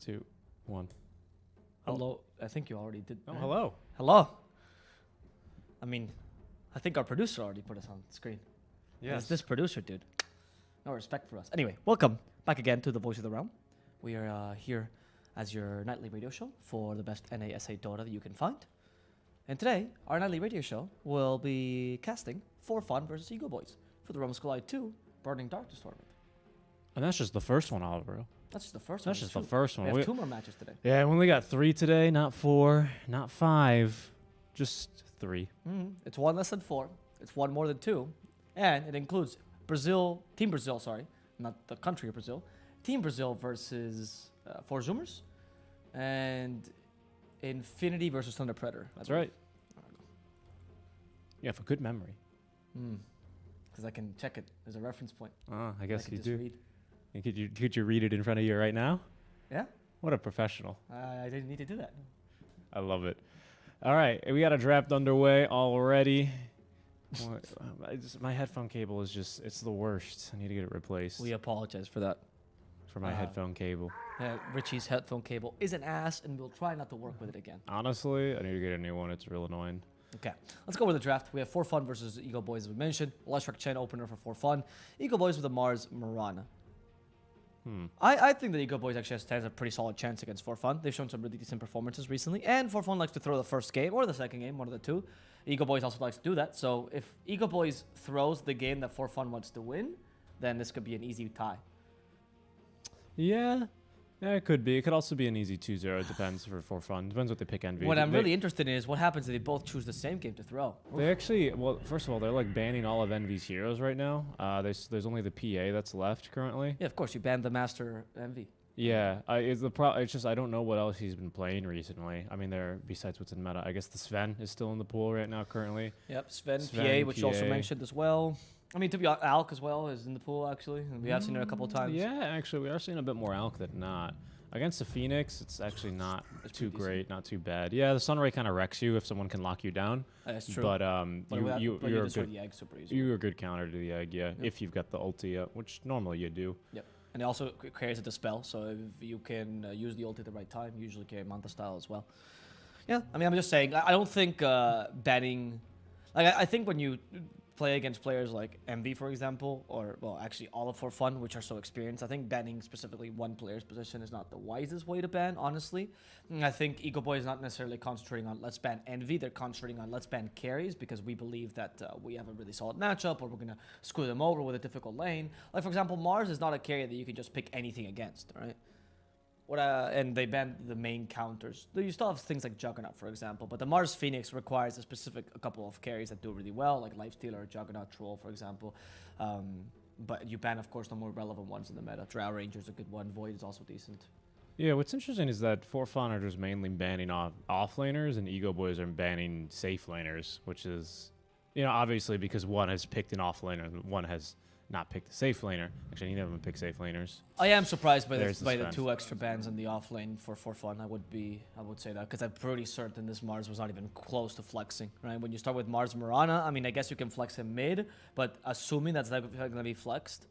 2, 1. Hello. I think you already did. Oh, hello. Hello. I mean, I think our producer already put us on the screen. Yes. It's this producer, dude. No respect for us. Anyway, welcome back again to The Voice of the Realm. We are here as your nightly radio show for the best NASA Dota that you can find. And today, our nightly radio show will be casting For Fun versus Ego Boys for the Realms Collide 2 Burning Darkness tournament. And that's just the first one, Oliver. That's just the first one. That's just the first one. We have 2 more matches today. Yeah, we only got 3 today, not 4, not 5, just 3. It's 1 less than 4. It's 1 more than 2. And it includes Team Brazil, not the country of Brazil. Team Brazil versus 4 Zoomers. And Infinity versus Thunder Predator. That's right. You have a good memory. Because I can check it as a reference point. I guess you do. Read. Could you read it in front of you right now? Yeah. What a professional. I didn't need to do that. I love it. All right, we got a draft underway already. My headphone cable is it's the worst. I need to get it replaced. We apologize for that. For my headphone cable. Richie's headphone cable is an ass, and we'll try not to work with it again. Honestly, I need to get a new one. It's real annoying. Okay, let's go with the draft. We have For Fun versus Ego Boys, as we mentioned. Electric Chen opener for Fun. Ego Boys with the Mars Mirana. I think that Ego Boys actually stands a pretty solid chance against For Fun. They've shown some really decent performances recently, and For Fun likes to throw the first game or the second game, one of the two. Ego Boys also likes to do that. So if Ego Boys throws the game that For Fun wants to win, then this could be an easy tie. Yeah, it could be. It could also be an easy 2-0. It depends for Fun. Depends what they pick Envy. What I'm really interested in is what happens if they both choose the same game to throw. They actually, well, first of all, they're like banning all of Envy's heroes right now. There's only the PA that's left currently. Yeah, of course, you banned the Master Envy. Yeah, it's just I don't know what else he's been playing recently. I mean, besides what's in meta, I guess the Sven is still in the pool right now currently. Yep, Sven PA, which you also mentioned as well. I mean, to be honest, Alk as well is in the pool, actually. And we have seen it a couple of times. Yeah, actually, we are seeing a bit more Alk than not. Against the Phoenix, it's actually not too great, not too bad. Yeah, the Sunray kind of wrecks you if someone can lock you down. That's true. But you're a good counter to the egg, yeah, if you've got the ulti, which normally you do. Yep. And it also carries a dispel, so if you can use the ulti at the right time, you usually carry Manta style as well. Yeah, I mean, I'm just saying, I don't think banning... Like, I think when you play against players like MV, for example, or, well, actually all of For Fun, which are so experienced, I think banning specifically one player's position is not the wisest way to ban, honestly. And I think Ego Boy is not necessarily concentrating on let's ban Envy, they're concentrating on let's ban carries because we believe that we have a really solid matchup or we're going to screw them over with a difficult lane. Like, for example, Mars is not a carry that you can just pick anything against, right? And they banned the main counters. You still have things like Juggernaut, for example, but the Mars Phoenix requires a couple of carries that do really well, like Lifestealer or Juggernaut Troll, for example. But you ban, of course, the more relevant ones in the meta. Drow Ranger is a good one. Void is also decent. Yeah, what's interesting is that For Fun are just mainly banning offlaners, and Ego Boys are banning safe laners, which is, obviously because one has picked an offlaner and one has not pick the safe laner. Actually, neither of them pick safe laners. I am surprised by the 2 extra bans in the off lane for Fun. I would say that because I'm pretty certain this Mars was not even close to flexing. Right? When you start with Mars Mirana, I mean, I guess you can flex him mid, but assuming that's not going to be flexed.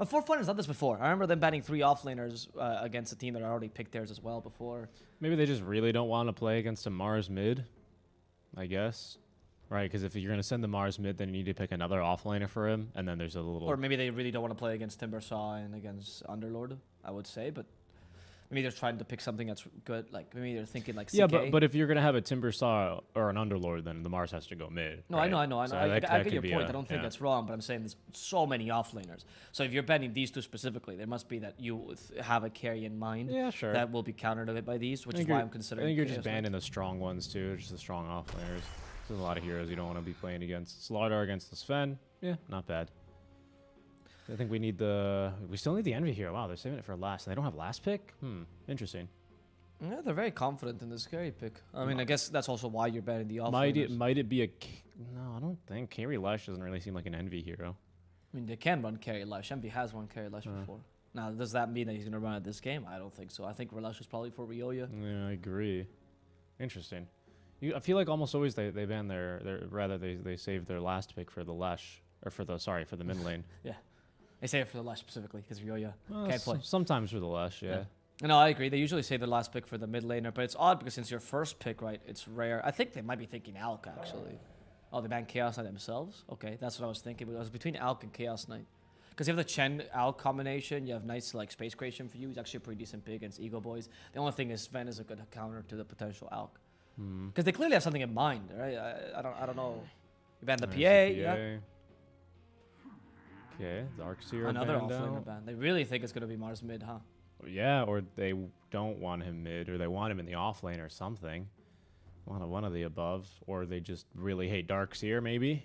For Fun has done this before. I remember them banning 3 offlaners against a team that already picked theirs as well before. Maybe they just really don't want to play against a Mars mid, I guess. Right, because if you're going to send the Mars mid, then you need to pick another offlaner for him, and then there's a little... Or maybe they really don't want to play against Timbersaw and against Underlord, I would say, but maybe they're trying to pick something that's good, like maybe they're thinking like CK. Yeah, but if you're going to have a Timbersaw or an Underlord, then the Mars has to go mid. No, right? I know. So I get your point. I don't think that's wrong, but I'm saying there's so many offlaners. So if you're banning these 2 specifically, there must be that you have a carry in mind that will be countered a bit by these, which is why I'm considering... I think you're just banning the strong ones, too, just the strong offlaners. There's a lot of heroes you don't want to be playing against. Slardar against the Sven. Yeah, not bad. I think we still need the Envy here. Wow, they're saving it for last. And they don't have last pick? Interesting. Yeah, they're very confident in this carry pick. I mean, I guess that's also why you're banning the offlaners. Might it be a... No, I don't think. Carry Lush doesn't really seem like an Envy hero. I mean, they can run carry Lush. Envy has run carry Lush before. Now, does that mean that he's going to run at this game? I don't think so. I think Lush is probably for Ryoya. Yeah, I agree. Interesting. I feel like almost always they ban they save their last pick for the Lush or for the mid lane. Yeah, they save it for the Lush specifically because Ryoya can't play. Sometimes for the Lush, yeah. No, I agree. They usually say the last pick for the mid laner, but it's odd because since your first pick, right, it's rare. I think they might be thinking Alk, actually. Oh, they banned Chaos Knight themselves? Okay, that's what I was thinking. But it was between Alk and Chaos Knight. Because you have the Chen Alk combination, you have nice like space creation for you. He's actually a pretty decent pick against Ego Boys. The only thing is Sven is a good counter to the potential Alk. Because they clearly have something in mind, right? I don't know. You banned the PA, yeah. Okay, Darkseer Another banned offlaner out. ban. They really think it's gonna be Mars mid, huh? Yeah, or they don't want him mid, or they want him in the off lane or something. One of the above, or they just really hate Darkseer, maybe.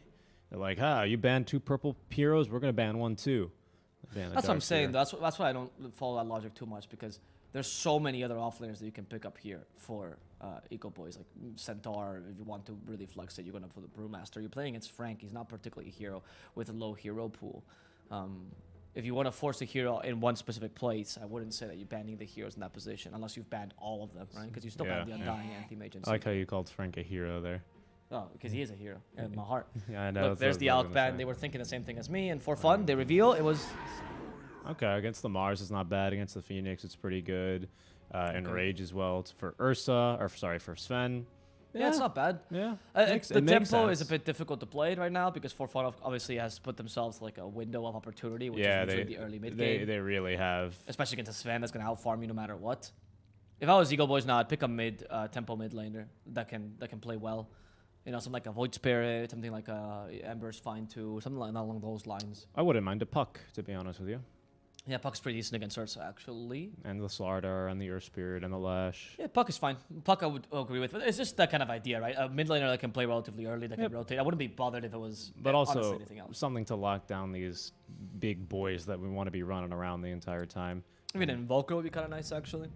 They're like, you banned 2 purple heroes, we're gonna ban 1 too. That's what I'm saying. That's why I don't follow that logic too much, because there's so many other offlaners that you can pick up here for Eco Boys, like Centaur. If you want to really flex it, you're going for the Brewmaster. You're playing against Frank. He's not particularly a hero with a low hero pool. If you want to force a hero in one specific place, I wouldn't say that you're banning the heroes in that position, unless you've banned all of them, right? Because you still ban the Undying, Anti-Mage, and I like how you called Frank a hero there. Oh, because he is a hero in my heart. Yeah, I know. Look, there's the Alk ban. They were thinking the same thing as me, and for fun, they reveal it was... Okay, against the Mars, it's not bad. Against the Phoenix, it's pretty good. And Rage as well. It's for Ursa, or sorry, for Sven. Yeah, it's not bad. Yeah. The tempo is a bit difficult to play right now because For Fun obviously has put themselves like a window of opportunity, which is usually the early mid game. They really have. Especially against a Sven that's going to outfarm you no matter what. If I was Eagle Boys now, I'd pick a tempo mid laner that can play well. You know, something like a Void Spirit, something like a Ember's fine too, something like along those lines. I wouldn't mind a Puck, to be honest with you. Yeah, Puck's pretty decent against Ursa, actually. And the Slardar, and the Earth Spirit, and the Lash. Yeah, Puck is fine. Puck I would agree with. But it's just that kind of idea, right? A mid laner that can play relatively early, that can rotate. I wouldn't be bothered if it was also anything else. Something to lock down these big boys that we want to be running around the entire time. Maybe an Invoker would be kind of nice, actually.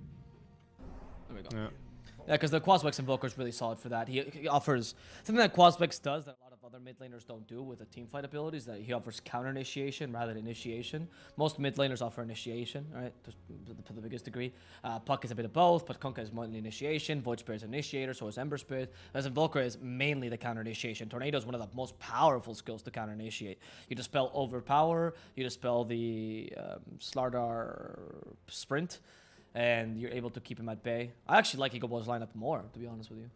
There we go. Yeah. Yeah, because the Quasvex Invoker is really solid for that. He offers something that Quasvex does that a lot of other mid laners don't do with the team fight abilities, that he offers counter initiation rather than initiation. Most mid laners offer initiation, right, to the biggest degree. Puck is a bit of both, but Kunkka is mainly initiation. Void Spirit is initiator, so is Ember Spirit. As Invoker is mainly the counter initiation. Tornado is one of the most powerful skills to counter initiate. You dispel Overpower, you dispel the Slardar Sprint, and you're able to keep him at bay. I actually like Eagle Boys lineup more, to be honest with you.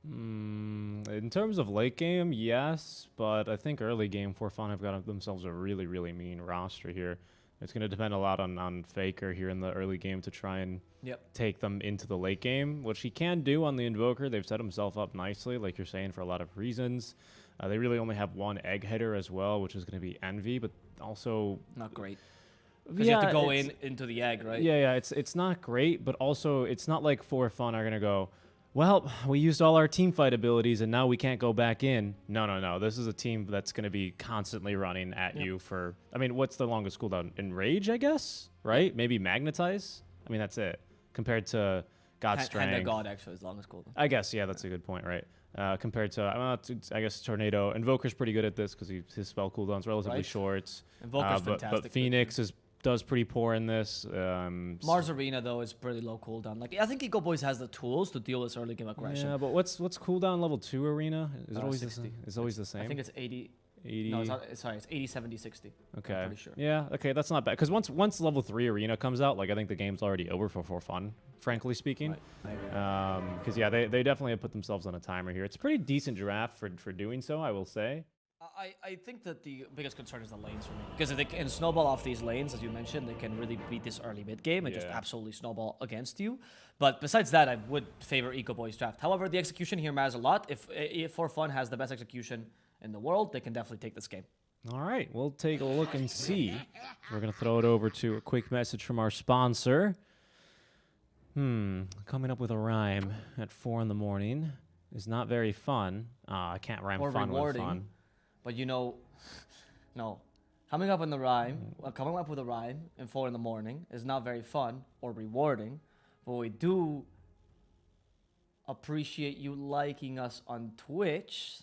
In terms of late game, yes, but I think early game, For Fun have got themselves a really, really mean roster here. It's going to depend a lot on Faker here in the early game to try and take them into the late game, which he can do on the Invoker. They've set himself up nicely, like you're saying, for a lot of reasons. They really only have one egg hitter as well, which is going to be Envy, but also... Not great. Because you have to go into the egg, right? Yeah, it's not great, but also it's not like For Fun are going to go, well, we used all our team fight abilities and now we can't go back in. No. This is a team that's going to be constantly running at you for... I mean, what's the longest cooldown? Enrage, I guess? Right? Maybe Magnetize? I mean, that's it. Compared to God Strength. Hand of God, actually, is longest cooldown. I guess, yeah, that's a good point, right? Compared to, I guess, Tornado. Invoker's pretty good at this because his spell cooldown's relatively short. Invoker's fantastic. But Phoenix does pretty poor in this. Mars Arena, though, is pretty low cooldown. Like, I think Eagle Boys has the tools to deal with early game aggression. Yeah, but what's cooldown level 2 Arena? Is it always 60. It's always the same? I think it's 80. 80. No, it's not, sorry, it's 80, 70, 60. Okay. I'm pretty sure. Yeah, okay, that's not bad. Because once level 3 Arena comes out, like, I think the game's already over for fun, frankly speaking. Right. Because, yeah, they definitely have put themselves on a timer here. It's a pretty decent draft for doing so, I will say. I think that the biggest concern is the lanes for me. Because if they can snowball off these lanes, as you mentioned, they can really beat this early mid game and just absolutely snowball against you. But besides that, I would favor Eco Boys draft. However, the execution here matters a lot. If For Fun has the best execution in the world, they can definitely take this game. All right, we'll take a look and see. We're going to throw it over to a quick message from our sponsor. Coming up with a rhyme at 4 in the morning is not very fun. I can't rhyme or fun rewarding, with fun. But you know, no. Coming up with a rhyme at 4 in the morning is not very fun or rewarding, but we do appreciate you liking us on Twitch.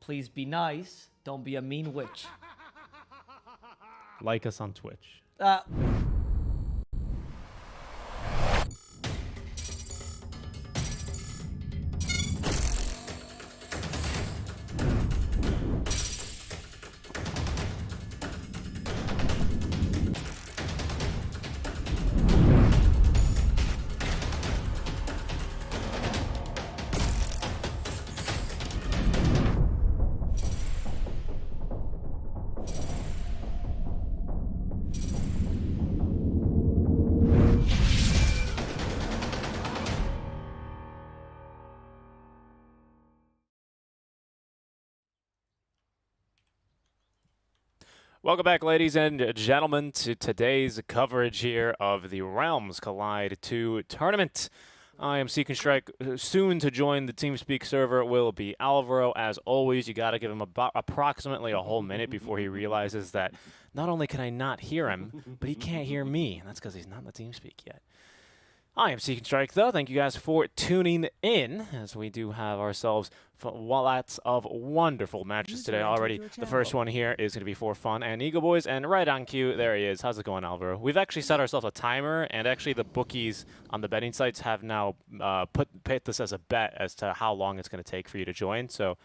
Please be nice. Don't be a mean witch. Like us on Twitch. Welcome back, ladies and gentlemen, to today's coverage here of the Realms Collide 2 tournament. I am Seek and Strike. Soon to join the TeamSpeak server will be Alvaro. As always, you got to give him about approximately a whole minute before he realizes that not only can I not hear him, but he can't hear me. And that's because he's not in the TeamSpeak yet. I am Seek and Strike, though. Thank you guys for tuning in, as we do have ourselves lots of wonderful matches today already. The first one here is going to be for fun and Eagle Boys, and right on cue, there he is. How's it going, Alvaro? We've actually set ourselves a timer, and actually the bookies on the betting sites have now put this as a bet as to how long it's going to take for you to join, so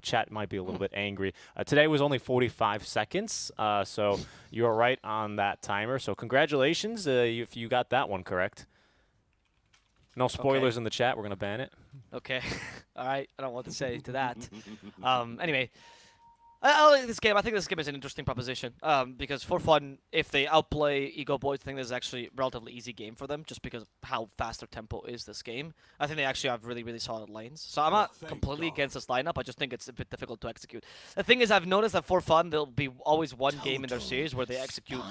chat might be a little bit angry. Today was only 45 seconds, so you're right on that timer, so congratulations if you got that one correct. No spoilers in the chat. We're going to ban it. Okay. All right. I don't know what to say to that. Anyway, I like this game. I think this game is an interesting proposition because for fun, if they outplay Ego Boys, I think this is actually a relatively easy game for them just because of how fast their tempo is this game. I think they actually have really, really solid lanes. So I'm not completely against this lineup. I just think it's a bit difficult to execute. The thing is, I've noticed that for fun, there'll be always one game in their series where they execute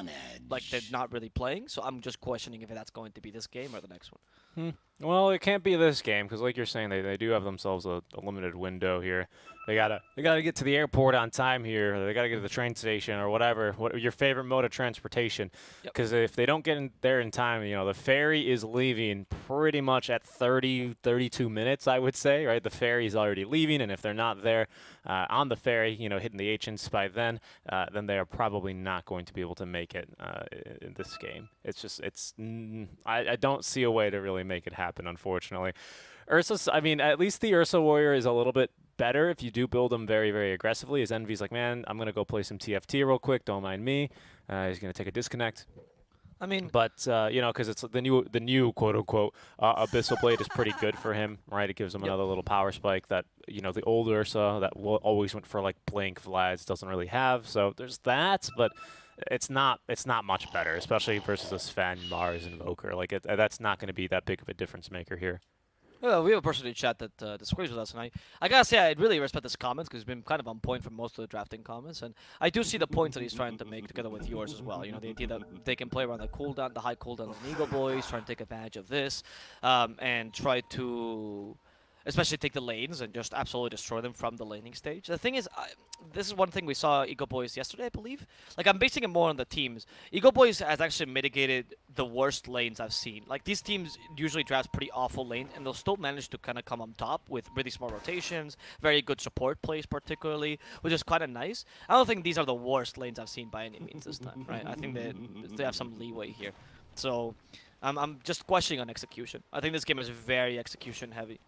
like they're not really playing. So I'm just questioning if that's going to be this game or the next one. Well, it can't be this game because, like you're saying, they do have themselves a limited window here. They gotta get to the airport on time here. Or they gotta get to the train station or whatever. What your favorite mode of transportation? Because if they don't get in there in time, the ferry is leaving pretty much at 32 minutes, I would say. Right, the ferry is already leaving, and if they're not there on the ferry, hitting the agents by then they are probably not going to be able to make it in this game. I don't see a way to really make it happen, unfortunately. Ursa's, at least the Ursa Warrior is a little bit better if you do build him very, very aggressively. His Envy's like, man, I'm going to go play some TFT real quick. Don't mind me. He's going to take a disconnect. But, because it's the new quote-unquote Abyssal Blade is pretty good for him, right? It gives him another little power spike that, the old Ursa that always went for, like, Blink Vlads doesn't really have. So there's that, but it's not much better, especially versus a Sven, Mars, Invoker. Like, that's not going to be that big of a difference maker here. Well, we have a person in chat that disagrees with us, and I gotta say I really respect his comments because he's been kind of on point for most of the drafting comments, and I do see the points that he's trying to make together with yours as well. The idea that they can play around the cooldown, the high cooldowns in Eagle Boys, trying to take advantage of this, and try to especially take the lanes and just absolutely destroy them from the laning stage. The thing is, this is one thing we saw Eagle Boys yesterday, I believe. Like, I'm basing it more on the teams. Eagle Boys has actually mitigated the worst lanes I've seen. Like, these teams usually draft pretty awful lane, and they'll still manage to kind of come on top with really smart rotations, very good support plays particularly, which is kind of nice. I don't think these are the worst lanes I've seen by any means this time, right? I think they have some leeway here. So, I'm just questioning on execution. I think this game is very execution heavy.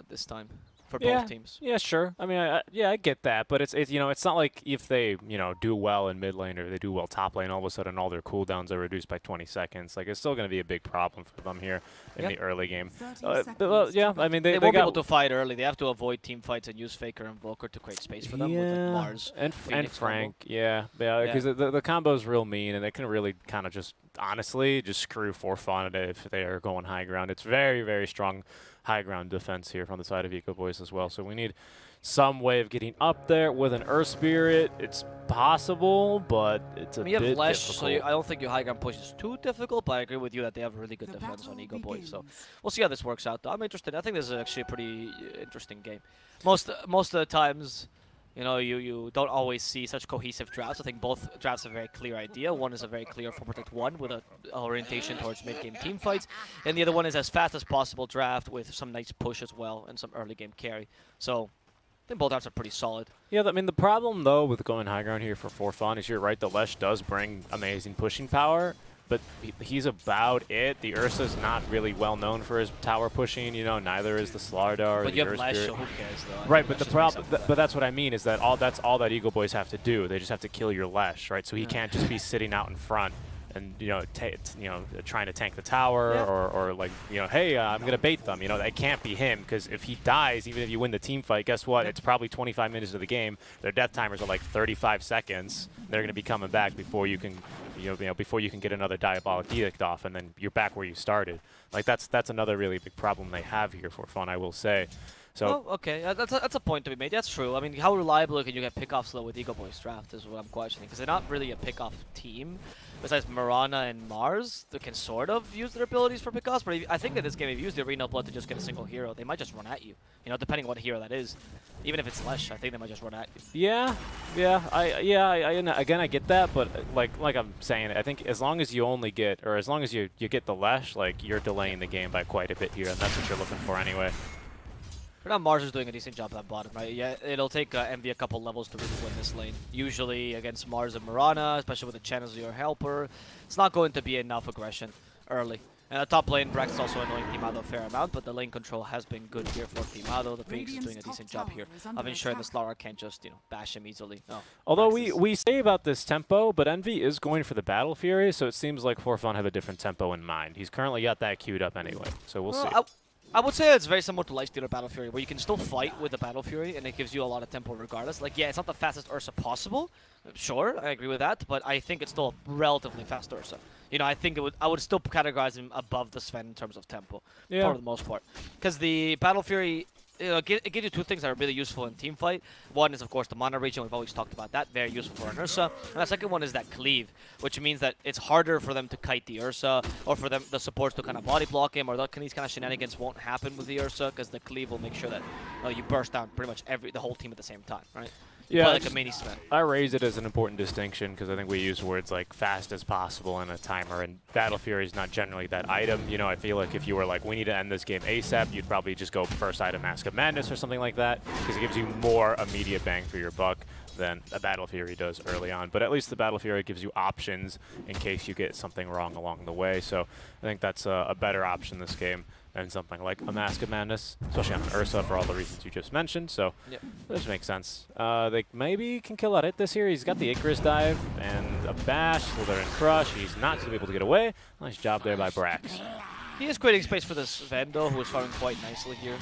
This time for both teams. Yeah, sure. I get that, but it's it's not like if they do well in mid lane or they do well top lane, all of a sudden all their cooldowns are reduced by 20 seconds. Like, it's still going to be a big problem for them here in the early game. They won't be able to fight early. They have to avoid team fights and use Faker and Invoker to create space for them with like Mars and Frank. Because the combo is real mean, and it can really kind of just honestly just screw for fun if they are going high ground. It's very, very strong high ground defense here from the side of Eco Boys as well. So we need some way of getting up there with an Earth Spirit. It's possible, but it's a bit difficult. You have Lesh, so I don't think your high ground push is too difficult, but I agree with you that they have really good defense on Eco Boys. So we'll see how this works out, though. I'm interested. I think this is actually a pretty interesting game. Most of the times, you don't always see such cohesive drafts. I think both drafts have a very clear idea. One is a very clear 4-protect-1 with an orientation towards mid-game team fights, and the other one is as fast as possible draft with some nice push as well and some early game carry. So I think both drafts are pretty solid. Yeah, the problem, though, with going high ground here for fun is you're right, the Lesh does bring amazing pushing power, but he's about it. The Ursa's not really well known for his tower pushing, neither is the Slardar or but the you have Lesh, so who cares, though? Right, but the problem, but that's what I mean, is that that's all that Eagle Boys have to do. They just have to kill your Lesh, right? So he can't just be sitting out in front and trying to tank the tower or like hey, I'm gonna bait them. That can't be him, because if he dies, even if you win the team fight, guess what? It's probably 25 minutes of the game. Their death timers are like 35 seconds. They're gonna be coming back before you can before you can get another Diabolic Edict off, and then you're back where you started. Like, that's another really big problem they have here for fun, I will say. So Oh, okay. That's a point to be made. That's true. I mean, how reliable can you get pickoffs though with Eagle Boys draft is what I'm questioning. Because they're not really a pickoff team. Besides Mirana and Mars, that can sort of use their abilities for pickoffs. But I think that this game, if you use the Arena Blood to just get a single hero, they might just run at you. You know, depending on what hero that is. Even if it's Lesh, I think they might just run at you. Again, I get that, but like I'm saying, I think as long as you only get, or as long as you get the Lesh, like you're delaying the game by quite a bit here, and that's what you're looking for anyway. For now, Mars is doing a decent job at bottom, right? Yeah, it'll take Envy a couple levels to really win this lane. Usually against Mars and Mirana, especially with the Chen as your helper, it's not going to be enough aggression early. And the top lane, Brax is also annoying Timado a fair amount, but the lane control has been good here for Timado. The Phoenix is doing a decent job here of ensuring the Slark can't just, bash him easily. No, Although we say about this tempo, but Envy is going for the Battle Fury, so it seems like Forfun have a different tempo in mind. He's currently got that queued up anyway, so we'll see. I would say it's very similar to Lifestealer Battle Fury, where you can still fight with the Battle Fury, and it gives you a lot of tempo regardless. Like, yeah, it's not the fastest Ursa possible. Sure, I agree with that, but I think it's still a relatively fast Ursa. I think I would still categorize him above the Sven in terms of tempo, for the most part. Because the Battle Fury, it gives you two things that are really useful in team fight. One is, of course, the mana regen. We've always talked about that. Very useful for an Ursa. And the second one is that cleave, which means that it's harder for them to kite the Ursa, or for the supports to kind of body block him, or these kind of shenanigans won't happen with the Ursa, because the cleave will make sure that you burst down pretty much the whole team at the same time, right? Yeah, like a mini Sven. I raise it as an important distinction because I think we use words like fast as possible in a timer, and Battle Fury is not generally that item. I feel like if you were like, we need to end this game ASAP, you'd probably just go first item Mask of Madness or something like that because it gives you more immediate bang for your buck than a Battle Fury does early on. But at least the Battle Fury gives you options in case you get something wrong along the way. So I think that's a better option this game than something like a Mask of Madness, especially on an Ursa for all the reasons you just mentioned. So this makes sense. They maybe can kill Arit this here. He's got the Icarus dive and a bash, Slither and Crush. He's not going to be able to get away. Nice job there by Brax. He is creating space for this Vendo, who is farming quite nicely here.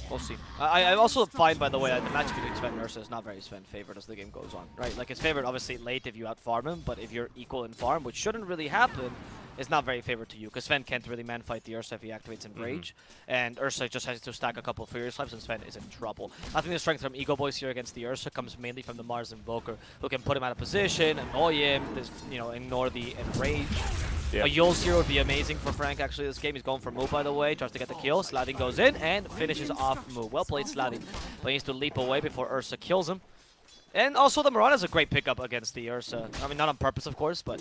We'll see. I also find, by the way, that the match between Sven and Ursa is not very Sven favored as the game goes on, right? Like, it's favored obviously late if you out-farm him, but if you're equal in farm, which shouldn't really happen, it's not very favored to you, because Sven can't really man-fight the Ursa if he activates Enrage, and Ursa just has to stack a couple of Furious Swipes, and Sven is in trouble. I think the strength from Eagle Boys here against the Ursa comes mainly from the Mars Invoker, who can put him out of position, annoy him, ignore the Enrage. A Yul Zero would be amazing for Frank, actually, this game. He's going for Mu, by the way, tries to get the kill. Sladin goes in and finishes off Mu. Well played, Sladin, but he needs to leap away before Ursa kills him. And also, the Mirana is a great pickup against the Ursa. I mean, not on purpose, of course, but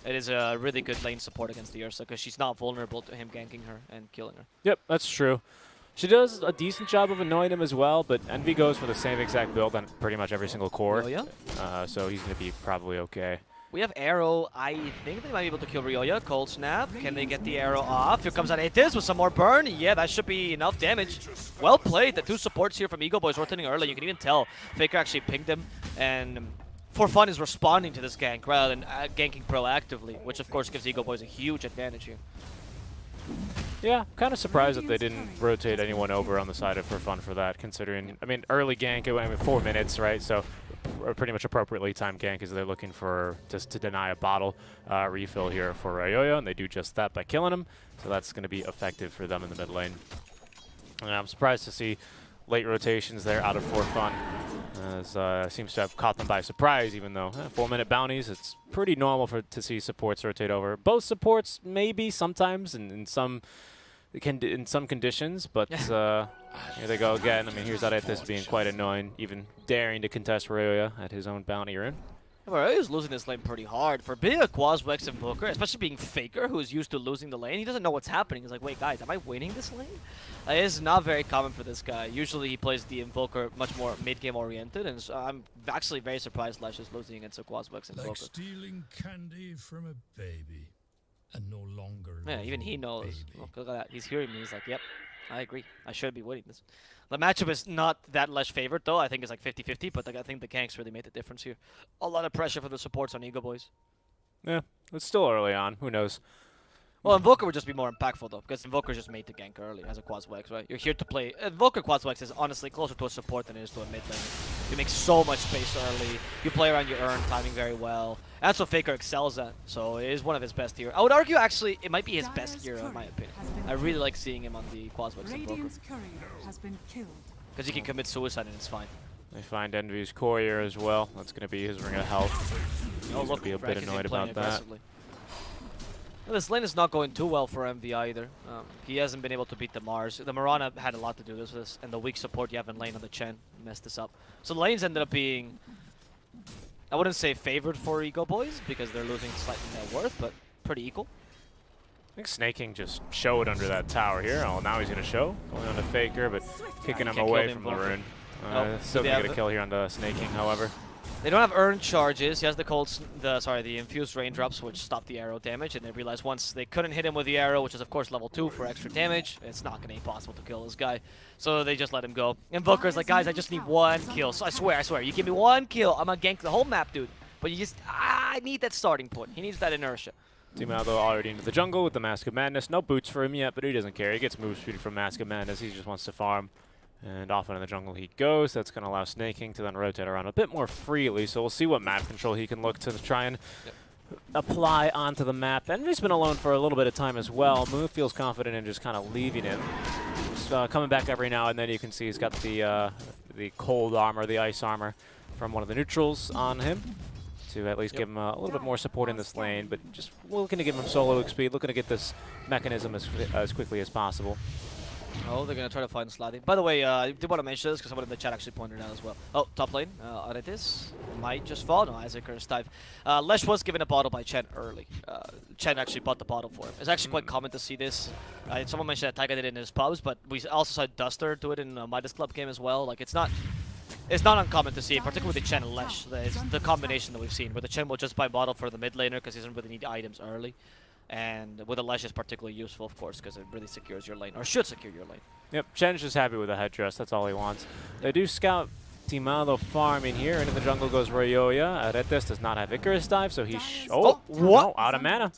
it is a really good lane support against the Ursa because she's not vulnerable to him ganking her and killing her. Yep, that's true. She does a decent job of annoying him as well, but Envy goes for the same exact build on pretty much every single core. So he's going to be probably okay. We have Arrow. I think they might be able to kill Ryoya. Cold Snap. Can they get the Arrow off? Here comes Aetis with some more burn. Yeah, that should be enough damage. Well played. The two supports here from Eagle Boys rotating early. You can even tell Faker actually pinged him. And Forfun is responding to this gank rather than ganking proactively, which of course gives Eagle Boys a huge advantage here. Yeah, kind of surprised that they didn't rotate anyone over on the side of Forfun for that, considering, I mean, early gank, I mean, 4 minutes, right? So pretty much appropriately timed gank as they're looking for just to deny a bottle refill here for Ryoya, and they do just that by killing him. So that's going to be effective for them in the mid lane. And I'm surprised to see late rotations there out of Forfun, as seems to have caught them by surprise, even though 4-minute bounties, it's pretty normal to see supports rotate over. Both supports, maybe sometimes in some conditions, but here they go again. I mean, here's Aetis being quite annoying, even daring to contest Ryoya at his own bounty rune. Ryoya is losing this lane pretty hard. For being a Quaswex Invoker, especially being Faker, who's used to losing the lane, he doesn't know what's happening. He's like, wait, guys, am I winning this lane? It is not very common for this guy. Usually he plays the Invoker much more mid-game oriented, and so I'm actually very surprised Lesh is losing against a Quaswex Invoker. Like stealing candy from a baby, and no longer. Yeah, even he knows. Look at that. He's hearing me. He's like, yep, I agree. I should be winning this. The matchup is not that Lesh favorite, though. I think it's like 50-50, but I think the ganks really made the difference here. A lot of pressure for the supports on Eagle Boys. Yeah, it's still early on. Who knows? Well, Invoker would just be more impactful, though, because Invoker is just made to gank early as a Quaswex, right? You're here to play. Invoker Quaswex is honestly closer to a support than it is to a mid lane. You make so much space early. You play around your urn timing very well. That's what Faker excels at, so it is one of his best heroes. I would argue, actually, it might be his best hero, in my opinion. I really like seeing him on the Quasbox and Broker. Because he can commit suicide and it's fine. They find Envy's courier as well. That's going to be his ring of health. Oh, look, be a bit annoyed about that. Well, this lane is not going too well for Envy either. He hasn't been able to beat the Mars. The Mirana had a lot to do with this, and the weak support you have in lane on the Chen messed this up. So the lanes ended up being, I wouldn't say favored for Ego Boys, because they're losing slightly net worth, but pretty equal. I think Snaking just showed under that tower here. Oh, now he's going to show. Going on the Faker, but kicking him away from the rune. Still going to get a kill here on the Snaking, however. They don't have earned charges. He has the infused raindrops, which stop the arrow damage, and they realized once they couldn't hit him with the arrow, which is of course level 2 for extra damage, it's not gonna be possible to kill this guy. So they just let him go. Invoker's like, guys, I just need 1 kill. So I swear, you give me 1 kill, I'm gonna gank the whole map, dude. But you just, I need that starting point. He needs that inertia. Team Aldo already into the jungle with the Mask of Madness. No boots for him yet, but he doesn't care. He gets move speed from Mask of Madness. He just wants to farm. And off into the jungle he goes. That's going to allow Snaking to then rotate around a bit more freely. So we'll see what map control he can look to try and apply onto the map. Envy's been alone for a little bit of time as well. Moon feels confident in just kind of leaving him. Just, coming back every now and then. You can see he's got the cold armor, the ice armor from one of the neutrals on him to at least give him a little bit more support in this lane. But just looking to give him solo speed, looking to get this mechanism as quickly as possible. Oh, they're going to try to find Sladi. By the way, I did want to mention this because someone in the chat actually pointed it out as well. Oh, top lane. Aretis might just fall. No, Isaac or dive. Lesh was given a bottle by Chen early. Chen actually bought the bottle for him. It's actually quite common to see this. Someone mentioned that Taiga did it in his pubs, but we also saw Duster do it in a Midas Club game as well. Like, it's not uncommon to see it, particularly with the Chen and Lesh. It's the combination that we've seen, where the Chen will just buy bottle for the mid laner because he doesn't really need items early. And with a Lesh is particularly useful, of course, because it really secures your lane, or should secure your lane. Yep, Chen's just happy with the headdress. That's all he wants. They do scout Timado farming here. Into the jungle goes Royoya. Aretes does not have Icarus dive, so he what? No, out of mana.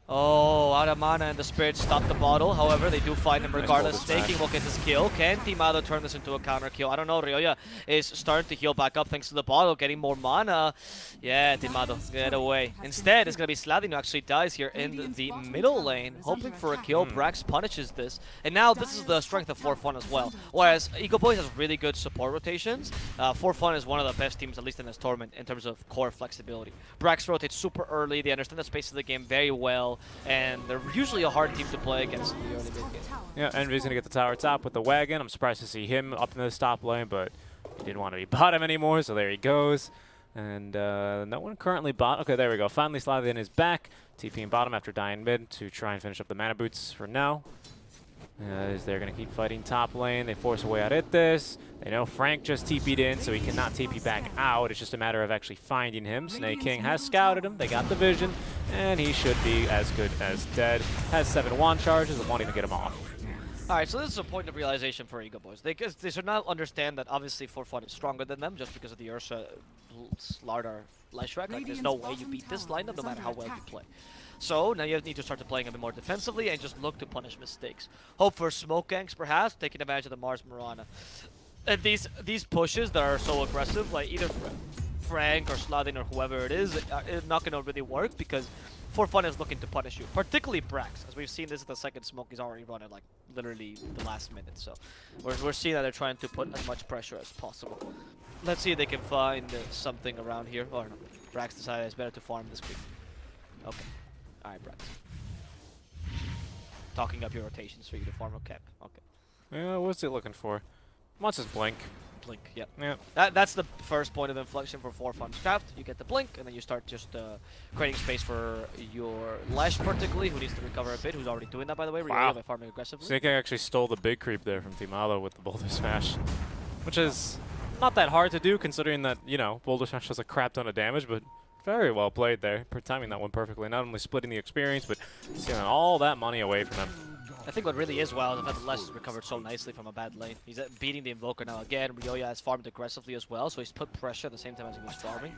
Oh, out of mana, and the Spirits stop the bottle. However, they do find him regardless. Snaking will get this kill. Can Timado turn this into a counter kill? I don't know. Ryoya is starting to heal back up thanks to the bottle, getting more mana. Yeah, Timado, get away. Instead, it's going to be Sladin who actually dies here in the middle lane, hoping for a kill. Brax punishes this. And now this is the strength of 4Fun as well. Whereas Eagle Boys has really good support rotations, 4Fun is one of the best teams, at least in this tournament, in terms of core flexibility. Brax rotates super early. They understand the space of the game very well. And they're usually a hard team to play against in the early mid game. Yeah, Envy's going to get the tower top with the wagon. I'm surprised to see him up in the top lane, but he didn't want to be bottom anymore, so there he goes. And no one currently bot. Okay, there we go. Finally, Slathin is back. TPing bottom after dying mid to try and finish up the mana boots for now. As they're going to keep fighting top lane. They force away Aretes. They know Frank just TP'd in, so he cannot TP back out. It's just a matter of actually finding him. Snake King has scouted him. They got the vision, and he should be as good as dead. Has 7 wand charges and wanting to get him off. Alright, so this is a point of realization for Eagle Boys. They should now understand that obviously 4Fun is stronger than them just because of the Ursa, Slardar, Leshrac. Like, there's no way you beat this lineup no matter how well you play. So now you need to start to playing a bit more defensively and just look to punish mistakes. Hope for smoke ganks, perhaps, taking advantage of the Mars Mirana. And these pushes that are so aggressive, like either Frank or Sladin or whoever it is not going to really work because 4Fun is looking to punish you. Particularly Brax. As we've seen, this is the second smoke he's already run at like literally the last minute. So we're seeing that they're trying to put as much pressure as possible. Let's see if they can find something around here. Or no, Brax decided it's better to farm this creep. Okay. Alright, Brax. Talking up your rotations for you to farm a cap. Okay. Yeah, what's it looking for? Wants his blink. Blink, yep. Yeah. That's the first point of inflection for 4Fun's draft. You get the blink, and then you start just creating space for your Lesh, particularly, who needs to recover a bit, who's already doing that, by the way, wow. by farming aggressively. Snake actually stole the big creep there from Timalo with the Boulder Smash, which is not that hard to do, considering that, you know, Boulder Smash does a crap ton of damage, but very well played there, timing that one perfectly. Not only splitting the experience, but stealing all that money away from him. I think what really is wild is the fact that Les has recovered so nicely from a bad lane. He's beating the Invoker now again. Ryoya has farmed aggressively as well, so he's put pressure at the same time as he was farming.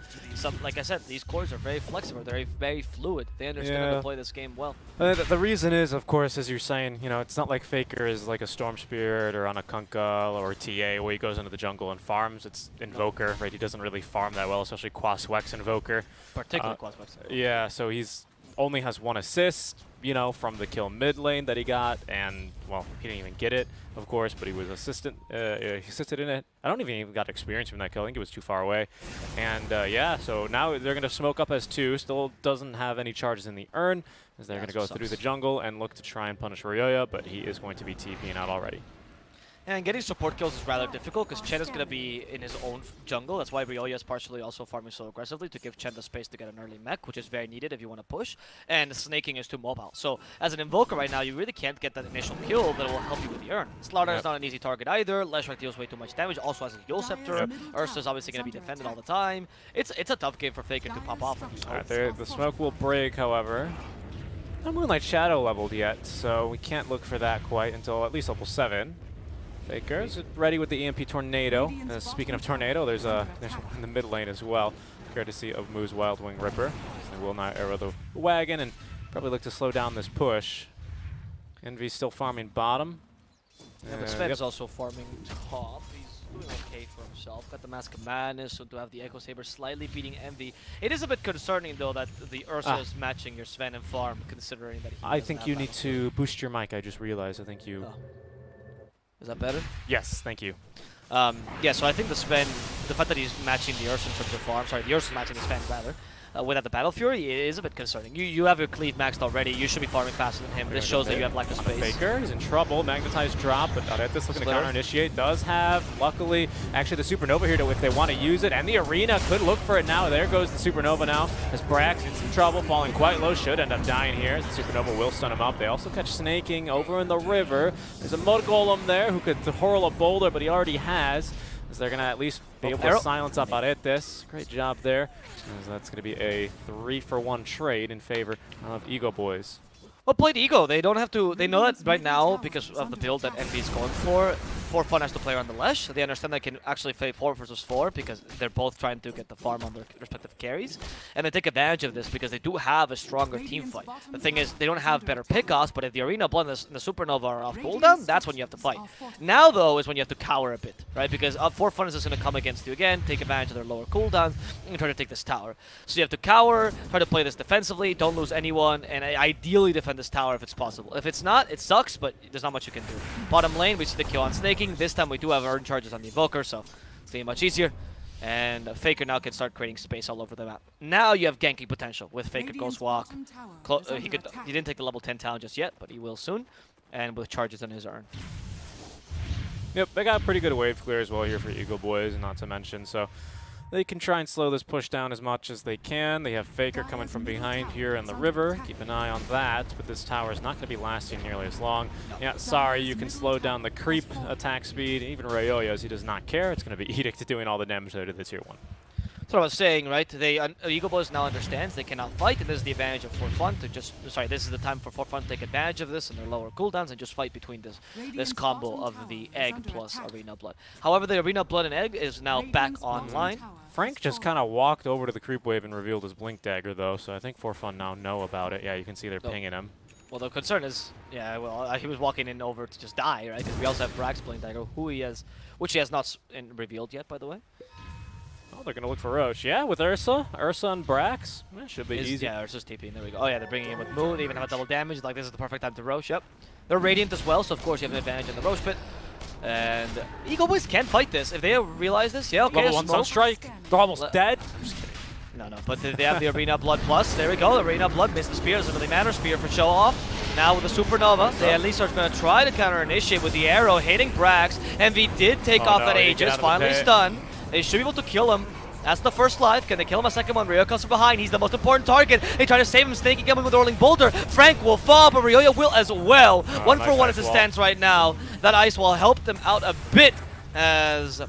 Like I said, these cores are very flexible. They're very fluid. They understand how to play this game well. The reason is, of course, as you're saying, you know, it's not like Faker is like a Storm Spirit or on a Kunkka or TA where he goes into the jungle and farms. It's Invoker, right? He doesn't really farm that well, especially Quaswex Invoker. Particularly Quaswex. Yeah, so he's only has 1 assist, you know, from the kill mid lane that he got, and well, he didn't even get it, of course, but he was he assisted in it. I don't even got experience from that kill. I think it was too far away. And yeah, so now they're going to smoke up as 2. Still doesn't have any charges in the urn, as they're going to go through the jungle and look to try and punish Ryoya, but he is going to be TPing out already. And getting support kills is rather difficult because Chen is going to be in his own jungle. That's why Ryoya is partially also farming so aggressively to give Chen the space to get an early mech, which is very needed if you want to push. And snaking is too mobile. So as an Invoker right now, you really can't get that initial kill that will help you with the urn. Slaughter is not an easy target either. Leshrac deals way too much damage. Also has his Yule Scepter. Ursa is obviously going to be defended all the time. It's a tough game for Faker to pop off. Alright, the smoke will break, however. No Moonlight Shadow leveled yet, so we can't look for that quite until at least level 7. Faker's ready with the EMP Tornado. Speaking of Tornado, there's one in the mid lane as well. Courtesy of Moo's Wild Wing Ripper. They will not arrow the wagon and probably look to slow down this push. Envy's still farming bottom. Yeah, but Sven is also farming top. He's doing okay for himself. Got the Mask of Madness, so to have the Echo Saber slightly beating Envy. It is a bit concerning though that the Ursa is matching your Sven and farm, considering that he I think you need to boost your mic. I just realized. I think you. Is that better? Yes, thank you. Yeah, so I think the fact that he's matching the Ursa in terms of farm, sorry, the Ursa's matching the Sven rather, without the Battle Fury is a bit concerning. You have your cleave maxed already, you should be farming faster than him. This shows that you have lack of space. Faker is in trouble, Magnetized drop, but Aretis looking to counter-initiate, does have, luckily, actually the Supernova here to, if they want to use it, and the Arena could look for it now. There goes the Supernova now, as Brax in some trouble, falling quite low, should end up dying here, as the Supernova will stun him up. They also catch Snaking over in the river. There's a Mud Golem there who could hurl a boulder, but he already has. As they're going to at least be able to silence up Aretis. Great job there. As that's going to be a 3-for-1 trade in favor of Ego Boys. Well played, Ego. They don't have to. They know that right now because of the build that Envy is going for. Fun has to play around the Lesh. They understand they can actually play 4 versus 4 because they're both trying to get the farm on their respective carries, and they take advantage of this because they do have a stronger team fight. The thing is, they don't have better pickoffs, but if the Arena Blood and the Supernova are off cooldown, that's when you have to fight. Now though is when you have to cower a bit, right? Because Fun is just going to come against you again, take advantage of their lower cooldowns, and try to take this tower. So you have to cower, try to play this defensively, don't lose anyone, and ideally defend this tower if it's possible. If it's not, it sucks, but there's not much you can do. Bottom lane, we see the kill on Snaking. This time we do have urn charges on the Invoker, so it's getting much easier. And Faker now can start creating space all over the map. Now you have ganking potential with Faker Ghost Walk. He didn't take the level 10 talent just yet, but he will soon. And with charges on his urn. Yep, they got a pretty good wave clear as well here for Eagle Boys, not to mention. So they can try and slow this push down as much as they can. They have Faker coming from behind here in the river. Keep an eye on that, but this tower is not going to be lasting nearly as long. Yeah, sorry, you can slow down the creep attack speed. Even Ryoya, as he does not care. It's going to be Edict doing all the damage there to the tier 1. That's what I was saying, right? Eagle Boys now understands they cannot fight, and this is the advantage of Fun to just... Sorry, this is the time for Fun to take advantage of this and their lower cooldowns and just fight between this combo of the Egg plus Arena Blood. However, the Arena Blood and Egg is now back online. Frank just kind of walked over to the creep wave and revealed his Blink Dagger, though, so I think Fun now know about it. Yeah, you can see they're pinging him. Well, the concern is, yeah, well, he was walking in over to just die, right? Because we also have Brax Blink Dagger, which he has not revealed yet, by the way. Oh, they're going to look for Roche. Yeah, with Ursa and Brax. That should be easy. Yeah, Ursa's TPing. There we go. Oh, yeah, they're bringing in with Moon. They even have a double damage. Like, this is the perfect time to Roche. Yep. They're Radiant as well, so of course you have an advantage in the Roche pit. And Eagle Boys can fight this. If they realize this, yeah, okay. Level 1 Sunstrike. They're almost dead. No, but they have the Arena Blood Plus. There we go. The Arena Blood missed the spear. Doesn't really matter. Spear for show off. Now with the Supernova, they at least are going to try to counter-initiate with the arrow hitting Brax. Envy did take off at Aegis. Finally stunned. They should be able to kill him. That's the first life. Can they kill him a second one? Ryoya comes from behind. He's the most important target. They try to save him. Snaking him with the Rolling Boulder. Frank will fall, but Ryoya will as well. 1 for 1 as it stands right now. That Ice Wall helped them out a bit as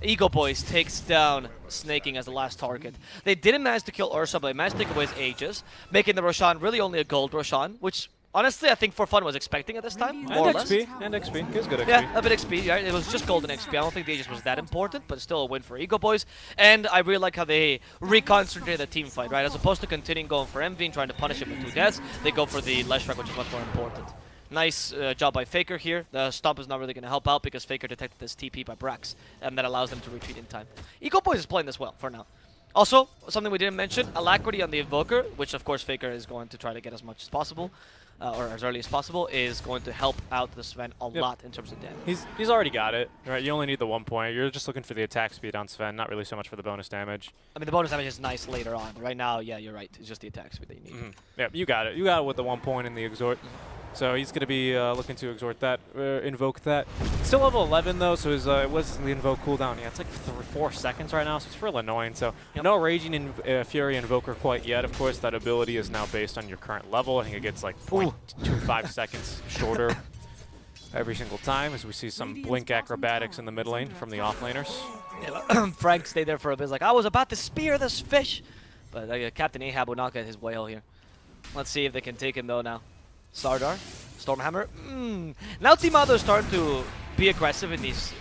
Eagle Boys takes down Snaking as the last target. They didn't manage to kill Ursa, but they managed to take away his Aegis, making the Roshan really only a gold Roshan, which honestly, I think For Fun was expecting at this time, more or And less. XP, and XP. Gives good XP. Yeah, a bit XP. Right? It was just golden XP. I don't think the Aegis was that important, but still a win for Eco Boys. And I really like how they reconcentrated the team fight, right? As opposed to continuing going for Envy and trying to punish him with 2 deaths, they go for the Leshrac, which is much more important. Nice job by Faker here. The stomp is not really going to help out because Faker detected this TP by Brax, and that allows them to retreat in time. Eco Boys is playing this well for now. Also, something we didn't mention, Alacrity on the Invoker, which of course Faker is going to try to get as much as possible, or as early as possible, is going to help out the Sven a lot in terms of damage. He's already got it, right? You only need the 1 point. You're just looking for the attack speed on Sven, not really so much for the bonus damage. I mean, the bonus damage is nice later on, but right now, yeah, you're right. It's just the attack speed that you need. Yeah, you got it. You got it with the 1 point in the exhort. So he's going to be looking to exhort that, invoke that. Still level 11 though, so his what's the invoke cooldown? Yeah, it's like 4 seconds right now, so it's real annoying. So no Raging Fury Invoker quite yet. Of course, that ability is now based on your current level. I think it gets like 0.25 seconds shorter every single time, as we see some blink acrobatics in the mid lane from the offlaners. Yeah, Frank stayed there for a bit. He's like, I was about to spear this fish, but Captain Ahab will not get his whale here. Let's see if they can take him though now. Sardar, Stormhammer. Now Team Ado is starting to be aggressive in these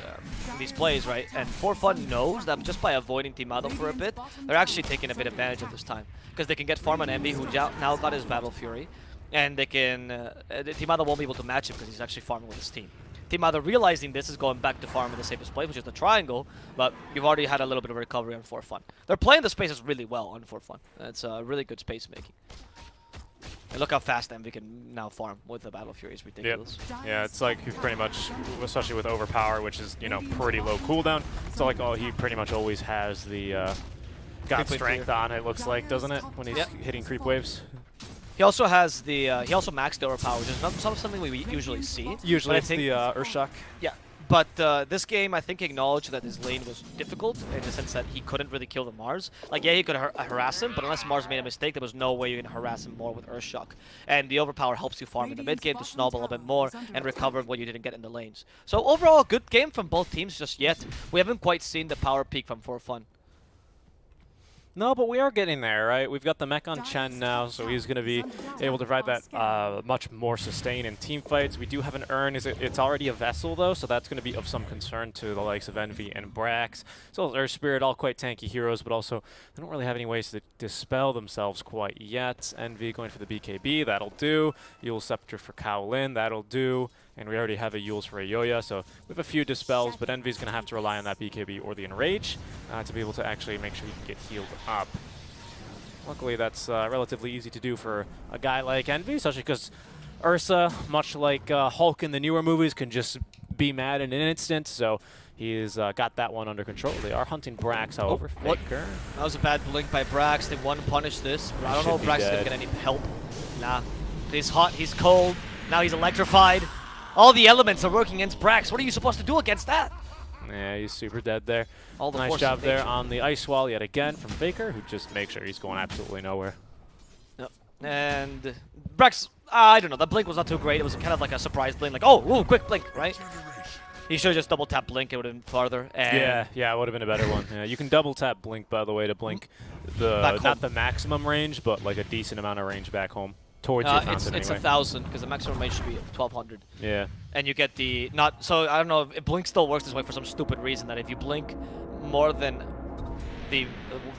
plays, right? And For Fun knows that just by avoiding Team Ado for a bit, they're actually taking a bit of advantage of this time. Because they can get farm on Envy, who now got his Battle Fury. And they can... Team Ado won't be able to match him because he's actually farming with his team. Team Ado realizing this is going back to farm in the safest place, which is the triangle, but you've already had a little bit of recovery on For Fun. They're playing the spaces really well on For Fun. It's really good space making. And look how fast Envy can now farm with the Battle Fury. It's ridiculous. Yep. Yeah, it's like he's pretty much, especially with Overpower, which is, you know, pretty low cooldown. It's like, oh, he pretty much always has the God Strength on, it looks like, doesn't it? When he's hitting creep waves. He also has the, he also maxed the Overpower, which is not something we usually see. Usually it's the Urshak. Yeah. But this game, I think, acknowledged that his lane was difficult in the sense that he couldn't really kill the Mars. Like, yeah, he could harass him, but unless Mars made a mistake, there was no way you're going to harass him more with Earthshock. And the Overpower helps you farm in the mid-game to snowball a little bit more and recover what you didn't get in the lanes. So overall, good game from both teams, just yet we haven't quite seen the power peak from For Fun. No, but we are getting there, right? We've got the mech on Chen now, so he's going to be able to provide that much more sustain in team fights. We do have an Urn. It's already a Vessel, though, so that's going to be of some concern to the likes of Envy and Brax. So Earth Spirit, all quite tanky heroes, but also they don't really have any ways to dispel themselves quite yet. Envy going for the BKB, that'll do. Yule Scepter for Kowlin, that'll do. And we already have a Yules for Ayoya, so we have a few dispels, but Envy's going to have to rely on that BKB or the Enrage to be able to actually make sure he can get healed up. Luckily, that's relatively easy to do for a guy like Envy, especially because Ursa, much like Hulk in the newer movies, can just be mad in an instant, so he's got that one under control. They are hunting Brax, however. What? Faker. That was a bad blink by Brax. They want to punish this, but I don't know if Brax is going to get any help. Nah. He's hot, he's cold, now he's electrified. All the elements are working against Brax. What are you supposed to do against that? Yeah, he's super dead there. All the nice job there on the Ice Wall yet again from Faker, who just makes sure he's going absolutely nowhere. Yep. And Brax, I don't know, that blink was not too great. It was kind of like a surprise blink, like, oh, ooh, quick blink, right? He should have just double tap blink, it would have been farther. And yeah, it would have been a better one. Yeah, you can double tap blink, by the way, to blink the not the maximum range, but like a decent amount of range back home. Towards your fountain, it's anyway. 1,000 because the maximum range should be 1,200. Yeah. And you get the so I don't know if blink still works this way for some stupid reason that if you blink more than the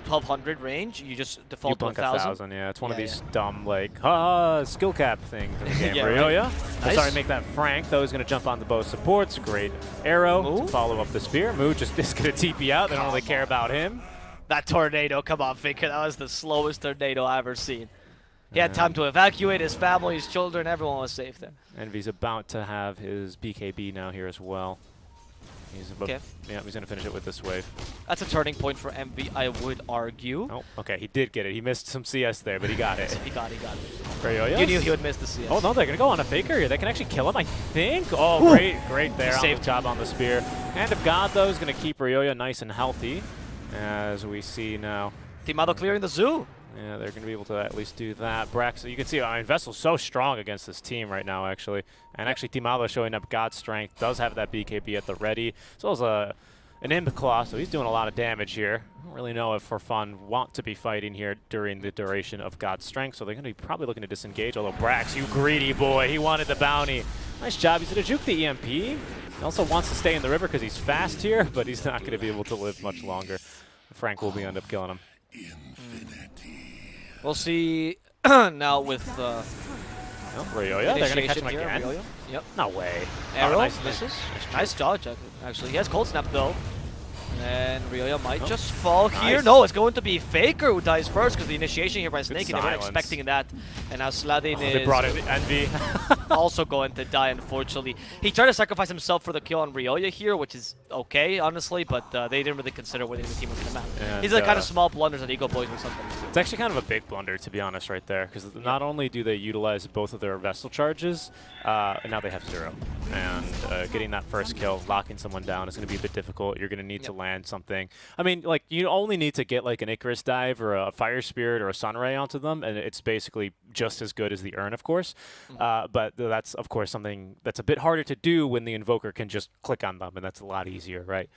1,200 range, you just default to 1,000. Yeah, it's one of these dumb like skill cap things in the game. Yeah, right. Nice. Sorry, make that Frank though. He's gonna jump on the bow supports. Great arrow to follow up the spear. Moo just is gonna TP out. They don't really care about him. That tornado, come on, Faker. That was the slowest tornado I've ever seen. He had time to evacuate his family, his children, everyone was safe there. Envy's about to have his BKB now here as well. He's yeah, he's gonna finish it with this wave. That's a turning point for Envy, I would argue. Oh, okay, he did get it. He missed some CS there, but he got it. he got it. Great, You knew he would miss the CS. Oh no, they're gonna go on a Faker here. They can actually kill him, I think. Oh, great there on the job on the spear. Hand of God though is gonna keep Ryoya nice and healthy, as we see now. Team Ado clearing the zoo. Yeah, they're going to be able to at least do that. Brax, you can see, I mean, Vessel's so strong against this team right now, actually. And actually, Team Ado showing up God Strength, does have that BKB at the ready. As well as an Imp Claw, so he's doing a lot of damage here. I don't really know if For Fun want to be fighting here during the duration of God's Strength, so they're going to be probably looking to disengage, although Brax, you greedy boy, he wanted the bounty. Nice job. He's going to juke the EMP. He also wants to stay in the river because he's fast here, but he's not going to be able to live much longer. Frank will end up killing him. We'll see now with Ryoya, they're going to catch him initiation here, again? Ryoya. Yep. No way. Arrow nice, misses. nice Nice dodge, actually. He has Cold Snap, though. And Ryoya might just fall here. Nice. No, it's going to be Faker who dies first because the initiation here by Snake, and they weren't silence. expecting that. And now Sladin is They brought in Envy. also going to die, unfortunately. He tried to sacrifice himself for the kill on Ryoya here, which is okay, honestly, but they didn't really consider winning the team was going to matter. And, These are the kind of small blunders that Eagle Boys were sometimes do. It's actually kind of a big blunder, to be honest, right there, because not only do they utilize both of their Vessel charges, and now they have 0. And getting that first kill, locking someone down is going to be a bit difficult. You're going to need to land something. I mean, like, you only need to get, like, an Icarus Dive or a Fire Spirit or a Sunray onto them, and it's basically just as good as the Urn, of course. But that's, of course, something that's a bit harder to do when the Invoker can just click on them, and that's a lot easier, right?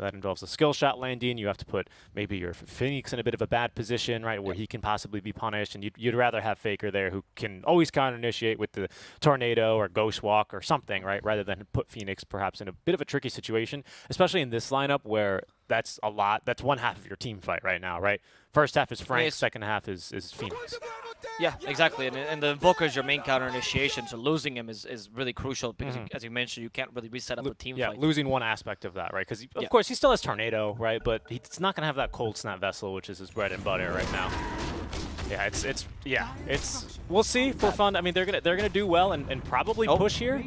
That involves a skill shot landing. You have to put maybe your Phoenix in a bit of a bad position, right, where he can possibly be punished. And you'd rather have Faker there who can always counter-initiate with the Tornado or Ghost Walk or something, right, rather than put Phoenix perhaps in a bit of a tricky situation, especially in this lineup where that's a lot. That's one half of your team fight right now, right? First half is Frank, second half is Phoenix. Yeah, exactly. And the Invoker is your main counter initiation, so losing him is really crucial because, as you mentioned, you can't really reset up the team fight. Losing one aspect of that, right? Because, of course, he still has Tornado, right? But he's not going to have that Cold Snap Vessel, which is his bread and butter right now. Yeah, we'll see. For fun, I mean, they're gonna do well and probably push here.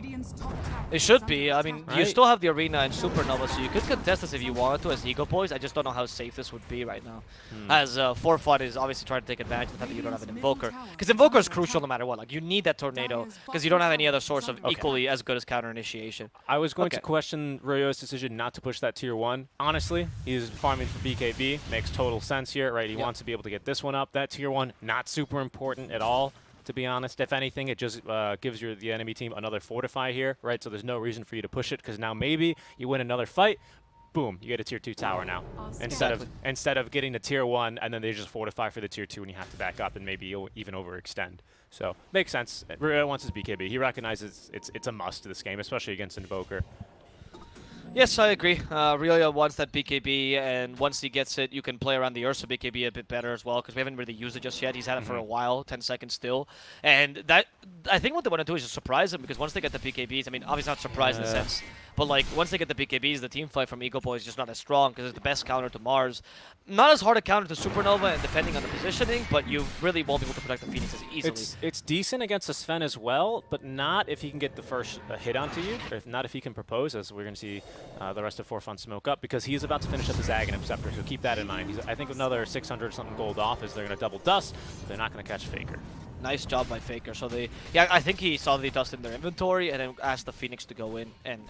It should be. I mean, you still have the arena and Supernova, so you could contest this if you wanted to as Eagle Boys. I just don't know how safe this would be right now. As For Fun is obviously trying to take advantage of the fact that you don't have an Invoker. Because Invoker is crucial no matter what. Like, you need that Tornado because you don't have any other source of equally as good as counter initiation. I was going to question Ryo's decision not to push that tier 1. Honestly, he's farming for BKB. Makes total sense here, right? He wants to be able to get this one up. That tier 1, not super important at all. To be honest, if anything, it just gives the enemy team another fortify here, right? So there's no reason for you to push it because now maybe you win another fight, boom, you get a tier 2 tower now instead of getting a tier 1 and then they just fortify for the tier 2 and you have to back up and maybe even overextend. So makes sense. Ryo wants his BKB. He recognizes it's a must to this game, especially against Invoker. Yes, I agree. Ryoya wants that BKB, and once he gets it, you can play around the Ursa BKB a bit better as well, because we haven't really used it just yet. He's had it for a while, 10 seconds still. And that, I think what they want to do is just surprise him, because once they get the BKBs, I mean, obviously not surprise in a sense, but like, once they get the BKBs, the team fight from Eagle Boy is just not as strong, because it's the best counter to Mars. Not as hard a counter to Supernova, and depending on the positioning, but you really won't be able to protect the Phoenix as easily. It's decent against the Sven as well, but not if he can get the first hit onto you, or not if he can propose, as we're going to see the rest of For Fun smoke up, because he's about to finish up his Aghanim Scepter, so keep that in mind. He's, I think, another 600 something gold off as they're going to double dust, but they're not going to catch Faker. Nice job by Faker. So they, I think he saw the dust in their inventory and then asked the Phoenix to go in and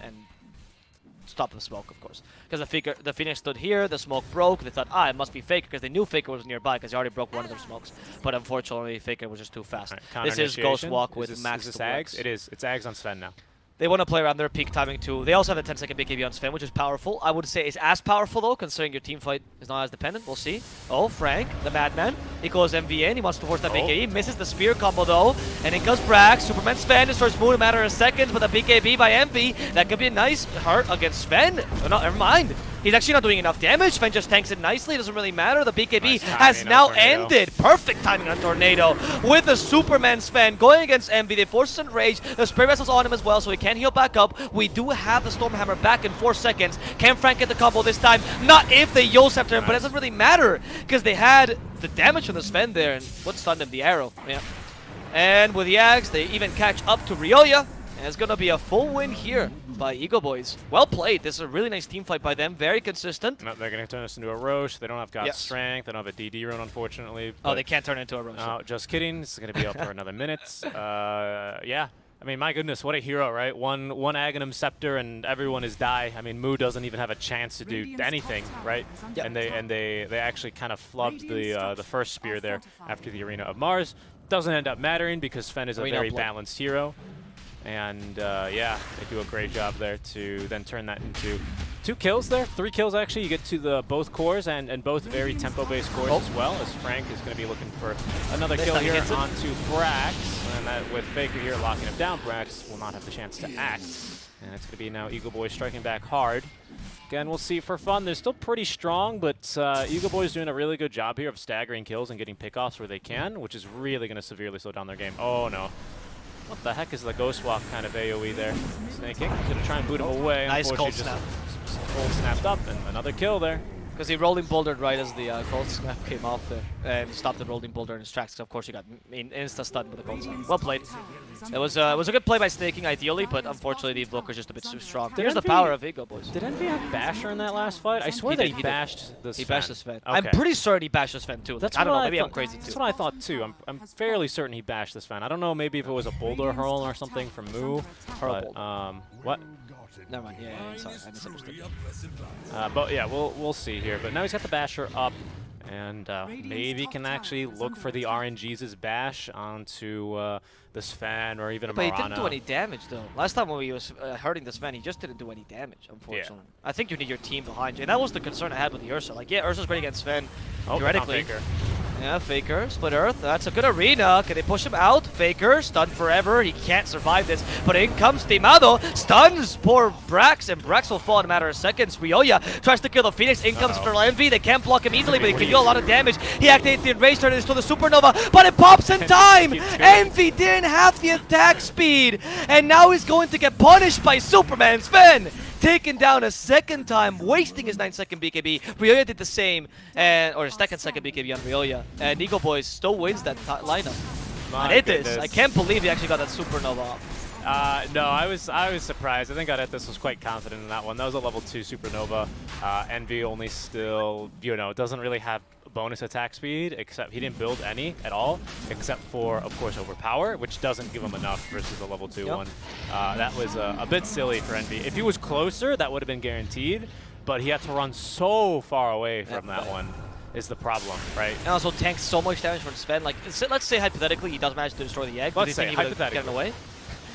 stop the smoke, of course. Because the Phoenix stood here, the smoke broke, they thought, it must be Faker, because they knew Faker was nearby, because he already broke one of their smokes. But unfortunately, Faker was just too fast. Right, this is Ghost Walk with max is this Ags? It is. It's Ags on Sven now. They want to play around their peak timing too. They also have a 10-second BKB on Sven, which is powerful. I would say it's as powerful though, considering your team fight is not as dependent. We'll see. Oh, Frank, the madman. He goes MV in. He wants to force that BKB. Misses the spear combo though. And in comes Brax. Superman Sven destroys Moon in a matter of seconds, but a BKB by MV. That could be a nice hurt against Sven. Oh, no, never mind. He's actually not doing enough damage. Sven just tanks it nicely. It doesn't really matter. The BKB has now ended. Perfect timing on Tornado with the Superman Sven going against MV. They force his Enrage. The Spirit Vessel's on him as well, so he can heal back up. We do have the Stormhammer back in 4 seconds. Can Frank get the combo this time? Not if they Yo Scepter him, but it doesn't really matter because they had the damage from the Sven there, and what stunned him? The arrow. Yeah. And with the Ags, they even catch up to Ryoya, and it's going to be a full win here by Eagle Boys. Well played. This is a really nice team fight by them. Very consistent. No, they're going to turn this into a Roche. They don't have God's Strength. They don't have a DD rune, unfortunately. Oh, they can't turn it into a Roche. No, just kidding. This is going to be up for another minute. Yeah. I mean, my goodness, what a hero, right? One Aghanim Scepter and everyone is die. I mean, Mu doesn't even have a chance to do anything, right? Yep. And they actually kind of flubbed the first spear there after the Arena of Mars. Doesn't end up mattering because Sven is a very balanced hero. And yeah, they do a great job there to then turn that into 2 kills there, 3 kills actually. You get to the both cores and both very tempo-based cores as well, as Frank is going to be looking for another kill here onto Brax. And that with Faker here locking him down, Brax will not have the chance to act. And it's going to be now Eagle Boys striking back hard. Again, we'll see for fun. They're still pretty strong, but Eagle Boys doing a really good job here of staggering kills and getting pickoffs where they can, which is really going to severely slow down their game. Oh, no. What the heck is the Ghost Walk kind of AoE there? Snaking. Gonna try and boot him away. Nice cold snap. Cold snapped up, and another kill there. Because he rolling bouldered right as the cold snap came off there. And stopped the rolling boulder in his tracks. Of course, he got insta-stunned with the cold snap. Well played. It was a good play by Snaking, ideally, but unfortunately, the Evoker's just a bit too strong. Here's the power of Eagle Boys. Did Envy have Basher in that last fight? I swear they bashed this. He bashed the Sven. Okay. I'm pretty certain he bashed the Sven too. That's I don't know, maybe thought, I'm crazy too. That's what I thought too. I'm fairly certain he bashed this Sven. I don't know, maybe if it was a boulder hurl or something from Moo. But, what? Never mind. Yeah, sorry, I misunderstood. But yeah, we'll see here. But now he's got the Basher up, and maybe can actually look for the RNG's bash onto the Sven or even a But Mirana. he didn't do any damage though. Last time when he was hurting the Sven, he just didn't do any damage, unfortunately. Yeah. I think you need your team behind you. And that was the concern I had with the Ursa. Like, yeah, Ursa's great against Sven, theoretically. Faker. Yeah, Faker, Split Earth. That's a good arena. Can they push him out? Faker, stunned forever. He can't survive this. But in comes Timado, stuns poor Brax, and Brax will fall in a matter of seconds. Ryoya tries to kill the Phoenix. In comes Envy. They can't block him easily, but he can do a lot of damage. He activates the Enrage turn into the Supernova, but it pops in time! Envy didn't have the attack speed, and now he's going to get punished by Superman Sven! Taken down a second time, wasting his 9-second BKB. Ryoya did the same, or his second BKB on Ryoya. And Eagle Boys still wins that lineup. My and goodness. I can't believe he actually got that Supernova off. No, I was surprised. I think Aretes was quite confident in that one. That was a level 2 Supernova. Envy only still, doesn't really have bonus attack speed, except he didn't build any at all, except for, of course, Overpower, which doesn't give him enough versus a level 2 one. That was a bit silly for Envy. If he was closer, that would have been guaranteed, but he had to run so far away from that one. Is the problem, right? And also tanks so much damage from Sven. Like, let's say hypothetically he does manage to destroy the egg. Let's say he would get hypothetically. away?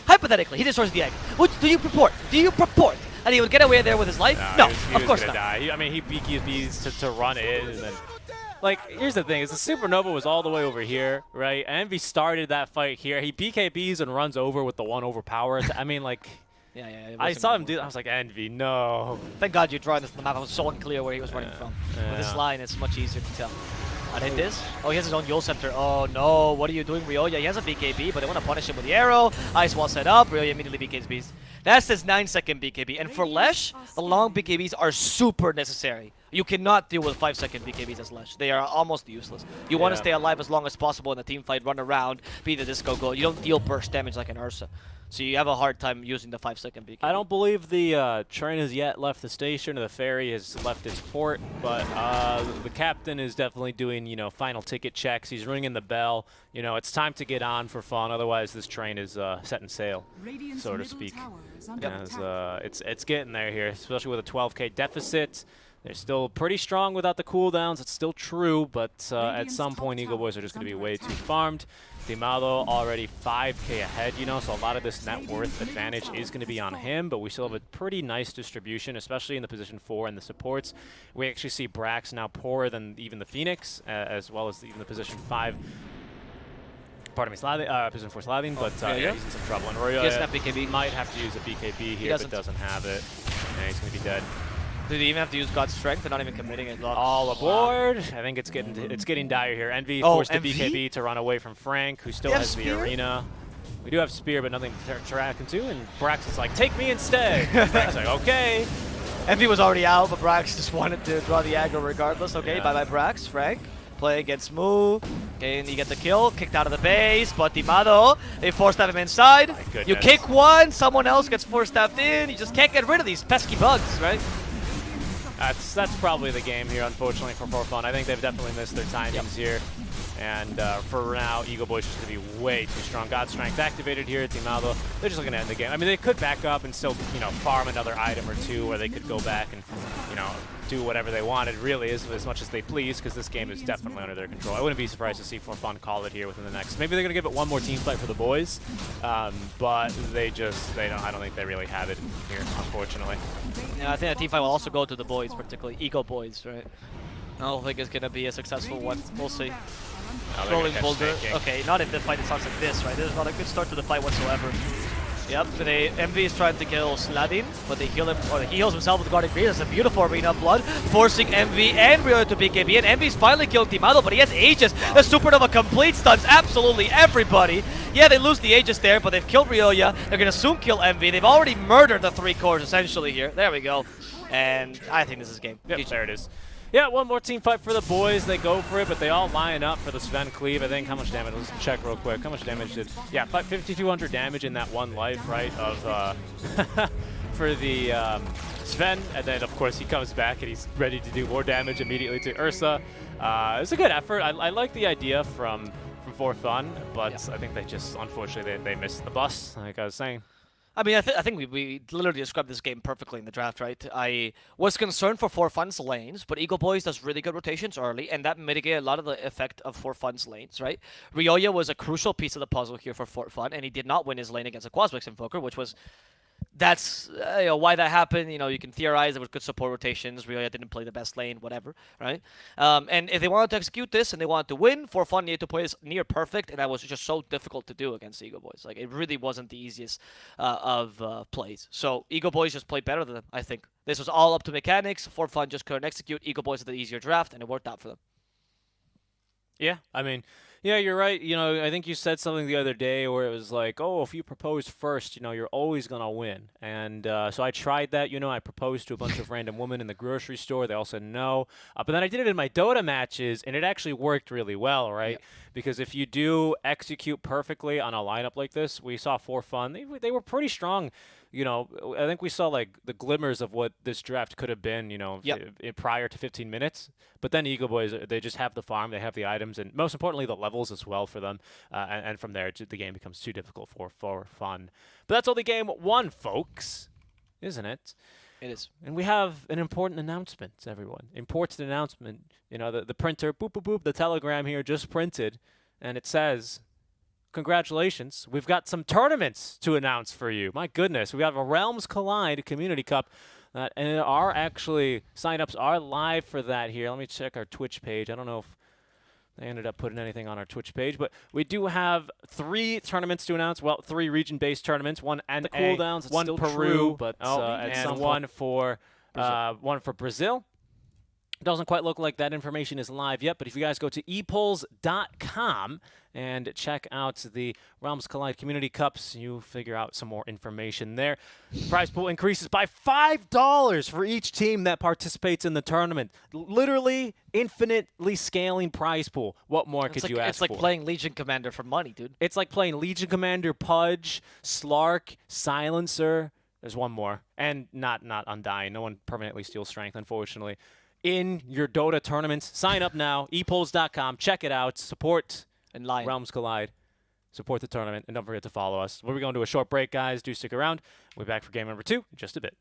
Hypothetically, he destroys the egg. What do you purport? Do you purport? And he would get away there with his life? No, he of course not. Die. I mean, he BKBs to run in, and then... Like, here's the thing, is the Supernova was all the way over here, right? Envy started that fight here. He BKBs and runs over with the one Overpower. I mean, like... Yeah. I saw him do that. I was like, Envy, no. Thank God you drawing this on the map. I was so unclear where he was running from. With this line, it's much easier to tell. I hit this. Oh, he has his own Yule Scepter. Oh, no. What are you doing, Ryoya? He has a BKB, but they want to punish him with the arrow. Ice wall set up. Ryoya immediately BKBs. That's his 9-second BKB. And for Lesh, the long BKBs are super necessary. You cannot deal with 5-second BKBs as Lesh. They are almost useless. You want to stay alive as long as possible in the team fight, run around, be the disco goal. You don't deal burst damage like an Ursa. So you have a hard time using the 5-second BKB. I don't believe the train has yet left the station, or the ferry has left its port, but the captain is definitely doing, final ticket checks. He's ringing the bell. It's time to get on for fun. Otherwise, this train is setting sail, so to speak. As, it's getting there here, especially with a 12K deficit. They're still pretty strong without the cooldowns. It's still true, but at some point, Eagle Boys are just going to be way too farmed. Dimado already 5K ahead, so a lot of this net worth advantage is going to be on him, but we still have a pretty nice distribution, especially in the position 4 and the supports. We actually see Brax now poorer than even the Phoenix, as well as even the position 5. Pardon me, position 4 Slavine, but yeah, he's in some trouble. And Ryoya might have to use a BKB here, but doesn't have it. Yeah, he's going to be dead. Did he even have to use God's Strength? They're not even committing it. All aboard. I think it's getting dire here. Envy forced the BKB to run away from Frank, who still has the arena. We do have Spear, but nothing to track into, and Brax is like, take me instead. Frank's like, okay. Envy was already out, but Brax just wanted to draw the aggro regardless. Okay, bye-bye Brax. Frank, play against Moo. Okay, and you get the kill, kicked out of the base, but Dimado, they force-stab him inside. You kick one, someone else gets force-stabbed in. You just can't get rid of these pesky bugs, right? That's probably the game here, unfortunately, for fun. I think they've definitely missed their timings here. And for now, Eagle Boys is just going to be way too strong. God's Strength activated here at Team Aldo. They're just looking to end the game. I mean, they could back up and still, farm another item or two, or they could go back and, do whatever they wanted, really, as much as they please, because this game is definitely under their control. I wouldn't be surprised to see For Fun call it here within the next. Maybe they're going to give it one more team fight for the boys, but I don't think they really have it here, unfortunately. Yeah, I think that team fight will also go to the boys, particularly Ego Boys, right? I don't think it's gonna be a successful one. We'll see. Oh, Rolling Boulder. Okay, not if the fight starts like this, right? This is not a good start to the fight whatsoever. Yep, Envy is trying to kill Sladin, but they heal him, or he heals himself with Guardian Greed. It's a beautiful Arena of Blood, forcing Envy and Rio to BKB, and Envy's finally killed Timado, but he has Aegis. The Supernova complete stuns absolutely everybody. Yeah, they lose the Aegis there, but they've killed Ryoya. They're gonna soon kill Envy. They've already murdered the 3 cores essentially here. There we go. And I think this is game. Yep, there it is. Yeah, one more team fight for the boys. They go for it, but they all line up for the Sven cleave. I think how much damage? Let's check real quick. How much damage did? Yeah, 5,200 damage in that one life, right? Of for the Sven, and then of course he comes back and he's ready to do more damage immediately to Ursa. It's a good effort. I like the idea from For Fun, but yeah. I think they just unfortunately they missed the bus, like I was saying. I mean, I think we literally described this game perfectly in the draft, right? I was concerned for Fun's lanes, but Eagle Boys does really good rotations early, and that mitigated a lot of the effect of Fun's lanes, right? Ryoya was a crucial piece of the puzzle here for Fun, and he did not win his lane against a Quaswix Invoker, which was... That's why that happened. You can theorize there was good support rotations. Ryoya didn't play the best lane, whatever, right? And if they wanted to execute this and they wanted to win, For Fun needed to play this near perfect, and that was just so difficult to do against Eagle Boys. Like, it really wasn't the easiest of plays. So Eagle Boys just played better than them, I think. This was all up to mechanics. For Fun just couldn't execute. Eagle Boys had the easier draft, and it worked out for them. Yeah, I mean... Yeah, you're right. I think you said something the other day where it was like, oh, if you propose first, you're always going to win. And so I tried that. I proposed to a bunch of random women in the grocery store. They all said no. But then I did it in my Dota matches, and it actually worked really well, right? Yep. Because if you do execute perfectly on a lineup like this, we saw For Fun. They were pretty strong. I think we saw like the glimmers of what this draft could have been, yep. prior to 15 minutes. But then Eagle Boys, they just have the farm, they have the items, and most importantly, the levels as well for them. And from there, the game becomes too difficult for Fun. But that's only game 1, folks, isn't it? It is. And we have an important announcement, everyone. Important announcement. The printer, boop, boop, boop, the telegram here just printed, and it says... Congratulations. We've got some tournaments to announce for you. My goodness. We have a Realms Collide Community Cup. And our signups are live for that here. Let me check our Twitch page. I don't know if they ended up putting anything on our Twitch page, but we do have 3 tournaments to announce. Well, 3 region-based tournaments. One and the cooldowns. It's one still Peru, true, but and one for Brazil. Doesn't quite look like that information is live yet, but if you guys go to epolls.com and check out the Realms Collide Community Cups, you figure out some more information there. The prize pool increases by $5 for each team that participates in the tournament. Literally infinitely scaling prize pool. What more could you ask for? It's like playing Legion Commander for money, dude. It's like playing Legion Commander, Pudge, Slark, Silencer. There's one more. And not Undying. No one permanently steals strength, unfortunately. In your Dota tournaments. Sign up now, epolls.com. Check it out. Support Realms Collide. Support the tournament. And don't forget to follow us. We're going to a short break, guys. Do stick around. We'll be back for game number 2 in just a bit.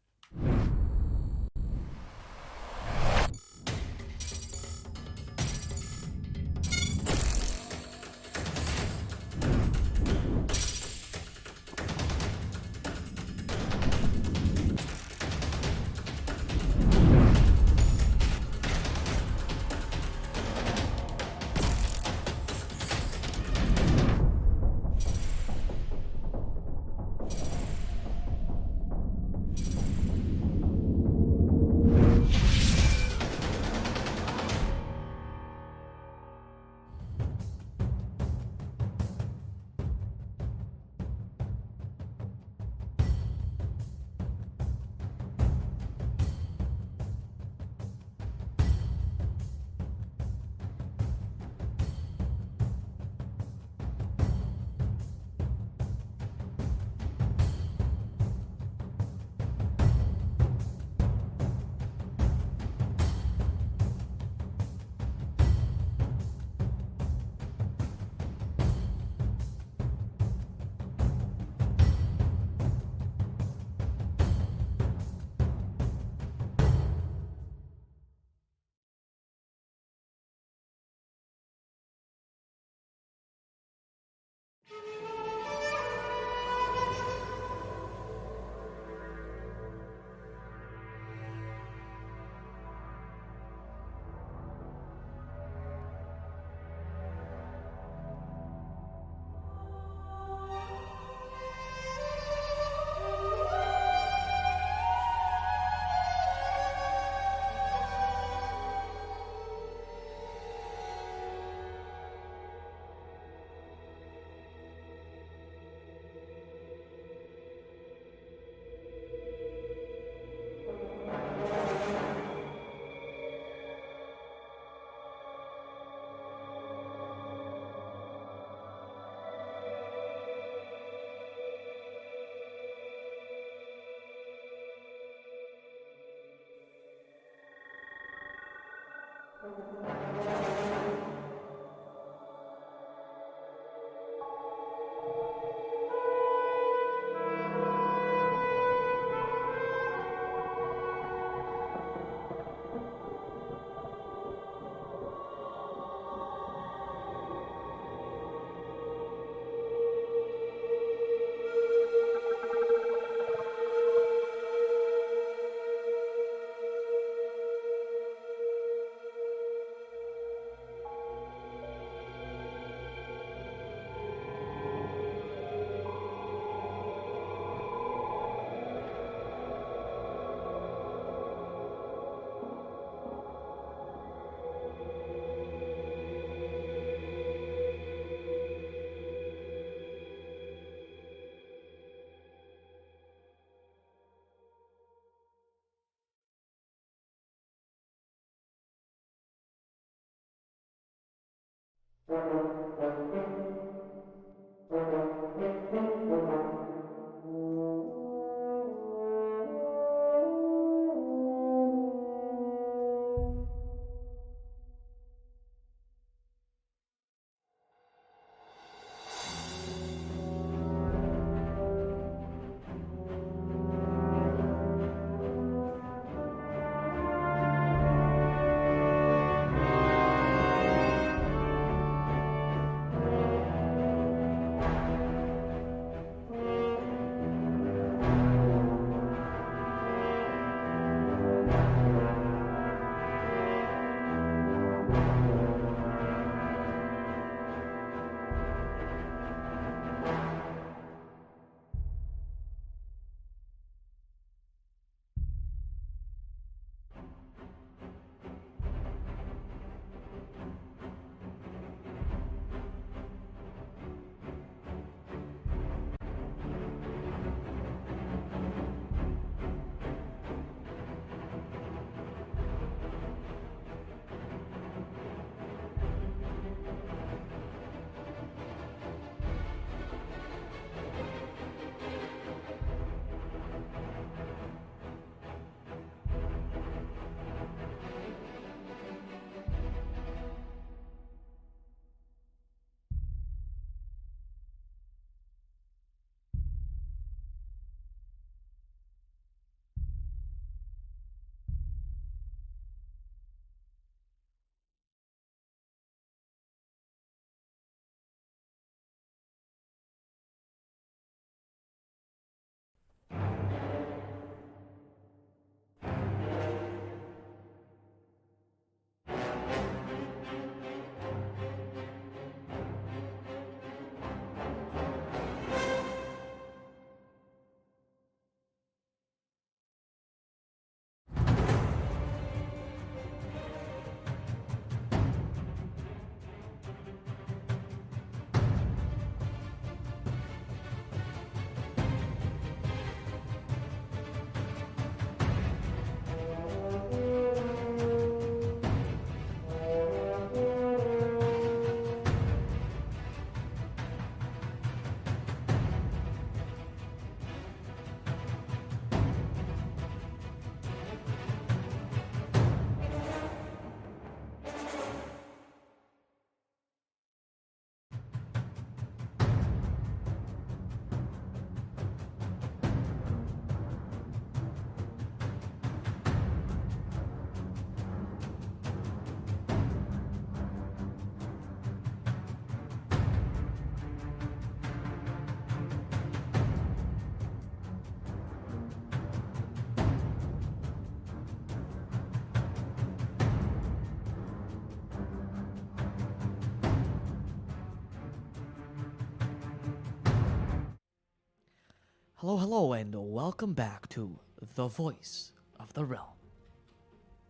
Hello, hello, and welcome back to The Voice of the Realm.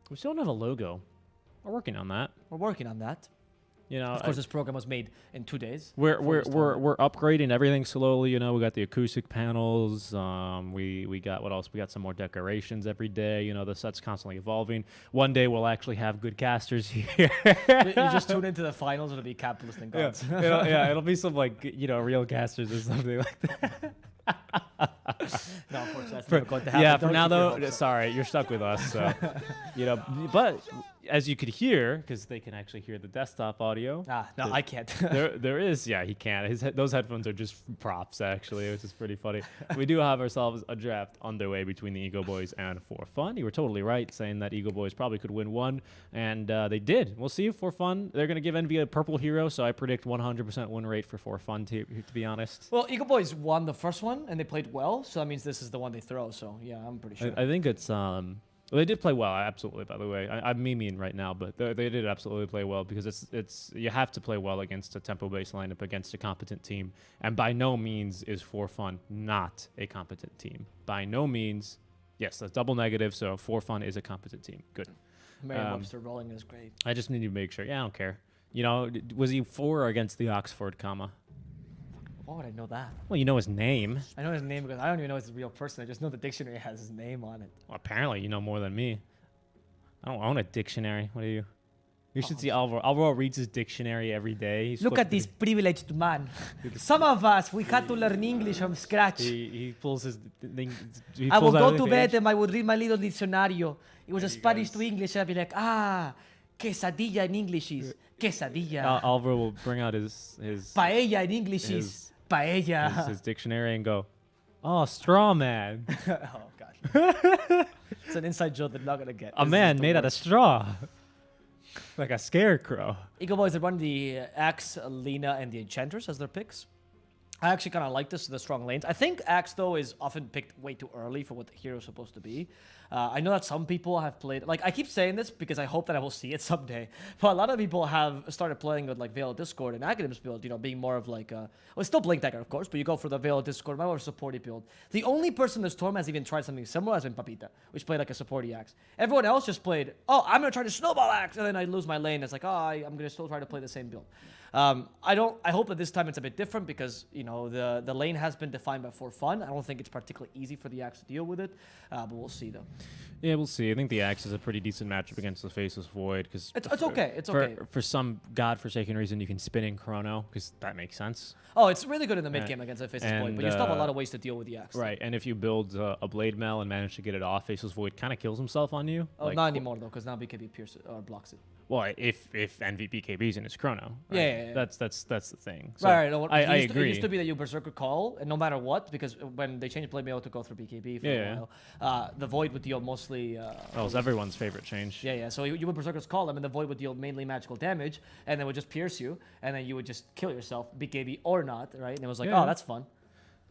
We still don't have a logo. We're working on that. We're working on that. You know, Of course, this program was made in 2 days. we're before we're this we're time. we're upgrading everything slowly. You know, we got the acoustic panels. We got what else? We got some more decorations every day. You know, the set's constantly evolving. One day we'll actually have good casters here. You just tune into the finals, it'll be capitalist and gods. It'll be some like real casters or something like that. No, unfortunately, that's never going to happen. Yeah, for Don't now keep your though, hopes up. sorry, you're stuck with us. So, but as you could hear, because they can actually hear the desktop audio. No, I can't. There is, yeah, he can't. Those headphones are just props, actually, which is pretty funny. We do have ourselves a draft underway between the Eagle Boys and For Fun. You were totally right saying that Eagle Boys probably could win one, and they did. We'll see. For Fun, they're going to give Envy a purple hero, so I predict 100% win rate for Fun, to be honest. Well, Eagle Boys won the first one, and they played well, so that means this is the one they throw. So, yeah, I'm pretty sure. I think it's... Well, they did play well, absolutely. By the way, I'm memeing right now, but they did absolutely play well because it's you have to play well against a tempo-based lineup against a competent team, and by no means is For Fun not a competent team. By no means, yes, that's double negative. So For Fun is a competent team. Good. Merriam-Webster rolling is great. I just need to make sure. Yeah, I don't care. You know, was he for or against the Oxford comma? Why would I know that? Well, you know his name. I know his name because I don't even know it's a real person. I just know the dictionary has his name on it. Well, apparently, you know more than me. I don't own a dictionary. What are you? You should see Alvaro. Alvaro reads his dictionary every day. He's Look at this privileged man. Some of us, we had to learn English from scratch. He pulls his thing. I would go to bed and I would read my little diccionario. It was a Spanish to English. I'd be like, quesadilla in English is quesadilla. Alvaro will bring out his Paella in English is paella. his dictionary and go, oh, straw man. Oh, God. It's an inside joke that I'm not going to get. A man made out of straw. Like a scarecrow. Eagle Boys have run the Axe, Lina, and the Enchantress as their picks. I actually kind of like this, the strong lanes. I think Axe, though, is often picked way too early for what the hero is supposed to be. I know that some people have played... Like, I keep saying this because I hope that I will see it someday. But a lot of people have started playing with, like, Veil of Discord and Academ's build, you know, being more of, like... Well, it's still Blink Dagger, of course, but you go for the Veil of Discord, more of a supporty build. The only person in the Storm has even tried something similar has been Papita, which played, like, a supporty Axe. Everyone else just played, oh, I'm going to try to Snowball Axe, and then I lose my lane. It's like, oh, I'm going to still try to play the same build. I hope that this time it's a bit different because, you know, the lane has been defined by For Fun. I don't think it's particularly easy for the Axe to deal with it, but we'll see, though. Yeah, we'll see. I think the Axe is a pretty decent matchup against the Faceless Void because it's okay. It's okay. For some godforsaken reason, you can spin in Chrono because that makes sense. Oh, it's really good in the mid game against the Faceless Void, but you still have a lot of ways to deal with the Axe. Right, and if you build a Blade Mail and manage to get it off, Faceless Void kind of kills himself on you. Oh, not anymore though, because now BKB pierces or blocks it. Well, if BKB's in his Chrono, right? Yeah. That's the thing. So right. No, I agree. It used to be that you Berserker Call, and no matter what, because when they changed Blade Mail to go through BKB for a while, the Void would deal mostly. That was everyone's favorite change. Yeah. So you would Berserker's Call them, and the Void would deal mainly magical damage, and then would just pierce you, and then you would just kill yourself, BKB or not, right? And it was like, oh, that's fun.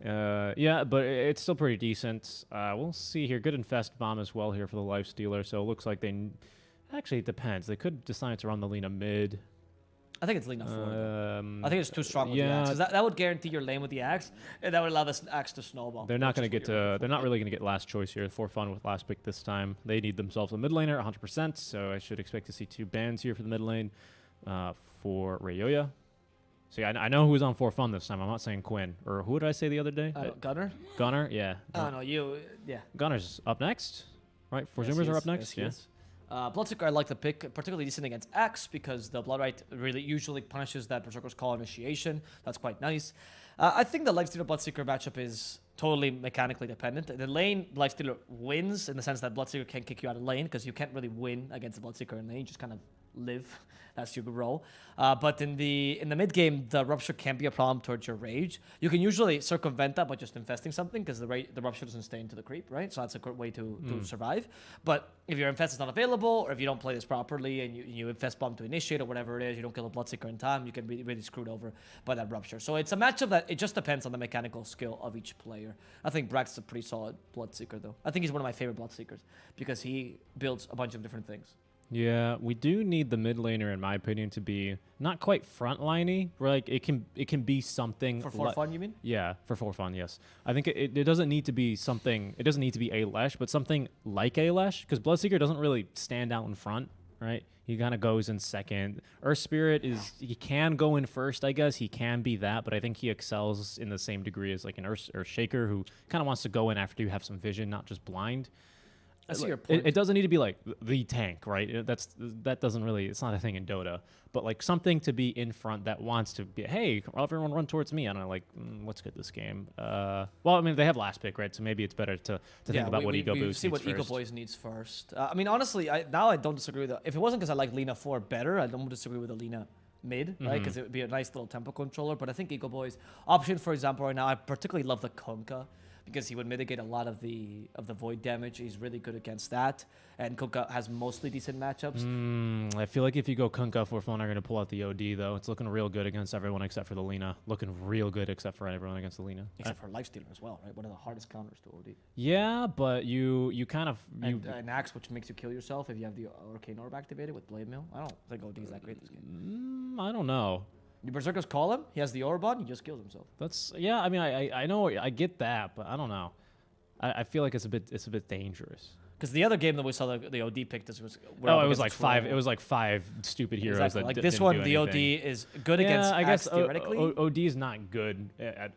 Yeah, but it's still pretty decent. We'll see here. Good Infest Bomb as well here for the Lifestealer, so it looks like they... Actually, it depends. They could decide to run the Lina mid. I think it's Lina 4. I think it's too strong with the Axe. 'Cause that would guarantee your lane with the Axe, and that would allow the Axe to snowball. They're not going to get to... They're not really going to get last choice here. For Fun with last pick this time. They need themselves a mid laner, 100%, so I should expect to see 2 bans here for the mid lane for Rayoya. See, I know who was on For Fun this time. I'm not saying Quinn. Or who did I say the other day? Gunner? Gunner, yeah. Oh, no, yeah. Gunner's up next, right? Yes, Zoomers are up next, yes. Bloodseeker, I like the pick, particularly decent against Axe because the Bloodright really usually punishes that Berserker's Call initiation. That's quite nice. I think the Lifestealer Bloodseeker matchup is totally mechanically dependent. The lane, Lifestealer wins in the sense that Bloodseeker can kick you out of lane because you can't really win against the Bloodseeker in lane. You just kind of live. That's your role. But in the mid game, the Rupture can be a problem towards your Rage. You can usually circumvent that by just infesting something because the Rupture doesn't stay into the creep, right? So that's a good way to survive. But if your Infest is not available, or if you don't play this properly and you Infest Bomb to initiate or whatever it is, you don't kill a Bloodseeker in time, you can be really screwed over by that Rupture. So it's a matchup that it just depends on the mechanical skill of each player. I think Brax is a pretty solid Bloodseeker, though. I think he's one of my favorite Bloodseekers because he builds a bunch of different things. Yeah, we do need the mid laner, in my opinion, to be not quite frontliney. Like it can be something for fun. You mean? Yeah, for fun. Yes, I think it doesn't need to be something. It doesn't need to be Alesh, but something like Alesh, because Bloodseeker doesn't really stand out in front, right? He kind of goes in second. Earth Spirit he can go in first, I guess. He can be that, but I think he excels in the same degree as like an Earth Shaker who kind of wants to go in after you have some vision, not just blind. I see your point. It doesn't need to be like the tank, right? That doesn't really. It's not a thing in Dota. But like something to be in front that wants to be. Hey, everyone run towards me. And I'm like, let's get this game. Well, I mean, they have last pick, right? So maybe it's better to think about what Ego Boost see needs what Ego first. Boys needs first. I mean, honestly, now I don't disagree with it. If it wasn't because I like Lina 4 better, I don't disagree with the Lina mid, right? Because it would be a nice little tempo controller. But I think Ego Boys option, for example, right now, I particularly love the Kunkka, because he would mitigate a lot of the void damage. He's really good against that, and Kunkka has mostly decent matchups. I feel like if you go Kunkka for fun, are going to pull out the OD though. It's looking real good against everyone except for the Lina. Looking real good except for everyone against the Lina. Except for Lifestealer as well, right? One of the hardest counters to OD. Yeah, but you kind of An axe which makes you kill yourself if you have the Arcane Orb activated with Blade Mail. I don't think OD is that great this game. I don't know. The Berserkers call him. He has the Orb on. He just kills himself. That's I mean, I know I get that, but I don't know. I feel like it's a bit dangerous. Because the other game that we saw the OD picked this was it was like five. It was like 5 stupid heroes exactly. that like didn't this one. do The OD anything. is good against I guess Axe theoretically. OD is not good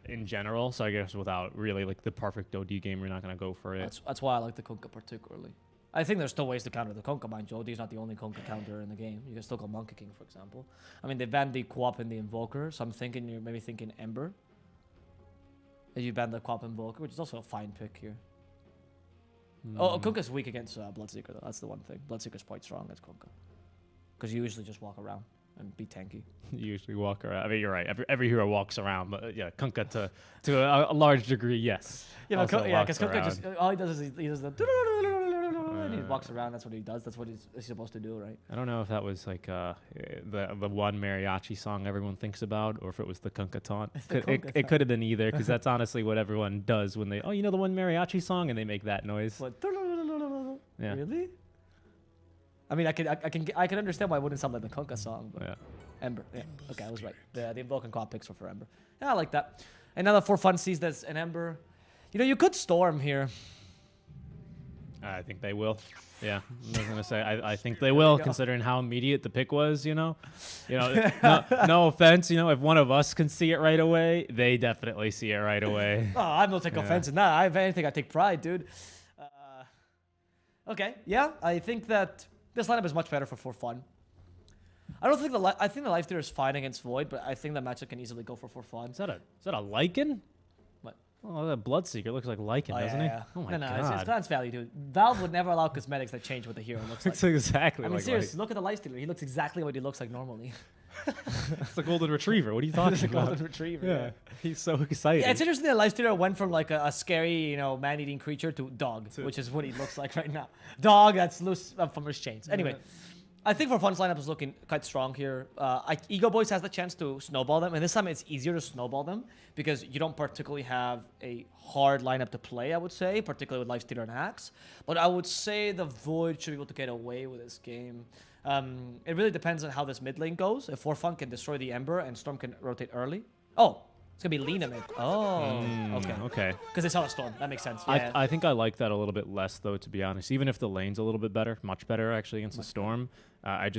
in general. So I guess without really like the perfect OD game, you're not gonna go for it. That's why I like the Kunkka particularly. I think there's still ways to counter the Kunkka, mind you. OD is not the only Kunkka counter in the game. You can still go Monkey King, for example. I mean, they banned the Co-op and the Invoker, so I'm thinking you're maybe thinking Ember. If you ban the Co-op Invoker, which is also a fine pick here. Oh, Kunkka's weak against Bloodseeker, though. That's the one thing. Bloodseeker's quite strong against Kunkka. Because you usually just walk around and be tanky. You usually walk around. I mean, you're right. Every hero walks around, but yeah, Kunkka to a large degree, yes. Yeah, Also because walks Kunkka around. just all he does is he does the and he walks around. That's what he does. That's what he's supposed to do, right? I don't know if that was like the one mariachi song everyone thinks about, or if it was the Kunkka taunt. It could have been either, because that's honestly what everyone does when they the one mariachi song, and they make that noise. What? Yeah. Really? I mean, I can understand why it wouldn't sound like the Kunkka song, but Yeah. Ember. Yeah. Okay, I was right. The Invoke Co-op picks were for Ember. Yeah, I like that. And now that for fun sees that's an Ember. You could Storm here. I think they will. Yeah, I was gonna say I think they will, considering how immediate the pick was. No offense. If one of us can see it right away, they definitely see it right away. Oh, I don't take offense in that. If anything, I take pride, dude. Okay, yeah, I think that this lineup is much better for fun. I think the Lifestealer is fine against Void, but I think the matchup can easily go for fun. Is that a Lycan? What? Oh, that Bloodseeker looks like Lycan, doesn't he? Yeah. Oh my no, god. it's glance value, dude. Valve would never allow cosmetics that change what the hero looks like. It's exactly I mean, like seriously, look at the Lifestealer. He looks exactly what he looks like normally. it's the golden retriever. What are you talking It's a about? golden retriever. Yeah, he's so excited. Yeah, it's interesting that Lifestealer went from like a scary, man-eating creature to dog, which is what he looks like right now. Dog that's loose from his chains. Anyway, I think for Fun's lineup is looking quite strong here. Ego Boys has the chance to snowball them, and this time it's easier to snowball them because you don't particularly have a hard lineup to play, I would say, particularly with Lifestealer and Axe. But I would say the Void should be able to get away with this game. It really depends on how this mid lane goes. If Forfun can destroy the Ember and Storm can rotate early. Oh, it's going to be Lina mid. Oh, okay. Okay. Because they saw a Storm. That makes sense. Yeah. I think I like that a little bit less, though, to be honest. Even if the lane's a little bit better, much better, actually, against the Storm. I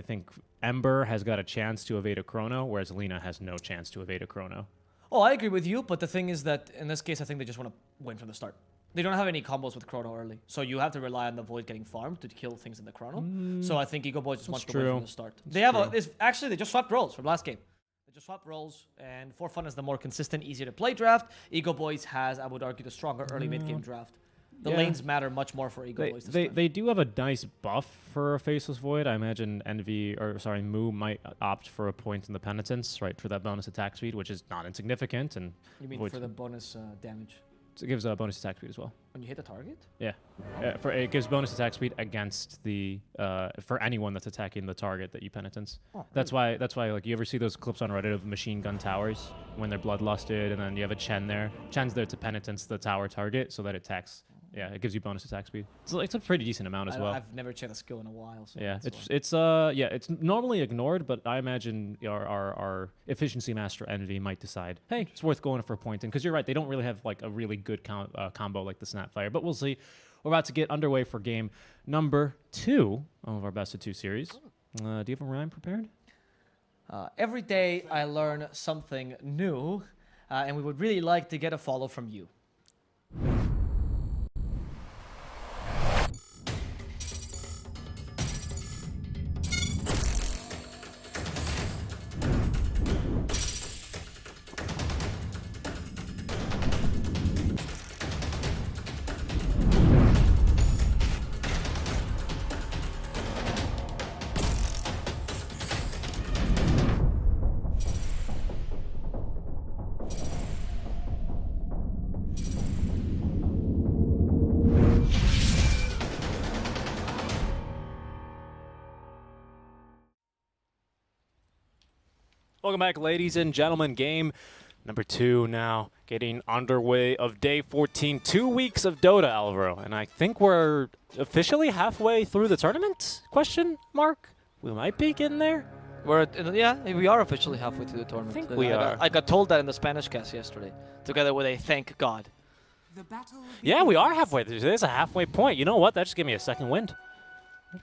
think Ember has got a chance to evade a Chrono, whereas Lina has no chance to evade a Chrono. Oh, I agree with you, but the thing is that in this case, I think they just want to win from the start. They don't have any combos with Chrono early, so you have to rely on the Void getting farmed to kill things in the Chrono. So I think Ego Boys just wants to win from the start. They just swapped roles from last game. They just swapped roles, and For Fun is the more consistent, easier to play draft. Ego Boys has, I would argue, the stronger early mid game draft. The lanes matter much more for Ego Boys. They do have a nice buff for a Faceless Void. I imagine Moo might opt for a point in the Penitence, right, for that bonus attack speed, which is not insignificant. And you mean for the bonus damage? So it gives a bonus attack speed as well. When you hit the target? Yeah. It gives bonus attack speed against the for anyone that's attacking the target that you penitence. Oh, that's why like you ever see those clips on Reddit of machine gun towers when they're bloodlusted, and then you have a Chen there. Chen's there to penitence the tower target so that it attacks. Yeah, it gives you bonus attack speed. So it's a pretty decent amount as well. I've never checked the skill in a while. So yeah, it's normally ignored, but I imagine our efficiency master Envy might decide, hey, it's worth going for a point in, because you're right, they don't really have like a really good combo like the Snapfire. But we'll see. We're about to get underway for game number 2 of our best of 2 series. Do you have a rhyme prepared? Every day I learn something new, and we would really like to get a follow from you. Welcome back, ladies and gentlemen. Game number 2 now getting underway of day 14. 2 weeks of Dota, Alvaro. And I think we're officially halfway through the tournament? Question mark? We might be getting there. Yeah, we are officially halfway through the tournament. I think we are. I got told that in the Spanish cast yesterday, together with a thank God. Yeah, we are halfway through. There's a halfway point. You know what? That just gave me a second wind.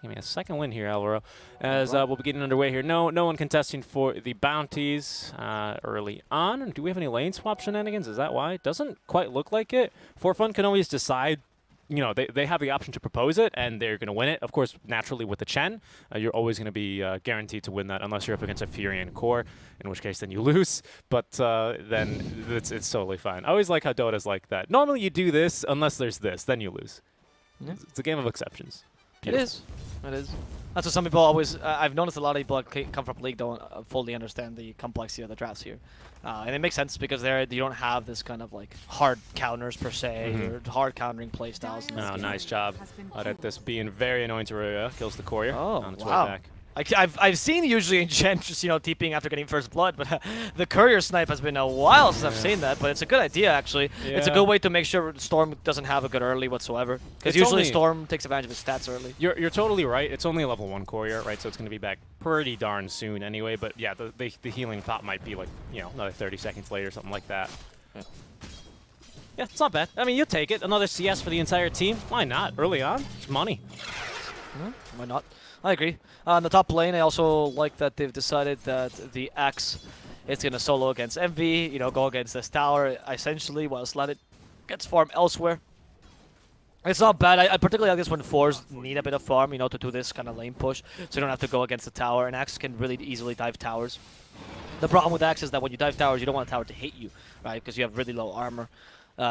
Give me a second win here, Alvaro, as we'll be getting underway here. No one contesting for the bounties early on. Do we have any lane swap shenanigans? Is that why? It doesn't quite look like it. For Fun can always decide. You know, they have the option to propose it, and they're going to win it. Of course, naturally with the Chen, you're always going to be guaranteed to win that unless you're up against a Fury and Core, in which case then you lose. But then it's totally fine. I always like how Dota's like that. Normally you do this unless there's this, then you lose. Yeah. It's a game of exceptions. It is. It is. That's what some people always. I've noticed a lot of people that come from League don't fully understand the complexity of the drafts here, and it makes sense because you don't have this kind of like hard counters per se or hard countering play styles. In this game. Nice job. At this being very annoying to Ryoya. Kills the courier on its way back. I've seen usually in Gen just TPing after getting first blood, but the courier snipe has been a while since I've seen that. But it's a good idea actually. Yeah. It's a good way to make sure Storm doesn't have a good early whatsoever. Because usually Storm takes advantage of his stats early. You're totally right. It's only a level 1 courier, right? So it's going to be back pretty darn soon anyway. But yeah, the healing pop might be like another 30 seconds later, something like that. Yeah, it's not bad. I mean, you take it. Another CS for the entire team. Why not? Early on, it's money. Why not? I agree. On the top lane, I also like that they've decided that the Axe is going to solo against Envy, go against this tower, essentially, while Slanted gets farm elsewhere. It's not bad. I particularly like this when 4s need a bit of farm, to do this kind of lane push, so you don't have to go against the tower, and Axe can really easily dive towers. The problem with Axe is that when you dive towers, you don't want a tower to hit you, right, because you have really low armor.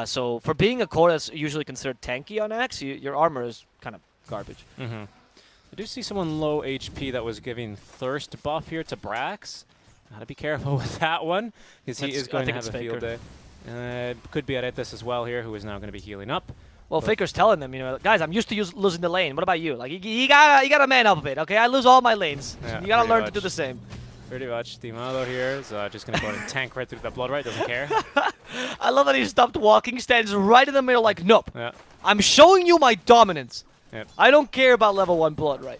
So for being a core that's usually considered tanky on Axe, your armor is kind of garbage. I do see someone low HP that was giving thirst buff here to Brax. Gotta be careful with that one, because he is going to have a field day. Could be Aretes as well here, who is now going to be healing up. Well, Faker's telling them, guys, I'm used to losing the lane. What about you? Like, you gotta man up a bit, okay? I lose all my lanes. Yeah, you gotta learn to do the same. Pretty much. Timado here is just going to go ahead and tank right through that blood right, doesn't care. I love that he stopped walking, stands right in the middle like, nope. Yeah. I'm showing you my dominance. Yep. I don't care about level 1 blood, right?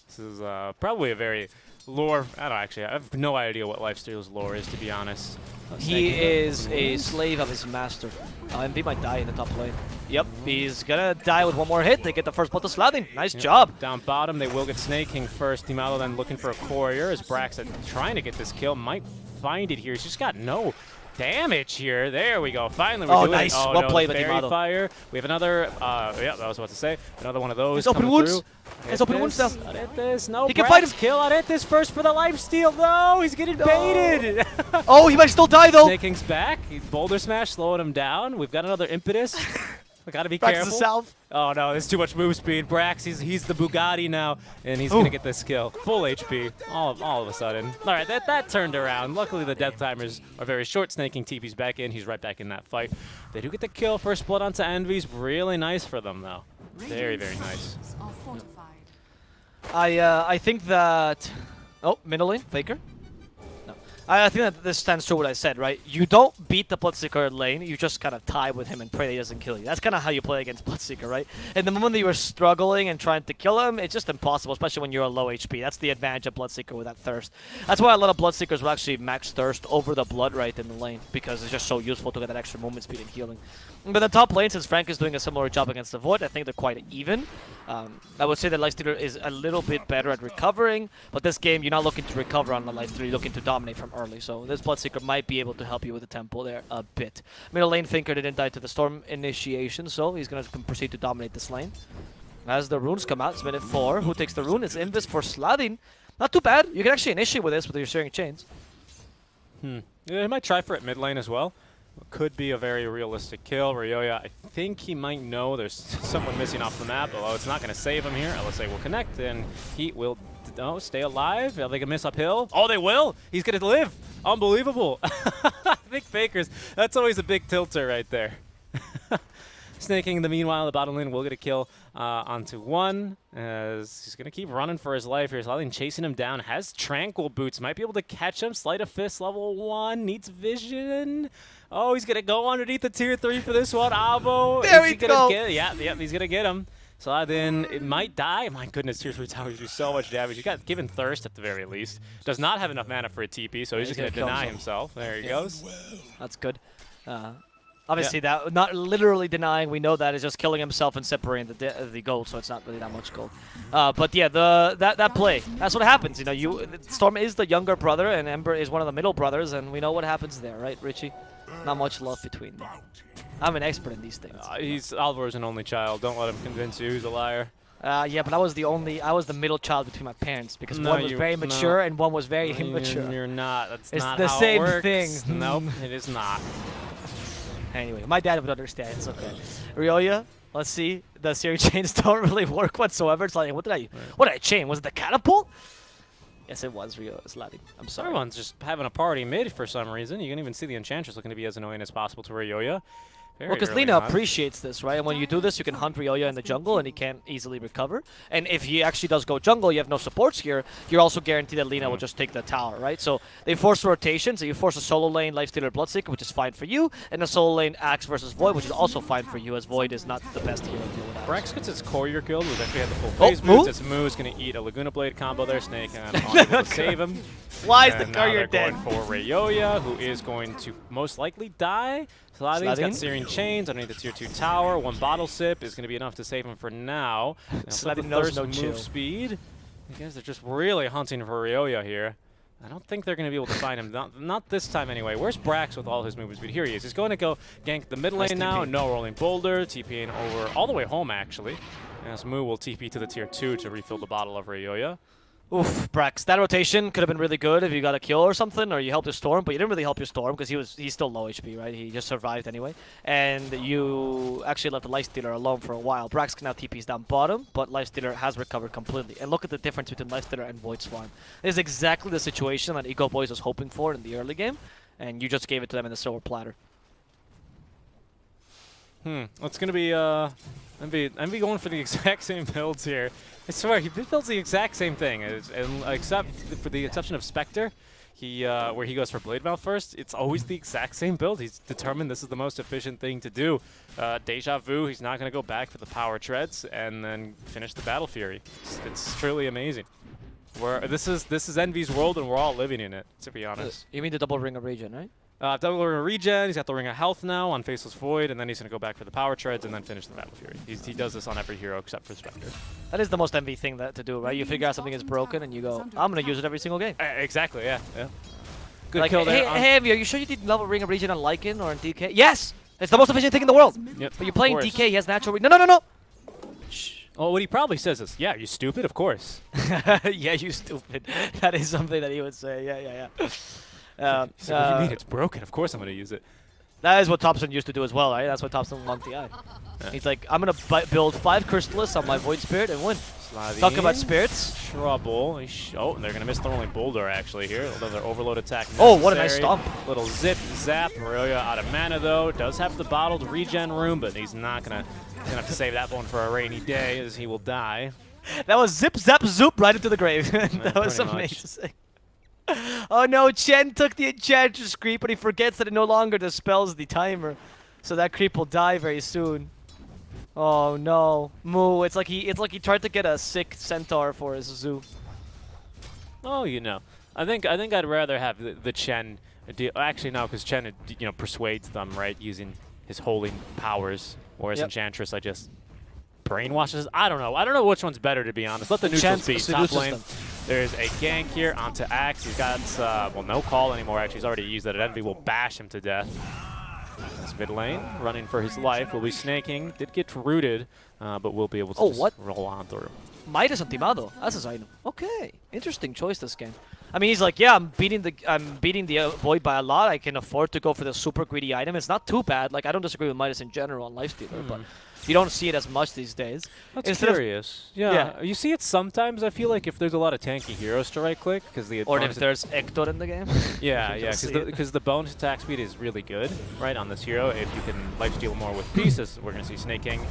This is probably a very lore. I have no idea what Lifesteal's lore is, to be honest. He is a slave of his master. MV might die in the top lane. Yep, he's gonna die with one more hit. They get the first blood to Sladin. Nice job. Down bottom, they will get Snaking first. Timalo then looking for a courier as Braxton trying to get this kill. Might find it here. He's just got no damage here. There we go. Finally, we're doing nice. it. Oh, well no, played, fairy fire. We have another. Yeah, I was about to say another one of those. It's open wounds. Through. It's open wounds now. Aretes, no. He can fight him. Kill Aretes first for the lifesteal. No, he's getting baited. Oh, he might still die though. Snaking's back. He's Boulder Smash slowing him down. We've got another impetus. We gotta be careful. South. Oh no, there's too much move speed. Brax, he's the Bugatti now, and he's gonna get this kill. Full HP, all of a sudden. All right, that turned around. Luckily, the death timers are very short. Snaking TP's back in. He's right back in that fight. They do get the kill. First blood onto Envy's. Really nice for them, though. Very, very nice. I think that. Oh, middle lane, Faker. I think that this stands true what I said, right? You don't beat the Bloodseeker lane, you just kind of tie with him and pray that he doesn't kill you. That's kind of how you play against Bloodseeker, right? And the moment that you are struggling and trying to kill him, it's just impossible, especially when you're a low HP. That's the advantage of Bloodseeker with that thirst. That's why a lot of Bloodseekers will actually max thirst over the Blood right in the lane, because it's just so useful to get that extra movement speed and healing. But the top lane, since Frank is doing a similar job against the Void, I think they're quite even. I would say that Lifestealer is a little bit better at recovering, but this game, you're not looking to recover on the Lifestealer, you're looking to dominate from early. So this Bloodseeker might be able to help you with the tempo there a bit. Middle lane Thinker didn't die to the Storm initiation, so he's going to proceed to dominate this lane. As the runes come out, it's minute 4. Who takes the rune? It's Invis for Sladin. Not too bad. You can actually initiate with this with your Searing Chains. Yeah, he might try for it mid lane as well. Could be a very realistic kill. Ryoya, I think he might know there's someone missing off the map, although it's not going to save him here. LSA will connect, and Heat will stay alive. Are they going to miss uphill? Oh, they will! He's going to live! Unbelievable! I think Fakers, that's always a big tilter right there. Snaking in the meanwhile, the bottom lane will get a kill onto one, as he's going to keep running for his life here. Slatin chasing him down, has Tranquil Boots, might be able to catch him. Sleight of Fist level 1, needs vision. Oh, he's going to go underneath the tier 3 for this one. Avo, There we is he gonna go. Get it? Yep, he's going to get him. Slatin, it might die. My goodness, tier 3 towers do so much damage. He got given Thirst at the very least. Does not have enough mana for a TP, so he's just going to deny himself. There he goes. That's good. Obviously, that not literally denying. We know that is just killing himself and separating the gold, so it's not really that much gold. But yeah, that play. That's what happens. You know, Storm is the younger brother, and Ember is one of the middle brothers, and we know what happens there, right, Richie? Not much love between them. I'm an expert in these things. Alvaro's an only child. Don't let him convince you he's a liar. Yeah, but I was the middle child between my parents because one was very mature and one was very immature. You're not. That's It's not the how same it works. thing. Nope, it is not. Anyway, my dad would understand. It's okay. Ryoya, let's see. The series chains don't really work whatsoever. It's like, what did I chain? Was it the catapult? Yes, it was Ryoya's Latin. I'm sorry. Everyone's just having a party mid for some reason. You can even see the Enchantress looking to be as annoying as possible to Ryoya. Well, because early Lina on. appreciates this, right? And when you do this, you can hunt Ryoya in the jungle, and he can't easily recover. And if he actually does go jungle, you have no supports here, you're also guaranteed that Lina will just take the tower, right? So they force rotation, so you force a solo lane Lifestealer Bloodseeker, which is fine for you, and a solo lane Axe versus Void, which is also fine for you, as Void is not the best hero to deal with Axe. Brax gets his courier killed, which actually had the full Oh, phase Moo? boots. It's Moo is going to eat a Laguna Blade combo there. Snake and unable to save him. Why is the And now courier they're dead? going for Ryoya, who is going to most likely die. Slatin's got Slatin? Searing Chains underneath the tier 2 tower. One bottle sip is going to be enough to save him for now. Slatin knows no move chill. speed. You guys are just really hunting for Ryoya here. I don't think they're going to be able to find him. Not this time anyway. Where's Brax with all his movement speed? Here he is. He's going to go gank the mid Nice lane now. TP. No rolling boulder. TPing over all the way home, actually. As Moo will TP to the tier 2 to refill the bottle of Ryoya. Oof, Brax. That rotation could have been really good if you got a kill or something, or you helped your Storm, but you didn't really help your Storm because he's still low HP, right? He just survived anyway. And you actually left the Lifestealer alone for a while. Brax can now TP's down bottom, but Lifestealer has recovered completely. And look at the difference between Lifestealer and Void Swarm. This is exactly the situation that Eco Boys was hoping for in the early game, and you just gave it to them in the silver platter. It's going to be Envy going for the exact same builds here. I swear, he builds the exact same thing, except for the exception of Spectre, where he goes for Blade Mail first. It's always the exact same build. He's determined this is the most efficient thing to do. Deja Vu, he's not going to go back for the Power Treads and then finish the Battle Fury. It's truly amazing. This is Envy's world, and we're all living in it, to be honest. You mean the double ring of regen, right? Double ring of regen, he's got the ring of health now on Faceless Void, and then he's going to go back for the Power Treads and then finish the Battle Fury. He does this on every hero except for Spectre. That is the most Envy thing to do, right? You figure out something is broken and you go, I'm going to use it every single game. Exactly, yeah. Good Like, kill there. hey, Envy, are you sure you did double ring of regen on Lycan or on DK? Yes! It's the most efficient thing in the world! Yep, But you're playing of course. DK, he has natural No! Well, what he probably says is, yeah, you stupid, of course. Yeah, you stupid. That is something that he would say. Yeah. He's like, what do you mean it's broken? Of course I'm going to use it. That is what Thompson used to do as well, right? That's what Thompson lonked the eye. Yeah. He's like, I'm going to build 5 Crystalists on my Void Spirit and win. Slatin. Talk about spirits. Trouble. Oh, they're going to miss the rolling boulder, actually, here. Another overload attack Oh, what a nice necessary. stomp. Little zip, zap. Ryoya out of mana, though. Does have the bottled regen room, but he's not going to have to save that one for a rainy day, as he will die. That was zip, zap, zoop right into the grave. That was pretty much. amazing. Oh no, Chen took the Enchantress creep, but he forgets that it no longer dispels the timer. So that creep will die very soon. Oh no. Moo, it's like he tried to get a sick centaur for his zoo. Oh, you know. I think I'd rather have the Chen deal. Actually, no, because Chen, persuades them, right, using his holy powers. Whereas Yep. Enchantress, I just brainwashes. I don't know. I don't know which one's better, to be honest. Let the neutral Enchant's speed. seduces Top lane. them. There's a gank here onto Axe. He's got, no call anymore, actually. He's already used that. Envy will bash him to death. This mid lane, running for his life, will be snaking. Did get rooted, but will be able to just roll on through. Midas Antimado. That's his item. Okay. Interesting choice this game. I mean, he's like, yeah, I'm beating the Void by a lot. I can afford to go for the super greedy item. It's not too bad. Like, I don't disagree with Midas in general on Lifestealer, but You don't see it as much these days. That's Instead of- curious. Yeah. You see it sometimes, I feel like, if there's a lot of tanky heroes to right-click, because the Or if bonus there's Ector in the game. yeah, You yeah, can see it. because the bonus attack speed is really good, right, on this hero. If you can lifesteal more with pieces, we're going to see Snake King.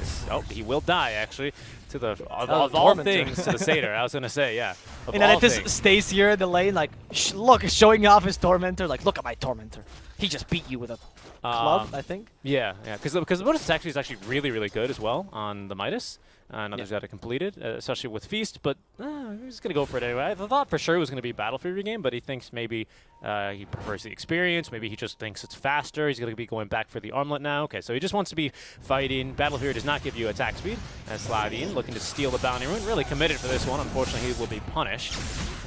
He will die, actually, to the of all Tormentor. things, to the Satyr. I was going to say, yeah. Of And all then it just things. stays here in the lane, like, look, showing off his Tormentor. Like, look at my Tormentor. He just beat you with a club, I think. Yeah, because the bonus attack is actually really, really good as well on the Midas. Others got it completed, especially with Feast, but he's going to go for it anyway. I thought for sure it was going to be Battle Fury game, but he thinks maybe he prefers the experience. Maybe he just thinks it's faster. He's going to be going back for the armlet now. Okay, so he just wants to be fighting. Battle Fury does not give you attack speed. As Slavine looking to steal the bounty rune. Really committed for this one. Unfortunately, he will be punished.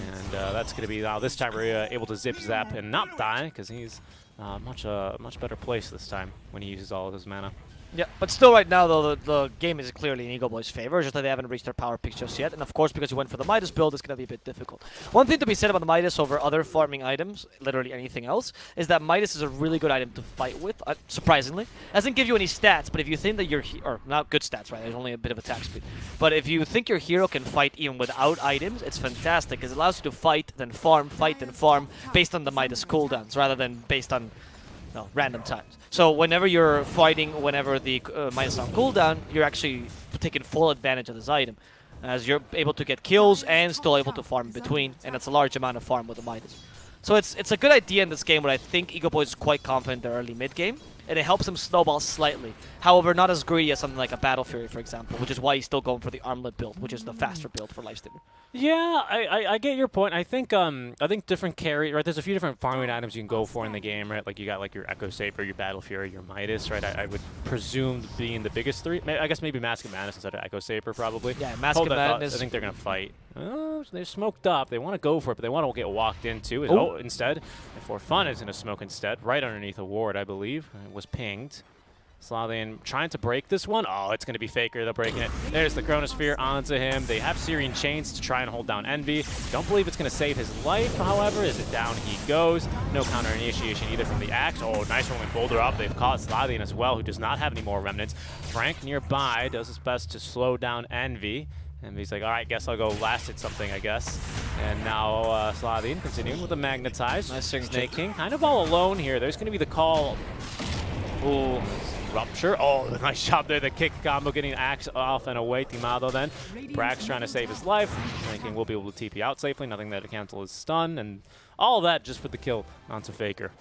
And that's going to be now this time we're able to zip zap and not die because he's much better place this time when he uses all of his mana. Yeah, but still right now, though, the game is clearly in Eagle Boy's favor, just that they haven't reached their power peaks just yet. And of course, because you went for the Midas build, it's going to be a bit difficult. One thing to be said about the Midas over other farming items, literally anything else, is that Midas is a really good item to fight with, surprisingly. It doesn't give you any stats, but if you think that your or not good stats, right? There's only a bit of attack speed. But if you think your hero can fight even without items, it's fantastic, because it allows you to fight, then farm, based on the Midas cooldowns, rather than based on random times. So whenever you're fighting, whenever the Midas is on cooldown, you're actually taking full advantage of this item, as you're able to get kills and still able to farm in between, and it's a large amount of farm with the Midas. So it's a good idea in this game, but I think Eagle Boy is quite confident in their early mid game, and it helps him snowball slightly. However, not as greedy as something like a Battle Fury, for example, which is why he's still going for the armlet build, which is the faster build for Lifestealer. Yeah, I get your point. I think different carry, right? There's a few different farming items you can go for in the game, right? Like you got like your Echo Saber, your Battle Fury, your Midas, right? I would presume being the biggest three. I guess maybe Mask of Madness instead of Echo Saber, probably. Yeah, Mask Hold of that thought. Madness. I think they're gonna fight. Oh, they're smoked up. They want to go for it, but they want to get walked into. Instead, and for fun, it's gonna smoke instead, right underneath a ward, I believe. It was pinged. Slavine trying to break this one. Oh, it's going to be Faker. They're breaking it. There's the Chronosphere onto him. They have Syrian Chains to try and hold down Envy. Don't believe it's going to save his life, however, as it down he goes. No counter initiation either from the Axe. Oh, nice rolling boulder up. They've caught Slavine as well, who does not have any more remnants. Frank nearby does his best to slow down Envy. Envy's like, all right, guess I'll go last at something, I guess. And now Slavine continuing with the Magnetize. Nice Snake King kind of all alone here. There's going to be the call. Ooh. Rupture. Oh, nice job there. The kick combo getting Axe off and away. Timado then. Brax trying to save his life. Thinking we'll be able to TP out safely. Nothing there to cancel his stun. And all that just for the kill onto Faker.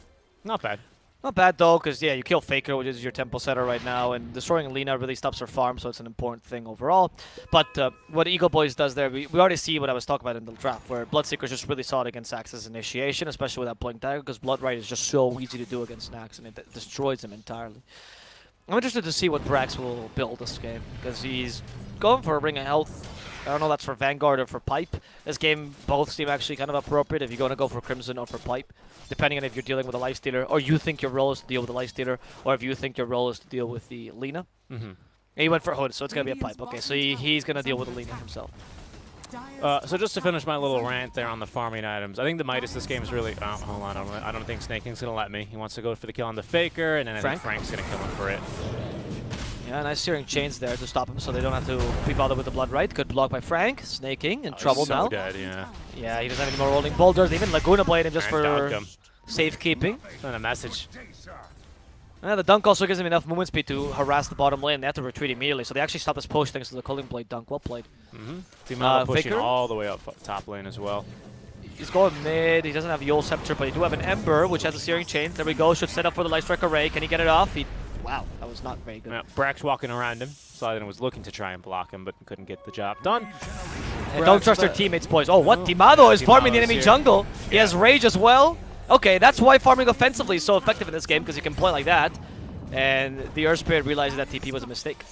Not bad. Not bad, though, because, yeah, you kill Faker, which is your tempo setter right now, and destroying Lina really stops her farm, so it's an important thing overall. But what Eagle Boys does there, we already see what I was talking about in the draft, where Bloodseekers just really solid against Axe's initiation, especially with that Blink Dagger, because Blood Right is just so easy to do against Axe, and it destroys him entirely. I'm interested to see what Brax will build this game, because he's going for a Ring of Health. I don't know if that's for Vanguard or for Pipe. This game, both seem actually kind of appropriate if you're going to go for Crimson or for Pipe, depending on if you're dealing with a Lifestealer, or you think your role is to deal with the Lifestealer, or if you think your role is to deal with the Lina. Mm-hmm. He went for Hood, so it's going to be a Pipe. Okay, so he's going to deal with the Lina himself. So just to finish my little rant there on the farming items, I think the Midas this game is really... hold on, I don't think Snake King's going to let me. He wants to go for the kill on the Faker, and then I think Frank's going to kill him for it. Yeah, nice Searing Chains there to stop him so they don't have to be bothered with the Blood Right. Good block by Frank. Snake King in trouble now. Dead, yeah. Yeah, he doesn't have any more rolling boulders. Even Laguna Blade him just for safekeeping. Send a message. The dunk also gives him enough movement speed to harass the bottom lane. They have to retreat immediately, so they actually stop this push thanks to the Culling Blade dunk. Well played. Pushing Faker? all the way up top lane as well. He's going mid. He doesn't have Yule Scepter, but he do have an Ember, which has a Searing Chains. There we go. Should set up for the Light Strike Array. Can he get it off? Wow, that was not very good. Yeah, Brax walking around him. Sladin was looking to try and block him, but couldn't get the job done. And don't trust their teammates, boys. Oh, what? Timado is farming the enemy here. jungle. He has Rage as well. Okay, that's why farming offensively is so effective in this game, because you can play like that. And the Earth Spirit realized that TP was a mistake.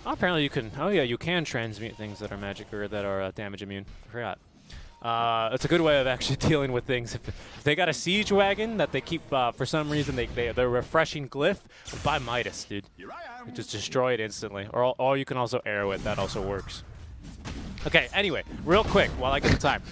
Apparently you can... Oh yeah, you can transmute things that are magic or that are damage immune. I forgot. It's a good way of actually dealing with things. If they got a siege wagon that they keep, for some reason, they're refreshing glyph, buy Midas, dude. Just destroy it instantly. Or you can also arrow it. That also works. Okay, anyway, real quick, while I get the time.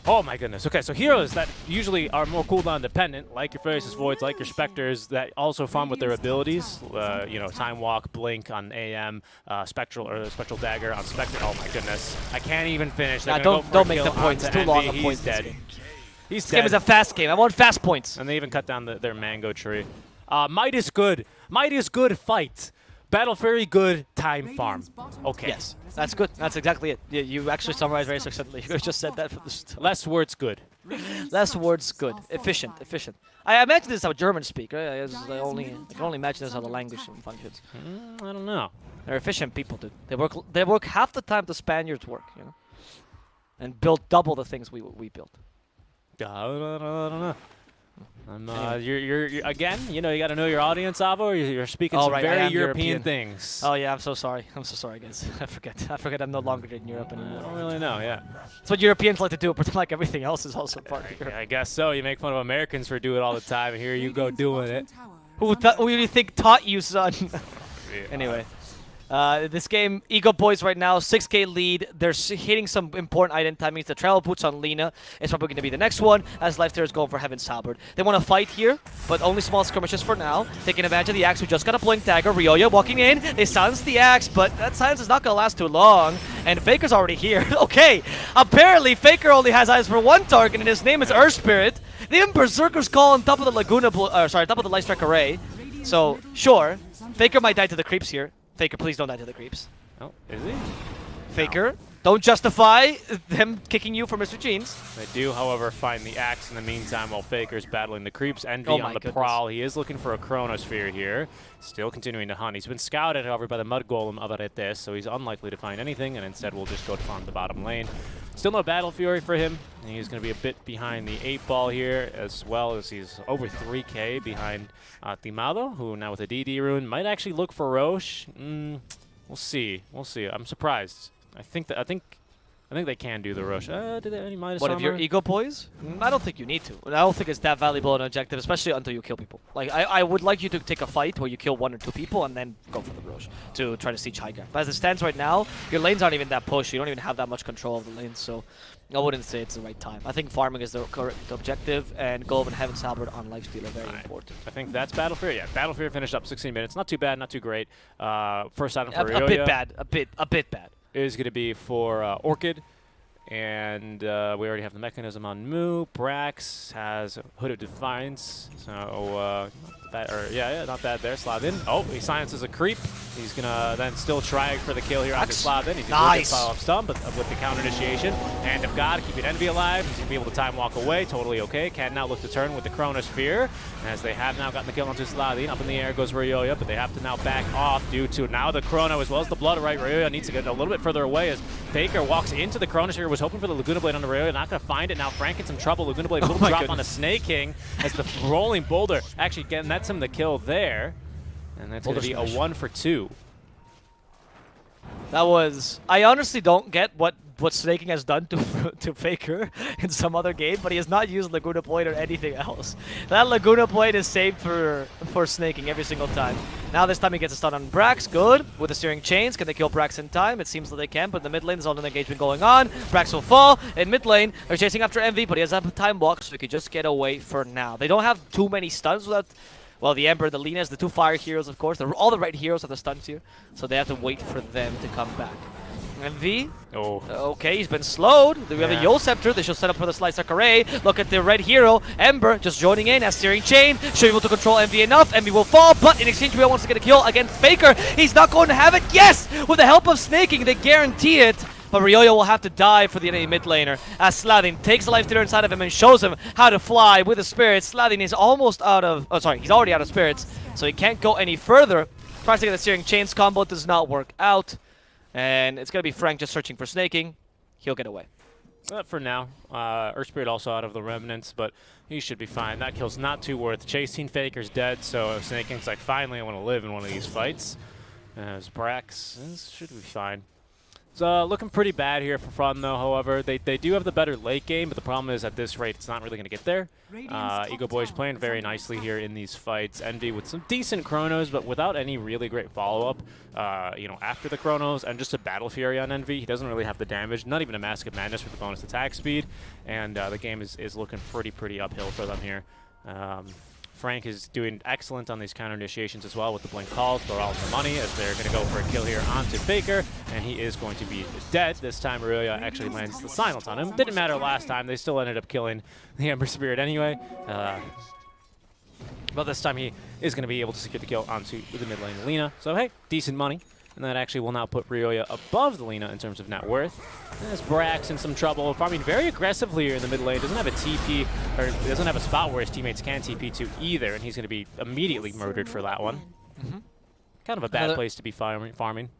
Oh my goodness. Okay, so heroes that usually are more cooldown dependent, like your Furious Voids, like your Spectres, that also farm with their abilities. You know, Time Walk, Blink on AM, Spectral Dagger on Spectre. Oh my goodness. I can't even finish. They're gonna go for don't a make the kill points. onto Too long Envy. a point. He's dead. He's This dead. game is a fast game. I want fast points. And they even cut down their mango tree. Might is good. Might is good fight. Battle Fury good time farm. Okay. Yes, that's good. That's exactly it. You actually summarized very succinctly. You just said that from the start. Less words good. Less words good. Efficient. Efficient. I imagine this is how Germans speak, right? I can only imagine this is how the language functions. I don't know. They're efficient people, dude. They work half the time the Spaniards work, you know, and build double the things we built. I don't know. You're again. You know, you got to know your audience, Avo. You're speaking Oh, some right, I very am European European. things. Oh yeah, I'm so sorry. I'm so sorry, guys. I forget. I'm no longer in Europe I anymore. don't really know. Yeah. That's what Europeans like to do. Pretend like everything else is also part of Europe. I guess so. You make fun of Americans for doing it all the time, and here you go doing it. Who do you think taught you, son? Anyway. This game, Ego Boys right now, 6k lead. They're hitting some important item timings. The travel boots on Lina is probably going to be the next one, as Lifesteer is going for Heaven's Halberd. They want to fight here, but only small skirmishes for now. Taking advantage of the Axe, who just got a Blink Dagger. Ryoya walking in. They silence the Axe, but that silence is not going to last too long. And Faker's already here. Okay, apparently Faker only has eyes for one target, and his name is Earth Spirit. The even Berserker's Call on top of the Laguna, top of the Lightstrike Array. So, sure, Faker might die to the creeps here. Faker, please don't die to the creeps. Oh, is he? Faker, don't justify them kicking you for Mr. Jeans. They do, however, find the axe in the meantime while Faker's battling the creeps. Envy Oh on my the goodness. prowl. He is looking for a Chronosphere here. Still continuing to hunt. He's been scouted, however, by the Mud Golem of Aretes, so he's unlikely to find anything, and instead will just go to farm the bottom lane. Still no Battle Fury for him. And he's going to be a bit behind the 8-ball here, as well as he's over 3k behind Timado, who now with a DD rune might actually look for Roche. We'll see. We'll see. I'm surprised. I think they can do the rush. Do they have any minus What, if you're armor? Ego Poise? I don't think you need to. I don't think it's that valuable an objective, especially until you kill people. Like, I would like you to take a fight where you kill 1 or 2 people and then go for the rush to try to siege high ground. But as it stands right now, your lanes aren't even that pushed. You don't even have that much control of the lanes, so I wouldn't say it's the right time. I think farming is the correct objective, and Golem and Heaven's Halberd on Lifesteal are very important. I think that's Battle Fury. Yeah, Battle Fury finished up 16 minutes. Not too bad, not too great. First item for A Ryoya bit bad. A bit bad. is going to be for Orchid. And we already have the mechanism on Moo. Brax has Hood of Defiance. So, not bad there. Slavin. Oh, he silences a creep. He's going to then still try for the kill here after Slavin. He's going to get follow-up stun, but with the counter initiation. Hand of God, keeping Envy alive. He's going to be able to time walk away. Totally okay. Can now look to turn with the Chronosphere. As they have now gotten the kill onto Slavin. Up in the air goes Ryoya, but they have to now back off due to now the Chrono as well as the Blood Right. Ryoya needs to get a little bit further away as Faker walks into the Chronosphere. Was hoping for the Laguna Blade on the Ryoya. Not going to find it. Now Frank in some trouble. Laguna Blade will drop on the Snake King as the rolling boulder actually nets him the kill there. And that's going to be a 1 for 2. That was... I honestly don't get what Snaking has done to Faker in some other game, but he has not used Laguna Blade or anything else. That Laguna Blade is saved for Snaking every single time. Now this time he gets a stun on Brax. Good. With the steering chains, can they kill Brax in time? It seems that they can, but in the mid lane there's all an engagement going on. Brax will fall. In mid lane, they're chasing after Envy, but he has a time walk, so he could just get away for now. They don't have too many stuns without... Well, the Ember, the Linas, the 2 fire heroes, of course. All the right heroes have the stuns here, so they have to wait for them to come back. MV. Oh. Okay, he's been slowed. We have a Yo Scepter. They should set up for the Slice Array. Look at the red hero, Ember, just joining in as steering chain. Should be able to control MV enough. MV will fall, but in exchange, Ryo wants to get a kill against Faker. He's not going to have it. Yes! With the help of Snaking, they guarantee it. But Ryoya will have to die for the enemy mid laner as Sladin takes the life stealer inside of him and shows him how to fly with the spirits. Sladin is almost out of... Oh, sorry, he's already out of spirits, so he can't go any further. Tries to get the steering chains combo, does not work out. And it's going to be Frank just searching for Snaking. He'll get away. For now. Earth Spirit also out of the Remnants, but he should be fine. That kill's not too worth. Chasing Faker's dead, so Snaking's like, finally I want to live in one of these fights. As Brax should be fine. It's looking pretty bad here for Fun, though, however. They do have the better late game, but the problem is at this rate, it's not really going to get there. Eagle Boys playing very nicely here in these fights. Envy with some decent chronos, but without any really great follow-up, you know, after the chronos, and just a Battle Fury on Envy. He doesn't really have the damage, not even a Mask of Madness with the bonus attack speed, and the game is looking pretty uphill for them here. Frank is doing excellent on these counter initiations as well with the blink calls for all the money, as they're going to go for a kill here onto Faker, and he is going to be dead. This time Aurelia actually lands the silence on him. Didn't matter last time, they still ended up killing the Ember Spirit anyway. But this time he is going to be able to secure the kill onto the mid lane Lina. So hey, decent money. And that actually will now put Rioya above the Lina in terms of net worth. As Brax in some trouble, farming very aggressively here in the mid lane. Doesn't have a TP, or doesn't have a spot where his teammates can TP to either, and he's going to be immediately murdered for that one. Kind of a bad place to be farming.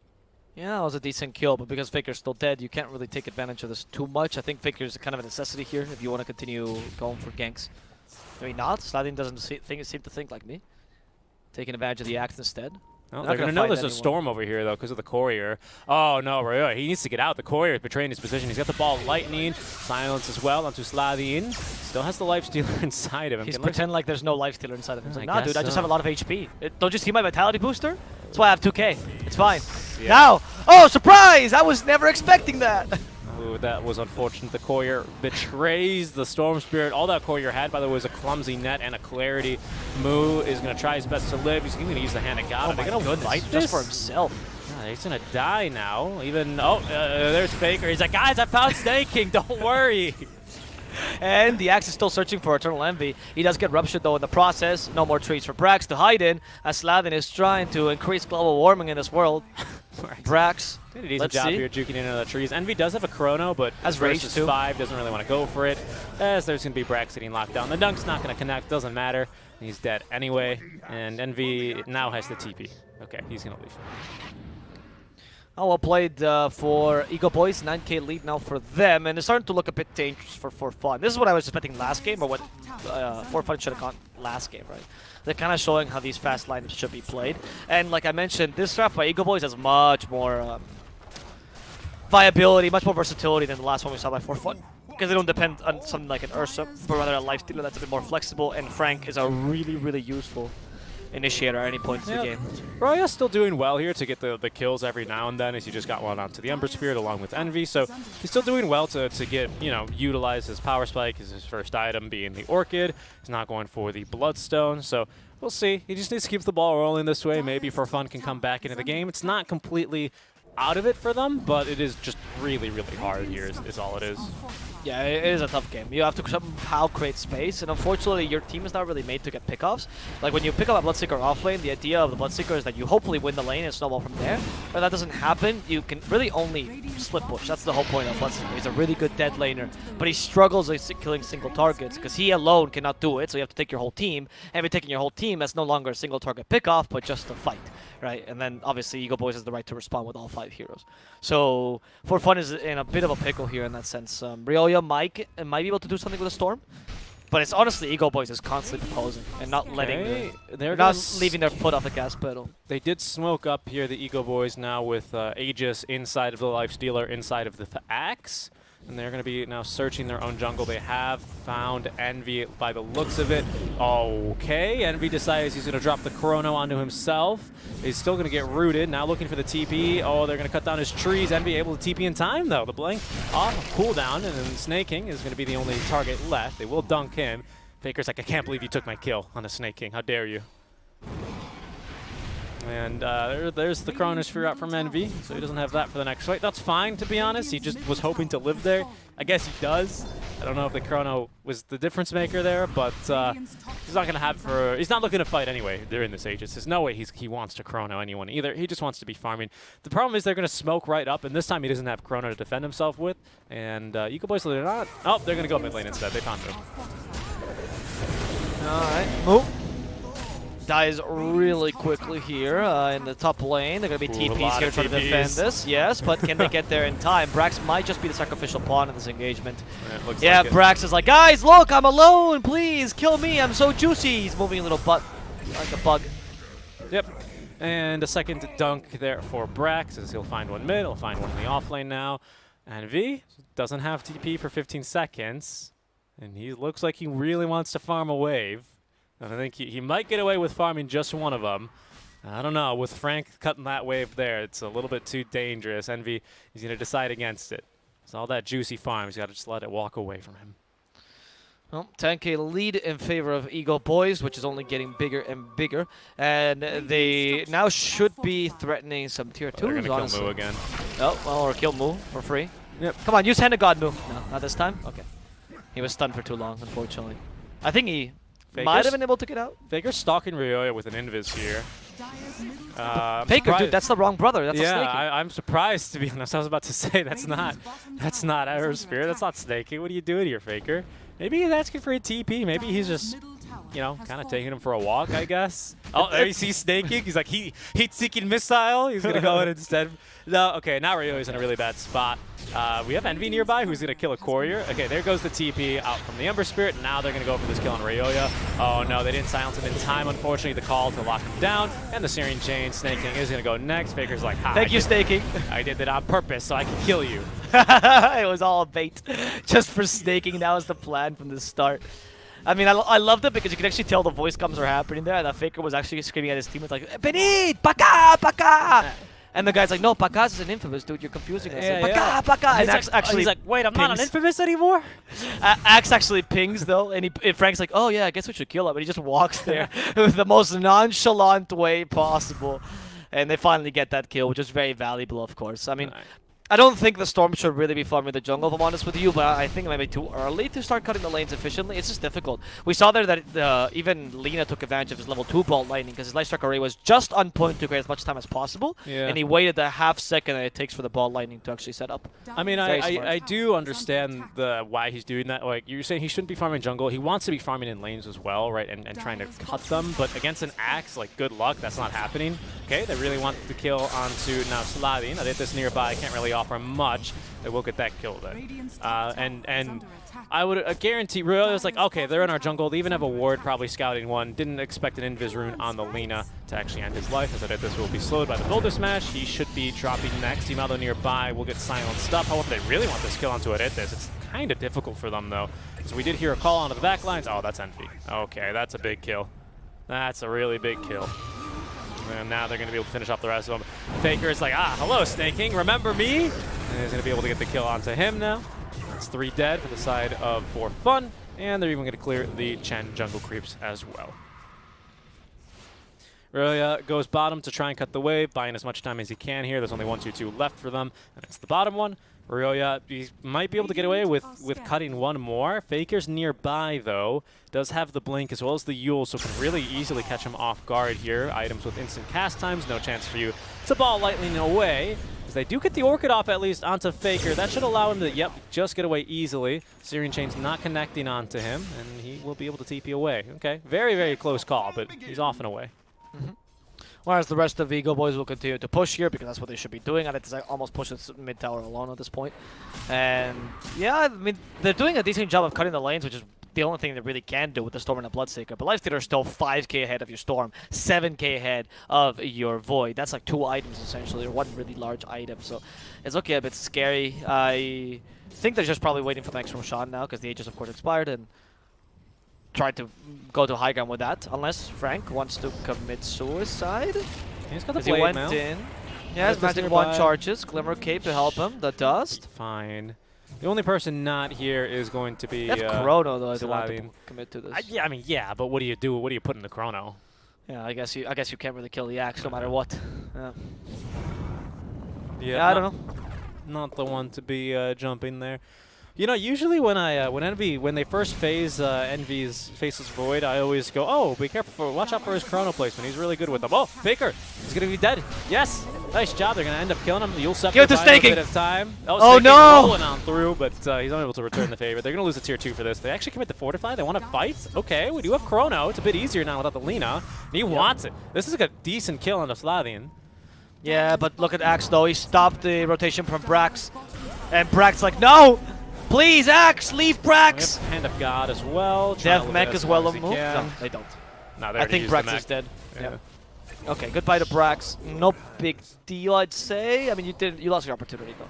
Yeah, that was a decent kill, but because Faker's still dead, you can't really take advantage of this too much. I think Faker's kind of a necessity here if you want to continue going for ganks. Maybe not. Sladin doesn't seem to think like me. Taking advantage of the axe instead. Oh, they're going to know there's a storm over here, though, because of the courier. Oh, no, Rioya, he needs to get out. The courier is betraying his position. He's got the ball lightning. Silence as well onto Sladin. Still has the lifestealer inside of him. He's pretending like there's no lifestealer inside of him. He's like, nah, dude, I just so. have a lot of HP. Don't you see my vitality booster? That's why I have 2k. It's fine. Yeah. Now, oh, surprise! I was never expecting that. Ooh, that was unfortunate. The courier betrays the Storm Spirit. All that courier had, by the way, was a clumsy net and a clarity. Moo is going to try his best to live. He's going to use the Hand of God. Oh, my goodness. Fight Just this? for himself. Yeah, he's going to die now. Even, there's Faker. He's like, guys, I found Snake King. Don't worry. And the Axe is still searching for Eternal Envy. He does get ruptured, though, in the process. No more trees for Brax to hide in, as Sladin is trying to increase global warming in this world. Brax, Did a decent job here juking into the trees. Envy does have a chrono, but Has rage versus too. 5 doesn't really want to go for it. As there's going to be Brax getting locked down. The dunk's not going to connect. Doesn't matter. He's dead anyway. And Envy now has the TP. Okay, he's going to leave. Oh, well played for Eagle Boys. 9k lead now for them, and it's starting to look a bit dangerous for Fun. This is what I was expecting last game, or what For Fun should have gone last game, right? They're kind of showing how these fast lineups should be played. And like I mentioned, this draft by Eagle Boys has much more viability, much more versatility than the last one we saw by For Fun. Because they don't depend on something like an Ursa, but rather a lifestealer that's a bit more flexible, and Frank is a really useful initiator at any point in the game. Rioya's still doing well here to get the kills every now and then, as he just got one onto the Ember Spirit along with Envy. So he's still doing well to get, you know, utilize his Power Spike as his first item being the Orchid. He's not going for the Bloodstone. So we'll see. He just needs to keep the ball rolling this way. Maybe For Fun can come back into the game. It's not completely out of it for them, but it is just really hard here is all it is. Yeah, it is a tough game. You have to somehow create space, and unfortunately your team is not really made to get pickoffs. Like when you pick up a Bloodseeker off lane, the idea of the Bloodseeker is that you hopefully win the lane and snowball from there. But that doesn't happen. You can really only split push. That's the whole point of Bloodseeker. He's a really good dead laner, but he struggles with killing single targets because he alone cannot do it, so you have to take your whole team. And if you're taking your whole team, that's no longer a single target pickoff, but just a fight, right? And then obviously Eagle Boys has the right to respond with all 5 heroes. So For Fun is in a bit of a pickle here in that sense. Rioya might be able to do something with a storm, but it's honestly Eagle Boys is constantly proposing and not letting they're not leaving their foot off the gas pedal. They did smoke up here, the Eagle Boys, now with Aegis inside of the Lifestealer, inside of the Axe. And they're going to be now searching their own jungle. They have found Envy by the looks of it. Okay, Envy decides he's going to drop the Chrono onto himself. He's still going to get rooted. Now looking for the TP. Oh, they're going to cut down his trees. Envy able to TP in time, though. The blink off, cooldown, and then Snake King is going to be the only target left. They will dunk him. Faker's like, I can't believe you took my kill on the Snake King. How dare you? And there's the Chronosphere out from Envy, so he doesn't have that for the next fight. That's fine, to be honest. He just was hoping to live there. I guess he does. I don't know if the Chrono was the difference maker there, but he's not going to have he's not looking to fight anyway during this Aegis. There's no way he wants to Chrono anyone either. He just wants to be farming. The problem is they're going to smoke right up, and this time he doesn't have Chrono to defend himself with. And Eagle Boys, they're not. Oh, they're going to go mid lane instead. They found him. All right, move. Dies really quickly here in the top lane. They're going to be TPs here trying to defend this. Yes, but can they get there in time? Brax might just be the sacrificial pawn in this engagement. Yeah, like Brax is like, guys, look, I'm alone. Please kill me. I'm so juicy. He's moving a little butt like a bug. Yep. And a second dunk there for Brax as he'll find one mid. He'll find one in the off lane now. And V doesn't have TP for 15 seconds. And he looks like he really wants to farm a wave. And I think he might get away with farming just one of them. I don't know. With Frank cutting that wave there, it's a little bit too dangerous. Envy is going to decide against it. It's all that juicy farm. He's got to just let it walk away from him. Well, 10k lead in favor of Eagle Boys, which is only getting bigger and bigger. And they now should be threatening some tier 2s, They're going to honestly. kill Moo again. Oh, well, or kill Moo for free. Yep. Come on, use Hand of God, Moo. No, not this time? Okay. He was stunned for too long, unfortunately. I think he might have been able to get out. Faker's stalking Ryoya with an invis here. Faker, dude, that's the wrong brother. That's a yeah, snaking. I'm surprised, to be honest. I was about to say that's not Error Spirit. That's not snaking. What are you doing here, Faker? Maybe he's asking for a TP. Maybe he's just, you know, kind of taking him for a walk, I guess. Oh, there you see snaking. He's like, heat-seeking missile. He's going to go in instead. No, okay, now Ryoya's in a really bad spot. We have Envy nearby who's going to kill a courier. Okay, there goes the TP out from the Ember Spirit. Now they're going to go for this kill on Ryoya. Oh, no, they didn't silence him in time, unfortunately. The call to lock him down. And the Searing Chain snaking is going to go next. Faker's like, ha. Thank you, snaking. I did that on purpose so I can kill you. It was all a bait. Just for snaking. That was the plan from the start. I mean, I loved it because you could actually tell the voice comms are happening there. And that Faker was actually screaming at his teammates like, Benit! Baka! Baka! And the guy's like, no, Pakas is an Infamous, dude. You're confusing us. Yeah, Baka! yeah. Baka! And actually he's like, wait, I'm not an pings. Infamous anymore? Axe actually pings, though. And Frank's like, oh, yeah, I guess we should kill him. And he just walks there with the most nonchalant way possible. And they finally get that kill, which is very valuable, of course. I mean, I don't think the Storm should really be farming the jungle, if I'm honest with you, but I think it might be too early to start cutting the lanes efficiently. It's just difficult. We saw there that even Lina took advantage of his level 2 ball lightning because his light strike array was just on point to create as much time as possible, and he waited the half second that it takes for the ball lightning to actually set up. I mean, I do understand why he's doing that. Like, you're saying he shouldn't be farming jungle. He wants to be farming in lanes as well, right, and trying to cut them, but against an Axe, like, good luck, that's not happening. Okay, they really want the kill onto now Sladin. I did this nearby, can't really offer much. They will get that kill then. And I would guarantee, Ryoya was like, okay, they're in our jungle. They even have a ward, probably scouting one. Didn't expect an Invis rune on the Lina to actually end his life. As I did, this will be slowed by the Boulder Smash. He should be dropping next. Teamado nearby will get silenced up. However, they really want this kill onto Aretes. It's kind of difficult for them, though. So we did hear a call onto the back lines. Oh, that's Envy. Okay, that's a big kill. That's a really big kill. And now they're going to be able to finish off the rest of them. Faker is like, hello, Snaking, remember me? And he's going to be able to get the kill onto him now. It's 3 dead for the side of For Fun, and they're even going to clear the Chen jungle creeps as well. Ryoya goes bottom to try and cut the wave, buying as much time as he can here. There's only 1-2-2 left for them, and it's the bottom one. Ryoya, he might be able to get away with cutting one more. Faker's nearby, though. Does have the blink as well as the Yule, so can really easily catch him off guard here. Items with instant cast times, no chance for you to ball lightning away. As they do get the Orchid off at least onto Faker. That should allow him to, just get away easily. Searing Chain's not connecting onto him, and he will be able to TP away. Okay, very, very close call, but he's off and away. Whereas the rest of the Eagle Boys will continue to push here because that's what they should be doing. And it's almost pushing mid tower alone at this point. And yeah, I mean, they're doing a decent job of cutting the lanes, which is the only thing they really can do with the Storm and the Bloodseeker. But Lifestealer is still 5k ahead of your Storm, 7k ahead of your Void. That's like 2 items essentially, or 1 really large item. So it's okay, a bit scary. I think they're just probably waiting for the next Roshan now because the Aegis of course expired and tried to go to high ground with that, unless Frank wants to commit suicide. He's got the he blade went now. in. Yeah, his Magic Wand charges. Glimmer Cape to help him. The Dust. Fine. The only person not here is going to be They have Chrono though if they want to Sladin. commit to this. I mean, yeah, but what do you do? What do you put in the Chrono? Yeah, I guess you can't really kill the Axe no matter what. Yeah, I don't know. Not the one to be jumping there. You know, usually when when they first phase Envy's Faceless Void, I always go, oh, be careful, watch out for his Chrono placement. He's really good with them. Oh, Faker, he's gonna be dead. Yes, nice job. They're gonna end up killing him. You'll Scepter Give it to by a Snaking. bit of time. Oh, Snaking no! rolling on through, but he's unable to return the favor. They're gonna lose a tier 2 for this. They actually commit to Fortify. They want to fight. Okay, we do have Chrono. It's a bit easier now without the Lina. And he wants it. This is like a decent kill on the Slathian. Yeah, but look at Axe though. He stopped the rotation from Brax, and Brax like, no! Please, Axe, leave Brax! Hand of God as well. They have mech as well on move? No, No, they don't. no, I think Brax is dead. Yeah. Okay, goodbye to Brax. No big deal, I'd say. I mean, you lost your opportunity though.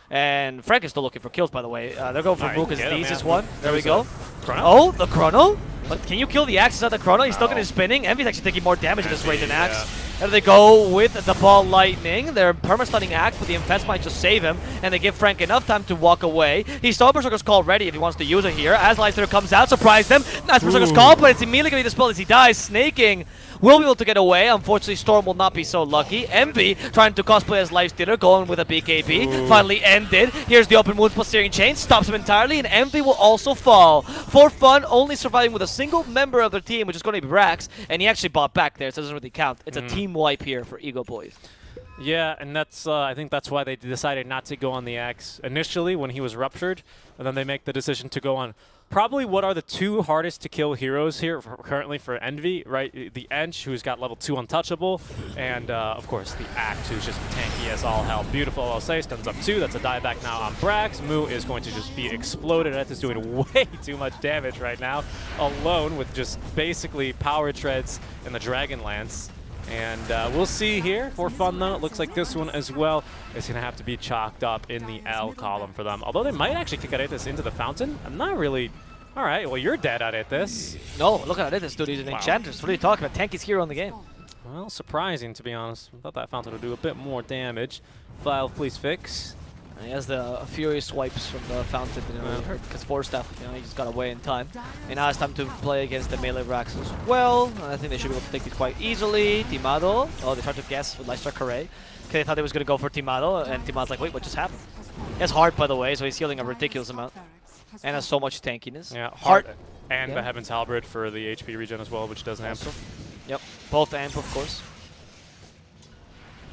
And Frank is still looking for kills, by the way. They're going for Alright, Mook as get him, D's man. is one. There we There's go. Chrono? Oh, the Chrono? But can you kill the Axe at the Chrono? He's still No. going to spinning. Envy's actually taking more damage at this rate than Axe. Yeah. And they go with the Ball Lightning. They're perma-stunning Axe, but the Infest might just save him. And they give Frank enough time to walk away. He saw Berserker's Call ready if he wants to use it here. As Leicester comes out, surprise them. Nice Berserker's Call, but it's immediately going to be dispelled as he dies. Snaking will be able to get away. Unfortunately, Storm will not be so lucky. Envy trying to cosplay as Lifestealer, going with a BKB. Finally ended. Here's the open wounds plus Searing Chain. Stops him entirely, and Envy will also fall. For fun, only surviving with a single member of their team, which is going to be Brax. And he actually bought back there, so it doesn't really count. It's a team wipe here for Ego Boys. Yeah, and that's I think that's why they decided not to go on the Axe initially when he was ruptured, and then they make the decision to go on probably what are the two hardest to kill heroes here currently for Envy, right? The Ench, who's got level 2 untouchable, and of course the Axe, who's just tanky as all hell. Beautiful, I'll say, stuns up 2. That's a dieback now on Brax. Moo is going to just be exploded. That is doing way too much damage right now, alone with just basically power treads and the Dragon Lance. And we'll see here. For fun, though, it looks like this one as well is going to have to be chalked up in the L column for them. Although they might actually kick Aretas into the fountain. I'm not really... All right, well, you're dead at this. No, look at this dude. He's an Enchantress. What are you talking about? Tankiest hero in the game. Well, surprising, to be honest. I thought that fountain would do a bit more damage. File, please fix. And he has the furious swipes from the fountain, because Force Staff, he just got away in time. And now it's time to play against the melee Rax as well. I think they should be able to take these quite easily. Timado. Oh, they tried to guess with Lystra Carre. Okay, they thought they was going to go for Timado, and Timado's like, wait, what just happened? He has Heart, by the way, so he's healing a ridiculous amount. And has so much tankiness. Yeah, Heart and the Heaven's Halberd for the HP regen as well, which doesn't amp. Yep, both amp, of course.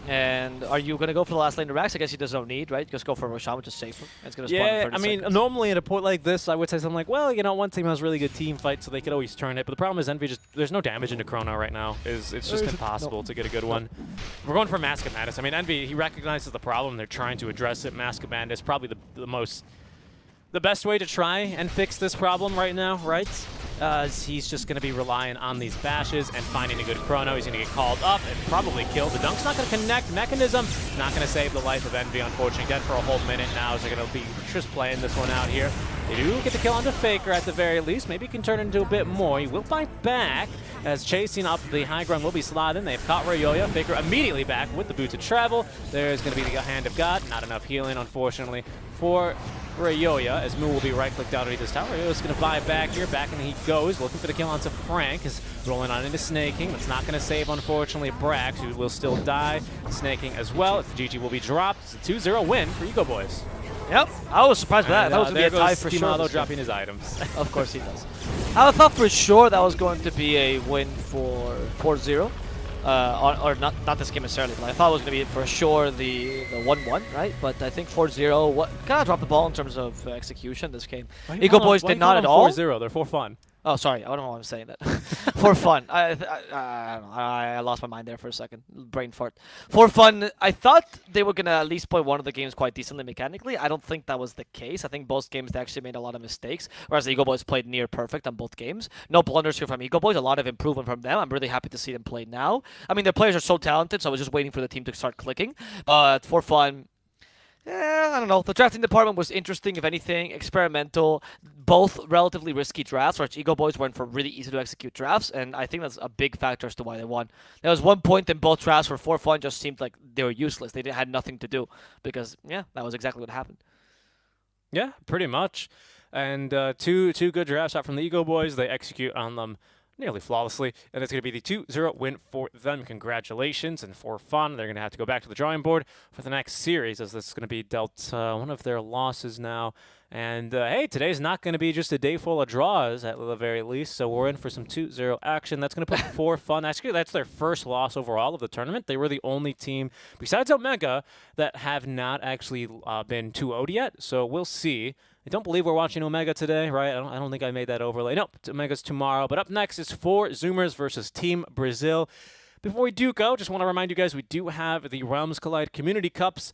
And are you going to go for the last lane to Rax? I guess there's no need, right? Just go for Roshan, which is safer. It's going to spawn in 30 I mean, seconds. normally at a point like this, I would say something like, well, you know, one team has really good team fight, so they could always turn it. But the problem is Envy just, there's no damage into Chrono right now. It's just impossible to get a good one. We're going for Mask of Madness. I mean, Envy, he recognizes the problem. They're trying to address it. Mask of Madness, probably the best way to try and fix this problem right now, right? He's just going to be relying on these bashes and finding a good Chrono. He's going to get called up and probably killed. The Dunk's not going to connect. Mechanism not going to save the life of Envy, unfortunately. Dead for a whole minute now, so they're going to be just playing this one out here. They do get the kill onto Faker at the very least. Maybe he can turn it into a bit more. He will fight back as chasing up the high ground will be Sladin. They've caught Rayoya. Faker immediately back with the boot to travel. There's going to be the Hand of God. Not enough healing, unfortunately, for Rayoya, as Moo will be right-clicked out of this tower. Rayoya's going to buy back here. Back and he goes, looking for the kill onto Frank. Is rolling on into Snaking. That's not going to save, unfortunately, Brax, who will still die. Snaking as well. If the GG will be dropped, it's a 2-0 win for Ego Boys. Yep, I was surprised by that. That was going to be a tie for Timado sure. dropping his items. Of course he does. I thought for sure that was going to be a win for 4-0. Or not this game necessarily, but I thought it was going to be for sure the 1-1, right? But I think 4-0 kind of dropped the ball in terms of execution this game. Ego Boys did not at all. 4-0, they're for fun. Oh, sorry. I don't know why I'm saying that. For fun. I don't know. I lost my mind there for a second. Brain fart. For fun, I thought they were going to at least play one of the games quite decently mechanically. I don't think that was the case. I think both games they actually made a lot of mistakes, whereas the Eagle Boys played near perfect on both games. No blunders here from Eagle Boys. A lot of improvement from them. I'm really happy to see them play now. I mean, their players are so talented, so I was just waiting for the team to start clicking. But for fun... I don't know. The drafting department was interesting, if anything, experimental, both relatively risky drafts, whereas Ego Boys went for really easy to execute drafts, and I think that's a big factor as to why they won. There was one point in both drafts where for fun just seemed like they were useless. They had nothing to do because, yeah, that was exactly what happened. Yeah, pretty much. And two good drafts out from the Ego Boys. They execute on them nearly flawlessly, and it's going to be the 2-0 win for them. Congratulations, and for fun, they're going to have to go back to the drawing board for the next series, as this is going to be dealt one of their losses now. And hey, today's not going to be just a day full of draws, at the very least, so we're in for some 2-0 action. That's going to put for fun. Actually, that's their first loss overall of the tournament. They were the only team, besides Omega, that have not actually been 2-0'd yet, so we'll see. I don't believe we're watching Omega today, right? I don't think I made that overlay. Nope, Omega's tomorrow. But up next is 4 Zoomers versus Team Brazil. Before we do go, just want to remind you guys we do have the Realms Collide Community Cups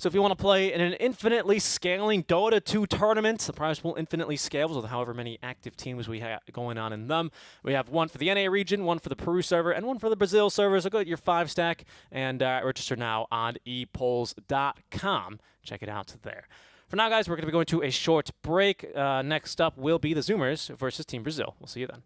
So if you want to play in an infinitely scaling Dota 2 tournament, the prize pool infinitely scales with however many active teams we have going on in them. We have one for the NA region, one for the Peru server, and one for the Brazil server. So go get your 5-stack and register now on epolls.com. Check it out there. For now, guys, we're going to be going to a short break. Next up will be the Zoomers versus Team Brazil. We'll see you then.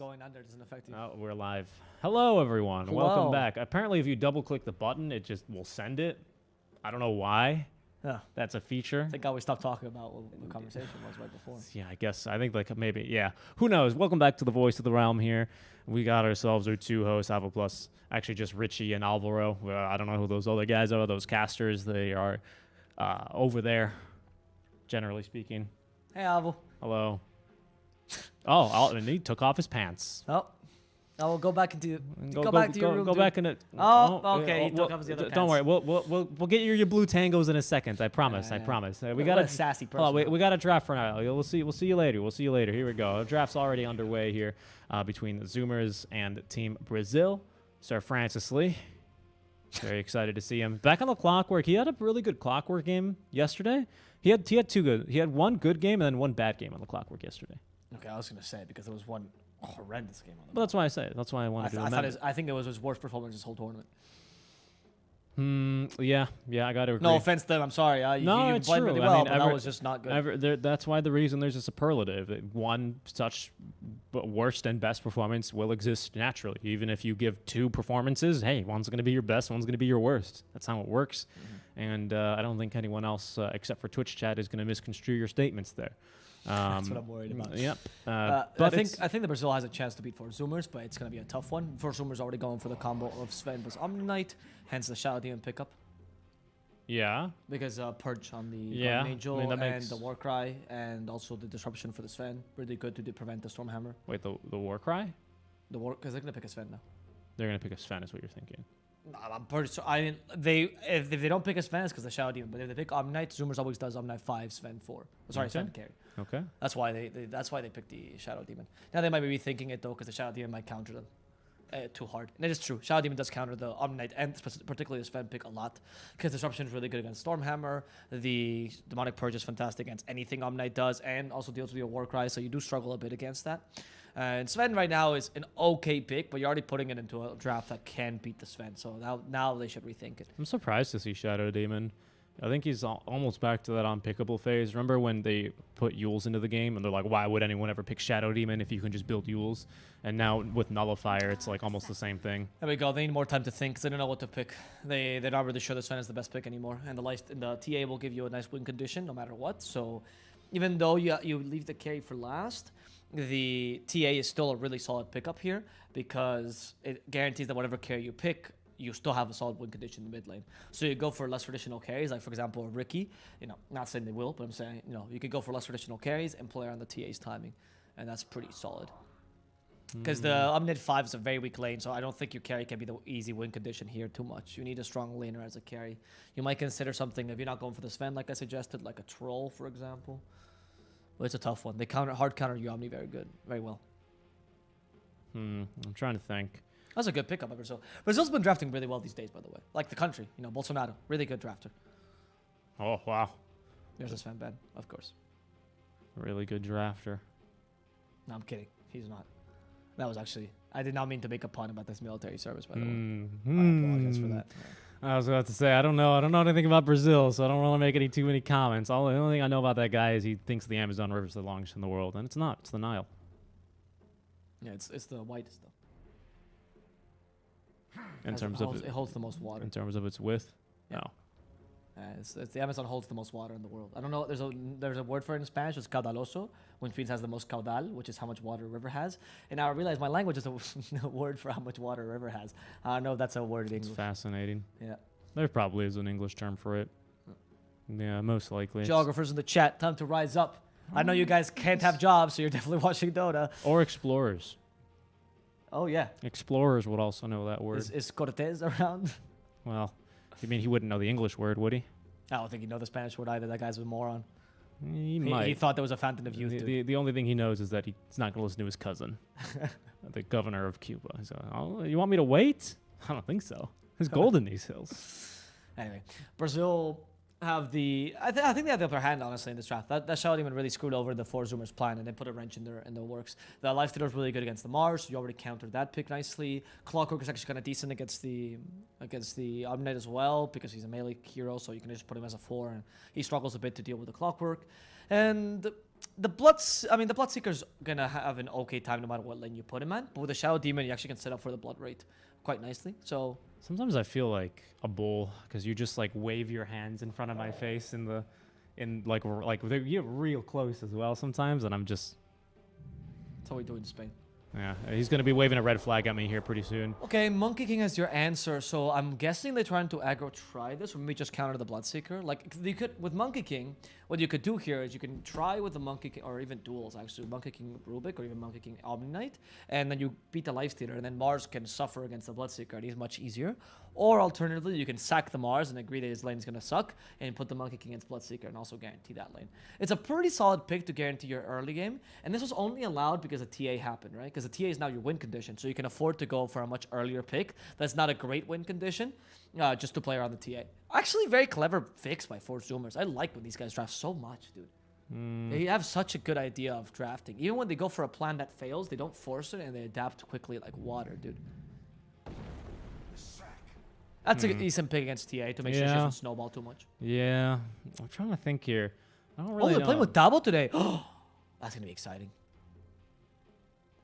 going under doesn't affect you. Oh, we're live. Hello, everyone. Welcome Hello. back. Apparently, if you double-click the button, it just will send it. I don't know why. Yeah. That's a feature. Thank God we stopped talking about what the conversation was right before. Yeah, I guess. I think like maybe. Yeah. Who knows? Welcome back to the Voice of the Realm here. We got ourselves our two hosts, Avo Plus. Actually, just Richie and Alvaro. I don't know who those other guys are. Those casters. They are over there. Generally speaking. Hey, Alvo. Hello. Oh, and he took off his pants. Oh. I will go back into Go back to your room. Go dude. back in it. Okay, he took off his other Don't worry. pants. We'll get you your blue tangos in a second. I promise. Yeah, I yeah. promise. We What got a sassy person. we got a draft for now. We'll see you later. We'll see you later. Here we go. The draft's already underway here between the Zoomers and Team Brazil. Sir Francis Lee. Very excited to see him back on the clockwork. He had a really good clockwork game yesterday. He had two good. He had one good game and then one bad game on the clockwork yesterday. Okay, I was gonna say because there was one horrendous game on the But that's why I say it. That's why I wanted to. I think it was his worst performance this whole tournament. Yeah, I got to agree. No offense to them, I'm sorry. No, you it's played true. really I well, mean, but that was just not good. That's why the reason there's a superlative. That one such worst and best performance will exist naturally. Even if you give two performances, hey, one's going to be your best, one's going to be your worst. That's how it works. And I don't think anyone else, except for Twitch chat, is going to misconstrue your statements there. That's what I'm worried about. Yep. But I think that Brazil has a chance to beat Four Zoomers, but it's going to be a tough one. Four Zoomers already going for the combo of Sven plus Omni-Knight, hence the Shadow Demon pickup. Yeah. Because Purge on the Yeah, Guardian Angel I mean, that and makes- the Warcry, and also the Disruption for the Sven. Really good to prevent the Stormhammer. Wait, the war cry? Because they're going to pick a Sven now. They're going to pick a Sven, is what you're thinking. I'm pretty sure. I mean, if they don't pick a Sven, it's because the Shadow Demon. But if they pick Omni-Knight, Zoomers always does Omni-Knight 5, Sven 4. Sorry, Okay. Sven carry. Okay. That's why they picked the Shadow Demon. Now they might be rethinking it though, because the Shadow Demon might counter them too hard. And it is true. Shadow Demon does counter the Omni-Knight and particularly the Sven pick a lot, because Disruption is really good against Stormhammer. The Demonic Purge is fantastic against anything Omni-Knight does, and also deals with your Warcry. So you do struggle a bit against that. And Sven right now is an okay pick, but you're already putting it into a draft that can beat the Sven. So now they should rethink it. I'm surprised to see Shadow Demon. I think he's almost back to that unpickable phase. Remember when they put Yules into the game and they're like, why would anyone ever pick Shadow Demon if you can just build Yules? And now with Nullifier, it's like almost the same thing. There we go. They need more time to think because they don't know what to pick. They're not really sure the Sven is the best pick anymore. And the TA will give you a nice win condition no matter what. So even though you leave the carry for last, the TA is still a really solid pickup here because it guarantees that whatever carry you pick, you still have a solid win condition in the mid lane. So you go for less traditional carries, like for example, Ricky. Not saying they will, but I'm saying, you could go for less traditional carries and play around the TA's timing. And that's pretty solid. Because the Omni-Knight 5 is a very weak lane, so I don't think your carry can be the easy win condition here too much. You need a strong laner as a carry. You might consider something, if you're not going for the Sven, like I suggested, like a Troll, for example. But it's a tough one. They hard counter your Omni very well. I'm trying to think. That's a good pickup by Brazil. Brazil's been drafting really well these days, by the way. Like the country, Bolsonaro, really good drafter. Oh, wow. There's a Sven Ben, of course. Really good drafter. No, I'm kidding. He's not. That was actually, I did not mean to make a pun about this military service, by the way. I apologize for that. I was about to say, I don't know anything about Brazil, so I don't want to make too many comments. The only thing I know about that guy is he thinks the Amazon River is the longest in the world, and it's not. It's the Nile. Yeah, it's the whitest, though. In terms of it holds the most water. in terms of its width. Yeah. No. It's the Amazon holds the most water in the world. I don't know. There's a word for it in Spanish. It's caudaloso, which means has the most caudal, which is how much water a river has. And now I realize my language is a word for how much water a river has. I don't know if that's a word in It's English. fascinating. Yeah. There probably is an English term for it. Yeah, most likely. Geographers in the chat, time to rise up. I know you guys can't have jobs, so you're definitely watching Dota. Or explorers. Oh yeah. Explorers would also know that word. Is Cortez around? Well, you mean he wouldn't know the English word, would he? I don't think you know the Spanish word either. That guy's a moron. He might. He thought there was a fountain of youth. dude. The only thing he knows is that he's not going to listen to his cousin, the governor of Cuba. So, you want me to wait? I don't think so. There's gold in these hills. Anyway, Brazil have the. I think they have the upper hand, honestly, in this draft. That Shadow Demon really screwed over the Four Zoomers plan and they put a wrench in the works. The Lifestealer is really good against the Mars. So you already countered that pick nicely. Clockwork is actually kind of decent against the Omni-Knight as well because he's a melee hero, so you can just put him as a 4 and he struggles a bit to deal with the Clockwork. And the Bloodseeker's gonna have an okay time no matter what lane you put him at. But with the Shadow Demon, you actually can set up for the Blood Rate quite nicely. So Sometimes I feel like a bull because you just like wave your hands in front of my face like you get real close as well sometimes, and I'm just that's how we do in Spain. yeah. He's gonna be waving a red flag at me here pretty soon. Okay, Monkey King has your answer, so I'm guessing they're trying to aggro try this, or maybe just counter the Bloodseeker. Like, you could, with Monkey King, what you could do here is you can try with the Monkey King, or even duels actually, Monkey King Rubik, or even Monkey King Omni Knight, and then you beat the Lifestealer, and then Mars can suffer against the Bloodseeker, and he's much easier. Or alternatively, you can sack the Mars and agree that his lane is going to suck, and put the Monkey King against Bloodseeker and also guarantee that lane. It's a pretty solid pick to guarantee your early game, and this was only allowed because the TA happened, right? Because the TA is now your win condition, so you can afford to go for a much earlier pick. That's not a great win condition, just to play around the TA. Actually, very clever fix by Force Zoomers. I like when these guys draft so much, dude. They have such a good idea of drafting. Even when they go for a plan that fails, they don't force it and they adapt quickly like water, dude. That's a decent pick against TA to make sure she doesn't snowball too much. Yeah, I'm trying to think here. I don't Oh, really they're know. playing with Dabo today. Oh, that's going to be exciting.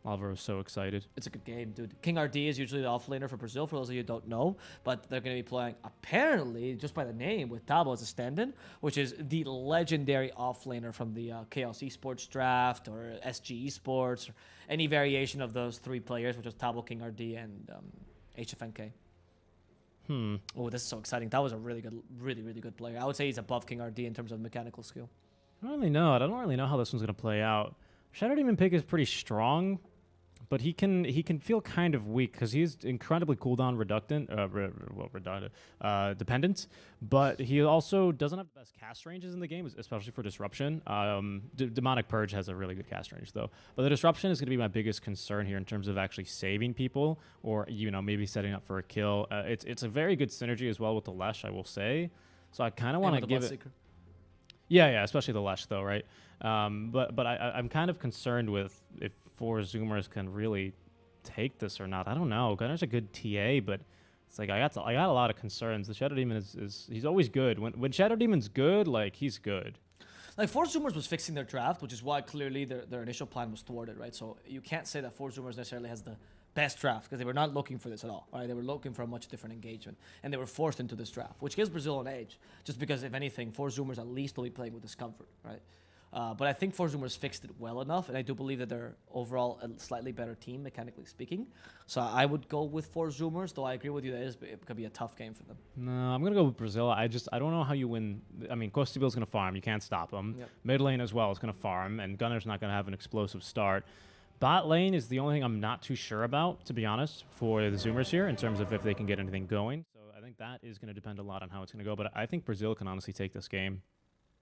Alvaro's so excited. It's a good game, dude. King RD is usually the offlaner for Brazil, for those of you who don't know. But they're going to be playing, apparently, just by the name, with Dabo as a stand-in, which is the legendary offlaner from the Chaos Esports draft or SG Esports, or any variation of those three players, which was Dabo, King RD, and HFNK. Oh, this is so exciting. That was a really good player. I would say he's above King RD in terms of mechanical skill. I don't really know. I don't really know how this one's gonna play out. Shadow Demon pick is pretty strong, but he can feel kind of weak because he's incredibly cooldown dependent. But he also doesn't have the best cast ranges in the game, especially for disruption. Demonic Purge has a really good cast range though. But the disruption is going to be my biggest concern here in terms of actually saving people or maybe setting up for a kill. It's a very good synergy as well with the Lesh, I will say. So I kind of want to give it. Yeah, especially the Lesh though, right? But I'm kind of concerned with if four Zoomers can really take this or not. I don't know. Gunner's a good TA, but it's like I got a lot of concerns. The Shadow Demon he's always good. When Shadow Demon's good, like he's good. Like Force Zoomers was fixing their draft, which is why clearly their initial plan was thwarted, right? So you can't say that Force Zoomers necessarily has the best draft because they were not looking for this at all. Right? They were looking for a much different engagement, and they were forced into this draft, which gives Brazil an edge. Just because, if anything, Force Zoomers at least will be playing with discomfort, right? But I think Force Zoomers fixed it well enough, and I do believe that they're overall a slightly better team, mechanically speaking. So I would go with Force Zoomers, though I agree with you that it could be a tough game for them. No, I'm going to go with Brazil. I don't know how you win. I mean, Costabil's going to farm. You can't stop him. Yep. Mid lane as well is going to farm, and Gunner's not going to have an explosive start. Bot lane is the only thing I'm not too sure about, to be honest, for the Zoomers here in terms of if they can get anything going. So I think that is going to depend a lot on how it's going to go. But I think Brazil can honestly take this game.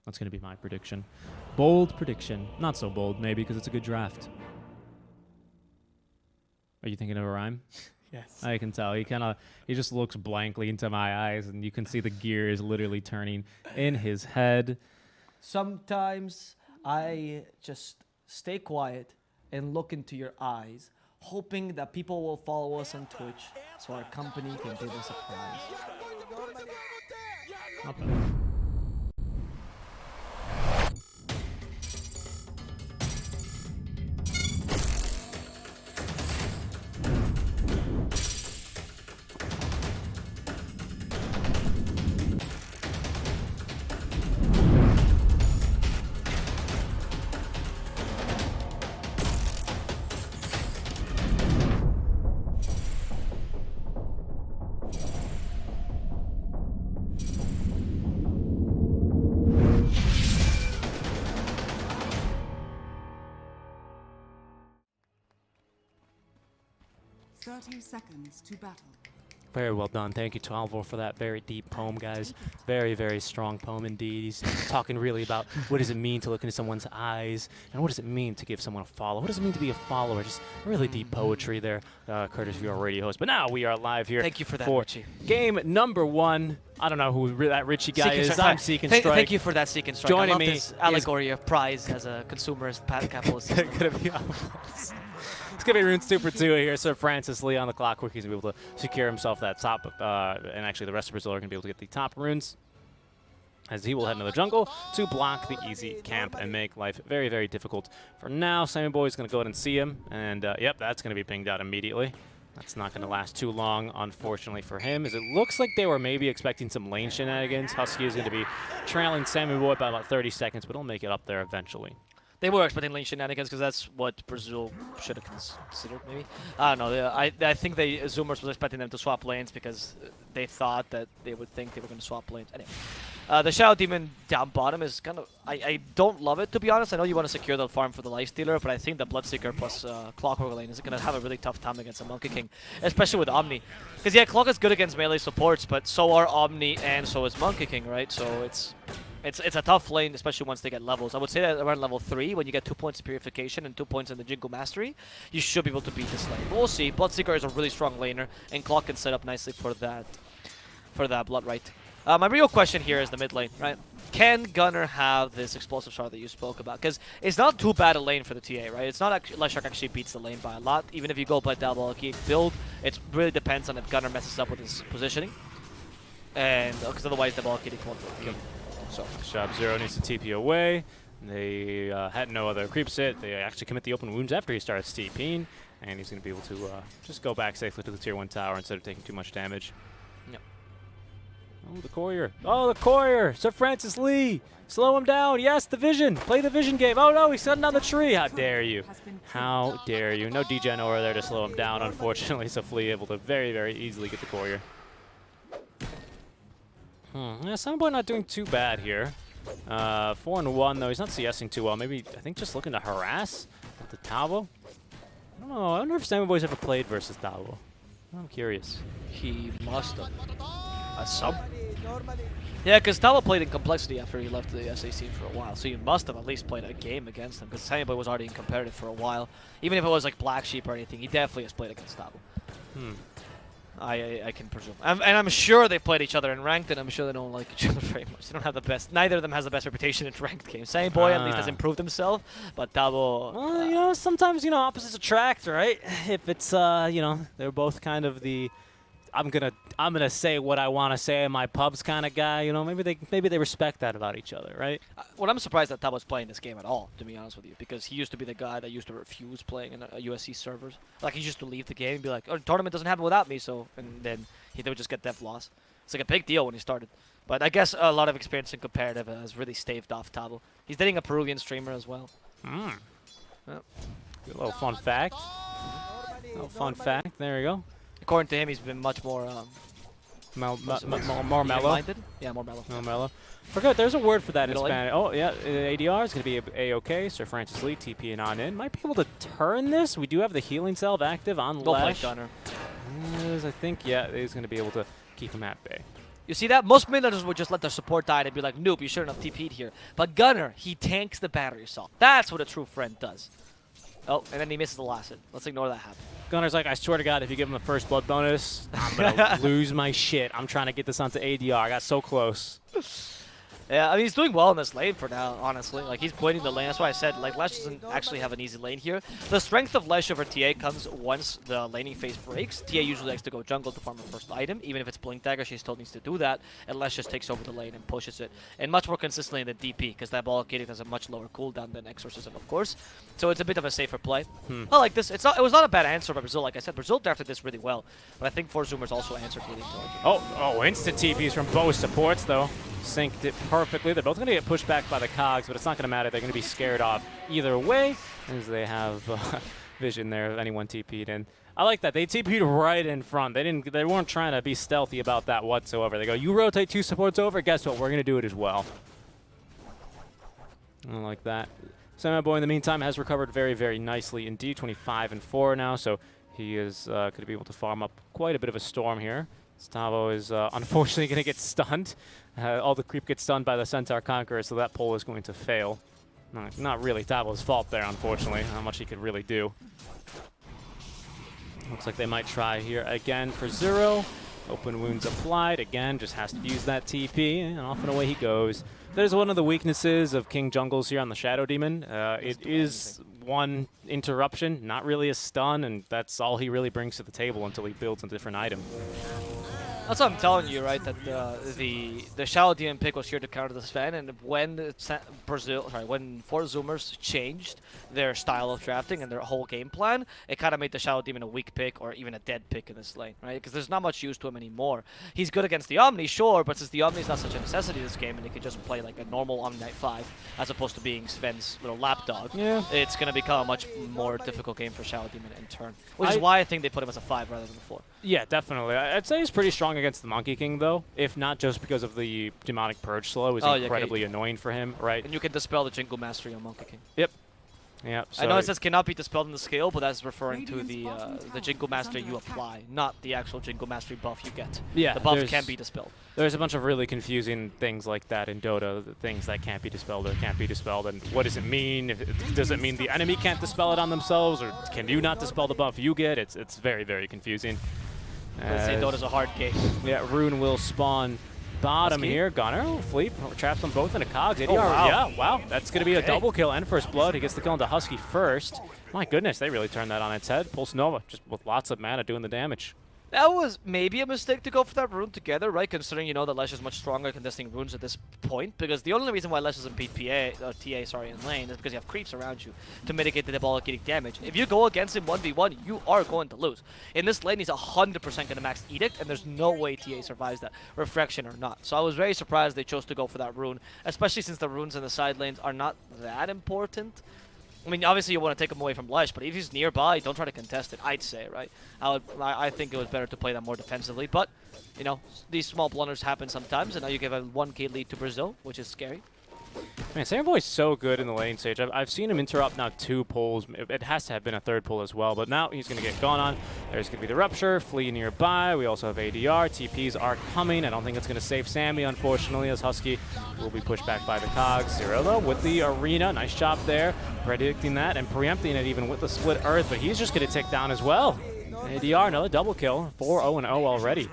That's going to be my prediction. Bold prediction. Not so bold, maybe, because it's a good draft. Are you thinking of a rhyme? Yes. I can tell. He just looks blankly into my eyes, and you can see the gears literally turning in his head. Sometimes I just stay quiet and look into your eyes, hoping that people will follow us on Twitch so our company can give us a prize. Not bad. Seconds to battle. Very well done. Thank you to Alvor for that very deep poem, guys. Very, very strong poem indeed. He's talking really about what does it mean to look into someone's eyes, and what does it mean to give someone a follow. What does it mean to be a follower? Just really deep poetry there, courtesy of our radio host. But now we are live here. Thank you for that, for Richie. Game number 1. I don't know who that Richie guy Seek and is. Strike. I'm Seek and Strike. Thank you for that Seek and Strike. Joining I love me this allegory of prize as a consumerist capitalist system. Gonna be It's going to be Rune Super 2 here. Sir Francis Lee on the clock. Quick, he's going to be able to secure himself that top. And actually, the rest of Brazil are going to be able to get the top runes. as he will head into the jungle to block the easy camp and make life very, very difficult. For now, Sammy Boy is going to go ahead and see him, and yep, that's going to be pinged out immediately. That's not going to last too long, unfortunately for him, as it looks like they were maybe expecting some lane shenanigans. Husky is going to be trailing Sammy Boy by about 30 seconds, but he'll make it up there eventually. They were expecting lane shenanigans because that's what Brazil should have considered, maybe. I don't know. I think Zoomers was expecting them to swap lanes because they thought that they would think they were going to swap lanes. Anyway, the Shadow Demon down bottom is kind of... I don't love it, to be honest. I know you want to secure the farm for the Lifestealer, but I think the Bloodseeker plus Clockwork lane is going to have a really tough time against a Monkey King, especially with Omni. Because, yeah, Clock is good against melee supports, but so are Omni and so is Monkey King, right? So it's a tough lane, especially once they get levels. I would say that around level 3, when you get 2 points of Purification and 2 points in the Jingle Mastery, you should be able to beat this lane. But we'll see. Bloodseeker is a really strong laner, and Clock can set up nicely for that Blood Right. My real question here is the mid lane, right? Can Gunnar have this explosive start that you spoke about? Because it's not too bad a lane for the TA, right? It's not actually, Leshak actually beats the lane by a lot. Even if you go by Dalbalaki build, it really depends on if Gunnar messes up with his positioning. And because otherwise Dalbalaki won't kill. So Shop Zero needs to TP away. They had no other creeps hit. They actually commit the open wounds after he starts TPing, and he's going to be able to just go back safely to the tier 1 tower instead of taking too much damage. Yep. Oh, the courier. Oh, the courier. Sir Francis Lee. Slow him down. Yes, the vision. Play the vision game. Oh, no, he's sitting on the tree. How dare you? How dare you? No degen over there to slow him down, unfortunately, so Flea able to very, very easily get the courier. Yeah, Sunboy not doing too bad here. 4-1 though. He's not CSing too well. Maybe, I think, just looking to harass with the Tavo. I don't know. I wonder if Sunboy's ever played versus Tavo. I'm curious. He must have. Some. Yeah, because Tavo played in Complexity after he left the SA scene for a while, so he must have at least played a game against him, because Sunboy was already in competitive for a while. Even if it was like Black Sheep or anything, he definitely has played against Tavo. I can presume. And I'm sure they've played each other in ranked, and I'm sure they don't like each other very much. They don't have the best. Neither of them has the best reputation in ranked games. Same boy at least has improved himself, but Tavo. Well, you know, sometimes opposites attract, right? If it's they're both kind of the I'm gonna say what I want to say in my pubs kind of guy. Maybe they respect that about each other, right? Well, I'm surprised that Tavo's playing this game at all, to be honest with you, because he used to be the guy that used to refuse playing in USC servers. Like, he used to leave the game and be like, "Oh, the tournament doesn't happen without me," so and then they would just get dev loss. It's like a big deal when he started. But I guess a lot of experience in competitive has really staved off Tavo. He's dating a Peruvian streamer as well. Yep. A little fun fact. There you go. According to him, he's been much more More mellow. Yeah, more mellow. More mellow. Forgot, there's a word for that in Middle Spanish. Oh, yeah, ADR is going to be A-OK. Sir Francis Lee TPing on in. Might be able to turn this. We do have the healing salve active on Lesh. Gunner. I think, yeah, he's going to be able to keep him at bay. You see that? Most midlaners would just let their support die and be like, "Nope, you shouldn't have TP'd here." But Gunner, he tanks the battery assault. That's what a true friend does. Oh, and then he misses the last hit. Let's ignore that happen. Gunner's like, I swear to God, if you give him the first blood bonus, I'm going to lose my shit. I'm trying to get this onto ADR. I got so close. Yeah, I mean, he's doing well in this lane for now, honestly. Like, he's winning the lane. That's why I said, like, Lesh doesn't actually have an easy lane here. The strength of Lesh over TA comes once the laning phase breaks. TA usually likes to go jungle to farm the first item. Even if it's Blink Dagger, she still needs to do that. And Lesh just takes over the lane and pushes it. And much more consistently than DP, because that ball kitty has a much lower cooldown than Exorcism, of course. So it's a bit of a safer play. I like this. It was not a bad answer by Brazil. Like I said, Brazil drafted this really well. But I think 4Zoomers also answered really intelligently. Oh, instant TPs from both supports, though. Synced it perfectly. They're both going to get pushed back by the cogs, but it's not going to matter. They're going to be scared off either way, as they have vision there if anyone TP'd in. I like that. They TP'd right in front. They weren't trying to be stealthy about that whatsoever. They go, you rotate 2 supports over, guess what? We're going to do it as well. I like that. Samurai Boy, in the meantime, has recovered very, very nicely indeed. 25-4 now, so he is going to be able to farm up quite a bit of a storm here. Stavo is unfortunately going to get stunned. All the creep gets stunned by the Centaur Conqueror, so that pull is going to fail. Not really Tavo's fault there, unfortunately. Not much he could really do. Looks like they might try here again for 0. Open wounds applied. Again, just has to use that TP, and off and away he goes. That is one of the weaknesses of King Jungles here on the Shadow Demon. It is one interruption, not really a stun, and that's all he really brings to the table until he builds a different item. That's what I'm telling you, right? That the Shadow Demon pick was here to counter the Sven, and when when Four Zoomers changed their style of drafting and their whole game plan, it kind of made the Shadow Demon a weak pick or even a dead pick in this lane, right? Because there's not much use to him anymore. He's good against the Omni, sure, but since the Omni is not such a necessity this game, and he can just play like a normal Omni Knight 5 as opposed to being Sven's little lapdog, it's gonna become a much more difficult game for Shadow Demon in turn, which is why I think they put him as a 5 rather than a 4. Yeah, definitely. I'd say he's pretty strong against the Monkey King, though, if not just because of the Demonic Purge slow is incredibly annoying for him, right? And you can dispel the Jingle Mastery on Monkey King. Yep. Yeah. So I know it says cannot be dispelled in the scale, but that's referring to the Jingle Mastery you apply, not the actual Jingle Mastery buff you get. Yeah, the buff can be dispelled. There's a bunch of really confusing things like that in Dota, things that can't be dispelled or can't be dispelled, and what does it mean? Does it mean the enemy can't dispel it on themselves, or can you not dispel the buff you get? It's very, very confusing. Let's say Dota's a hard game. Yeah, Rune will spawn bottom Husky? here. Gunner, Fleep, traps them both in a cogs. ADR, wow. yeah, wow. That's going to be a double kill and first blood. He gets the kill into Husky first. My goodness, they really turned that on its head. Pulse Nova, just with lots of mana doing the damage. That was maybe a mistake to go for that rune together, right? Considering, you know, that Lesh is much stronger contesting runes at this point. Because the only reason why Lesh doesn't beat TA in lane is because you have creeps around you to mitigate the diabolic eating damage. If you go against him 1v1, you are going to lose. In this lane, he's 100% going to max Edict, and there's no way TA survives that, Refraction or not. So I was very surprised they chose to go for that rune, especially since the runes in the side lanes are not that important. I mean, obviously you want to take him away from Lesh, but if he's nearby, don't try to contest it, I'd say, right? I think it was better to play that more defensively, but, you know, these small blunders happen sometimes, and now you give a 1k lead to Brazil, which is scary. Man, Samboy's so good in the lane stage. I've seen him interrupt now 2 pulls. It has to have been a 3rd pull as well, but now he's going to get gone on. There's going to be the Rupture, Flea nearby. We also have ADR. TPs are coming. I don't think it's going to save Sammy, unfortunately, as Husky will be pushed back by the Cogs. Zero, though, with the Arena. Nice job there, predicting that and preempting it even with the split Earth, but he's just going to take down as well. ADR, another double kill. 4-0-0 already.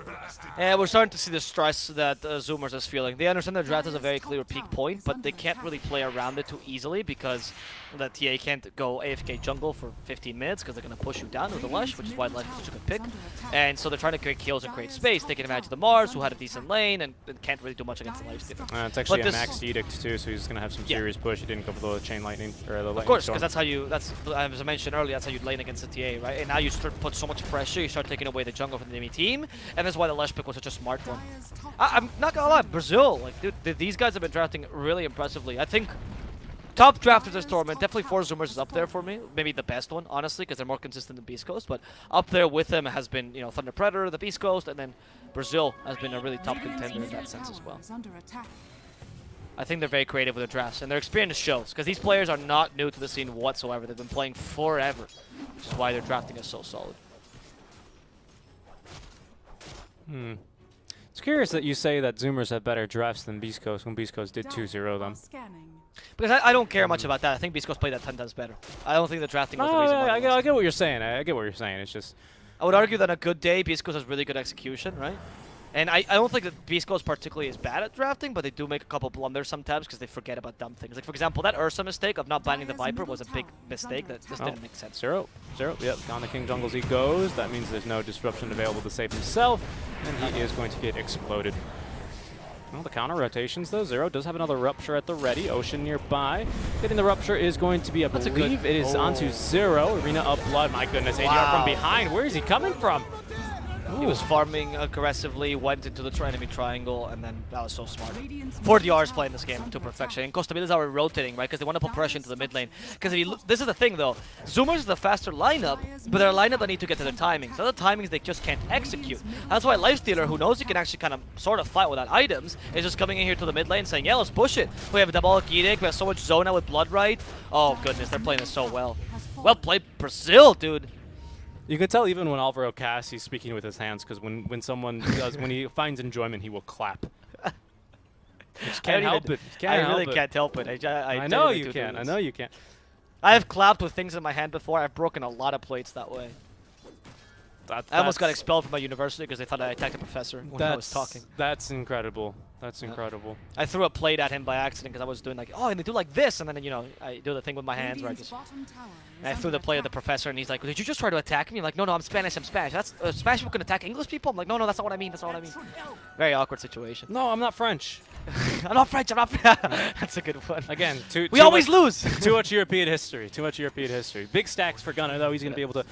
And we're starting to see the stress that Zoomers is feeling. They understand their draft is a very clear peak point, but they can't really play around it too easily because the TA can't go AFK jungle for 15 minutes because they're going to push you down with the Lush, which is why Lush is such a good pick. And so they're trying to create kills and create space, taking advantage of the Mars, who had a decent lane and can't really do much against the Lifestealer. It's actually a maxed Edict too, so he's going to have some serious push. He didn't go for the Chain Lightning, or the Lightning Of course, Storm. because that's how you, as I mentioned earlier, that's how you lane against the TA, right? And now you start put so much pressure, you start taking away the jungle from the enemy team, and that's why the Lush pick was such a smart one. I'm not gonna lie, Brazil, like, dude, these guys have been drafting really impressively. I think top drafters this tournament, definitely Four Zoomers is up there for me. Maybe the best one, honestly, because they're more consistent than Beast Coast. But up there with them has been, you know, Thunder Predator, the Beast Coast, and then Brazil has been a really top contender in that sense as well. I think they're very creative with their drafts, and their experience shows, because these players are not new to the scene whatsoever. They've been playing forever, which is why their drafting is so solid. It's curious that you say that Zoomers have better drafts than Beast Coast when Beast Coast did 2-0 them. Because I don't care much about that. I think Beast Coast played that 10 times better. I don't think the drafting was the reason why I get what you're saying. I get what you're saying. It's just... I would argue that on a good day, Beast Coast has really good execution, right? And I don't think that Beast Coast particularly is bad at drafting, but they do make a couple blunders sometimes because they forget about dumb things. Like, for example, that Ursa mistake of not binding the Viper was a big mistake that just didn't make sense. 0. Yep, down the King Jungles he goes. That means there's no disruption available to save himself, and he is going to get exploded. Well, the counter rotations, though. 0 does have another Rupture at the ready. Ocean nearby. Getting the Rupture is going to be, I believe, it is onto 0. Arena of Blood. My goodness, ADR from behind. Where is he coming from? He was farming aggressively, went into the enemy triangle, and then that was so smart. 4DR is playing this game to perfection. And Costa Rica is already rotating, right? Because they want to put pressure into the mid lane. Because this is the thing, though. Zoomers is the faster lineup, but they're a lineup that need to get to their timings. Other timings they just can't execute. That's why Lifestealer, who knows he can actually kind of sort of fight without items, is just coming in here to the mid lane saying, yeah, let's push it. We have a Diabolic Edict, we have so much Zona with Blood Right. Oh, goodness, they're playing this so well. Well played, Brazil, dude. You can tell even when Alvaro casts, he's speaking with his hands, because when someone does, when he finds enjoyment, he will clap. Just can't help it. I really can't help it. I know you can. I know you can. I have clapped with things in my hand before. I've broken a lot of plates that way. I almost got expelled from my university because they thought I attacked a professor when I was talking. That's incredible. That's incredible. I threw a plate at him by accident because I was doing like, oh, and they do like this, and then, you know, I do the thing with my hands where I just... And I threw the plate at the professor, and he's like, did you just try to attack me? I'm like, no, I'm Spanish, I'm Spanish. That's Spanish people can attack English people? I'm like, no, that's not what I mean, that's not what I mean. Very awkward situation. No, I'm not French. I'm not French, That's a good one. Again, we always lose! Too much European history. Too much European history. Big stacks for Gunnar, though. He's going to be able to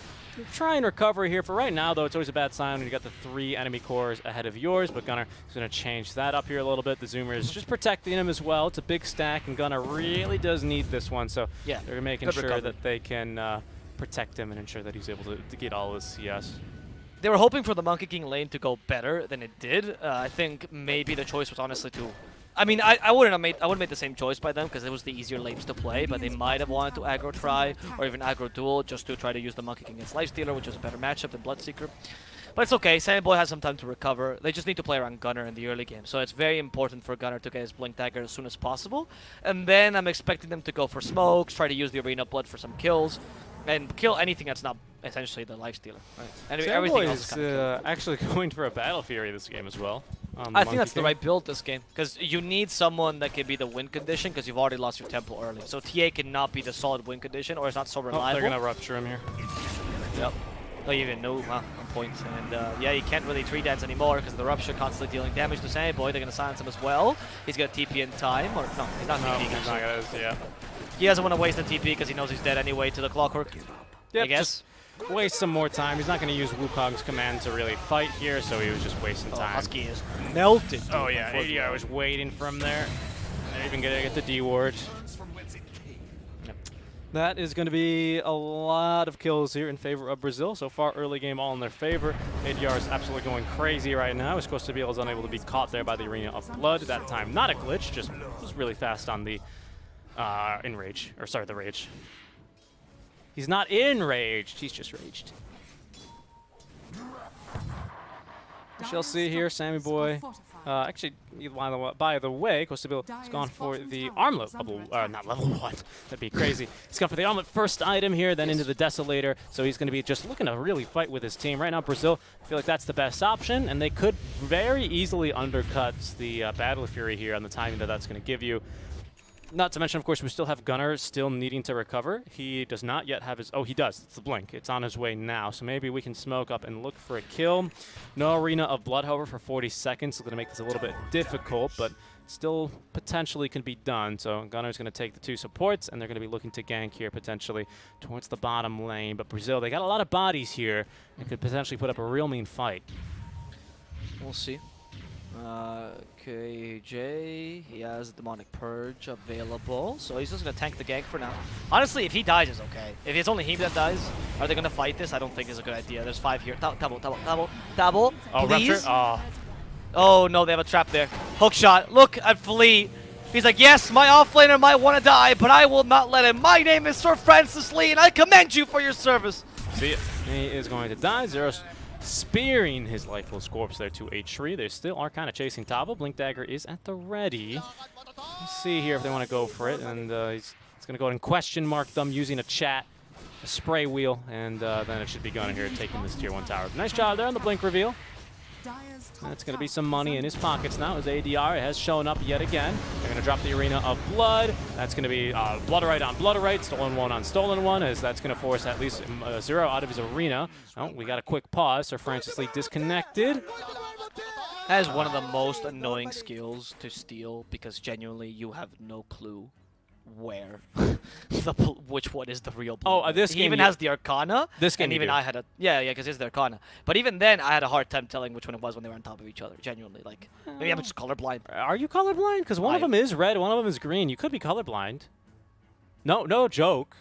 try and recover here. For right now, though, it's always a bad sign when you got the 3 enemy cores ahead of yours, but Gunnar is going to change that up here a little bit. The Zoomer is just protecting him as well. It's a big stack, and Gunnar really does need this one, so yeah, they're making sure that they can protect him and ensure that he's able to get all his CS. They were hoping for the Monkey King lane to go better than it did. I think maybe the choice was honestly to... I mean, I wouldn't have made the same choice by them because it was the easier lanes to play, but they might have wanted to aggro try or even aggro duel just to try to use the Monkey King against Lifestealer, which is a better matchup than Bloodseeker. But it's okay. Sammy Boy has some time to recover. They just need to play around Gunnar in the early game. So it's very important for Gunnar to get his Blink Dagger as soon as possible. And then I'm expecting them to go for smokes, try to use the Arena Blood for some kills, and kill anything that's not essentially the Lifestealer. Right? And everything else is kind of actually going for a Battle Fury this game as well. I think that's the right build this game, because you need someone that can be the win condition, because you've already lost your Temple early. So TA cannot be the solid win condition, or it's not so reliable. They're going to rupture him here. Yep. Don't even know, on point. And yeah, you can't really 3-dance anymore, because the Rupture constantly dealing damage to Sammy Boy. They're going to silence him as well. He's going to TP in time, or no, he's not TPing. He's not gonna, yeah. He doesn't want to waste the TP, because he knows he's dead anyway to the Clockwork. Yep, I guess. Waste some more time. He's not going to use Wukong's command to really fight here, so he was just wasting time. Husky is melted. Oh yeah, ADR was waiting from there. They're even going to get the D ward. Yep. That is going to be a lot of kills here in favor of Brazil. So far, early game all in their favor. ADR is absolutely going crazy right now. He's supposed to be unable to be caught there by the Arena of Blood. That time, not a glitch, just was really fast on the Enrage, or sorry, the Rage. He's not enraged, he's just raged. We shall see here, Sammy Boy. Actually, by the way, Costabil has gone for the armlet, not level 1, that'd be crazy. He's gone for the armlet first item here, then into the Desolator, so he's going to be just looking to really fight with his team. Right now, Brazil, I feel like that's the best option, and they could very easily undercut the Battle Fury here on the timing that that's going to give you. Not to mention, of course, we still have Gunnar still needing to recover. He does not yet have his... Oh, he does. It's the Blink. It's on his way now. So maybe we can smoke up and look for a kill. No Arena of Blood, however, for 40 seconds. It's going to make this a little bit difficult, but still potentially can be done. So Gunnar's going to take the 2 supports, and they're going to be looking to gank here potentially towards the bottom lane. But Brazil, they got a lot of bodies here and could potentially put up a real mean fight. We'll see. KJ, he has Demonic Purge available, so he's just going to tank the gank for now. Honestly, if he dies, it's okay. If it's only him that dies, are they going to fight this? I don't think it's a good idea. There's 5 here. Double, Oh, please. Rupture? Oh, no, they have a trap there. Hook shot. Look at Flea. He's like, yes, my offlaner might want to die, but I will not let him. My name is Sir Francis Lee, and I commend you for your service. See it. He is going to die. Zeros spearing his lifeless corpse there to a tree. They still are kind of chasing Tavo. Blink Dagger is at the ready. Let's see here if they want to go for it. And he's going to go ahead and question mark them using a chat, a spray wheel, and then it should be going here taking this tier 1 tower. Nice job there on the Blink reveal. That's going to be some money in his pockets now as ADR has shown up yet again. They're going to drop the Arena of Blood. That's going to be Bloodorite on Bloodorite, Stolen 1 on Stolen 1, as that's going to force at least 0 out of his Arena. Oh, we got a quick pause. Sir Francis Lee disconnected. That is one of the most annoying skills to steal because genuinely you have no clue where which one is the real blue. Oh, this game he even has the Arcana. This game and even I had a because it's the Arcana. But even then, I had a hard time telling which one it was when they were on top of each other. Genuinely, like maybe I'm just colorblind. Are you colorblind? Because one of them is red, one of them is green. You could be colorblind. No joke.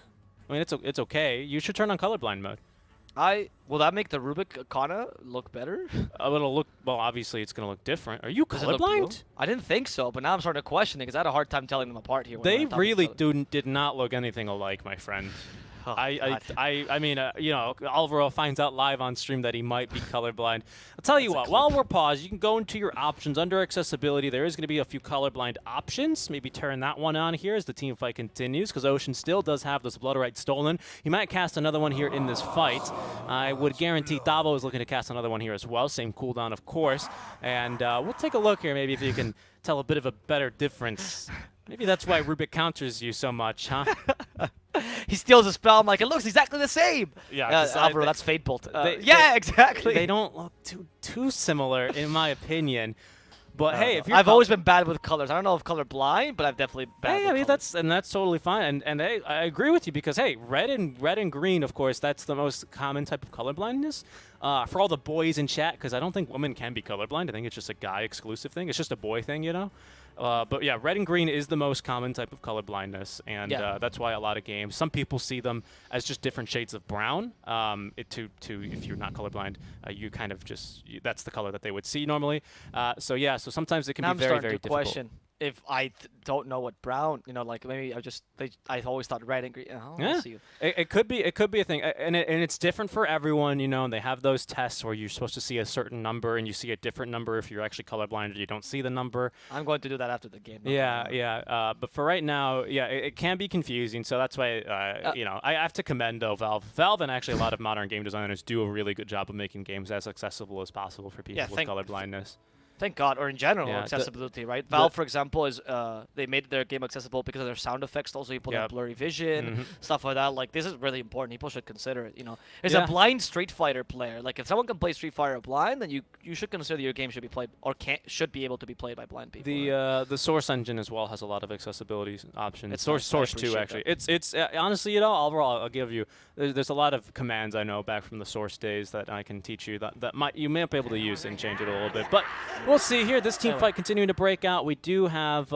I mean, it's okay. You should turn on colorblind mode. Will that make the Rubik Arcana look better? It'll look, well, obviously it's going to look different. Are you colorblind? I didn't think so, but now I'm starting to question it because I had a hard time telling them apart here. They really did not look anything alike, my friend. I mean, you know, Alvaro finds out live on stream that he might be colorblind. I'll tell you what, while we're paused, you can go into your options. Under accessibility, there is going to be a few colorblind options. Maybe turn that one on here as the team fight continues, because Ocean still does have this Blood Right stolen. He might cast another one here in this fight. I would guarantee Thabo is looking to cast another one here as well. Same cooldown, of course. And we'll take a look here, maybe if you can tell a bit of a better difference. Maybe that's why Rubik counters you so much, huh? He steals a spell. I'm like, it looks exactly the same. Yeah, 'cause Alvaro, that's Fate Bolt. yeah, exactly. They don't look too similar, in my opinion. But hey, if you're I've always been bad with colors. I don't know if color blind, but I've definitely bad. Hey, with I mean colors. that's totally fine, and hey, I agree with you because hey, red and green, of course, that's the most common type of color blindness. For all the boys in chat, because I don't think women can be colorblind. I think it's just a guy exclusive thing. It's just a boy thing, you know. But yeah, red and green is the most common type of color blindness, and that's why a lot of games, some people see them as just different shades of brown. If you're not colorblind, you kind of just that's the color that they would see normally. So yeah, so sometimes it can Now be very I'm very starting to difficult. question if I don't know what brown, you know, like maybe I always thought red and green. Yeah, it could be a thing, and it's different for everyone, you know. And they have those tests where you're supposed to see a certain number, and you see a different number if you're actually colorblind, or you don't see the number. I'm going to do that after the game. Yeah. But for right now, yeah, it can be confusing. So that's why, you know, I have to commend though Valve, and actually a lot of modern game designers do a really good job of making games as accessible as possible for people with colorblindness. Thank God, or in general, Yeah, accessibility, right? Valve, for example, is they made their game accessible because of their sound effects. Also, you put in blurry vision, stuff like that. Like, this is really important. People should consider it. You know, as a blind Street Fighter player, like if someone can play Street Fighter blind, then you should consider that your game should be played or should be able to be played by blind people. The Source engine as well has a lot of accessibility options. It's Source 2 actually. That. It's honestly, you know, overall, I'll give you. There's a lot of commands I know back from the Source days that I can teach you that you may be able to use and change it a little bit. But we'll see here. This team fight continuing to break out. We do have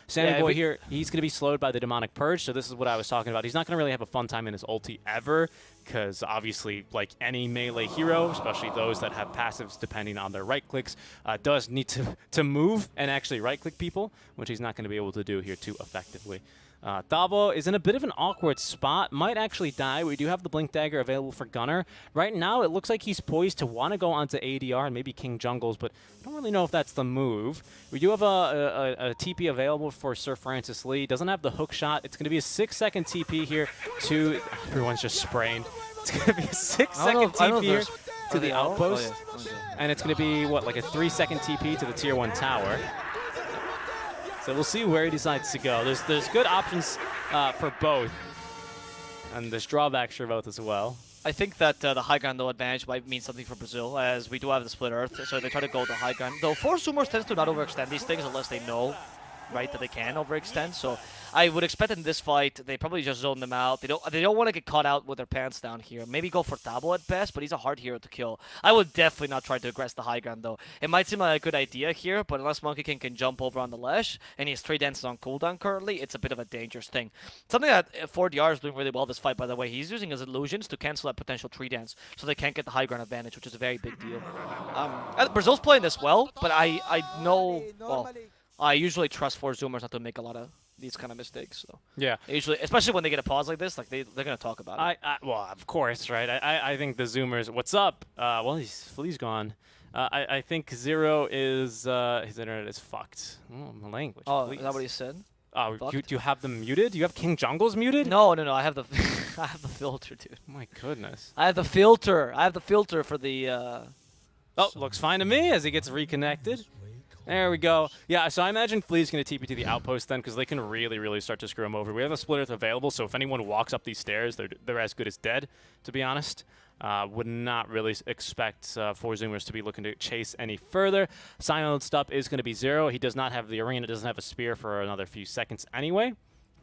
Sammy Boy here. He's going to be slowed by the Demonic Purge, so this is what I was talking about. He's not going to really have a fun time in his ulti ever, because obviously, like any melee hero, especially those that have passives depending on their right clicks, does need to move and actually right-click people, which he's not going to be able to do here too effectively. Thabo is in a bit of an awkward spot, might actually die. We do have the Blink Dagger available for Gunner. Right now, it looks like he's poised to want to go onto ADR and maybe King Jungles, but I don't really know if that's the move. We do have a TP available for Sir Francis Lee. Doesn't have the hook shot. It's going to be a 6-second TP here to... Everyone's just spraying. It's going to be a 6-second TP here to the outpost. And it's going to be, what, like a 3-second TP to the Tier 1 tower. So we'll see where he decides to go. There's good options for both, and there's drawbacks for both as well. I think that the high ground though advantage might mean something for Brazil, as we do have the split earth, so they try to go the high ground. Though Force Zoomers tends to not overextend these things unless they know, right, that they can overextend. So I would expect in this fight they probably just zone them out. They don't want to get caught out with their pants down here. Maybe go for Thabo at best, but he's a hard hero to kill. I would definitely not try to aggress the high ground though. It might seem like a good idea here, but unless Monkey King can jump over on the ledge and he has 3 dances on cooldown currently, it's a bit of a dangerous thing. Something that 4DR is doing really well this fight, by the way. He's using his illusions to cancel that potential 3 dance, so they can't get the high ground advantage, which is a very big deal. Brazil's playing this well, but I know, well, I usually trust Force Zoomers not to make a lot of these kind of mistakes. So yeah, usually, especially when they get a pause like this, like they're gonna talk about it. Well, of course, right? I think the Zoomers. What's up? Well, Flea's gone. I think Zero is his internet is fucked. My language. Oh, please. is that what he said? Oh, do you have them muted? Do you have King Jungles muted? No. I have the I have the filter, dude. Oh my goodness. I have the filter for the. Oh, looks fine to me as he gets reconnected. There we go. Yeah, so I imagine Flea's going to TP to the outpost then, because they can really, really start to screw him over. We have a split earth available, so if anyone walks up these stairs, they're as good as dead, to be honest. Would not really expect 4 Zoomers to be looking to chase any further. Silenced up is going to be Zero. He does not have the arena, doesn't have a spear for another few seconds anyway.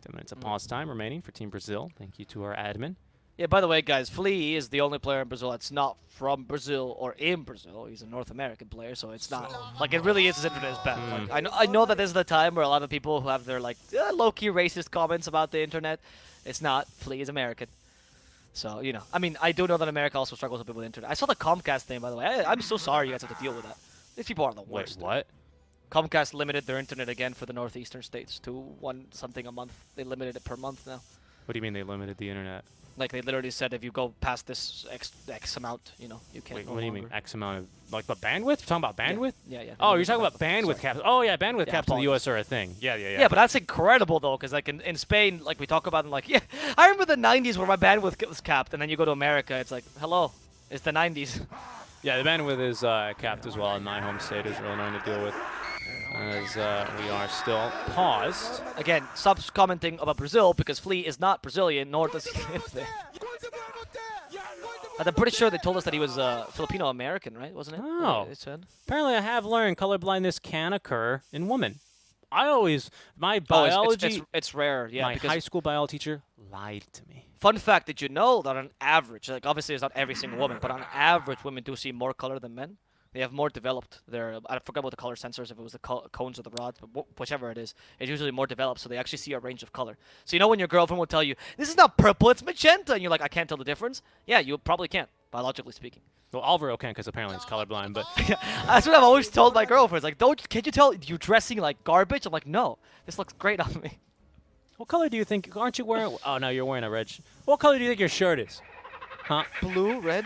10 minutes of pause time remaining for Team Brazil. Thank you to our admin. Yeah, by the way, guys, Flea is the only player in Brazil that's not from Brazil or in Brazil. He's a North American player, so it's not like it really is his internet is bad. Like, I know that this is the time where a lot of people who have their like low-key racist comments about the internet. It's not. Flea is American. So, you know, I mean, I do know that America also struggles a bit with internet. I saw the Comcast thing, by the way. I'm so sorry you guys have to deal with that. These people are the worst. Wait, what? Comcast limited their internet again for the northeastern states to 1 something a month. They limited it per month now. What do you mean they limited the internet? Like they literally said, if you go past this X amount, you can't. Wait, no what do you mean longer- X amount of like the bandwidth? You're talking about bandwidth? Yeah, yeah. Oh, you're talking about bandwidth Sorry. caps. Oh yeah, bandwidth Yeah, caps in the apologies. US are a thing. Yeah. Yeah, but that's incredible though, because like in Spain, like we talk about, and like yeah, I remember the '90s where my bandwidth was capped, and then you go to America, it's like hello, it's the '90s. Yeah, the bandwidth is capped as well in my home state. Is really annoying to deal with, as we are still paused. Again, subs commenting about Brazil because Flea is not Brazilian, nor does he live there. And I'm pretty sure they told us that he was Filipino American, right? Wasn't it? Oh. It said. Apparently, I have learned colorblindness can occur in women. My Oh, it's- biology, it's rare, yeah. my because high school biology teacher lied to me. fun fact, did you know that on average, like obviously it's not every single woman, but on average, women do see more color than men. They have more developed their, I forgot what the color sensors, if it was the cones or the rods, but whichever it is, it's usually more developed, so they actually see a range of color. So you know when your girlfriend will tell you, this is not purple, it's magenta, and you're like, I can't tell the difference? Yeah, you probably can't, biologically speaking. Well, Alvaro can because apparently he's colorblind, but That's what I've always told my girlfriends, like, can't you tell you dressing like garbage? I'm like, no, this looks great on me. what color do you think? Aren't you wearing? Oh no, you're wearing a red. What color do you think your shirt is? Huh? Blue, red,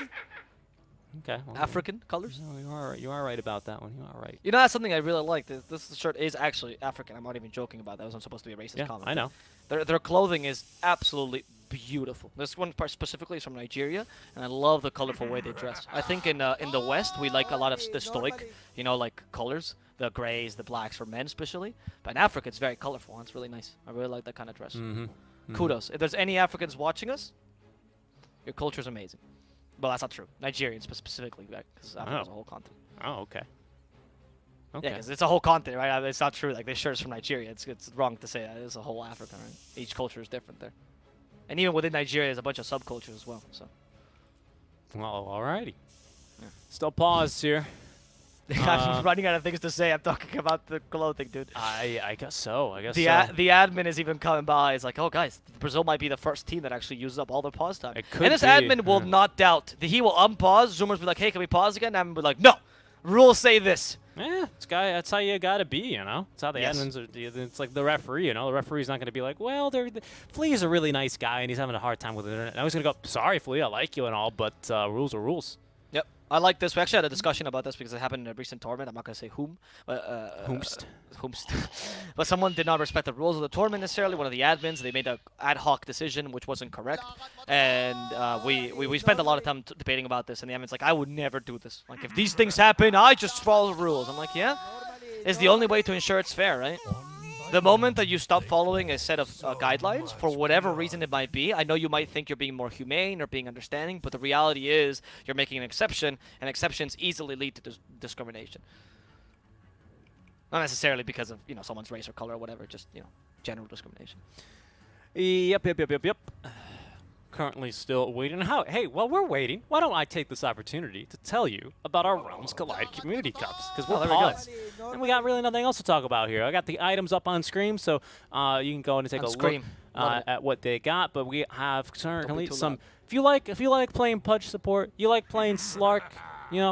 Okay. Well, African colors. no, you are right about that one. You are right. You know, that's something I really like. This shirt is actually African. I'm not even joking about that. It wasn't supposed to be a racist Yeah, comment. I know. Their clothing is absolutely beautiful. This one part specifically is from Nigeria, and I love the colorful way they dress. I think in the West we like a lot of the stoic, like colors, the grays, the blacks for men especially. But in Africa it's very colorful. And it's really nice. I really like that kind of dress. Kudos. If there's any Africans watching us, your culture is amazing. Well, that's not true. Nigerians specifically, because Africa is a whole continent. Oh, okay. Yeah, Okay. because it's a whole continent, right? It's not true. Like, this shirt's from Nigeria. It's wrong to say that. It's a whole Africa, right? Each culture is different there. And even within Nigeria, there's a bunch of subcultures as well. So Well, alrighty. Yeah. Still paused here. I'm running out of things to say. I'm talking about the clothing, dude. I guess so. I guess The so. the admin is even coming by. It's like, oh, guys, Brazil might be the first team that actually uses up all their pause time. It could And this be, admin will yeah. not doubt. He will unpause. Zoomers will be like, hey, can we pause again? And admin will be like, no. Rules say this. Yeah, that's how you gotta be, It's how the Yes. admins are. It's like the referee, The referee's not gonna be like, well, Flea's a really nice guy and he's having a hard time with the internet. Now he's gonna go, sorry, Flea, I like you and all, but rules are rules. Yep. I like this. We actually had a discussion about this because it happened in a recent tournament. I'm not going to say whom. But, Whomst. But someone did not respect the rules of the tournament necessarily. One of the admins, they made an ad hoc decision which wasn't correct. And we spent a lot of time debating about this. And the admin's like, I would never do this. Like, if these things happen, I just follow the rules. I'm like, yeah? It's the only way to ensure it's fair, right? The moment that you stop following a set of guidelines, for whatever reason it might be, I know you might think you're being more humane or being understanding, but the reality is you're making an exception, and exceptions easily lead to discrimination. Not necessarily because of someone's race or color or whatever, just general discrimination. Yep. Currently still waiting. Hey, while we're waiting, why don't I take this opportunity to tell you about our Realms Collide Community Cups? Because we're there we go. paused. And we got really nothing else to talk about here. I got the items up on screen, so you can go in and take On a screen. look at what they got. But we have currently too some. loud. If you like playing Pudge support, you like playing Slark,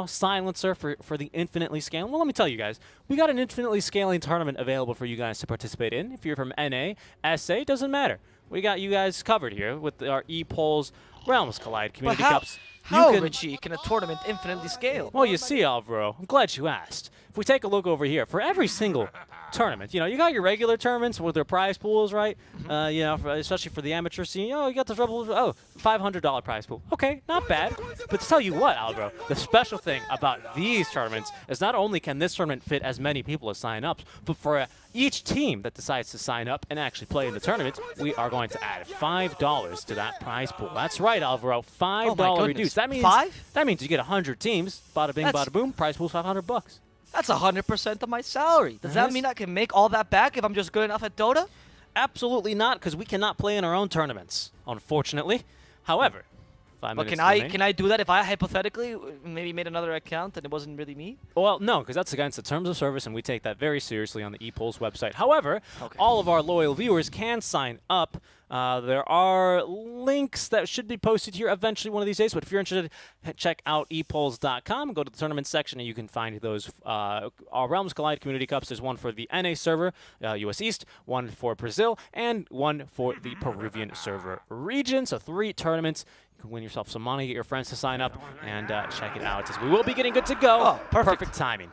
Silencer for the infinitely scaling. Well, let me tell you guys, we got an infinitely scaling tournament available for you guys to participate in. If you're from NA, SA, doesn't matter. We got you guys covered here with our ePolls Realms Collide Community Cups. How, You can- Richie, can a tournament infinitely scale? Well, you see, Alvaro, I'm glad you asked. If we take a look over here, for every single tournament, you got your regular tournaments with their prize pools, right? Especially for the amateur scene, you got the $500 prize pool. Okay, not bad. But to tell you what, Alvaro, the special thing about these tournaments is not only can this tournament fit as many people as sign up, but for each team that decides to sign up and actually play in the tournament, we are going to add $5 to that prize pool. That's right, Alvaro, $5 goodness. reduced. That means 5? That means you get 100 teams. Bada bing, That's- bada boom. Prize pool's $500. That's 100% of my salary. Does that Yes. mean I can make all that back if I'm just good enough at Dota? Absolutely not, because we cannot play in our own tournaments, unfortunately. However, 5 But minutes can I do that if I hypothetically maybe made another account and it wasn't really me? Well, no, because that's against the terms of service, and we take that very seriously on the ePolls website. However, Okay. all of our loyal viewers can sign up. There are links that should be posted here eventually one of these days, but if you're interested, check out epolls.com, go to the tournament section, and you can find those our Realms Collide Community Cups. There's one for the NA server, US East, one for Brazil, and one for the Peruvian server region. So 3 tournaments. You can win yourself some money, get your friends to sign up, and check it out, as we will be getting good to go. Oh, perfect. Timing.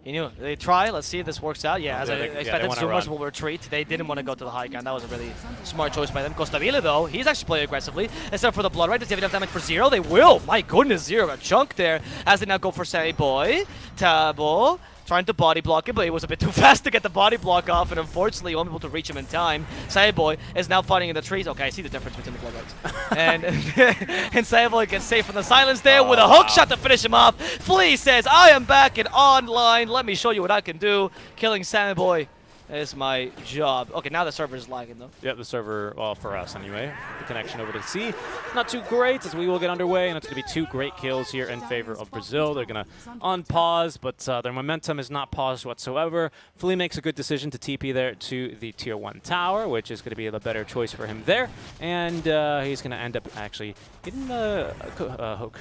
You knew they try. Let's see if this works out. Yeah, as I they expected, wanna Zoomers run. will retreat. They didn't want to go to the high ground. That was a really smart choice by them. Costabile, though, he's actually playing aggressively. Except for the Blood Right. Does he have enough damage for 0? They will. My goodness, 0. A chunk there as they now go for Sammy Boy. Tabo trying to body block him, but he was a bit too fast to get the body block off, and unfortunately, he won't be able to reach him in time. Sayboy is now fighting in the trees. Okay, I see the difference between the Blood Rights. and Sayboy gets safe from the silence there with a hook shot to finish him off. Flea says, I am back and online. Let me show you what I can do. Killing Sayboy is my job. Okay, now the server is lagging, though. Yep, the server, well, for us anyway. The connection over to C, not too great as we will get underway, and it's going to be 2 great kills here in favor of Brazil. They're going to unpause, but their momentum is not paused whatsoever. Flea makes a good decision to TP there to the Tier 1 tower, which is going to be the better choice for him there, and he's going to end up actually getting a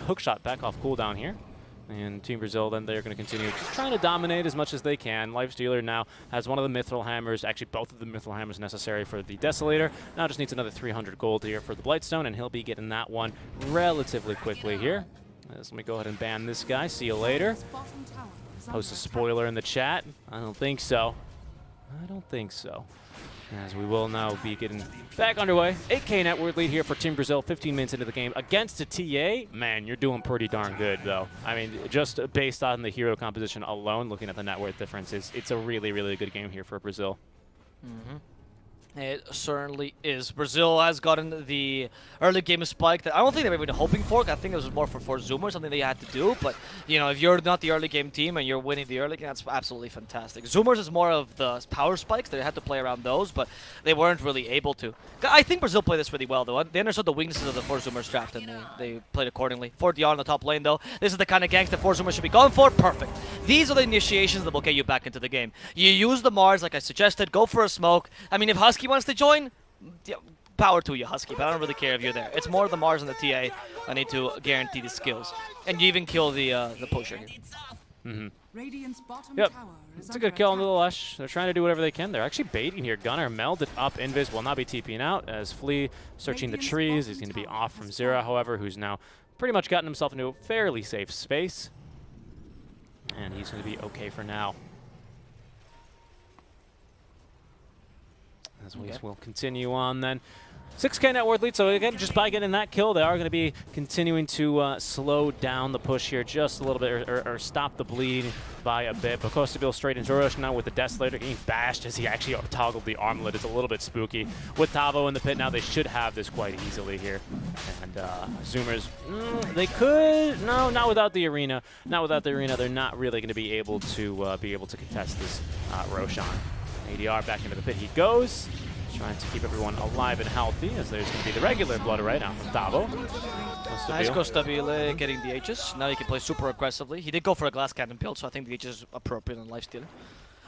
hook shot back off cooldown here. And Team Brazil, then they're going to continue just trying to dominate as much as they can. Lifestealer now has one of the Mithril Hammers, actually both of the Mithril Hammers necessary for the Desolator. Now just needs another 300 gold here for the Blightstone, and he'll be getting that one relatively quickly here. Let me go ahead and ban this guy. See you later. Post a spoiler in the chat. I don't think so. I don't think so. As we will now be getting back underway. 8K net worth lead here for Team Brazil, 15 minutes into the game. Against a TA, man, you're doing pretty darn good, though. I mean, just based on the hero composition alone, looking at the net worth difference, it's a really, really good game here for Brazil. It certainly is. Brazil has gotten the early game spike that I don't think they were even hoping for. I think it was more for Zoomer, something they had to do. But, you know, if you're not the early game team and you're winning the early game, that's absolutely fantastic. Zoomers is more of the power spikes. They had to play around those, but they weren't really able to. I think Brazil played this really well, though. They understood the weaknesses of the 4 Zoomers draft, and they played accordingly. 4 Dion on the top lane, though. This is the kind of ganks that 4 Zoomers should be going for. Perfect. These are the initiations that will get you back into the game. You use the Mars, like I suggested. Go for a smoke. I mean, if Husky wants to join, power to you, Husky, but I don't really care if you're there. It's more the Mars and the TA that need to guarantee the skills. And you even kill the pusher here. Yep, it's a good kill on the Lush. They're trying to do whatever they can. They're actually baiting here. Gunnar melded up. Invis will not be TPing out as Flea searching the trees. He's going to be off from Zera, however, who's now pretty much gotten himself into a fairly safe space. And he's going to be okay for now. As we will continue on then. 6K net worth lead, so again, just by getting that kill, they are going to be continuing to slow down the push here just a little bit, or stop the bleed by a bit. But Costabile straight into rush now with the Desolator getting bashed as he actually toggled the armlet. It's a little bit spooky. With Tavo in the pit now, they should have this quite easily here. And Zoomers, they could, no, not without the arena. Not without the arena, they're not really going to be able to contest this Roshan. ADR back into the pit he goes. Trying to keep everyone alive and healthy, as there's going to be the regular Blood right now from Tavo. Nice Costabile getting the H's. Now he can play super aggressively. He did go for a glass cannon build, so I think the H is appropriate on Lifestealer.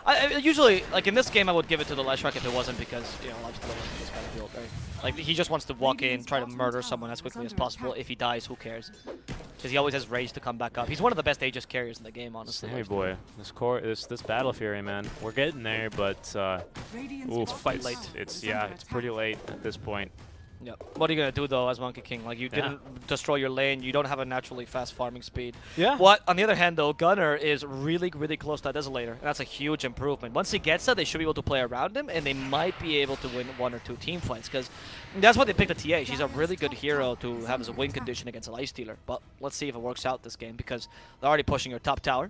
I usually, like in this game, I would give it to the Leshrac if it wasn't because, you know, Lifestealer wasn't this kind of build, right? Like, he just wants to walk in, try to murder someone as quickly as possible. If he dies, who cares? Because he always has rage to come back up. He's one of the best Aegis carriers in the game, honestly. Hey boy, this Battle Fury, man, we're getting there, but oof, it's pretty late at this point. Yep. What are you gonna do though, as Monkey King? Like, you didn't destroy your lane. You don't have a naturally fast farming speed. Yeah. What? On the other hand, though, Gunnar is really, really close to that Desolator, and that's a huge improvement. Once he gets that, they should be able to play around him, and they might be able to win 1 or 2 team fights. Because that's why they picked the TA. She's a really good hero to have as a win condition against a Lifestealer. But let's see if it works out this game, because they're already pushing her top tower.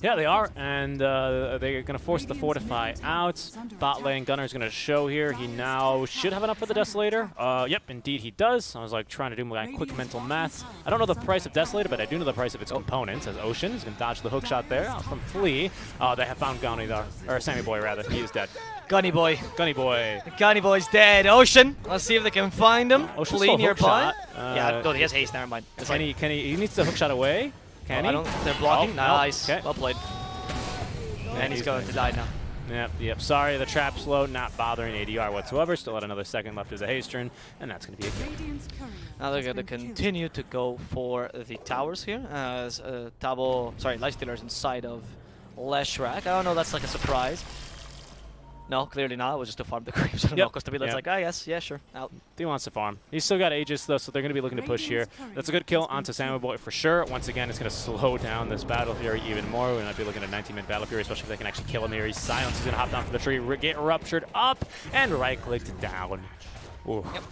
Yeah, they are, and they're going to force the Fortify out. Bot lane Gunner's going to show here. He now should have enough for the Desolator. Yep, indeed he does. I was like trying to do my quick mental math. I don't know the price of Desolator, but I do know the price of its components. As Ocean is going to dodge the hook shot there from Flea. They have found Gunny there, or Sammy Boy rather. He is dead. Gunny boy. Gunny Boy. Gunny boy's dead. Ocean. Let's see if they can find him. Ocean's Flea still nearby. hook Yeah, no, he has haste. Never mind. It's Can he needs the hook shot away. Can he? I don't. They're blocking. Oh, Nice. okay. Well played. And he's going to die now. Yep. Sorry, the trap's low, not bothering ADR whatsoever. Still had another second left as a haste turn, and that's going to be a kill. Now they're going to continue to go for the towers here as Lifestealer's inside of Leshrac. I don't know, that's like a surprise. No, clearly not. It was just to farm the creeps. I don't know. Costa Vila's like, yes, yeah, sure, out. He wants to farm. He's still got Aegis, though, so they're going to be looking to push here. That's a good kill onto Samuel Boy for sure. Once again, it's going to slow down this Battle Fury even more. We might be looking at a 19-minute Battle Fury, especially if they can actually kill him here. He's silenced. He's going to hop down from the tree, get ruptured up, and right-clicked down. Ooh. Yep.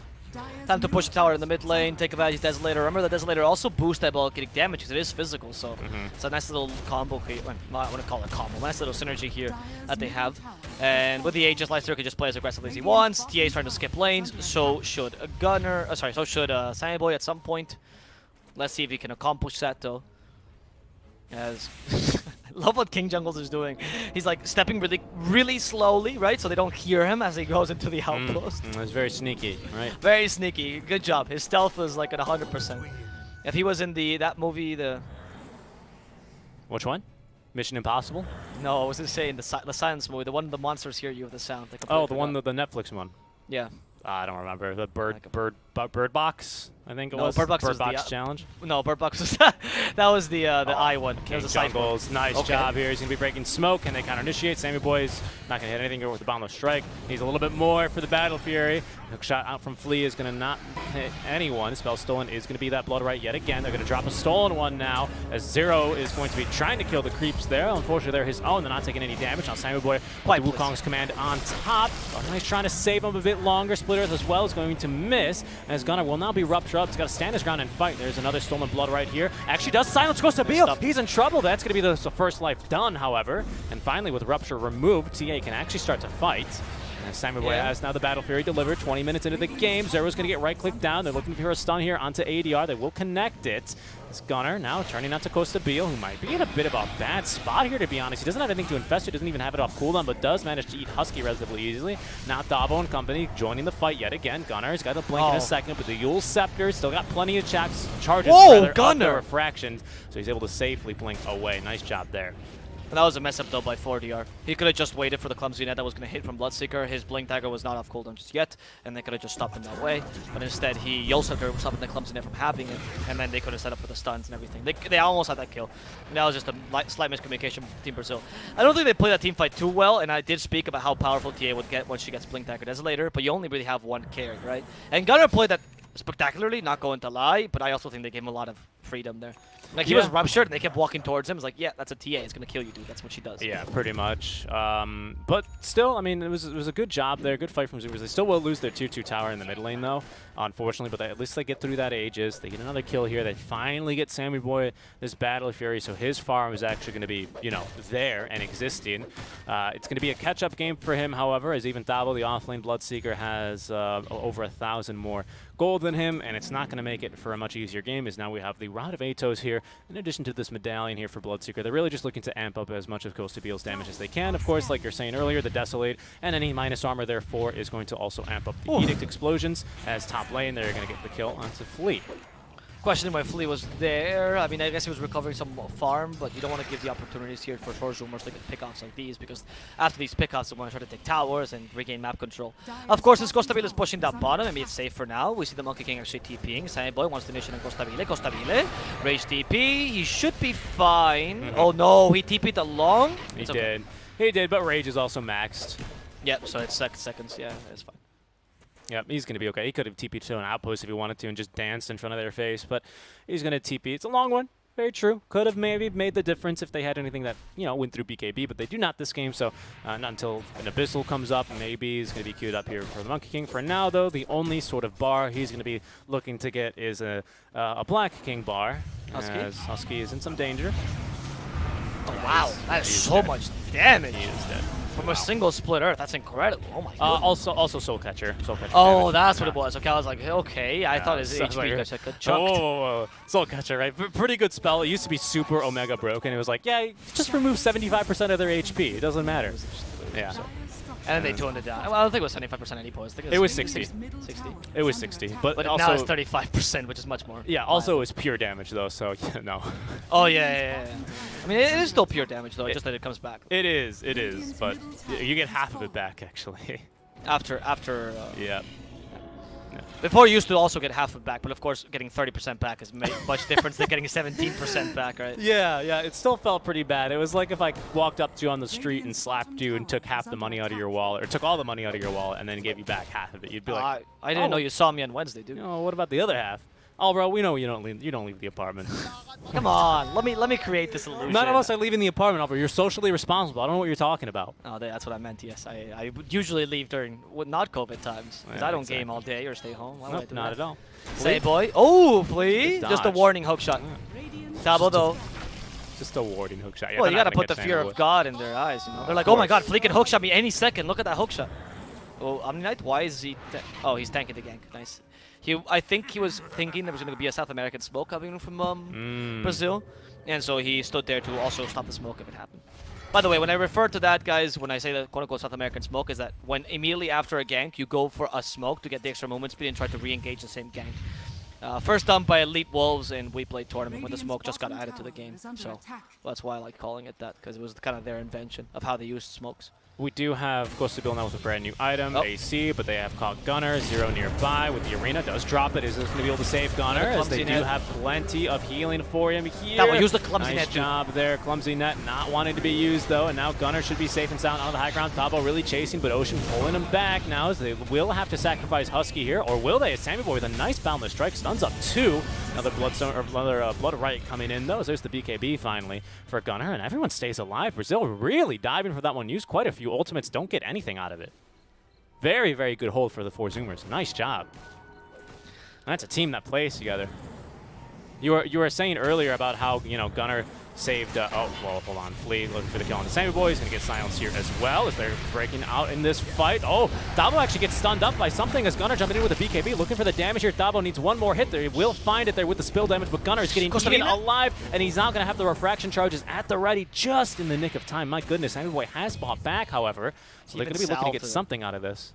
Time to push the tower in the mid lane, take advantage of Desolator. Remember, the Desolator also boosts that ball getting damage because it is physical, so it's a nice little combo here. Well, I want to call it a combo. Nice little synergy here that they have. And with the Aegis, Lifestealer can just play as aggressively as he wants. TA is trying to skip lanes, so should a Gunner. So should Sammy Boy at some point. Let's see if he can accomplish that, though. As I love what King Jungles is doing. He's like stepping really slowly, right? So they don't hear him as he goes into the outpost. That's very sneaky, right? Very sneaky. Good job. His stealth was like at 100%. If he was in that movie, Which one? Mission Impossible? No, I was just saying the Silence movie, the one the monsters hear you with the sound. Oh, the one, the Netflix one. Yeah. I don't remember. The Bird Box, I think it was. Bird Box Bird was Box the, Challenge. No, Bird Box was that was the I one. It King was a side one. Jungles, nice job here. He's going to be breaking smoke. Can they counter-initiate? Sammy Boy's not going to hit anything here with the Boundless Strike. Needs a little bit more for the Battle Fury. Hook shot out from Flea is going to not hit anyone. Spell Stolen is going to be that Blood Right yet again. They're going to drop a Stolen one now as Zero is going to be trying to kill the creeps there. Unfortunately, they're his own. They're not taking any damage. Now Sammy Boy with the Wukong's command on top. Oh, now he's trying to save him a bit longer. Split Earth as well is going to miss. As Gunner will now be ruptured up. He's got to stand his ground and fight. There's another Stolen Blood Right here. Actually does silence Costa Bill. He's in trouble. That's going to be the first life done, however. And finally, with Rupture removed, TA can actually start to fight. And Sammy Boy has now the Battle Fury delivered. 20 minutes into the game. Zero's going to get right-clicked down. They're looking for a stun here onto ADR. They will connect it. It's Gunner now turning out to Costa Beal, who might be in a bit of a bad spot here, to be honest. He doesn't have anything to infest it, doesn't even have it off cooldown, but does manage to eat Husky relatively easily. Now Davo and company joining the fight yet again. Gunner's got a blink in a second, but the Yule Scepter still got plenty of charges. Gunner! Refractions, so he's able to safely blink away. Nice job there. And that was a mess up though by 4DR. He could have just waited for the clumsy net that was going to hit from Bloodseeker. His Blink Dagger was not off cooldown just yet, and they could have just stopped him that way. But instead, he Yule Scepter was stopping the clumsy net from happening, and then they could have set up for the stuns and everything. They almost had that kill. And that was just a slight miscommunication from Team Brazil. I don't think they played that team fight too well, and I did speak about how powerful TA would get once she gets Blink Dagger Desolator, but you only really have one carry, right? And Gunner played that spectacularly, not going to lie, but I also think they gave him a lot of freedom there. Like, he was ruptured, and they kept walking towards him. It's like, yeah, that's a TA. It's going to kill you, dude. That's what she does. Yeah, pretty much. But still, I mean, it was a good job there. Good fight from Zoomers. They still will lose their 2-2 tower in the mid lane, though, unfortunately. But at least they get through that Aegis. They get another kill here. They finally get Sammy Boy this Battle Fury, so his farm is actually going to be, you know, there and existing. It's going to be a catch-up game for him, however, as even Dabo, the offlane Bloodseeker, has over 1,000 more gold than him, and it's not going to make it for a much easier game, as now we have the Rod of Atos here, in addition to this medallion here for Bloodseeker. They're really just looking to amp up as much of Costa Beal's damage as they can. Of course, like you're saying earlier, the Desolate and any minus armor, therefore, is going to also amp up the Edict explosions. As top lane, they're going to get the kill onto Flea. Questioning why Flea was there. I mean, I guess he was recovering some farm, but you don't want to give the opportunities here for Zoomers to get pickoffs like these, because after these pickoffs, they want to try to take towers and regain map control. Of course, since Costa Vila is pushing that bottom, maybe it's safe for now. We see the Monkey King actually TPing. Sammy Boy wants to mission on Costa Vila. Costa Vila, Rage TP. He should be fine. Oh no, he TP'd along. He did, but Rage is also maxed. Yep, so it's 6 seconds. Yeah, it's fine. Yep, he's going to be okay. He could have TP'd to an outpost if he wanted to and just danced in front of their face, but he's going to TP. It's a long one. Very true. Could have maybe made the difference if they had anything that, you know, went through BKB, but they do not this game, so not until an Abyssal comes up. Maybe he's going to be queued up here for the Monkey King. For now, though, the only sort of bar he's going to be looking to get is a Black King bar, Husky. as Husky is in some danger. Oh, wow, that is so dead. much damage. He is dead. From a single split earth, that's incredible. Oh my god. Also Soul Catcher. Oh, damage. that's what it was. Okay, I was like, okay, I thought his so I was HP like, got Whoa, chucked. whoa, whoa. Soul Catcher, right? Pretty good spell. It used to be super Omega broken. It was like, yeah, just remove 75% of their HP. It doesn't matter. Yeah. And then they toned it down. Well, I don't think it was 75% any points. I think It was 60. 60. It was 60. But But also, now it's 35%, which is much more. yeah, also it was pure damage, though, so yeah, no. Oh, yeah. I mean, it is still pure damage, though, just that it comes back. It is, but you get half of it back, actually. After Yeah. before you used to also get half of it back, but of course getting 30% back is much different than getting 17% back, right? Yeah, it still felt pretty bad. It was like if I walked up to you on the street and slapped you and took half the money out of your wallet, or took all the money out of your wallet and then gave you back half of it. You'd be like, I didn't know you saw me on Wednesday, dude. what about the other half? Oh, bro, we know you don't leave the apartment. Come on, let me create this illusion. None of us are leaving the apartment, Albert. You're socially responsible. I don't know what you're talking about. Oh, that's what I meant. Yes, I would usually leave during not COVID times because Yeah, I don't exactly. game all day or stay home. Why would I Nope, do not that? at all. Say boy. Oh, flea. Good Just a dodge. warning hook shot. Double though. Just a warding hook shot. Yeah, Well, they're you not gotta gonna put the get fear Sandalwood. of God in their eyes. You know, they're like, oh my God, course. Flea can hook shot me any second. Look at that hook shot. Oh, Omni-Knight, why is he? Oh, he's tanking the gank. Nice. I think he was thinking there was going to be a South American smoke coming from Brazil, and so he stood there to also stop the smoke if it happened. By the way, when I refer to that, guys, when I say the quote-unquote South American smoke, is that when immediately after a gank, you go for a smoke to get the extra movement speed and try to re-engage the same gank. First done by Elite Wolves in We Played Tournament when the smoke just got added to the game. So that's why I like calling it that, because it was kind of their invention of how they used smokes. We do have Ghost of Bill now with a brand new item, Oh. AC, but they have caught Gunner, 0 nearby with the arena. Does drop it. Is this going to be able to save Gunner? Another As they clumsy do net. have plenty of healing for him here. That will use the clumsy nice net, too. job there. Clumsy net not wanting to be used, though. And now Gunner should be safe and sound on the high ground. Tabo really chasing, but Ocean pulling him back now as they will have to sacrifice Husky here. Or will they? As Sammy Boy with a nice boundless strike. Stuns up 2. Another Blood Riot coming in, though. So there's the BKB finally for Gunner. And everyone stays alive. Brazil really diving for that one. Used quite a few ultimates. Don't get anything out of it. Very, very good hold for the 4 Zoomers. Nice job. That's a team that plays together. You were saying earlier about how, Gunner saved, hold on. Flea looking for the kill on the Sammy Boys. Going to get silenced here as well as they're breaking out in this fight. Oh, Dabo actually gets stunned up by something as Gunner jumping in with a BKB. Looking for the damage here. Dabo needs one more hit there. He will find it there with the spill damage, but Gunner is getting eaten alive, and he's not going to have the refraction charges at the ready just in the nick of time. My goodness, Sammy Boy has bought back, however, so they're going to be looking to get something out of this.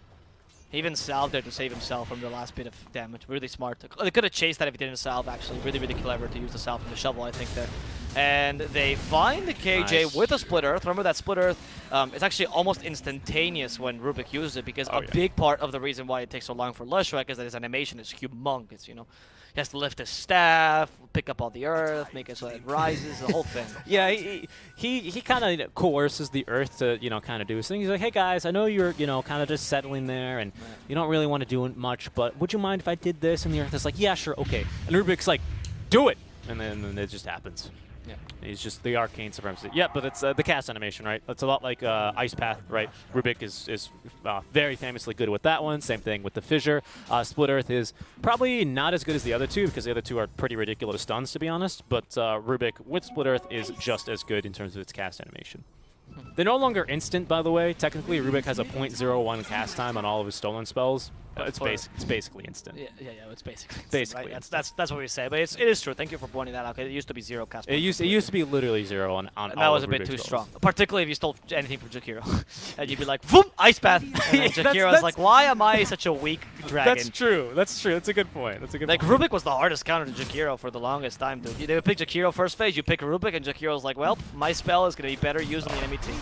He even salved there to save himself from the last bit of damage. Really smart. They could have chased that if he didn't salve, actually. Really, really clever to use the salve from the shovel, I think, there. And they find the KJ Nice. with a Split Earth. Remember that Split Earth? It's actually almost instantaneous when Rubik uses it, because big part of the reason why it takes so long for Leshrac is that his animation is humongous, He has to lift his staff, pick up all the earth, make it so that it rises, the whole thing. Yeah, he kind of coerces the earth to, kind of do his thing. He's like, hey, guys, I know you're, kind of just settling there, and you don't really want to do much, but would you mind if I did this? And the earth is like, yeah, sure, okay. And Rubik's like, do it! And then it just happens. Yeah. He's just the arcane supremacy. Yeah, but it's the cast animation, right? It's a lot like Ice Path, right? Rubik is very famously good with that one. Same thing with the Fissure. Split Earth is probably not as good as the other two, because the other two are pretty ridiculous stuns, to be honest. But Rubik with Split Earth is just as good in terms of its cast animation. They're no longer instant, by the way. Technically, Rubik has a 0.01 cast time on all of his stolen spells. It's basically instant. Yeah, it's basically Basically right? That's what we say, but it is true. Thank you for pointing that out. It used to be 0 cast. It used to be literally 0 on and all that was of a bit Rubik's too spells. strong, particularly if you stole anything from Jakiro. And you'd be like, "Voom, Ice Path!" And then Jakiro's that's- like, "Why am I such a weak dragon?" That's true. That's true. That's a good point. Like, Rubik was the hardest counter to Jakiro for the longest time, dude. They would pick Jakiro first phase, you pick Rubik, and Jakiro's like, well, my spell is going to be better using the enemy team.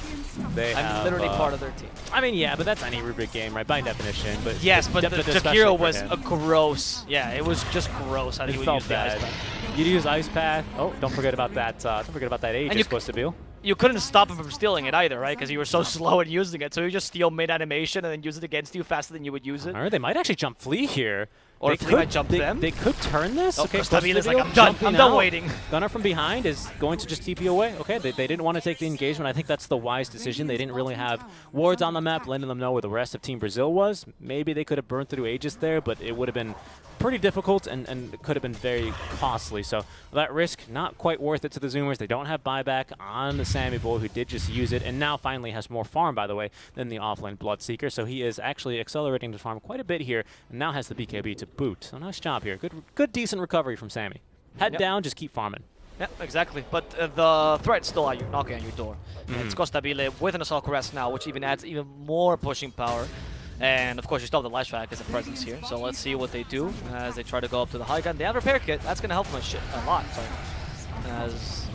I'm literally part of their team. I mean, yeah, but that's any Rubik game, right? By definition. But Yes, but especially Jakiro for was him. a gross. Yeah, it was just gross how he It would felt use the Ice bad. Path. You'd use Ice Path. Oh, don't forget about that. Don't forget about that age. And It's supposed to be. You couldn't stop him from stealing it either, right? Because you were so slow at using it. So you just steal mid-animation and then use it against you faster than you would use it. All right, they might actually jump Flea here. Or They if Flea might could, jump they, them. they could turn this. Oh, Okay, Costabile's like, Costabile I'm done. jumping I'm done out. waiting. Gunnar from behind is going to just TP away. Okay, they didn't want to take the engagement. I think that's the wise decision. They didn't really have wards on the map, letting them know where the rest of Team Brazil was. Maybe they could have burned through Aegis there, but it would have been pretty difficult and it could have been very costly. So that risk, not quite worth it to the Zoomers. They don't have buyback on the Sammy Boy, who did just use it, and now finally has more farm, by the way, than the offlane Bloodseeker. So he is actually accelerating the farm quite a bit here, and now has the BKB to boot. So nice job here. Good, decent recovery from Sammy. Head down, just keep farming. Yeah, exactly. But the threat's still knocking on your door. It's Costabile with an Assault Caress now, which even adds even more pushing power. And of course, you still have the Lash Track as a presence here. So let's see what they do as they try to go up to the high ground. They have Repair Kit. That's going to help them a lot. Sorry. As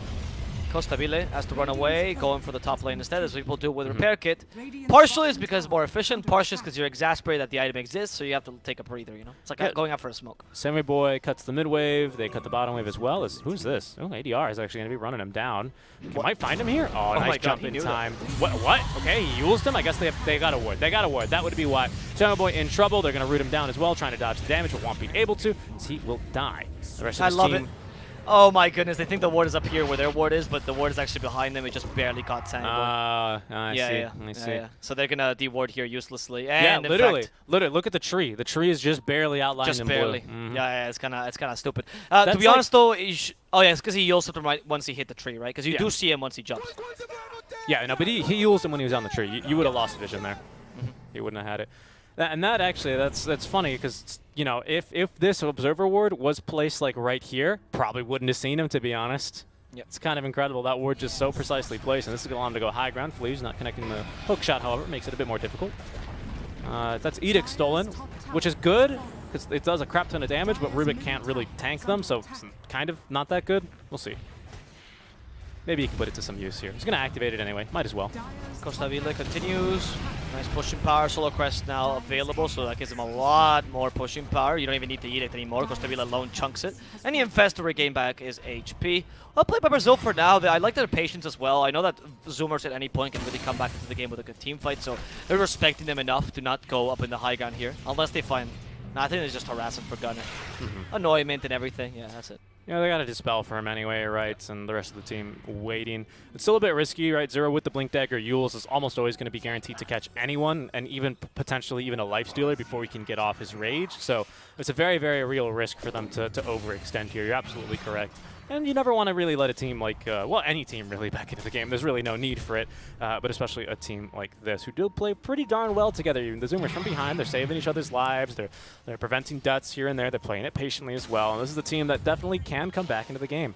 Costabile has to run away, going for the top lane instead, as people do with Repair Kit. Partially is because it's more efficient, partially is because you're exasperated that the item exists, so you have to take a breather, you know? It's like going out for a smoke. Sammy Boy cuts the mid wave, they cut the bottom wave as well. Who's this? Oh, ADR is actually going to be running him down. You might find him here. Oh, Oh nice my God, jump he in knew time. What? Okay, he used him. I guess they got a ward. They got a ward. That would be why. Sammy Boy in trouble. They're going to root him down as well, trying to dodge the damage, but won't be able to, as he will die. The rest of I his love team, it. Oh my goodness, they think the ward is up here where their ward is, but the ward is actually behind them. It just barely caught Sammy Boy. I see. Yeah. So they're gonna deward here uselessly. And Yeah, in literally. fact, Literally, look at the tree. The tree is just barely outlined just in barely. blue. Mhm. Yeah, it's kind of stupid. To That's be like- honest though, oh yeah, it's because he heals something right once he hit the tree, right? Because you Yeah. do see him once he jumps. Yeah, no, but he used him when he was on the tree. You would have lost vision there. Mm-hmm. He wouldn't have had it. And that actually, that's funny because, you know, if this observer ward was placed like right here, probably wouldn't have seen him, to be honest. Yep. It's kind of incredible. That ward just so precisely placed, and this is going to allow him to go high ground. Flea's not connecting the hook shot, however, makes it a bit more difficult. That's Edict stolen, which is good because it does a crap ton of damage, but Rubik can't really tank them, so it's kind of not that good. We'll see. Maybe he can put it to some use here. He's going to activate it anyway. Might as well. Costabile continues. Nice pushing power. Solo Crest now available, so that gives him a lot more pushing power. You don't even need to eat it anymore. Costabile alone chunks it. And the Infest to regain back is HP. Well played by Brazil for now. I like their patience as well. I know that Zoomers at any point can really come back into the game with a good team fight, so they're respecting them enough to not go up in the high ground here. Unless they find... Nah, I think they just harass him for Gunner. Annoyment and everything. Yeah, that's it. Yeah, they got to dispel for him anyway, right? And the rest of the team waiting. It's still a bit risky, right? Zero with the Blink Dagger. Yules is almost always going to be guaranteed to catch anyone, and even potentially even a Lifestealer before he can get off his rage. So it's a very, very real risk for them to overextend here. You're absolutely correct. And you never want to really let a team like, well, any team really back into the game. There's really no need for it, but especially a team like this who do play pretty darn well together. Even the Zoomers from behind, they're saving each other's lives. They're preventing deaths here and there. They're playing it patiently as well. And this is a team that definitely can come back into the game.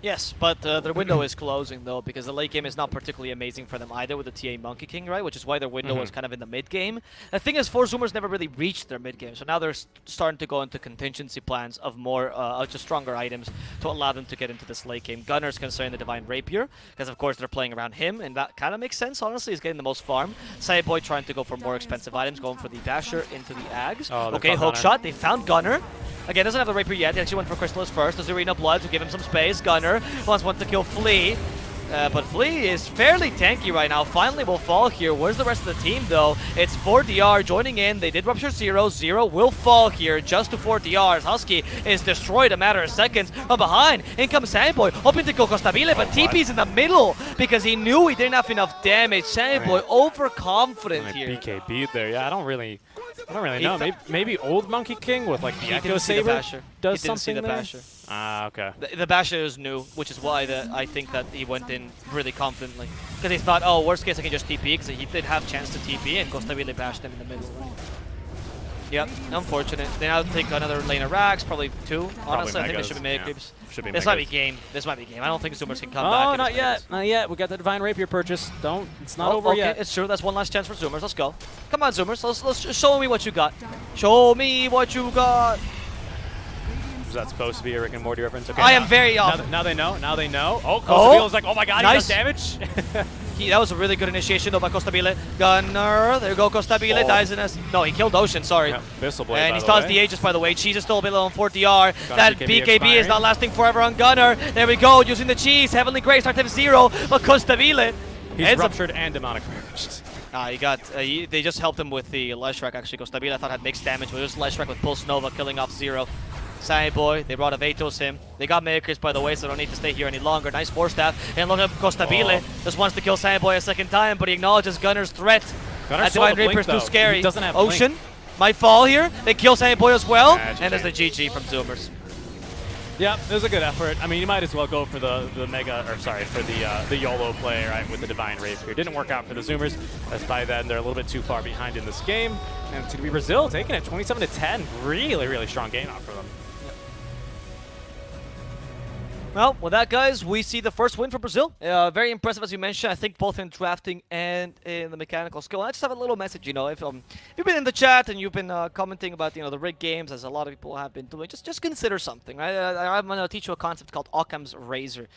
Yes, but their window is closing, though, because the late game is not particularly amazing for them either with the TA Monkey King, right? Which is why their window was kind of in the mid game. The thing is, 4 Zoomers never really reached their mid game, so now they're starting to go into contingency plans of more, just stronger items to allow them to get into this late game. Gunner's considering the Divine Rapier, because of course they're playing around him, and that kind of makes sense, honestly. He's getting the most farm. Cyboy trying to go for more expensive items, going for the Dasher into the Ags. Oh, okay, hook shot. They found Gunner. Again, doesn't have the Rapier yet. He actually went for Chrysalis first. Does Arena Blood to give him some space. Gunner wants to kill Flea. But Flea is fairly tanky right now. Finally will fall here. Where's the rest of the team, though? It's 4DR joining in. They did Rupture Zero. Zero will fall here just to 4DRs. Husky is destroyed a matter of seconds. From behind, in comes Sandboy, hoping to kill Costabile, but TP's in the middle because he knew he didn't have enough damage. Sandboy overconfident here. BKB there. Yeah, I don't really know. Maybe old Monkey King with like the Echo Saber does something there. Basher. Ah, okay. The Basher is new, which is why I think that he went in really confidently. Because he thought, oh, worst case I can just TP, because he did have chance to TP, and Costabile bashed him in the middle. Yep, unfortunate. They now take another lane of racks, probably 2. Honestly, I think they should be mega creeps. This might be game. This might be game. I don't think Zoomers can come back. Oh, not yet. Not yet. We got the Divine Rapier purchase. It's not over okay, yet. It's true. That's one last chance for Zoomers. Let's go. Come on, Zoomers. Let's just show me what you got. Show me what you got. Was that supposed to be a Rick and Morty reference? Okay, I am very off. Now they know. Now they know. Oh, Costabile's like, oh my god, nice. he does damage. That was a really good initiation though by Costabile. Gunner, there you go, Costabile dies in us. No, he killed Ocean, sorry. Yeah, Missile Blade, and he stalls the Aegis, by the way. Cheese is still a bit low on 4DR. That BKB is not lasting forever on Gunner. There we go, using the Cheese. Heavenly Grace, start to 0, but Costabile he's ruptured and demonic. He got. They just helped him with the Leshrac actually. Stabile I thought had mixed damage, but it was Leshrac with Pulse Nova killing off Zero. Sammy Boy, they brought Avetos him. They got Makers by the way, so don't need to stay here any longer. Nice force staff. And look at Stabile. Just wants to kill Sammy Boy a second time, but he acknowledges Gunner's threat. Gunner Divine Blink, Reaper's too though. scary. He doesn't have Ocean Blink. might fall here. They kill Sammy Boy as well. Magic. And there's the GG from Zoomers. Yeah, it was a good effort. I mean, you might as well go for the mega, or sorry, for the YOLO play, right, with the Divine Rapier. Didn't work out for the Zoomers, as by then they're a little bit too far behind in this game. And it's going to be Brazil taking it 27-10. Really, really strong game out for them. Well, with that, guys, we see the first win for Brazil. Very impressive, as you mentioned. I think both in drafting and in the mechanical skill. I just have a little message, you know, if you've been in the chat and you've been commenting about, you know, the rig games, as a lot of people have been doing, just consider something. Right? I'm going to teach you a concept called Occam's razor.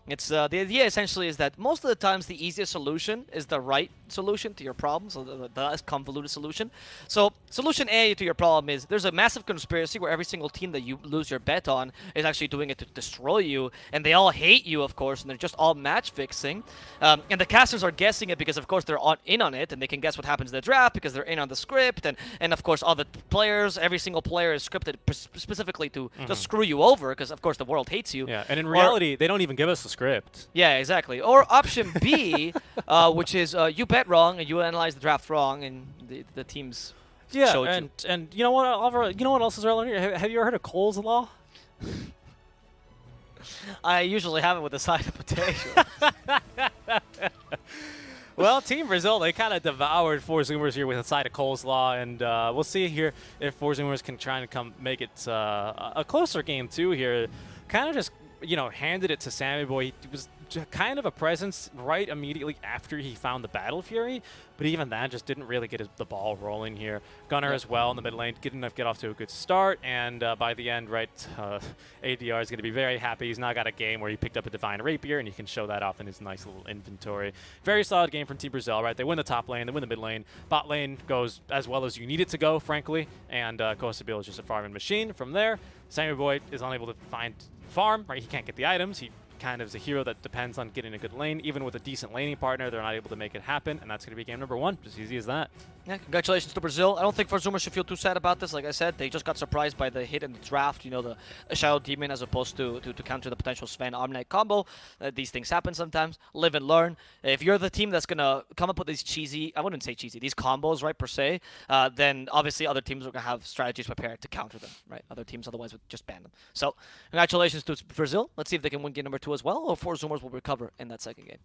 It's the idea essentially is that most of the times the easiest solution is the right solution to your problem, so the less convoluted solution. So solution A to your problem is there's a massive conspiracy where every single team that you lose your bet on is actually doing it to destroy you, and they all hate you, of course, and they're just all match fixing. And the casters are guessing it because, of course, they're in on it, and they can guess what happens in the draft because they're in on the script, and of course, all the players, every single player is scripted specifically to just screw you over because, of course, the world hates you. Yeah, and in reality, they don't even give us the script. Yeah, exactly. Or option B, which is you bet wrong and you analyze the draft wrong, and the teams showed you. And you know what, Alvaro, you know what else is relevant here? Have you ever heard of Cole's Law? I usually have it with a side of potato. Well, Team Brazil, they kind of devoured 4 Zoomers here with a side of coleslaw, and we'll see here if 4 Zoomers can try and make it a closer game too here. Kind of just, you know, handed it to Sammy Boy. He was kind of a presence right immediately after he found the Battle Fury, but even that just didn't really get the ball rolling here. Gunner as well in the mid lane, get off to a good start, and by the end, right, ADR is going to be very happy. He's now got a game where he picked up a Divine Rapier, and he can show that off in his nice little inventory. Very solid game from Team Brazil, right? They win the top lane, they win the mid lane. Bot lane goes as well as you need it to go, frankly, and Costabil is just a farming machine. From there, Sammy Boy is unable to find farm, right? He can't get the items. He kind of is a hero that depends on getting a good lane. Even with a decent laning partner, they're not able to make it happen, and that's going to be game number 1. Just easy as that. Yeah, congratulations to Brazil. I don't think Zoomers should feel too sad about this. Like I said, they just got surprised by the hit in the draft, you know, the Shadow Demon as opposed to counter the potential Sven Omnight combo. These things happen sometimes. Live and learn. If you're the team that's going to come up with these cheesy, I wouldn't say cheesy, these combos, right, per se, then obviously other teams are going to have strategies prepared to counter them, right? Other teams otherwise would just ban them. So congratulations to Brazil. Let's see if they can win game number 2 as well, or 4 Zoomers will recover in that second game.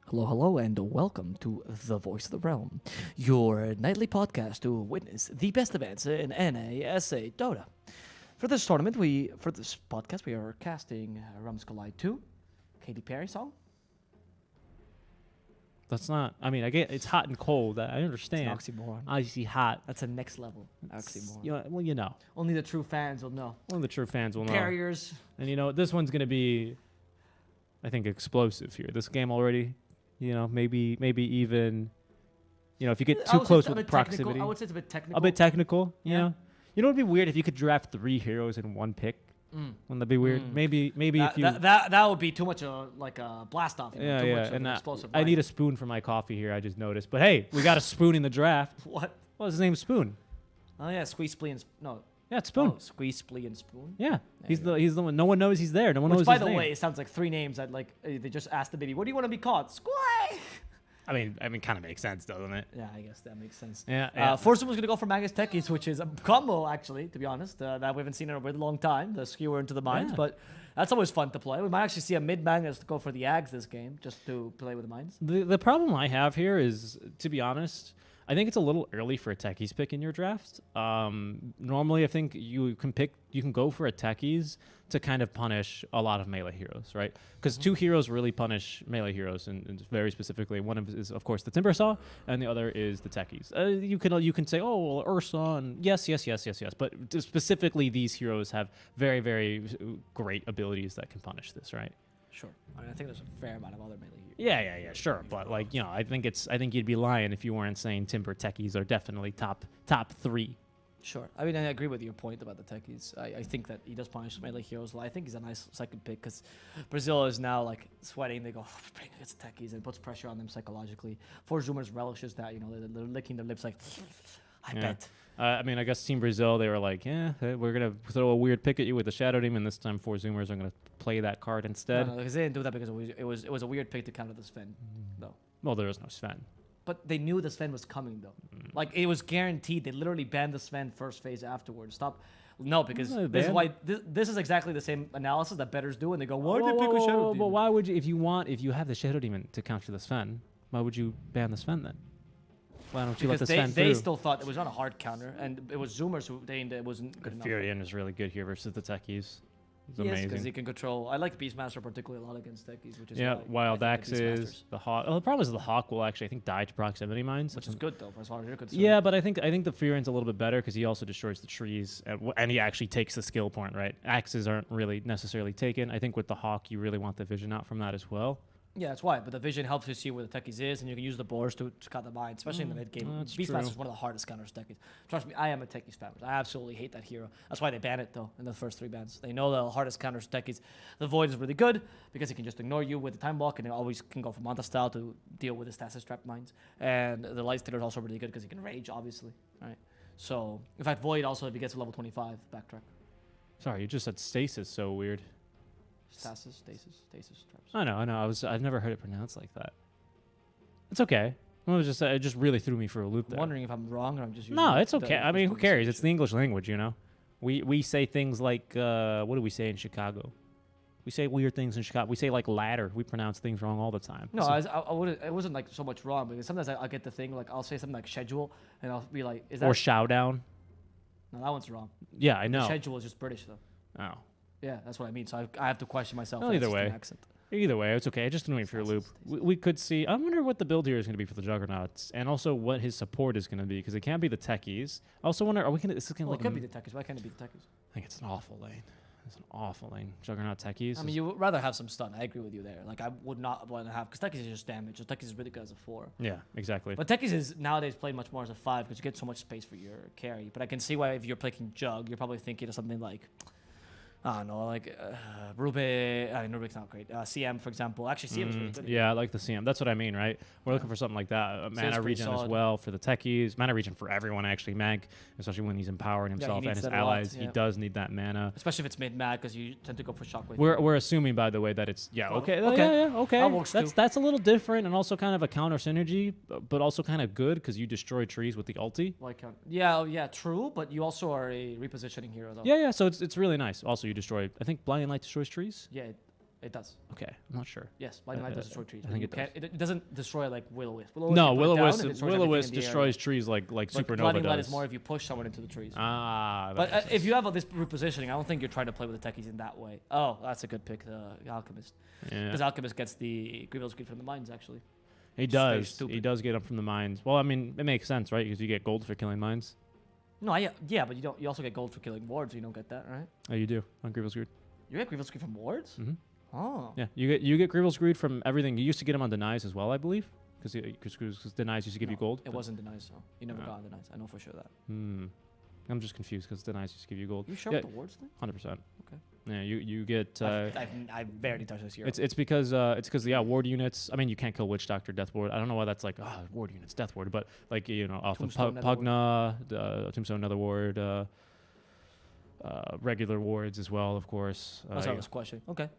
Hello, hello, and welcome to The Voice of the Realm, your nightly podcast to witness the best events in NASA Dota. For this podcast, we are casting Realms Collide 2, Katy Perry song. That's not. I mean, I get it's hot and cold. I understand. It's an oxymoron. Icy hot. That's a next level oxymoron. You know. Only the true fans will know. Only the true fans will know. Carriers. And this one's gonna be, I think, explosive here. This game already, maybe even, if you get too close with proximity. I would say it's a bit technical. A bit technical. Yeah. It'd be weird if you could draft 3 heroes in one pick. Wouldn't that be weird? Maybe if you. That would be too much like a blast off. Yeah, too much of and an explosive. I need a spoon for my coffee here. I just noticed. But hey, we got a spoon in the draft. What? Well, his name's Spoon. Oh yeah, Squeeze Splee and no. Yeah, it's Spoon. Oh, Squeeze Splee and Spoon. Yeah, he's you the one. No one knows he's there. No one Which, knows. by his the name. way, it sounds like 3 names that like they just asked the baby, "What do you want to be called?" Squay. I mean, kind of makes sense, doesn't it? Yeah, I guess that makes sense. Yeah. First one was gonna go for Magus Techies, which is a combo actually, to be honest. That we haven't seen in a really long time. The skewer into the mines, Yeah. but that's always fun to play. We might actually see a mid Magus to go for the Ags this game, just to play with the mines. The problem I have here is, to be honest, I think it's a little early for a techies pick in your draft. Normally, I think you can go for a techies to kind of punish a lot of melee heroes, right? Because 2 heroes really punish melee heroes, and very specifically, one of is of course the Timber Saw, and the other is the techies. You can say, oh, well, Ursa, and yes, but specifically these heroes have very, very great abilities that can punish this, right? Sure. I mean, I think there's a fair amount of other melee heroes. Yeah, sure. But I think you'd be lying if you weren't saying Timber techies are definitely top 3. Sure. I mean, I agree with your point about the techies. I think that he does punish melee heroes. Well, I think he's a nice second pick because Brazil is now like sweating. They go, bring against the techies, and it puts pressure on them psychologically. Four Zoomers relishes that. They're licking their lips like, I bet. I mean, I guess Team Brazil, they were like, yeah, we're going to throw a weird pick at you with the Shadow Demon. This time 4 Zoomers are going to play that card instead. No, because they didn't do that because it was a weird pick to counter the Sven, though. Well, there was no Sven. But they knew the Sven was coming, though. Like, it was guaranteed. They literally banned the Sven first phase afterwards. No, because this is why this is exactly the same analysis that bettors do, and they go, why did you pick a Shadow Demon? But why would you, if you have the Shadow Demon to counter the Sven, why would you ban the Sven then? Why don't you let the Sven through? They still thought it was not a hard counter, and it was Zoomers who it wasn't good enough. Furion is really good here versus the techies. It's Yes, amazing. because he can control. I like Beastmaster particularly a lot against techies, which is Yeah, why Wild I think the Axes, the Hawk. Well, the problem is the Hawk will actually, I think, die to proximity mines. which is good though, as far as you're concerned. Yeah, but I think the Furion's a little bit better because he also destroys the trees, and he actually takes the skill point, right? Axes aren't really necessarily taken. I think with the Hawk, you really want the vision out from that as well. Yeah, that's why. But the vision helps you see where the techies is, and you can use the boars to cut the mine, especially in the mid game. That's Beastmaster true. is one of the hardest counters techies. Trust me, I am a techies fan. I absolutely hate that hero. That's why they ban it though in the first 3 bans. They know the hardest counters techies. The Void is really good because he can just ignore you with the time block, and he always can go for Manta style to deal with the stasis trap mines. And the Lightstealer is also really good because he can rage, obviously. Right. So in fact, Void also if he gets to level 25, backtrack. Sorry, you just said stasis. So weird. Stasis traps. I know. I've never heard it pronounced like that. It's okay. It just really threw me for a loop I'm there. wondering if I'm wrong or I'm just using No, it's the okay. I mean, who English cares? It's pronunciation. the English language, We say things like, what do we say in Chicago? We say weird things in Chicago. We say like ladder. We pronounce things wrong all the time. No, So- I wouldn't. It wasn't like so much wrong because sometimes I get the thing like I'll say something like schedule and I'll be like, is that? or showdown. No, that one's wrong. Yeah, I know. Schedule is just British though. Oh. Yeah, that's what I mean. So I have to question myself. Well, that's either just an way. accent. Either way, it's okay. I just threw me for a loop. We could see. I wonder what the build here is going to be for the Juggernauts, and also what his support is going to be, because it can't be the techies. I also wonder, are we going to? Is this going Well, to it could be the techies. Why can't it be the techies? I think it's an awful lane. It's an awful lane. Juggernaut techies. I mean, you would rather have some stun. I agree with you there. Like I would not want to have because techies is just damage. So techies is really good as a 4. Yeah, exactly. But techies is nowadays played much more as a 5 because you get so much space for your carry. But I can see why if you're picking Jug, you're probably thinking of something like. I don't know, like Rube. I mean, Rube's not great. CM, for example. Actually, CM is really good. Yeah, I like the CM. That's what I mean, right? We're looking for something like that. A mana pretty regen as solid. well for the techies. Mana regen for everyone, actually. Mag, especially when he's empowering he himself and needs his that a lot, allies. He yeah. does need that mana. Especially if it's mid-mag because you tend to go for shockwave. We're assuming, by the way, that it's Okay. okay. That works too. That's a little different and also kind of a counter synergy, but also kind of good because you destroy trees with the ulti. Like, yeah, true. But you also are a repositioning hero, though. Yeah. So it's really nice. Also, you destroy. I think Blinding Light destroys trees. Yeah. It does. Okay, I'm not sure. Yes, Blinding Light does destroy trees. I but think you it can't- It doesn't destroy like Will-O-Wisp. No, Will-O-Wisp Will-O-Wisp destroys trees like But Supernova Blinding Light does. is more if you push someone into the trees. Ah, But that makes if sense. you have all this repositioning, I don't think you're trying to play with the techies in that way. Oh, that's a good pick, the Alchemist. Yeah. Because Alchemist gets the Grievous Greed from the mines, actually. He It's very does. He stupid. does get up from the mines. Well, I mean, it makes sense, right? Because you get gold for killing mines. No, yeah, but you don't. You also get gold for killing wards. You don't get that, right? Oh, you do on Grievous Greed. You get Grievous Greed from wards. Mm-hmm. Oh. Yeah, you get Grievous Greed from everything. You used to get him on denies as well, I believe, because denies used to give you No, gold. It but- wasn't denies, so you never No. got on denies. I know for sure that. I'm just confused because denies used to give you gold. You sure Yeah, with the wards thing? 100%. Okay. Yeah, you get. I've barely touched this year. It's because ward units. I mean, you can't kill Witch Doctor, Death Ward. I don't know why that's like ward units, Death Ward, but like off Tombstone, of Nether Pugna, Tombstone, Nether Ward, regular wards as well, of course. That's what I was questioning. Okay.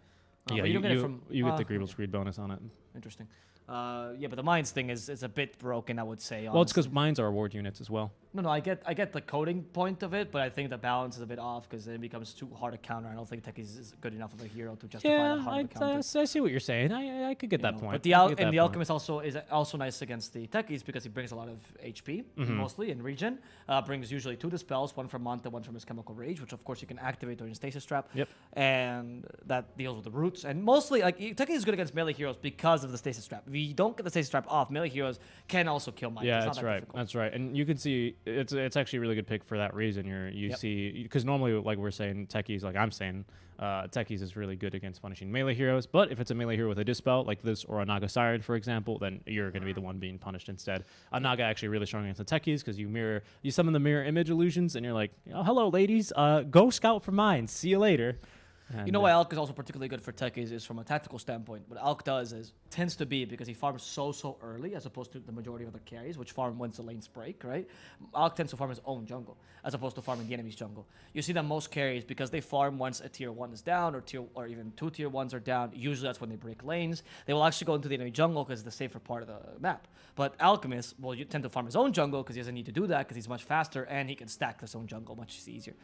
Yeah, but you don't get it from. you get the ah, Grievous okay. Greed bonus on it. Interesting. Yeah, but the mines thing is a bit broken, I would say. Well, it's honestly. because mines are ward units as well. No, I get the coding point of it, but I think the balance is a bit off because then it becomes too hard to counter. I don't think Techies is good enough of a hero to justify that Yeah, hard of a counter. I see what you're saying. I could get You that know, point. But the I could get that point. Alchemist is also nice against the Techies because he brings a lot of HP, Mm-hmm. mostly in regen. Brings usually 2 dispels, one from Manta, one from his Chemical Rage, which of course you can activate during Stasis Trap. Yep. And that deals with the roots. And mostly, like, Techies is good against melee heroes because of the Stasis Trap. If you don't get the Stasis Trap off, melee heroes can also kill mines. Yeah, It's not that's that right. difficult. That's right. And you can see it's actually a really good pick for that reason. You Yep. see, because normally, like we're saying, techies, like I'm saying, techies is really good against punishing melee heroes. But if it's a melee hero with a dispel like this or a Naga Siren, for example, then you're going to be the one being punished instead. A Naga actually really strong against the techies because you summon the mirror image illusions, and you're like, oh, hello, ladies, go scout for mine. See you later. And, You know why Alk is also particularly good for techies is from a tactical standpoint. What Alk does is tends to be because he farms so early as opposed to the majority of the carries, which farm once the lanes break, right? Alk tends to farm his own jungle as opposed to farming the enemy's jungle. You see that most carries because they farm once a tier 1 is down or even 2 tier 1s are down. Usually that's when they break lanes. They will actually go into the enemy jungle because it's the safer part of the map. But Alchemist will tend to farm his own jungle because he doesn't need to do that because he's much faster and he can stack his own jungle much easier.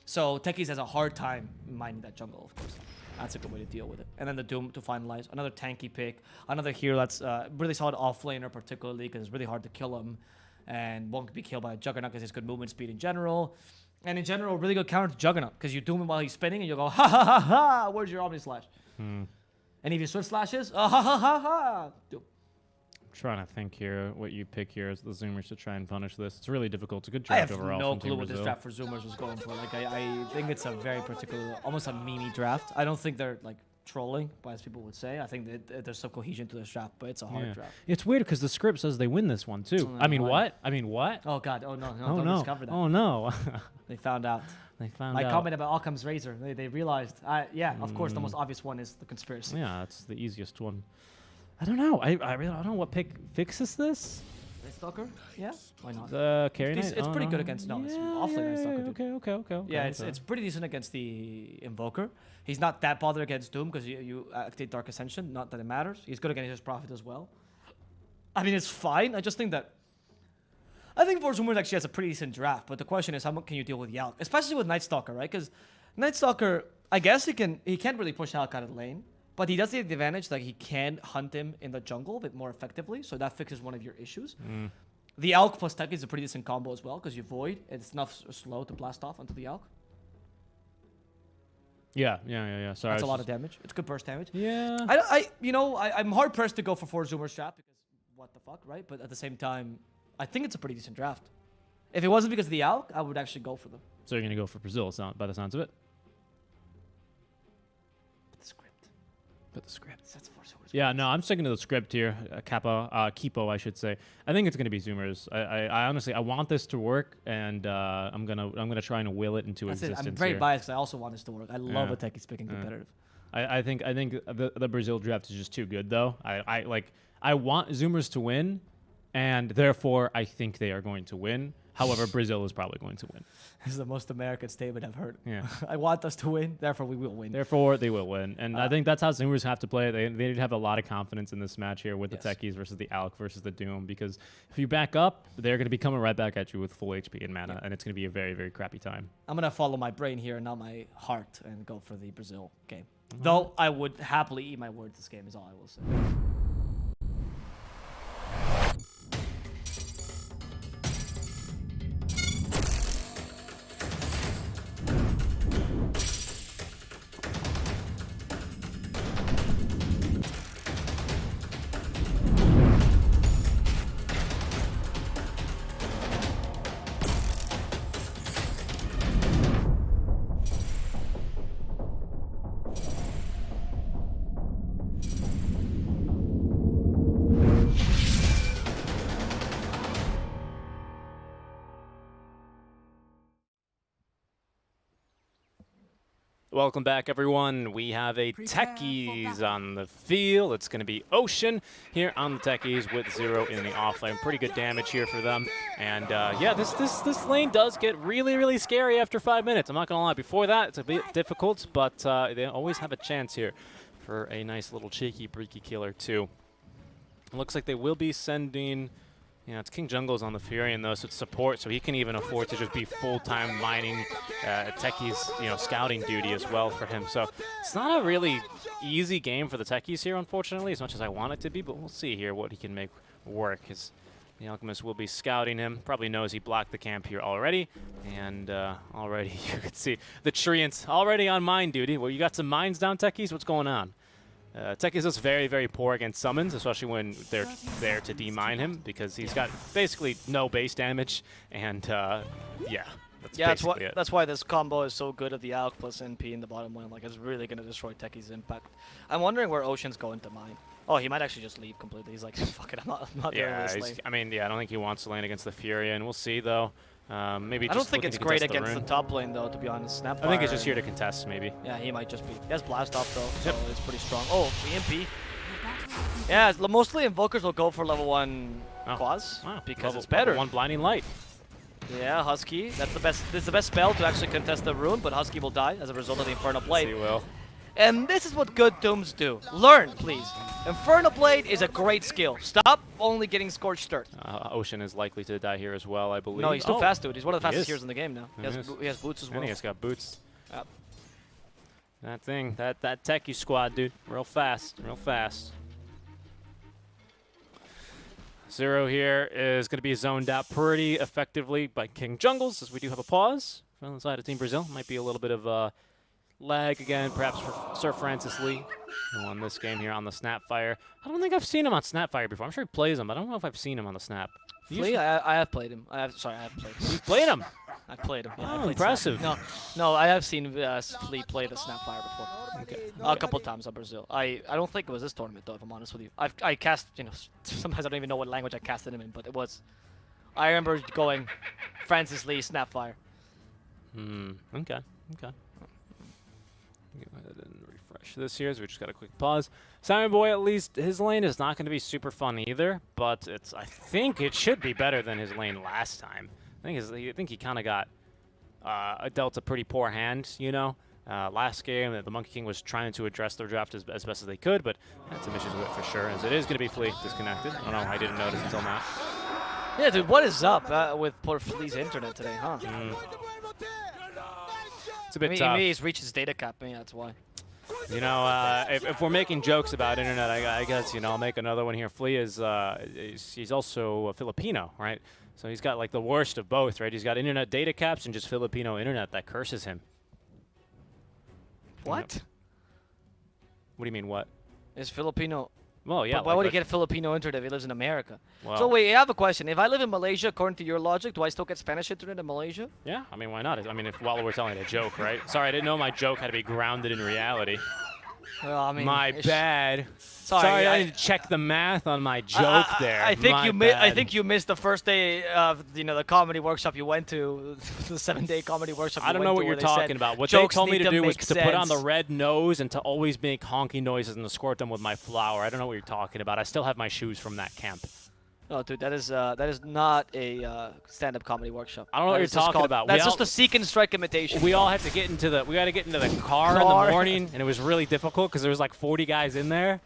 So Techies has a hard time mining that jungle, of course. That's a good way to deal with it. And then the Doom to finalize. Another tanky pick. Another hero that's really solid offlaner particularly because it's really hard to kill him. And won't be killed by a Juggernaut because he has good movement speed in general. And in general, really good counter to Juggernaut because you Doom him while he's spinning and you'll go, ha ha ha ha, where's your Omni Slash? And if you Swift Slashes, ha ha ha ha. Doom. trying to think here what you pick here as the Zoomers to try and punish this. It's really difficult. It's a good I draft have overall. no from Team clue what this Brazil. draft for Zoomers was going for. Like, I think it's a very particular, almost a meme draft. I don't think they're like trolling, as people would say. I think that there's some cohesion to this draft, but it's a hard Yeah. draft. It's weird because the script says they win this one too. Oh, I mean, why? what? I mean, what? Oh God! Oh no! Oh Don't no! discover that. Oh no! They found out. They found My out. comment about Occam's razor. They realized. Yeah, of course, the most obvious one is the conspiracy. Yeah, that's the easiest one. I don't know. I really don't know what pick fixes this. Night Stalker? Yeah. Why not? The carry It's- knight? it's Oh, pretty no. good against- no, it's Yeah, awfully yeah, Night Stalker, yeah, dude. okay. Yeah, it's pretty decent against the Invoker. He's not that bothered against Doom because you activate Dark Ascension. Not that it matters. He's good against his Prophet as well. I mean, it's fine. I just think that. I think Force Rumors actually has a pretty decent draft, but the question is how much can you deal with Yalk, especially with Night Stalker, right? Because Night Stalker, I guess he can't really push Yalk out of the lane, but he does have the advantage that he can hunt him in the jungle a bit more effectively, so that fixes one of your issues. The Alk plus Tech is a pretty decent combo as well because you Void, it's enough slow to blast off onto the Alk. Yeah. Sorry. That's a lot of damage. It's good burst damage. Yeah. I'm hard pressed to go for 4 Zoomer strat because what the fuck, right? But at the same time, I think it's a pretty decent draft. If it wasn't because of the Alk, I would actually go for them. So you're gonna go for Brazil, by the sounds of it. But the script. But the script. That's 4 Zoomers. Yeah, no, I'm sticking to the script here. Kipo, I should say. I think it's gonna be Zoomers. I honestly, I want this to work, and I'm gonna try and will it into That's it. existence. I'm very here. biased because I also want this to work. I love Yeah. a techie picking competitive. I think the Brazil draft is just too good though. I want Zoomers to win, and therefore I think they are going to win. However, Brazil is probably going to win. This is the most American statement I've heard. Yeah. I want us to win, therefore we will win. Therefore, they will win, and I think that's how Zoomers have to play. They need to have a lot of confidence in this match here with Yes. the Techies versus the Alk versus the Doom, because if you back up, they're going to be coming right back at you with full HP and mana, and it's going to be a very, very crappy time. I'm going to follow my brain here and not my heart and go for the Brazil game. Though I would happily eat my words this game is all I will say. Welcome back, everyone. We have a Techies on the field. It's going to be Ocean here on the Techies with 0 in the offlane. Pretty good damage here for them. And yeah, this lane does get really, really scary after 5 minutes. I'm not going to lie. Before that, it's a bit difficult, but they always have a chance here for a nice little cheeky, breaky killer, too. It looks like they will be sending... Yeah, it's King Jungle's on the Furion though, so it's support, so he can even afford to just be full-time mining Techies, scouting duty as well for him. So it's not a really easy game for the Techies here, unfortunately, as much as I want it to be, but we'll see here what he can make work. The Alchemist will be scouting him, probably knows he blocked the camp here already, and already you can see the Treants already on mine duty. Well, you got some mines down, Techies? What's going on? Techies is very, very poor against summons, especially when they're there to demine him, because he's got basically no base damage, and yeah, that's why this combo is so good of the Alch plus NP in the bottom lane. Like, it's really going to destroy Techies' impact. I'm wondering where Ocean's going to mine. Oh, he might actually just leave completely. He's like, fuck it, I'm not doing this lane. I mean, yeah, I don't think he wants to lane against the Furion. We'll see, though. Maybe I don't just think it's great against the top lane, though, to be honest. Snapfire, I think he's just here to contest, maybe. Yeah, he might just be. He has Blast Off, though, so it's pretty strong. Oh, EMP. Yeah, mostly Invokers will go for level 1 Quas, because it's better. Level 1 Blinding Light. Yeah, Husky. That's the best. This is the best spell to actually contest the rune, but Husky will die as a result of the Infernal Blade. He will. And this is what good Dooms do. Learn, please. Infernal Blade is a great skill. Stop only getting Scorched Earth. Ocean is likely to die here as well, I believe. No, he's too fast, dude. He's one of the fastest is. heroes in the game now. He has boots as well. And he has got boots. Yep. That thing, that Techie squad, dude. Real fast, real fast. 0 here is going to be zoned out pretty effectively by King Jungles, as we do have a pause from the side of Team Brazil. Might be a little bit of lag again, perhaps for Sir Francis Lee, who won this game here on the Snapfire. I don't think I've seen him on Snapfire before. I'm sure he plays him, but I don't know if I've seen him on the Snap. Flea, I have played him. I have played him. You've played him? I've played him. Yeah, Oh, impressive. No, I have seen Flea play the Snapfire before. Okay. A couple times on Brazil. I don't think it was this tournament, though, if I'm honest with you. I cast, sometimes I don't even know what language I casted him in, but it was. I remember going Francis Lee Snapfire. Okay. Go ahead and refresh this here, so we just got a quick pause. Simon Boy, at least his lane is not going to be super fun either, but I think it should be better than his lane last time. I think he kind of got dealt a pretty poor hand, last game. The Monkey King was trying to address their draft as best as they could, but had some issues with it for sure, as it is going to be Flea disconnected. I don't know, I didn't notice until now. Yeah, dude, what is up with poor Flea's internet today, huh? It's a bit tough. Maybe he's reached his data cap, maybe that's why. If we're making jokes about internet, I guess, I'll make another one here. Flea he's also a Filipino, right? So he's got like the worst of both, right? He's got internet data caps and just Filipino internet that curses him. What? What do you mean, what? Is Filipino... Well, yeah. But why would he get Filipino internet if he lives in America? Well, so wait, I have a question. If I live in Malaysia, according to your logic, do I still get Spanish internet in Malaysia? Yeah, I mean, why not? I mean, while we're telling a joke, right? Sorry, I didn't know my joke had to be grounded in reality. Well, I mean, my bad. Sorry, I didn't check the math on my joke there. I think you missed the first day of the comedy workshop you went to, the 7-day comedy workshop. I don't know what you're talking about. What they told me to do was to put on the red nose and to always make honky noises and to squirt them with my flour. I don't know what you're talking about. I still have my shoes from that camp. No, dude, that is not a stand-up comedy workshop. I don't know what you're talking about. That's just a seek and strike imitation. We all had to get into the car in the morning, and it was really difficult because there was like 40 guys in there.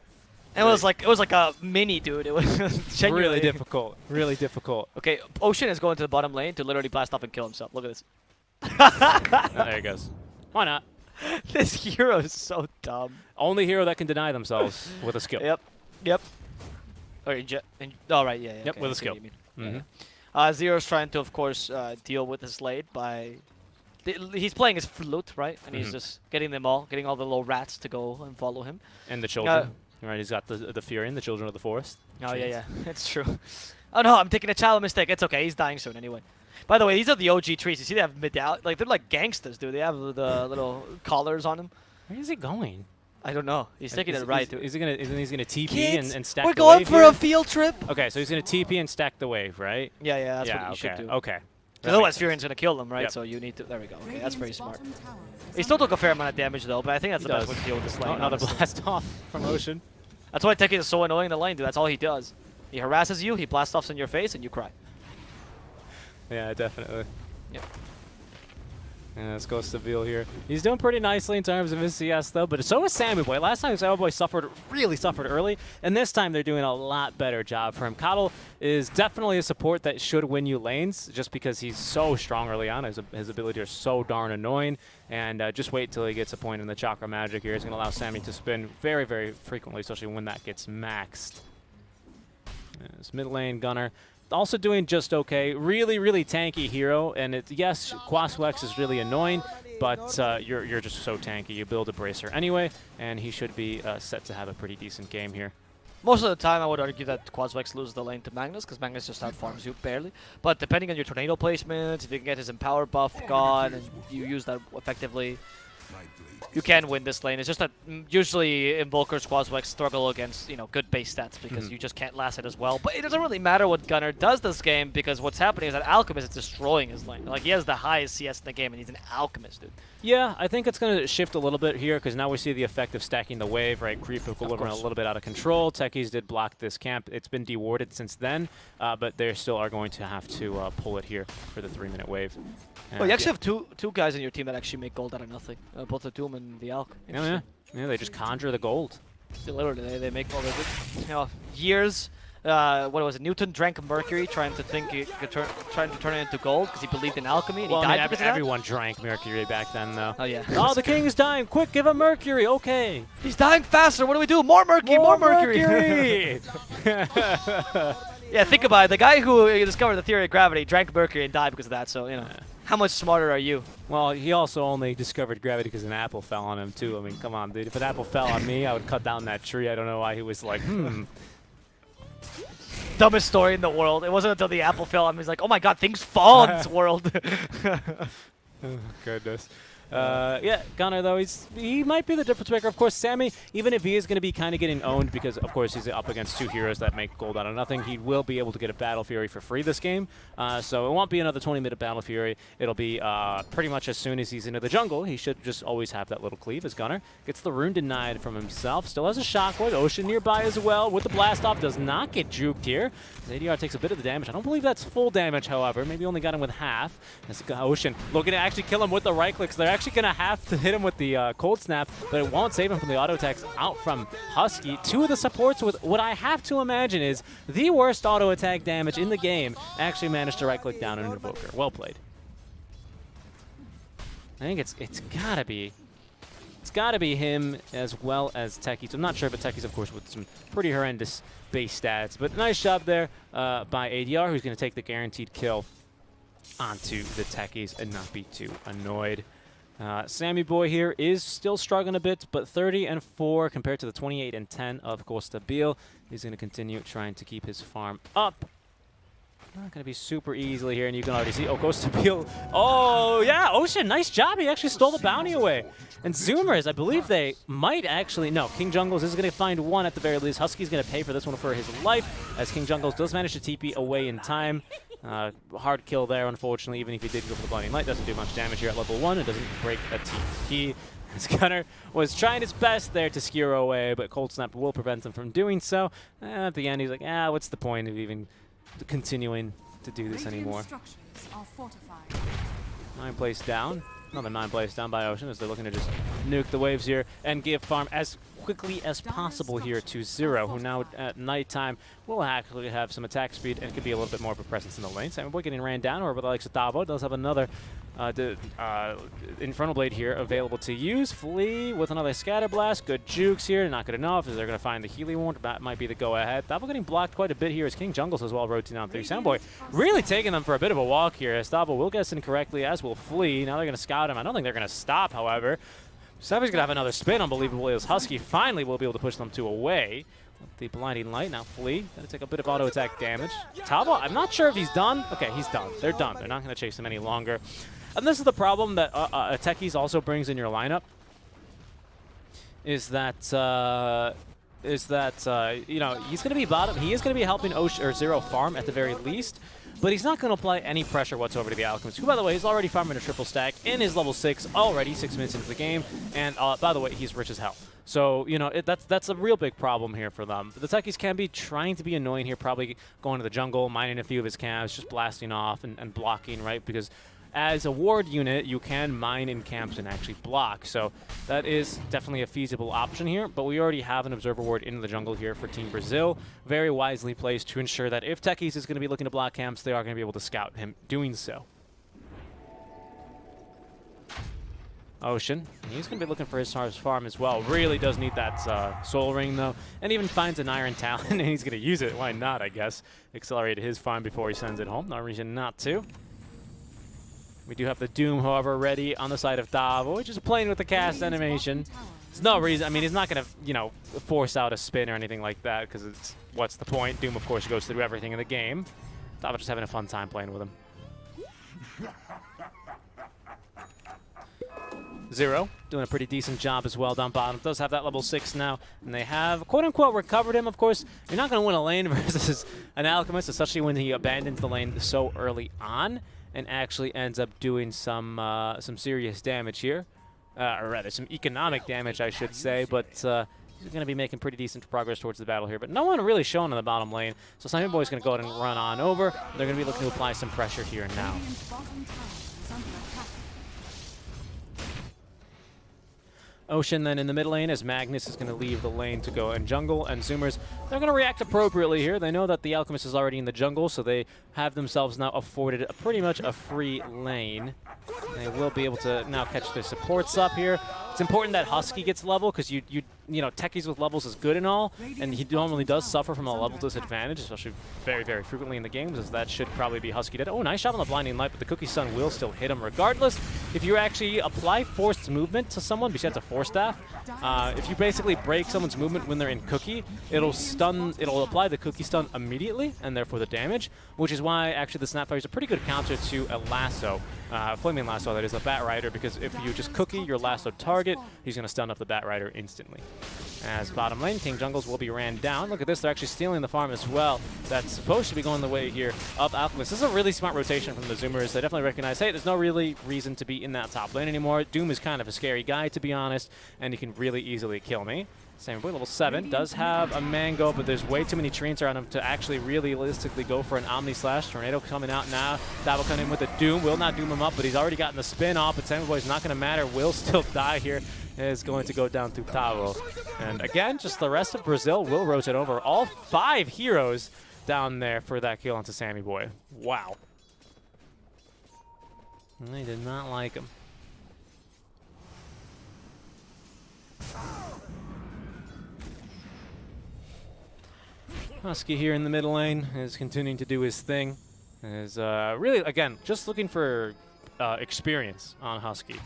And it was like a mini, dude. It was genuinely really difficult. Okay, Ocean is going to the bottom lane to literally blast off and kill himself. Look at this. Oh, there he goes. Why not? This hero is so dumb. Only hero that can deny themselves with a skill. Yep. Or oh, right, yeah. Yep, okay, with I a see what skill. you mean. Yeah. Zero's trying to, of course, deal with his late by... He's playing his flute, right? And he's just getting all the little rats to go and follow him. And the children. Right, he's got the Fury and the children of the forest. Oh, yeah. It's true. Oh, no, I'm taking a child mistake. It's okay. He's dying soon anyway. By the way, these are the OG trees. You see they have medallion. Like, they're like gangsters, dude. They have the little collars on them. Where is he going? I don't know. He's taking it right, dude. Is he gonna TP Kids, and stack we're the wave going for here? a field trip. Okay, so he's gonna TP and stack the wave, right? Yeah, that's what you should do. Okay. Because otherwise Furion's going to kill them, right? Yep. So you need to... There we go. Okay, that's very smart. He still took a fair amount of damage, though, but I think that's the best way to deal with this lane. Another honestly. blast off from Ocean. That's why Teki is so annoying in the lane, dude. That's all he does. He harasses you, he blast offs in your face, and you cry. Yeah, definitely. Yep. Yeah, let's go Seville here. He's doing pretty nicely in terms of his CS, though, but so is Sammy Boy. Last time Sammy Boy really suffered early, and this time they're doing a lot better job for him. Coddle is definitely a support that should win you lanes, just because he's so strong early on. His abilities are so darn annoying, and just wait till he gets a point in the Chakra Magic here. It's going to allow Sammy to spin very, very frequently, especially when that gets maxed. This mid lane Gunner. Also doing just okay. Really, really tanky hero. And yes, Quaswex is really annoying, but you're just so tanky. You build a bracer anyway, and he should be set to have a pretty decent game here. Most of the time, I would argue that Quaswex loses the lane to Magnus, because Magnus just outfarms you barely. But depending on your tornado placements, if you can get his Empower buff gone, and you use that effectively, you can win this lane. It's just that usually Invoker's Quaswex struggle against, good base stats because you just can't last it as well. But it doesn't really matter what Gunner does this game because what's happening is that Alchemist is destroying his lane. Like, he has the highest CS in the game and he's an Alchemist, dude. Yeah, I think it's going to shift a little bit here because now we see the effect of stacking the wave, right? Creep equilibrium a little bit out of control. Techies did block this camp. It's been dewarded since then, but they still are going to have to pull it here for the 3-minute wave. Well, you actually have two guys in your team that actually make gold out of nothing. Both the Doom and the Alch. Yeah, they just conjure the gold. Literally, they make all the years. What was it? Newton drank mercury, trying to turn it into gold because he believed in alchemy, and he died because of that? Everyone drank mercury back then, though. Oh yeah. Oh, the king is dying! Quick, give him mercury. Okay. He's dying faster. What do we do? More mercury. More mercury. Yeah, think about it. The guy who discovered the theory of gravity drank mercury and died because of that. So how much smarter are you? Well, he also only discovered gravity because an apple fell on him too. I mean, come on, dude. If an apple fell on me, I would cut down that tree. I don't know why he was like, Dumbest story in the world. It wasn't until the apple fell on me. He's like, oh my god, things fall in this world. Oh, goodness. Yeah, Gunner, though, he might be the difference maker. Of course, Sammy, even if he is going to be kind of getting owned because, of course, he's up against two heroes that make gold out of nothing, he will be able to get a Battle Fury for free this game. So it won't be another 20-minute Battle Fury. It'll be pretty much as soon as he's into the jungle. He should just always have that little cleave as Gunner. Gets the rune denied from himself. Still has a Shockwave. Ocean nearby as well with the blast off. Does not get juked here. His ADR takes a bit of the damage. I don't believe that's full damage, however. Maybe only got him with half. As Ocean looking to actually kill him with the right click. So they're actually going to have to hit him with the cold snap, but it won't save him from the auto attacks out from Husky. Two of the supports with what I have to imagine is the worst auto attack damage in the game actually managed to right click down an Invoker. Well played. I think it's gotta be him as well as Techies. I'm not sure, but Techies, of course, with some pretty horrendous base stats. But nice job there by ADR, who's going to take the guaranteed kill onto the Techies and not be too annoyed. Sammy Boy here is still struggling a bit, but 30-4 compared to the 28-10 of Costa Beal. He's going to continue trying to keep his farm up. Not going to be super easily here, and you can already see, Costa Beal. Oh, yeah, Ocean, nice job. He actually stole the bounty away. And Zoomers, I believe they might actually, no, King Jungles is going to find one at the very least. Husky's going to pay for this one for his life, as King Jungles does manage to TP away in time. Hard kill there, unfortunately, even if he did go for the Blinding Light. Doesn't do much damage here at level 1. It doesn't break a TP. As Gunner was trying his best there to skewer away, but Cold Snap will prevent him from doing so. At the end, he's like, what's the point of even continuing to do this anymore? 9 place down. Another 9 place down by Ocean as they're looking to just nuke the waves here and give farm as quickly as possible here to Zero, who now at nighttime will actually have some attack speed and could be a little bit more of a presence in the lane. Sammy Boy getting ran down, or with the likes of Davo does have another Infernal Blade here available to use. Flea with another Scatter Blast. Good jukes here. Not good enough. Is they're going to find the Healing Ward? That might be the go-ahead. Thavo getting blocked quite a bit here as King Jungles as well rotating down through. Soundboy really taking them for a bit of a walk here as Thavo will guess incorrectly, as will Flea. Now they're going to scout him. I don't think they're going to stop, however. Savvy's going to have another spin, unbelievably, as Husky finally will be able to push them two away. With the Blinding Light, now Flea going to take a bit of auto attack damage. Thavo, I'm not sure if he's done. Okay, he's done. They're done. They're not going to chase him any longer. And this is the problem that Techies also brings in your lineup, is that you know, he's going to be bottom. He is going to be helping Zero farm at the very least, but he's not going to apply any pressure whatsoever to the Alchemist, who, by the way, is already farming a triple stack in his level 6 already, 6 minutes into the game, and by the way, he's rich as hell. So, you know, that's a real big problem here for them. The Techies can be trying to be annoying here, probably going to the jungle, mining a few of his camps, just blasting off and blocking, right? Because as a ward unit, you can mine in camps and actually block. So that is definitely a feasible option here. But we already have an Observer Ward in the jungle here for Team Brazil. Very wisely placed to ensure that if Techies is going to be looking to block camps, they are going to be able to scout him doing so. Ocean, he's going to be looking for his farm as well. Really does need that Soul Ring, though. And even finds an Iron Talon, and he's going to use it. Why not, I guess? Accelerate his farm before he sends it home. No reason not to. We do have the Doom, however, ready on the side of Thavo, which is playing with the cast animation. There's no reason. I mean, he's not going to, you know, force out a spin or anything like that, because it's, what's the point? Doom, of course, goes through everything in the game. Thavo just having a fun time playing with him. Zero doing a pretty decent job as well down bottom. Does have that level 6 now, and they have quote-unquote recovered him. Of course, you're not going to win a lane versus an Alchemist, especially when he abandons the lane so early on and actually ends up doing some serious damage here. Or rather, some economic damage, I should say, but he's going to be making pretty decent progress towards the battle here. But no one really shown in the bottom lane, so Simon Boy's going to go ahead and run on over. They're going to be looking to apply some pressure here now. Ocean then in the mid lane as Magnus is going to leave the lane to go in jungle, and Zoomers, they're going to react appropriately here. They know that the Alchemist is already in the jungle, so they have themselves now afforded pretty much a free lane. They will be able to now catch their supports up here. It's important that Husky gets level, because you know, Techies with levels is good and all, and he normally does suffer from a level disadvantage, especially very, very frequently in the games, as that should probably be Husky dead. Oh, nice shot on the Blinding Light, but the Cookie Stun will still hit him regardless. If you actually apply forced movement to someone, besides a Force Staff, if you basically break someone's movement when they're in Cookie, it'll apply the Cookie Stun immediately, and therefore the damage, which is why actually the Snapfire is a pretty good counter to a Lasso, Flaming Lasso, that is, a Bat Rider, because if you just Cookie your Lasso target, he's going to stun up the Bat Rider instantly. As bottom lane, King Jungles will be ran down. Look at this, they're actually stealing the farm as well. That's supposed to be going the way here of Alchemist. This is a really smart rotation from the Zoomers. They definitely recognize, hey, there's no really reason to be in that top lane anymore. Doom is kind of a scary guy, to be honest, and he can really easily kill me. Same boy, level 7, does have a Mango, but there's way too many treants around him to actually realistically go for an Omni Slash. Tornado coming out now. Thavo coming in with the Doom. Will not doom him up, but he's already gotten the spin off, but Same boy's not going to matter. Will still die here. Is going to go down to Thavo. And again, just the rest of Brazil will rotate over. All 5 heroes down there for that kill onto Sammy Boy. Wow. They did not like him. Husky here in the middle lane is continuing to do his thing. Is really, again, just looking for experience on Husky.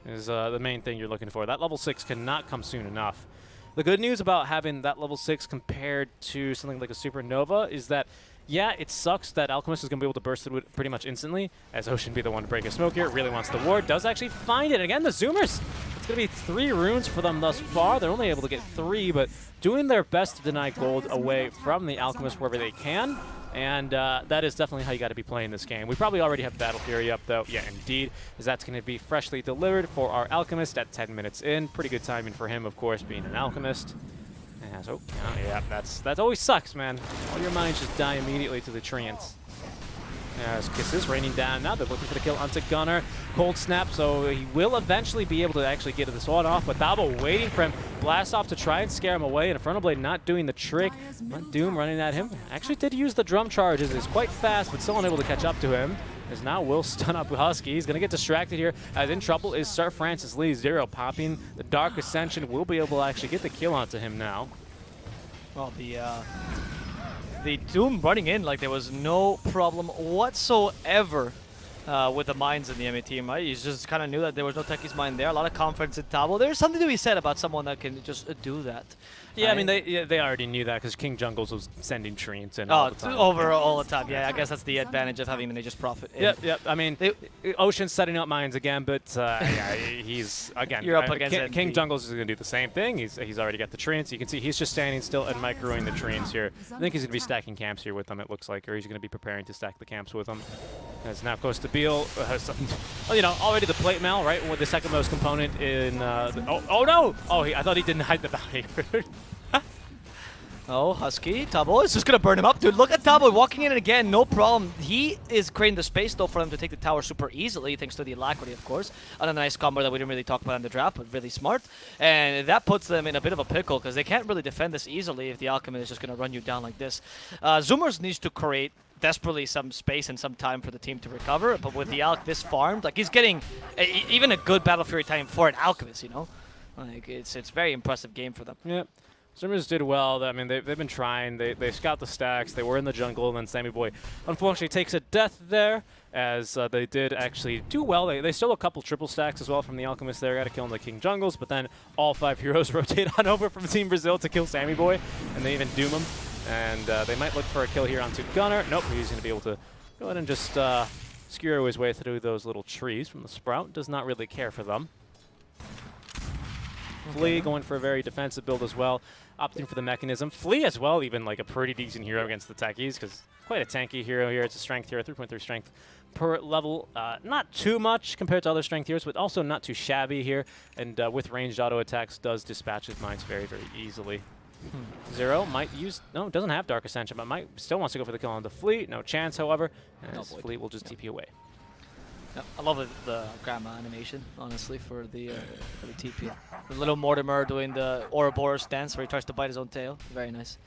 Is the main thing you're looking for. That level 6 cannot come soon enough. The good news about having that level 6 compared to something like a Supernova is that, yeah, it sucks that Alchemist is going to be able to burst it pretty much instantly, as Ocean be the one to break a smoke here. Really wants the ward. Does actually find it. Again, the Zoomers. It's going to be 3 runes for them thus far. They're only able to get 3, but doing their best to deny gold away from the Alchemist wherever they can. And that is definitely how you got to be playing this game. We probably already have Battle Fury up, though. Yeah, indeed, as that's going to be freshly delivered for our Alchemist at 10 minutes in. Pretty good timing for him, of course, being an Alchemist. And so, yeah, that always sucks, man. All your mines just die immediately to the treants. As Kisses raining down now. They're looking for the kill onto Gunner. Cold Snap, so he will eventually be able to actually get this one off, but Thavo waiting for him. Blast off to try and scare him away, and Infernal Blade not doing the trick. But Doom running at him. Actually did use the drum charges. Is quite fast, but still unable to catch up to him. as now will stun up Husky. He's going to get distracted here, as in trouble is Sir Francis Lee. Zero popping the Dark Ascension, will be able to actually get the kill onto him now. Well, the Doom running in like there was no problem whatsoever with the mines in the enemy team, right? You just kind of knew that there was no Techies mine there. A lot of confidence in Tabo. There's something to be said about someone that can just do that. Yeah, I right? mean, they already knew that because King Jungles was sending treants in all the time. Over all the time. Yeah, I guess that's the advantage of having the Nature's Prophet. Yep. I mean, Ocean's setting up mines again, but yeah, he's again. You're up against King NP. Jungles is going to do the same thing. He's already got the treants. You can see he's just standing still and microing the treants here. I think he's going to be stacking camps here with them. It looks like, or he's going to be preparing to stack the camps with them. As now goes to Beal, well, you know, already the plate mail, right? With the second most component in. Oh no! Oh, I thought he didn't hide the bounty. Oh, Husky. Tabo is just going to burn him up. Dude, look at Tabo walking in again. No problem. He is creating the space, though, for them to take the tower super easily, thanks to the alacrity, of course. Another nice combo that we didn't really talk about in the draft, but really smart. And that puts them in a bit of a pickle, because they can't really defend this easily if the Alchemist is just going to run you down like this. Zoomers needs to create desperately some space and some time for the team to recover, but with the Alch this farmed, like, he's getting even a good Battle Fury time for an Alchemist, you know? Like, it's very impressive game for them. Yep. Zoomers did well. I mean, they've been trying. They scout the stacks. They were in the jungle, and then Sammy Boy unfortunately takes a death there, as they did actually do well. They stole a couple triple stacks as well from the Alchemist there. Got to kill in the King Jungles, but then all 5 heroes rotate on over from Team Brazil to kill Sammy Boy, and they even doom him. And they might look for a kill here onto Gunner. Nope, he's going to be able to go ahead and just skewer his way through those little trees from the Sprout. Does not really care for them. Flea going for a very defensive build as well, opting for the mechanism. Flea as well, even like a pretty decent hero against the Techies, because quite a tanky hero here. It's a strength hero, 3.3 strength per level. Not too much compared to other strength heroes, but also not too shabby here. And with ranged auto attacks, does dispatch his mines very, very easily. Zero might use, no, doesn't have Dark Ascension, but might still wants to go for the kill on the Fleet. No chance, however, as Fleet will just TP away. Yeah, I love the grandma animation, honestly, for the TP. The little Mortimer doing the Ouroboros dance where he tries to bite his own tail. Very nice.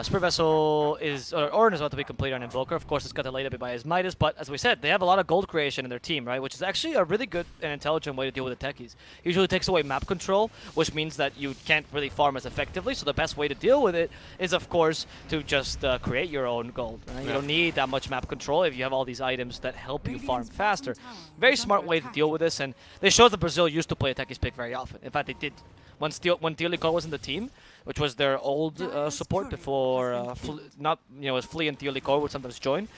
Spirit Vessel is, or Orin is about to be completed on Invoker. Of course, it's got delayed a bit by his Midas, but as we said, they have a lot of gold creation in their team, right? Which is actually a really good and intelligent way to deal with the Techies. Usually takes away map control, which means that you can't really farm as effectively. So the best way to deal with it is, of course, to just create your own gold. Right? Yeah. You don't need that much map control if you have all these items that help you farm faster. Very smart way to deal with this, and this shows that Brazil used to play a Techies pick very often. In fact, they did. When Teoliko was in the team, which was their old support before, it was Flea and Teoliko would sometimes join.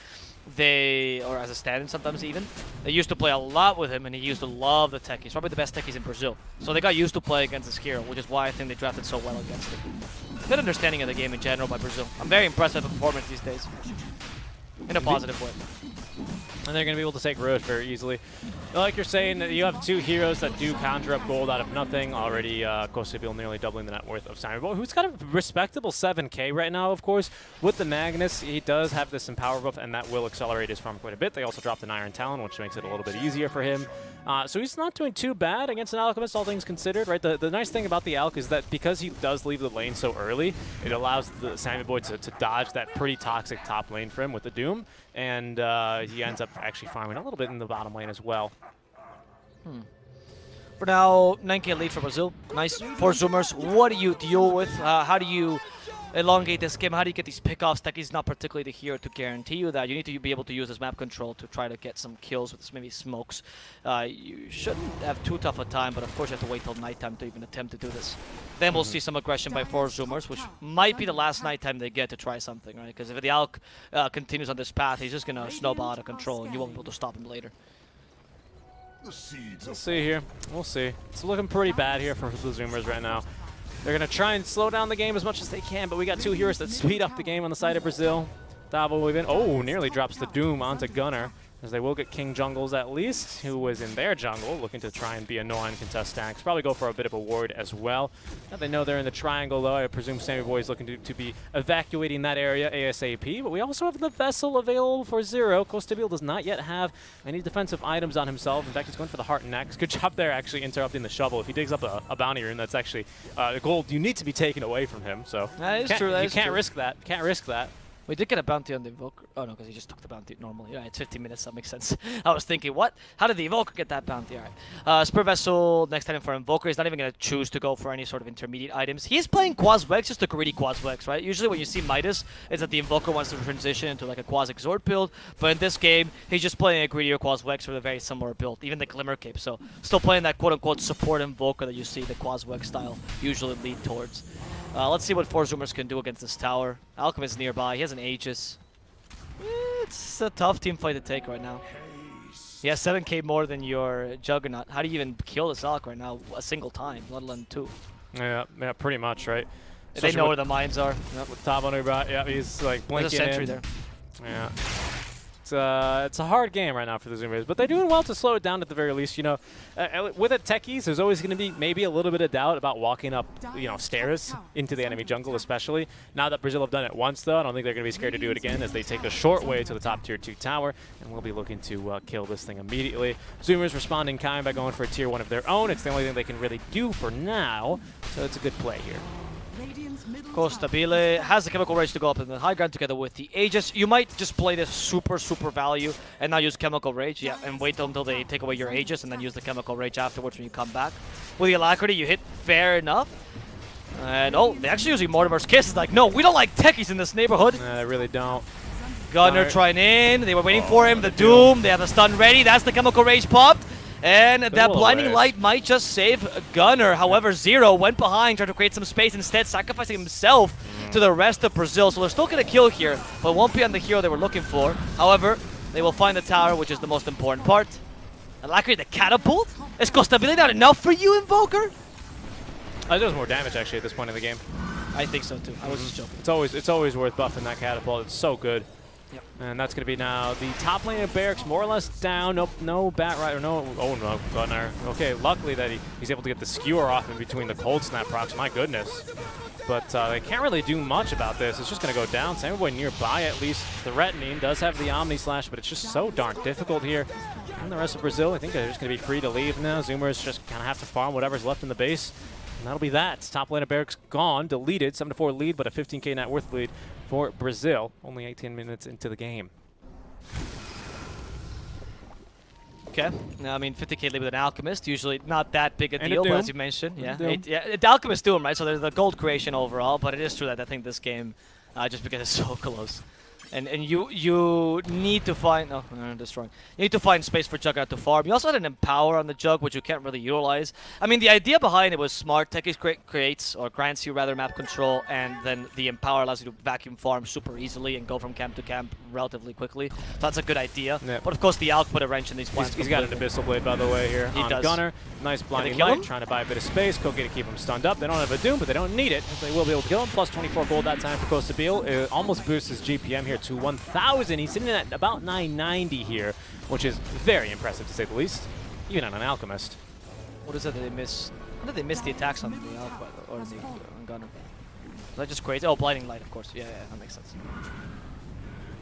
Or as a stand-in sometimes even. They used to play a lot with him, and he used to love the Techies. Probably the best Techies in Brazil. So they got used to play against this hero, which is why I think they drafted so well against him. Good understanding of the game in general by Brazil. I'm very impressed with the performance these days. In a positive way. And they're going to be able to take Roche very easily. Like you're saying, you have 2 heroes that do conjure up gold out of nothing. Already, Kosobil nearly doubling the net worth of Sammy Boy, who's got a respectable 7k right now, of course. With the Magnus, he does have this Empower buff, and that will accelerate his farm quite a bit. They also dropped an Iron Talon, which makes it a little bit easier for him. So he's not doing too bad against an Alchemist, all things considered, right? The nice thing about the Alch is that because he does leave the lane so early, it allows the Sammy Boy to dodge that pretty toxic top lane for him with the Doom, and he ends up actually farming a little bit in the bottom lane as well. For now, 9k lead for Brazil. Nice for Zoomers. What do you deal with? How do you elongate this game? How do you get these pickoffs? Techies not particularly the hero to guarantee you that. You need to be able to use this map control to try to get some kills with maybe smokes. You shouldn't have too tough a time, but of course you have to wait till nighttime to even attempt to do this. Then we'll see some aggression by 4 Zoomers, which might be the last nighttime they get to try something, right? Because if the Alch continues on this path, he's just going to snowball out of control, and you won't be able to stop him later. We'll see here. We'll see. It's looking pretty bad here for the Zoomers right now. They're going to try and slow down the game as much as they can, but we got 2 heroes that speed up the game on the side of Brazil. Davo even, nearly drops the Doom onto Gunner, as they will get King Jungles at least, who was in their jungle, looking to try and be annoying contest stacks. Probably go for a bit of a ward as well. Now they know they're in the triangle, though. I presume Sammy Boy is looking to be evacuating that area ASAP, but we also have the Vessel available for Zero. Kostabil does not yet have any defensive items on himself. In fact, he's going for the heart next. Good job there, actually interrupting the shovel. If he digs up a bounty rune, that's actually gold you need to be taken away from him. So that is true. You can't risk that. Can't risk that. We did get a bounty on the Invoker. Oh no, because he just took the bounty normally. Yeah, it's 15 minutes, that makes sense. I was thinking, what? How did the Invoker get that bounty? Alright. Spur Vessel, next item for Invoker. He's not even going to choose to go for any sort of intermediate items. He's playing Quas-Wex, just a greedy Quas-Wex, right? Usually when you see Midas, it's that the Invoker wants to transition into like a Quas-Exort build. But in this game, he's just playing a greedier Quas-Wex with a very similar build. Even the Glimmer Cape. So still playing that quote-unquote support Invoker that you see the Quas-Wex style usually lead towards. Let's see what Four Zoomers can do against this tower. Alchemist nearby. He has an Aegis. It's a tough team fight to take right now. He has 7k more than your Juggernaut. How do you even kill this Alch right now a single time, let alone 2? Yeah, pretty much, right? They know where the mines are. Yep. With top under, yeah, he's like blinking There's a sentry in. there. Yeah. It's a hard game right now for the Zoomers, but they're doing well to slow it down at the very least. You know, with the techies, there's always going to be maybe a little bit of doubt about walking up, stairs into the enemy jungle, especially. Now that Brazil have done it once, though, I don't think they're going to be scared to do it again as they take the short way to the top tier 2 tower, and we'll be looking to kill this thing immediately. Zoomers responding kind by going for a tier 1 of their own. It's the only thing they can really do for now, so it's a good play here. Of course, Stabile has the Chemical Rage to go up in the high ground together with the Aegis. You might just play this super value and now use Chemical Rage, yeah, and wait until they take away your Aegis and then use the Chemical Rage afterwards when you come back. With the Alacrity, you hit fair enough. And oh, they're actually using Mortimer's Kiss. It's like, no, we don't like techies in this neighborhood. They really don't. Gunner trying in. They were waiting for him. The Doom. They have the stun ready. That's the Chemical Rage popped. And that Blinding Light might just save Gunner. However, Zero went behind, tried to create some space instead, sacrificing himself to the rest of Brazil. So they're still going to kill here, but won't be on the hero they were looking for. However, they will find the tower, which is the most important part. Alacrity, the catapult? Is Costabile not enough for you, Invoker? It does more damage, actually, at this point in the game. I think so, too. I was just joking. It's always worth buffing that catapult. It's so good. Yep. And that's going to be now the top lane of Barracks more or less down. Nope, no Bat Rider, no. Oh no, Gunnar. Okay, luckily that he's able to get the skewer off in between the Cold Snap procs. My goodness. But they can't really do much about this. It's just going to go down. Samurai nearby, at least threatening. Does have the Omni Slash, but it's just so darn difficult here. And the rest of Brazil, I think they're just going to be free to leave now. Zoomers just kind of have to farm whatever's left in the base. And that'll be that. Top lane of Barracks gone, deleted. 7-4 lead, but a 15k net worth lead for Brazil. Only 18 minutes into the game. Okay. Now, I mean, 50k lead with an Alchemist, usually not that big a And deal, a but Doom. as you mentioned, yeah. Doom. The Alchemist Doom, right? So there's the gold creation overall, but it is true that I think this game, just because it's so close. And you need to find destroying. You need to find space for Juggernaut to farm. You also had an Empower on the Jug, which you can't really utilize. I mean, the idea behind it was smart. Techies creates or grants you rather map control, and then the Empower allows you to vacuum farm super easily and go from camp to camp relatively quickly. So that's a good idea. Yep. But of course, the Alch put a wrench in these plans. He's got an Abyssal Blade, by the way, here He on does. Gunner. Nice blinding kill light, him? trying to buy a bit of space. Koke to keep him stunned up. They don't have a Doom, but they don't need it. They will be able to kill him. Plus 24 gold that time for Costabile. It almost boosts his GPM here to 1,000. He's sitting at about 990 here, which is very impressive to say the least, even on an Alchemist. What is it that they miss? How did they miss the attacks on the Alch or the on Gunner? Is that just crazy? Oh, Blinding Light, of course. Yeah, that makes sense.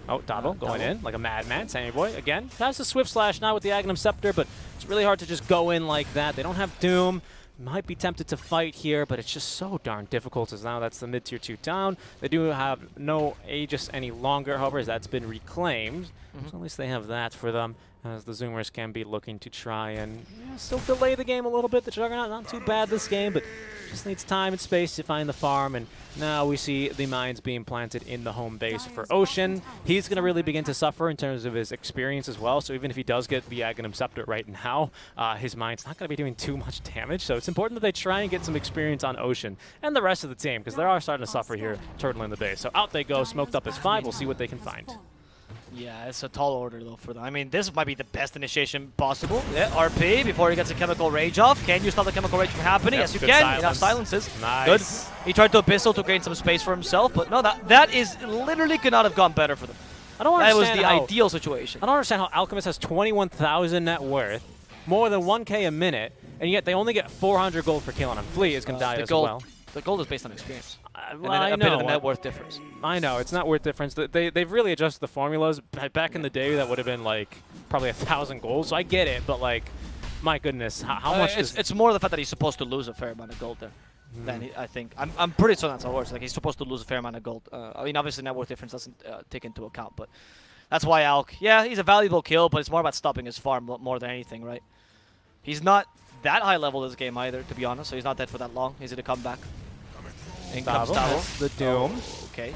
Oh, Davo going Davo. in like a madman. Sammy Boy again has the Swift Slash now with the Agnum Scepter, but it's really hard to just go in like that. They don't have Doom. Might be tempted to fight here, but it's just so darn difficult as now that's the mid-tier 2 down. They do have no Aegis any longer, however, as that's been reclaimed. So at least they have that for them, as the Zoomers can be looking to try and still delay the game a little bit. The Juggernaut not too bad this game, but just needs time and space to find the farm, and now we see the mines being planted in the home base for Ocean. He's going to really begin to suffer in terms of his experience as well, so even if he does get the Aghanim Scepter right now, his mine's not going to be doing too much damage, so it's important that they try and get some experience on Ocean and the rest of the team, because they are starting to suffer here, turtling the base. So out they go, smoked up as 5, we'll see what they can find. Yeah, it's a tall order, though, for them. I mean, this might be the best initiation possible. Yeah, RP before he gets a Chemical Rage off. Can you stop the Chemical Rage from happening? Yep, Yes, you good can. silence. Enough silences. Nice. Good. He tried to Abyssal to gain some space for himself, but no, that is literally could not have gone better for them. I don't That was understand the how, ideal situation. I don't understand how Alchemist has 21,000 net worth, more than 1k a minute, and yet they only get 400 gold per kill on him. Flea is going to die the as gold, well. The gold is based on experience. And Well, then I a bit of the know. net worth difference. I know, it's not worth difference. They've really adjusted the formulas. Back in the day, that would have been like probably 1,000 gold, so I get it, but like, my goodness, how much does... It's more the fact that he's supposed to lose a fair amount of gold there. then I think I'm pretty sure that's how it works. Like he's supposed to lose a fair amount of gold. I mean, obviously net worth difference doesn't take into account, but that's why Alk. Yeah, he's a valuable kill, but it's more about stopping his farm more than anything, right? He's not that high level this game either, to be honest. So he's not dead for that long. He's gonna come back. In comes Davo Davo. has the Doom. Oh, okay.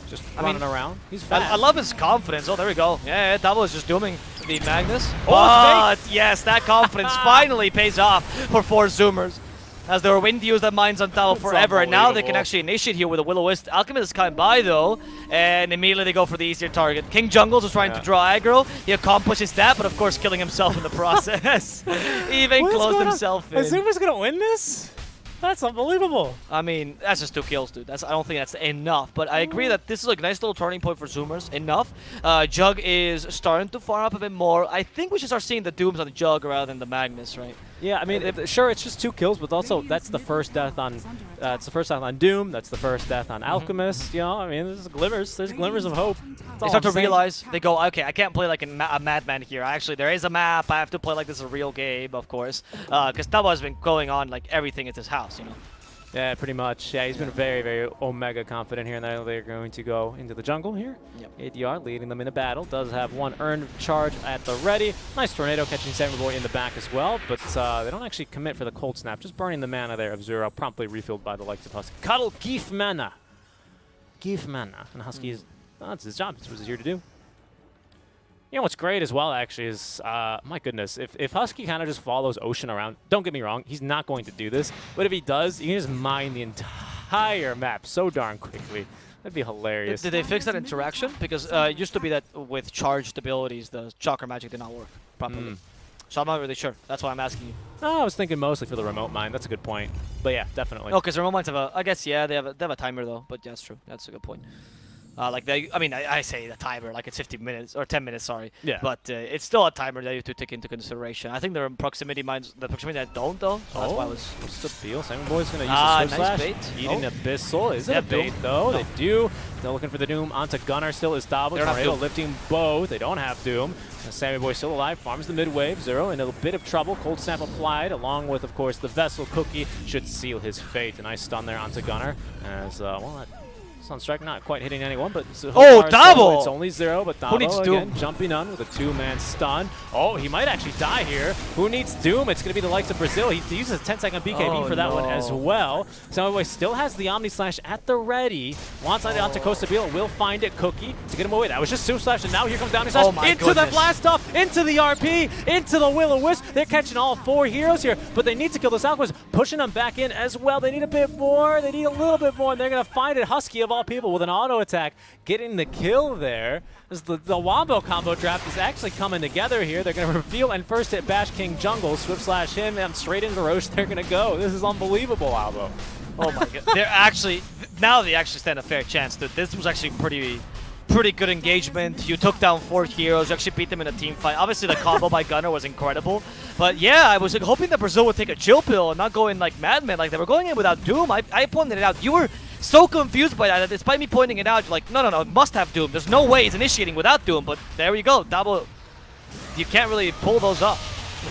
Just I mean, running around. He's fast. I love his confidence. Oh, there we go. Yeah, Davo is just dooming the Magnus. Oh, But yes, that confidence finally pays off for 4 Zoomers. As they were waiting to use their mines on Davo forever, and now they can actually initiate here with a Will-O-Wisp. Alchemist is coming by though, and immediately they go for the easier target. King Jungles is trying to draw aggro. He accomplishes that, but of course killing himself in the process. He even closed himself in. Azuma's gonna win this? That's unbelievable. I mean, that's just 2 kills, dude. I don't think that's enough. But I agree that this is a nice little turning point for Zoomers. Enough. Jug is starting to farm up a bit more. I think we should start seeing the Dooms on the Jug rather than the Magnus, right? Yeah, I mean, sure, it's just 2 kills, but also that's the first death on, it's the first death on Doom. That's the first death on Alchemist. You know, I mean, there's glimmers of hope. They start to realize, they go, okay, I can't play like a madman here. Actually, there is a map. I have to play like this is a real game, of course. Because Tabo has been going on like everything at his house, you know. Yeah, pretty much. Yeah, he's been very, very Omega confident here, and now they're going to go into the jungle here. Yep. ADR leading them in a battle. Does have 1 earned charge at the ready. Nice tornado catching Samurai in the back as well, but they don't actually commit for the cold snap. Just burning the mana there of Zero, promptly refilled by the likes of Husky. Cuddle, Geef mana. Geef mana. And Husky is, that's his job. That's what he's here to do. You know what's great as well, actually, is, my goodness, if Husky kind of just follows Ocean around, don't get me wrong, he's not going to do this, but if he does, he can just mine the entire map so darn quickly. That'd be hilarious. Did they fix that interaction? Because it used to be that with charged abilities, the Chakra Magic did not work properly. So I'm not really sure. That's why I'm asking you. Oh, I was thinking mostly for the remote mine. That's a good point. But yeah, definitely. Oh, because remote mines have a, I guess, yeah, they have a timer though, but yeah, that's true. That's a good point. Like they, I mean, I say the timer like it's 15 minutes or 10 minutes, sorry. Yeah. But it's still a timer that you have to take into consideration. I think there are proximity mines, the proximity that don't though. So that's why I was. What's the deal? Simon Boy's gonna use the Swift nice Slash. bait. Eating Abyssal. Is it a bait though? They do. They're looking for the Doom onto Gunnar. Still is Dabo. Tornado lifting both. They don't have Doom. Sammy Boy still alive. Farms the mid wave. Zero in a bit of trouble. Cold Snap applied, along with, of course, the Vessel Cookie should seal his fate. A nice stun there onto Gunnar. As well, that Sunstrike not quite hitting anyone, but Dabo! It's only Zero, but Dabo Who needs again Doom? jumping on with a 2-man stun. Oh, he might actually die here. Who needs Doom? It's going to be the likes of Brazil. He uses a 10-second BKB for that one as well. Sammy Boy still has the Omni Slash at the ready. Wants on it onto Costa Beal. Will find it. Cookie to get him away. That was just Super Slash, and now here comes Omni Slash into the blast off, into the RP, into the Will-O-Wisp. They're catching all 4 heroes here, but they need to kill this Alchemist, pushing them back in as well. They need a bit more. They need a little bit more, and they're going to find it. Husky of all people with an auto attack, getting the kill there. As the Wombo combo draft is actually coming together here. They're going to reveal and first hit Bash King Jungle, Swift Slash him, and straight into Roche they're going to go. This is unbelievable, Albo. Oh my god. They're actually, now they actually stand a fair chance. This was actually pretty good engagement. You took down 4 heroes. You actually beat them in a team fight. Obviously, the combo by Gunnar was incredible. But yeah, I was hoping that Brazil would take a chill pill and not go in like madmen. Like they were going in without Doom. I pointed it out. You were so confused by that despite me pointing it out, you're like, no, it must have Doom. There's no way it's initiating without Doom. But there you go. Double. You can't really pull those up.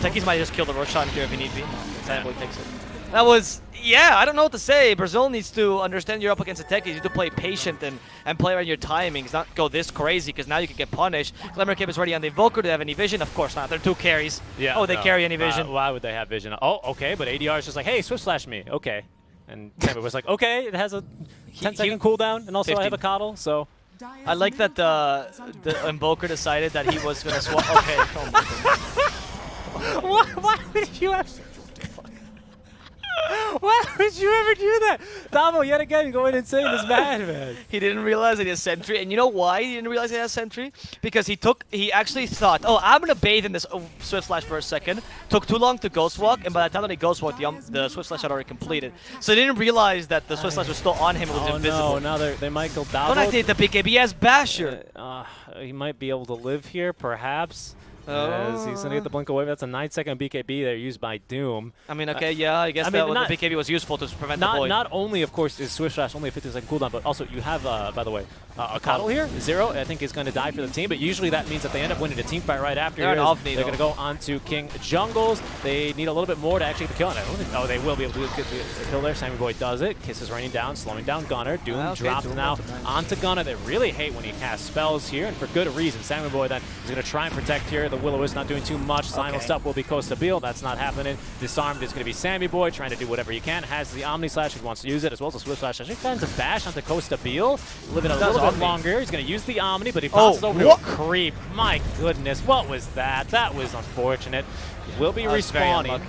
The Techies might just kill the Roshan here if he need be. Exactly takes it. That was, yeah, I don't know what to say. Brazil needs to understand you're up against a Techies. You need to play patient and play around your timings, not go this crazy, because now you can get punished. Glimmer Cape is ready on the Invoker. Do they have any vision? Of course not. They're 2 carries. Yeah, oh, they carry any vision. Why would they have vision? Oh, okay, but ADR is just like, hey, Swift Slash me. Okay. And Tampa was like, okay, it has a 10-second cooldown, and also 15. I have a coddle, so. I like that the Invoker decided that he was going to swap. Okay. Oh why would you have... Why would you ever do that? Damo, yet again, going insane this man. He didn't realize that he has Sentry. And you know why he didn't realize he has Sentry? Because he actually thought, oh, I'm going to bathe in this Swift Slash for a second. Took too long to Ghost Walk, and by the time that he Ghost Walked, the Swift Slash had already completed. So he didn't realize that the Swift Slash was still on him. It was invisible. No, now they might go Damo. Don't activate the BKB as Basher. He might be able to live here, perhaps. As he's going to get the blink away. That's a 9-second BKB there used by Doom. I mean, okay, yeah, I guess I mean, the not- BKB was useful to prevent the void. Not only, of course, is Swift Slash only a 15-second cooldown, but also you have, by the way, a Coddle here. Zero, I think, is going to die for the team, but usually that means that they end up winning a team fight right after. They're an off-knee, They're going to go on to King Jungles. They need a little bit more to actually get the kill. And I don't think, oh, they will be able to get the kill there. Sammy Boy does it. Kiss is raining down, slowing down Gunner. Doom Okay, drops Doom now nice. onto Gunner. They really hate when he casts spells here, and for good reason. Sammy Boy then is going to try and protect here. The Will-O-Wisp not doing too much. Simul Step will be Costa Beal. That's not happening. Disarmed is going to be Sammy Boy trying to do whatever he can. Has the Omni Slash if he wants to use it, as well as a Swift Slash. Actually finds a bash onto Costa Beal. Living a little bit longer. He's going to use the Omni, but he bounces over to a creep. My goodness, what was that? That was unfortunate. Will be respawning.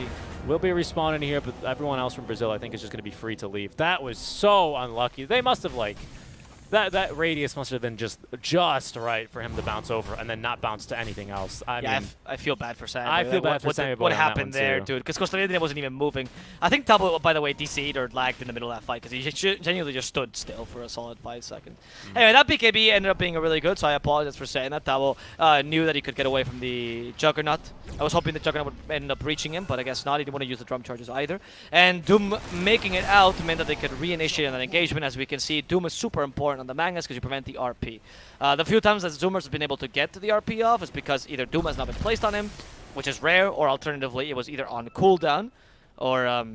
Will be respawning here, but everyone else from Brazil, I think, is just going to be free to leave. That was so unlucky. They must have, like, that radius must have been just right for him to bounce over and then not bounce to anything else. I mean, I feel bad for Sammy. I feel bad for Sammy Boy What on that happened one there, too. dude? Because Costa Rica wasn't even moving. I think Tabo, by the way, DC'd or lagged in the middle of that fight because he genuinely just stood still for a solid 5 seconds. Anyway, that BKB ended up being a really good, so I apologize for saying that. Tabo knew that he could get away from the Juggernaut. I was hoping the Juggernaut would end up reaching him, but I guess not. He didn't want to use the drum charges either. And Doom making it out meant that they could reinitiate an engagement. As we can see, Doom is super important on the Mangas because you prevent the RP. The few times that Zoomers have been able to get to the RP off is because either Doom has not been placed on him, which is rare, or alternatively it was either on cooldown or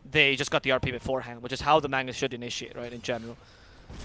they just got the RP beforehand, which is how the Mangas should initiate, right, in general.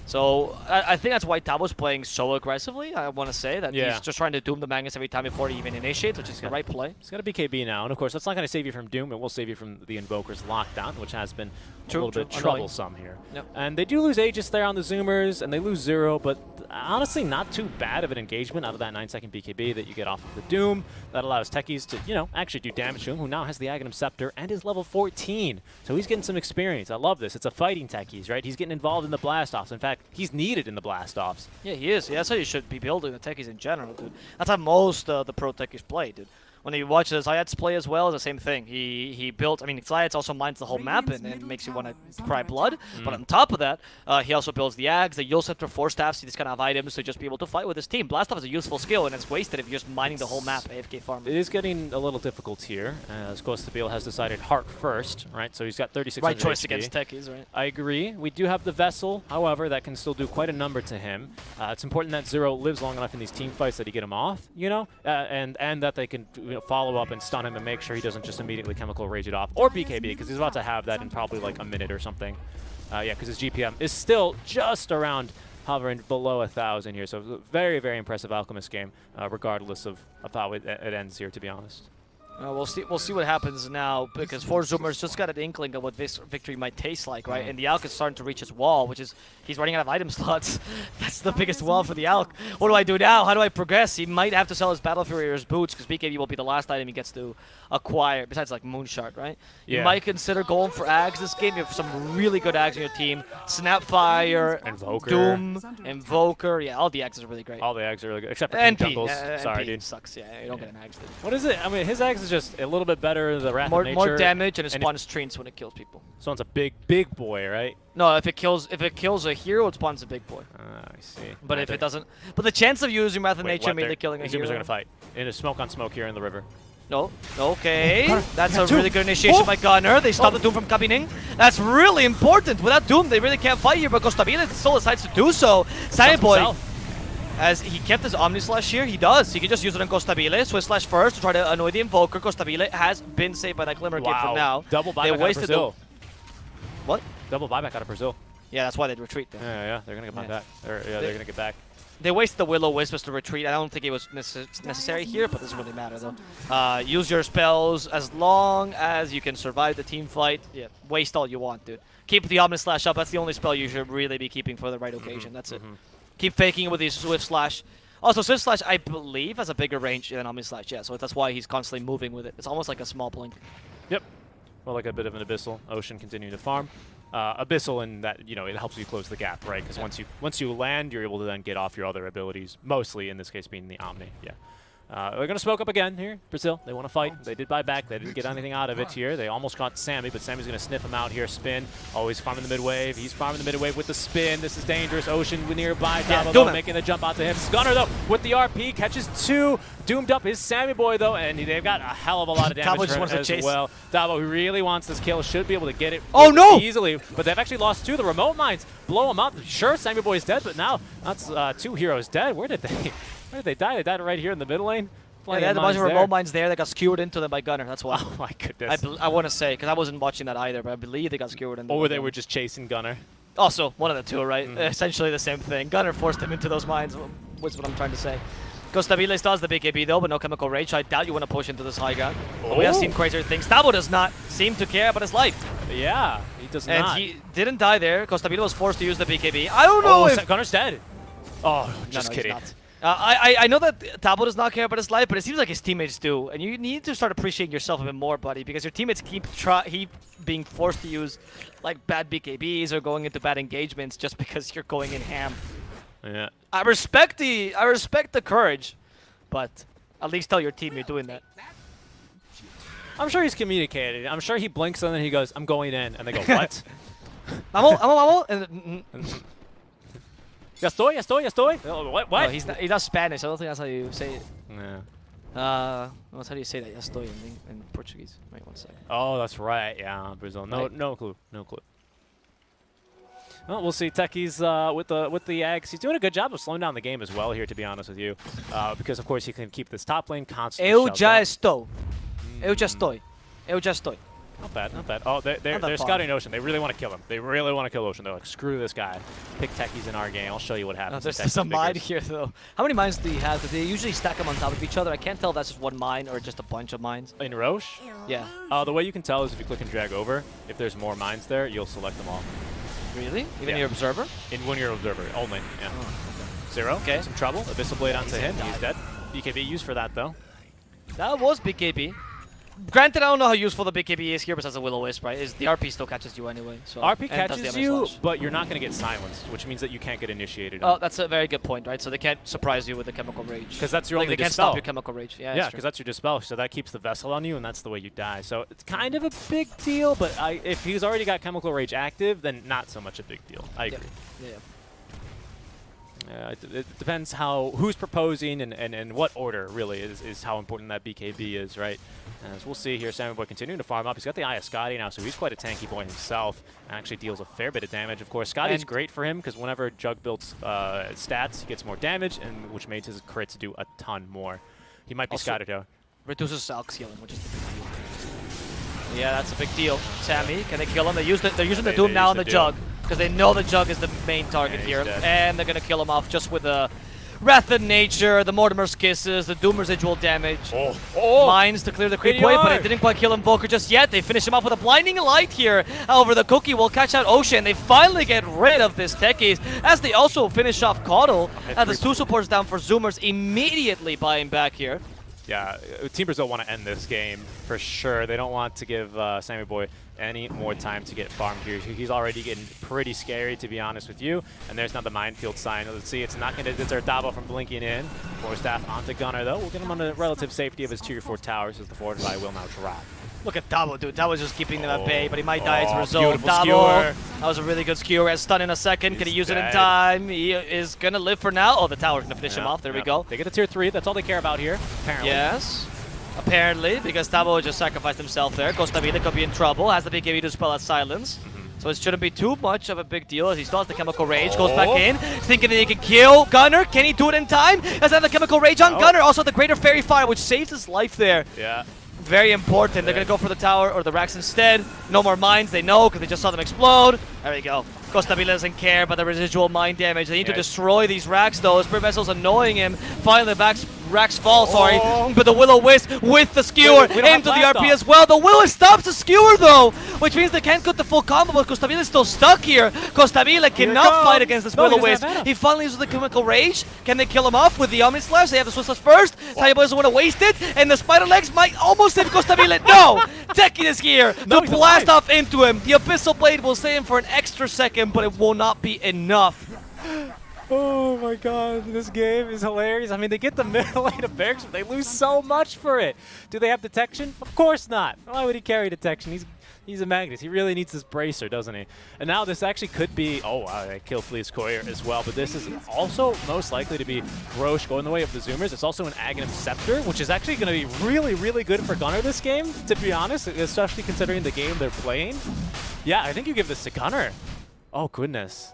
So I think that's why Tabo's playing so aggressively. I want to say that he's just trying to Doom the Mangas every time before he even initiates, which is the right play. He's got a BKB now, and of course that's not going to save you from Doom. It will save you from the Invoker's lockdown, which has been a little bit troublesome here. Yep. And they do lose Aegis there on the Zoomers, and they lose Zero, but honestly not too bad of an engagement out of that 9-second BKB that you get off of the Doom. That allows Techies to, you know, actually do damage to him, who now has the Aghanim Scepter and is level 14. So he's getting some experience. I love this. It's a fighting Techies, right? He's getting involved in the blast-offs. In fact, he's needed in the blast-offs. Yeah, he is. Yeah, that's how you should be building the techies in general, dude. That's how most the pro techies play, dude. When you watch the Zayats play as well, it's the same thing. He built, I mean, Zayats also mines the whole map and makes you want to cry blood. But on top of that, he also builds the Ags, the Yule Scepter, Force Staffs, these kind of items to just be able to fight with his team. Blast Off is a useful skill, and it's wasted if you're just mining the whole map AFK farm. It is getting a little difficult here, as Costa Beal has decided Heart first, right? So he's got 3600 Right choice HP. against techies, right? I agree. We do have the Vessel, however, that can still do quite a number to him. It's important that Zero lives long enough in these team fights that he get him off, you know, and that they can follow up and stun him and make sure he doesn't just immediately chemical rage it off, or BKB, because he's about to have that in probably like a minute or something. Yeah, because his GPM is still just around hovering below 1,000 here, so very, very impressive Alchemist game, regardless of how it ends here, to be honest. We'll see what happens now, because 4 Zoomers just got an inkling of what this victory might taste like, right? And the Alk is starting to reach his wall, which is he's running out of item slots. That's the biggest wall for the Alk. What do I do now? How do I progress? He might have to sell his Battle Fury or his boots, because BKB will be the last item he gets to acquire, besides like Moonshard, right? Yeah. You might consider going for Ags this game. You have some really good Ags on your team. Snapfire, Invoker. Doom, Invoker. Yeah, all the Ags are really great. All the Ags are really good, except for King NP. Jungles. Sorry, NP dude. sucks. Yeah, you don't get an Ags. Dude. What is it? I mean, his Ags is just a little bit better. The Wrath More of Nature. damage, and it and spawns treants when it kills people. So it's a big boy, right? No, if it kills a hero, it spawns a big boy. I see. But if it doesn't, but the chance of using Wrath of Nature immediately killing a Zoomers hero. are gonna fight in a smoke on smoke here in the river. No, okay, that's a really good initiation by Gunner. They stop the Doom from coming in. That's really important. Without Doom, they really can't fight here. But Costabile still decides to do so. Sammy Boy, as he kept his Omni Slash here, he does. He can just use it on Costabile. Swift Slash first to try to annoy the Invoker. Costabile has been saved by that Glimmer Kid for now. Double buyback out of Brazil. What? Double buyback out of Brazil. Yeah, that's why they'd retreat there. Yeah, they're gonna get back. They're gonna get back. They wasted the Will-O-Wisp to retreat. I don't think it was necessary here, but it doesn't really matter, though. Use your spells as long as you can survive the team fight. Yeah, waste all you want, dude. Keep the Omni Slash up. That's the only spell you should really be keeping for the right occasion. That's it. Keep faking it with the Swift Slash. Also, Swift Slash, I believe, has a bigger range than Omni Slash. Yeah, so that's why he's constantly moving with it. It's almost like a small blink. Yep. Well, like a bit of an Abyssal. Ocean continuing to farm. Abyssal in that, it helps you close the gap, right? Because once you land, you're able to then get off your other abilities, mostly in this case being the Omni. Yeah. They're going to smoke up again here, Brazil. They want to fight. They did buy back. They didn't get anything out of it here. They almost caught Sammy, but Sammy's going to sniff him out here. Spin. Always farming the mid-wave. He's farming the mid-wave with the spin. This is dangerous. Ocean nearby. Dabo, though, making the jump out to him. Gunner, though, with the RP. Catches 2. Doomed up is Sammy Boy, though, and they've got a hell of a lot of damage for him as well. Dabo, who really wants this kill, should be able to get it easily, but they've actually lost 2. The remote mines blow him up. Sure, Sammy Boy is dead, but now that's 2 heroes dead. Where did they die? They died right here in the middle lane. Yeah, they had a bunch of remote mines there. They got skewered into them by Gunner. That's why. Oh my goodness. I want to say, because I wasn't watching that either, but I believe they got skewered into them. Or they were just chasing Gunner. Also, one of the two, right? Essentially the same thing. Gunner forced them into those mines, was what I'm trying to say. Costabiles does the BKB though, but no Chemical Rage, so I doubt you want to push into this high ground. But we have seen crazier things. Dabo does not seem to care about his life. Yeah, he does and not. And he didn't die there. Costabile was forced to use the BKB. I don't know if... Gunner's dead. Oh, just no, kidding. I know that Dabo does not care about his life, but it seems like his teammates do. And you need to start appreciating yourself a bit more, buddy, because your teammates keep being forced to use like bad BKBs or going into bad engagements just because you're going in ham. Yeah. I respect the courage, but at least tell your team you're doing that. I'm sure he's communicated. I'm sure he blinks and then he goes, "I'm going in," and they go, "What?" Vamos, and Ya estoy. Oh, what? No, he's not Spanish. I don't think that's how you say it. Yeah. How do you say that? Ya estoy in Portuguese. Wait, 1 second. Oh, that's right. Yeah, Brazil. No clue. Well, we'll see. Techies with the Ags. He's doing a good job of slowing down the game as well here, to be honest with you, because of course he can keep this top lane constantly. Eu já estou. Not bad. Oh, they're scouting Ocean. They really want to kill him. They really want to kill Ocean. They're like, screw this guy. Pick Techies in our game. I'll show you what happens. There's a mine here, though. How many mines do you have? Do they usually stack them on top of each other? I can't tell if that's just one mine or just a bunch of mines. In Roche? Yeah. The way you can tell is if you click and drag over. If there's more mines there, you'll select them all. Really? Even your observer? When you're observer, only. Yeah. Oh, okay. 0. Okay. Some trouble. Abyssal Blade onto him. He's dead. BKB used for that, though. That was BKB. Granted, I don't know how useful the BKB is here, but as a Will-O-Wisp, right? The RP still catches you anyway. So RP catches you, but you're not going to get silenced, which means that you can't get initiated. Oh, that's a very good point, right? So they can't surprise you with the Chemical Rage. Because that's your only They can't dispel. stop your Chemical Rage. Yeah, because that's your dispel. So that keeps the vessel on you, and that's the way you die. So it's kind of a big deal, but if he's already got Chemical Rage active, then not so much a big deal. I agree. Yeah. It depends who's proposing and what order really is how important that BKB is, right? As we'll see here, Sammy Boy continuing to farm up. He's got the Eye of Scotty now, so he's quite a tanky boy himself and actually deals a fair bit of damage. Of course, Scotty's great for him because whenever Jug builds stats, he gets more damage, and which makes his crits do a ton more. He might be scattered though. Reduces Salk healing, which is the big deal. Yeah, that's a big deal. Sammy, can they kill him? They're using the Doom now on the Jug because they know the Jug is the main target here, and they're gonna kill him off just with the Wrath of Nature, the Mortimer's Kisses, the Doom residual damage. Mines to clear the creep wave, but it didn't quite kill Invoker just yet. They finish him off with a Blinding Light here. However, the Cookie will catch out Ocean. They finally get rid of this Techies, as they also finish off Caudle. And the 2 supports down for Zoomers, immediately buying back here. Yeah, Team Brazil want to end this game for sure. They don't want to give Sammy Boy any more time to get farmed here. He's already getting pretty scary, to be honest with you. And there's not the minefield sign. Let's see, it's not going to deter Dabo from blinking in. Force Staff onto Gunner, though. We'll get him on the relative safety of his tier 4 towers as the fortify will now drop. Look at Dabo, dude. Dabo's just keeping them at bay, but he might die as a result. Beautiful Dabo, skewer. That was a really good skewer. Has stun in a second. Can he use it in time? He is going to live for now. Oh, the tower's going to finish him off. There we go. They get the tier 3. That's all they care about here, apparently. Yes. Apparently, because Dabo just sacrificed himself there. Costavita could be in trouble. Has the BKB to spell out silence. So it shouldn't be too much of a big deal as he still has the Chemical Rage. Goes back in, thinking that he can kill Gunner. Can he do it in time? Has the Chemical Rage on Gunner. Also the Greater Fairy Fire, which saves his life there. Yeah. Very important. They're going to go for the tower or the racks instead. No more mines, they know, because they just saw them explode. There we go. Costavila doesn't care about the residual mine damage. They need to destroy these racks, though. Spirit Vessel's annoying him. Finally, the racks fall, but the Will-O-Wisp with the skewer into the RP as well. The Will stops the skewer, though, which means they can't get the full combo, but Costavila is still stuck here. Costavila cannot fight against this Will-O-Wisp. He finally uses the Chemical Rage. Can they kill him off with the Omni Slash? They have the Swiss Slash first. Taibo doesn't want to waste it, and the Spider Legs might almost save Costavila. No! Teki is here to blast off into him. The Abyssal Blade will save him for an extra second, but it will not be enough. Oh my god, this game is hilarious. I mean, they get the middle lane of barracks, but they lose so much for it. Do they have detection? Of course not. Why would he carry detection? He's a Magnus. He really needs this bracer, doesn't he? And now this actually could be, oh wow, they kill Flea's Courier as well, but this is also most likely to be Roche going the way of the Zoomers. It's also an Aghanim Scepter, which is actually going to be really, really good for Gunnar this game, to be honest, especially considering the game they're playing. Yeah, I think you give this to Gunnar. Oh, goodness.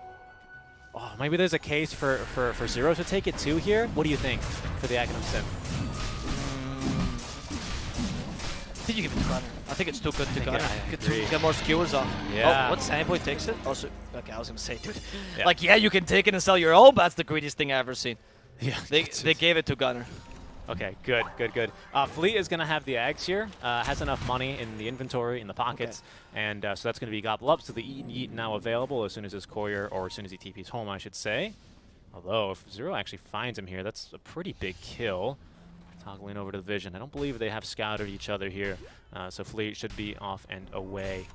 Oh, maybe there's a case for Zero to take it too here. What do you think for the Aghanim Sim? I think you give it to Gunnar. I think it's too good to Gunnar. I Get more skewers off. Yeah. Oh, what Sandboy takes it? Also, okay, I was gonna say, dude. Yeah. Like, yeah, you can take it and sell your own, but that's the greediest thing I've ever seen. Yeah. They gave it to Gunnar. Okay, good. Fleet is going to have the Ags here. Has enough money in the inventory, in the pockets, and so that's going to be gobble up. So the Eat and Yeet now available as soon as his Courier, or as soon as he TP's home, I should say. Although, if Zero actually finds him here, that's a pretty big kill. Toggling over to the Vision. I don't believe they have scouted each other here, so Fleet should be off and away.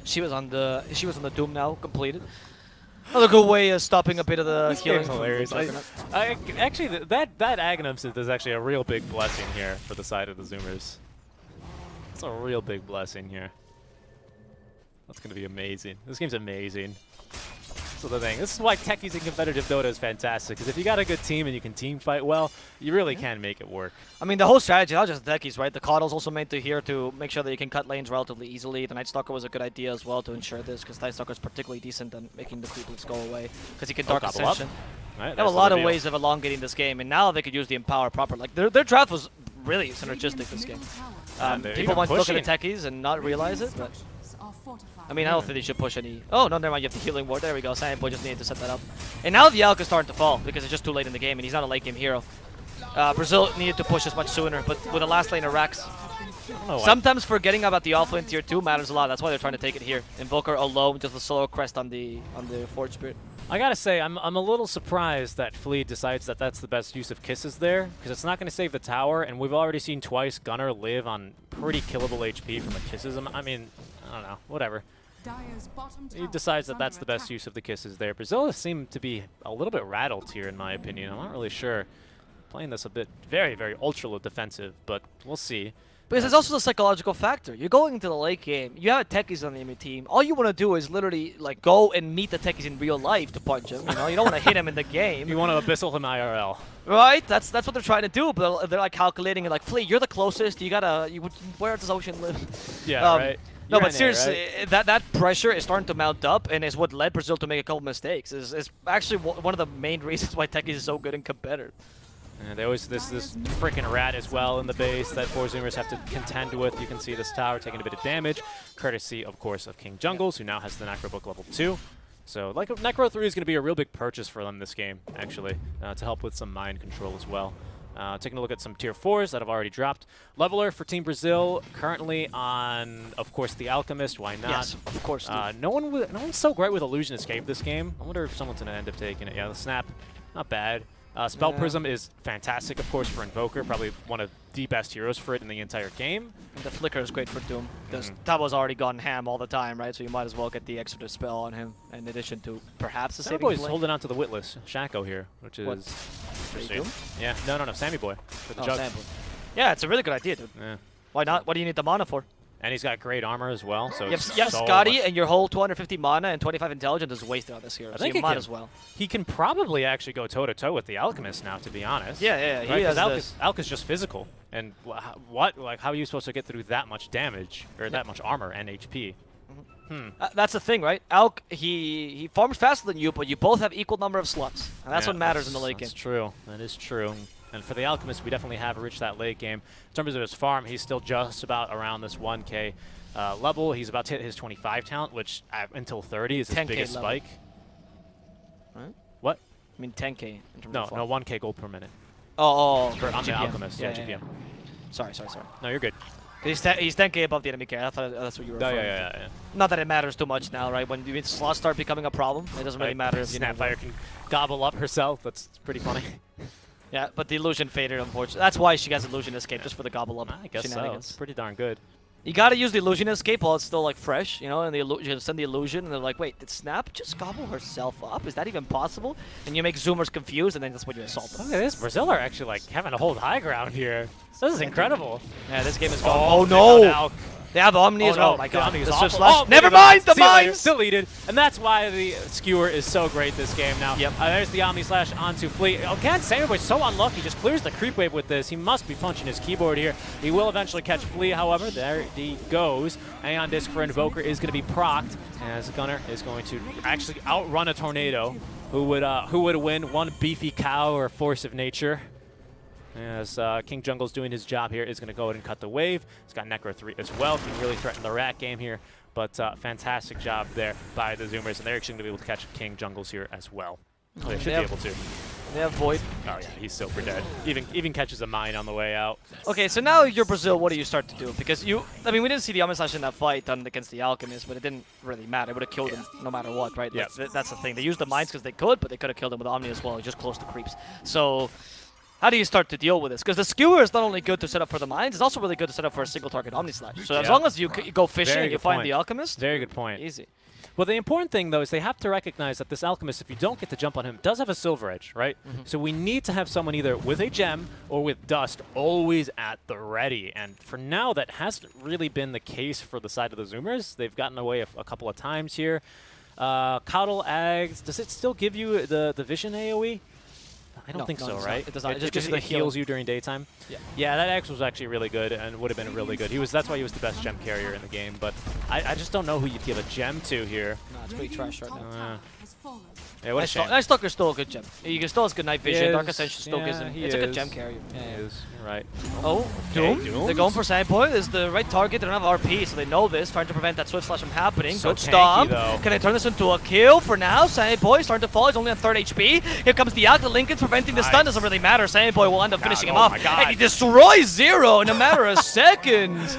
She was on the Doom now, completed. Another good way of stopping a bit of the healing. Hilarious. Actually, that Aghanim Synth is actually a real big blessing here for the side of the Zoomers. It's a real big blessing here. That's going to be amazing. This game's amazing. That's the thing. This is why techies in competitive Dota is fantastic, because if you got a good team and you can team fight well, you really can make it work. I mean, the whole strategy, not just techies, right? The Coddle's also meant to here to make sure that you can cut lanes relatively easily. The Night Stalker was a good idea as well to ensure this, because Night Stalker is particularly decent at making the creeps go away, because he can Dark Ascension. Right, they have a lot of ways of elongating this game, and now they could use the Empower proper. Like, their draft was really synergistic this game. People might look at the techies and not realize it, but I mean, I don't think they should push any. Oh, no, never mind. You have the healing ward. There we go. Sandboy just needed to set that up. And now the Alk is starting to fall because it's just too late in the game, and he's not a late game hero. Brazil needed to push this much sooner, but with the last lane of Rax, sometimes forgetting about the offlane tier 2 matters a lot. That's why they're trying to take it here. Invoker alone, just a solo crest on the Forge Spirit. I gotta say, I'm a little surprised that Fleet decides that that's the best use of kisses there, because it's not going to save the tower, and we've already seen twice Gunnar live on pretty killable HP from the kisses. I mean, I don't know, whatever. He decides that that's the best use of the kisses there. Brazil seem to be a little bit rattled here, in my opinion. I'm not really sure. Playing this a bit very, very ultra defensive, but we'll see. Because there's also the psychological factor. You're going into the late game. You have techies on the enemy team. All you want to do is literally like go and meet the techies in real life to punch them. You know, you don't want to hit him in the game. You want to abyssal him IRL. Right? That's what they're trying to do. But they're like calculating and like, Flea, you're the closest. You gotta. Where does Ocean live? Yeah, right. No, but seriously, that pressure is starting to mount up, and is what led Brazil to make a couple mistakes. Is actually one of the main reasons why techies is so good in competitive. And they always this freaking rat as well in the base that 4 Zoomers have to contend with. You can see this tower taking a bit of damage, courtesy, of course, of King Jungles, who now has the Necro Book level 2. So like Necro 3 is going to be a real big purchase for them this game, actually, to help with some mind control as well. Taking a look at some tier 4s that have already dropped. Leveler for Team Brazil currently on, of course, the Alchemist. Why not? Yes, of course. No one's so great with Illusion Escape this game. I wonder if someone's going to end up taking it. Yeah, the Snap, not bad. Spell Prism is fantastic, of course, for Invoker. Probably one of the best heroes for it in the entire game. And the Flicker is great for Doom, because Tabo's already gone ham all the time, right? So you might as well get the extra spell on him, in addition to perhaps a saving Sammy Boy's blink. holding on to the Witless Shaco here, which is... Doom? Yeah, no, Sammy Boy for the jug. Sammy Boy. Yeah, it's a really good idea, dude. Yeah. Why not? What do you need the mana for? And he's got great armor as well. So you have Scotty, and your whole 250 mana and 25 intelligence is wasted on this hero. So you might as well. He can probably actually go toe-to-toe with the Alchemist now, to be honest. Yeah, right? he has Alk is just physical. And how are you supposed to get through that much damage, or that much armor and HP? That's the thing, right? Alk, he farms faster than you, but you both have equal number of slots. And that's what matters in the late game. That's true. That is true. And for the Alchemist, we definitely have reached that late game. In terms of his farm, he's still just about around this 1K level. He's about to hit his 25 talent, which until 30 is his biggest level. spike. Right? What? I mean 10K in terms No, of farm. 1K gold per minute. Oh, On the Alchemist, yeah, GPM. Yeah. Sorry. No, you're good. He's 10K above the enemy carry. I thought that's what you were referring to. Yeah. Not that it matters too much now, right? When slots start becoming a problem, it doesn't really matter if you Snapfire can gobble up herself. That's pretty funny. Yeah, but the illusion faded, unfortunately. That's why she has illusion escape, just for the gobble up I guess so. shenanigans. It's pretty darn good. You gotta use the illusion escape while it's still like fresh, you know, and you send the illusion, and they're like, wait, did Snap just gobble herself up? Is that even possible? And you make Zoomers confused, and then that's when you assault them. Look at this. Brazil are actually like having to hold high ground here. This is incredible. Yeah, this game is going. Oh, Oh no! no. They have Omni as well. no, Oh my the god. Omni is The awful. Swift Slash. Oh, Never there you go. mind the See you later. mines! Deleted. And that's why the Skewer is so great this game now. Yep. There's the Omni Slash onto Fleet. Again, Samurai so unlucky. Just clears the creep wave with this. He must be punching his keyboard here. He will eventually catch Fleet, however. There he goes. Aeon Disc for Invoker is going to be procced, as Gunner is going to actually outrun a Tornado. Who would win? One beefy cow or force of nature? As King Jungle's doing his job here, is going to go ahead and cut the wave. He's got Necro 3 as well. Can really threaten the rat game here. But fantastic job there by the Zoomers, and they're actually going to be able to catch King Jungles here as well. So they should be able to. They have Void. Oh yeah, he's super dead. Even catches a mine on the way out. Okay, so now you're Brazil. What do you start to do? Because I mean, we didn't see the Omni Slash in that fight done against the Alchemist, but it didn't really matter. It would have killed him no matter what, right? Yeah. That's the thing. They used the mines because they could, but they could have killed him with Omni as well. He just closed the creeps. So how do you start to deal with this? Because the Skewer is not only good to set up for the mines, it's also really good to set up for a single target Omni Slash. So as Yeah. long as you go fishing Very and you good find point. the Alchemist, Very good point. easy. Well, the important thing, though, is they have to recognize that this Alchemist, if you don't get the jump on him, does have a Silver Edge, right? So we need to have someone either with a gem or with Dust always at the ready. And for now, that hasn't really been the case for the side of the Zoomers. They've gotten away a couple of times here. Coddle Ags, does it still give you the Vision AoE? I don't No, think no, so, it does right? not. It does not. It just just gives you the heals healing. you during daytime. Yeah. Yeah, that Axe was actually really good and would have been really good. That's why he was the best gem carrier in the game. But I just don't know who you'd give a gem to here. No, it's pretty trash right now. Yeah, what a shame. Night Stalker's still a good gem. You can still has good night vision. He Dark is. Ascension still gives Yeah, him. he It's a good is. gem carrier. Yeah, He yeah. is. You're right. Oh, Okay, Doom. Doom. They're going for Sandboy. Is the right target. They don't have RP, so they know this. Trying to prevent that Swift Slash from happening. So Good tanky, stomp. though. Can I turn this into a kill for now? Sandboy starting to fall. He's only on 3rd HP. Here comes the Yak. The Lincoln's preventing the stun. Nice. Doesn't really matter. Sandboy will end up finishing him oh off. my God. And he destroys Zero in a matter of seconds.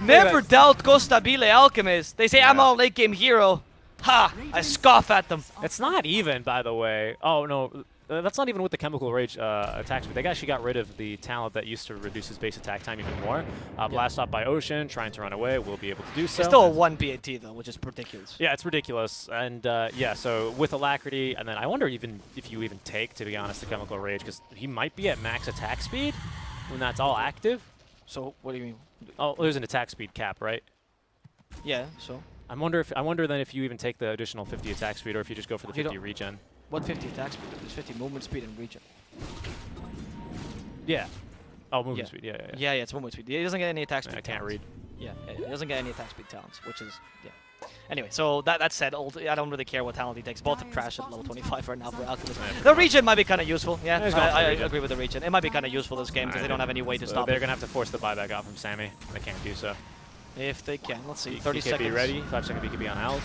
Never that. doubt Costabile Alchemist. They say I'm Yeah. a late game hero. Ha! I scoff at them. It's not even, by the way. Oh, no. That's not even with the Chemical Rage attack speed. They actually got rid of the talent that used to reduce his base attack time even more. Blast off by Ocean, trying to run away. Will be able to do so. It's still a 1 BAT though, which is ridiculous. Yeah, it's ridiculous. And yeah, so with Alacrity, and then I wonder even if you even take, to be honest, the Chemical Rage, because he might be at max attack speed when that's all active. So what do you mean? Oh, there's an attack speed cap, right? Yeah. So I wonder then if you even take the additional 50 attack speed, or if you just go for the You 50 don't- regen. what 50 attack speed? There's 50 movement speed and regen. Yeah. Oh, movement Yeah. speed. Yeah, yeah, yeah. Yeah, it's movement speed. He doesn't get any attack speed. I can't talents. read. Yeah, he doesn't get any attack speed talents, which is yeah. Anyway, so that said, I don't really care what talent he takes. Both are trash at level 25 right now for Alchemist. The regen might be kind of useful. Yeah, Yeah, he's going for the I regen. agree with the regen. It might be kind of useful this game because they don't have any way to stop They're it. going to have to force the buyback out from Sammy. They can't do so. If they can. Let's see. 30 30 BKB seconds. ready. 5-second BKB on out.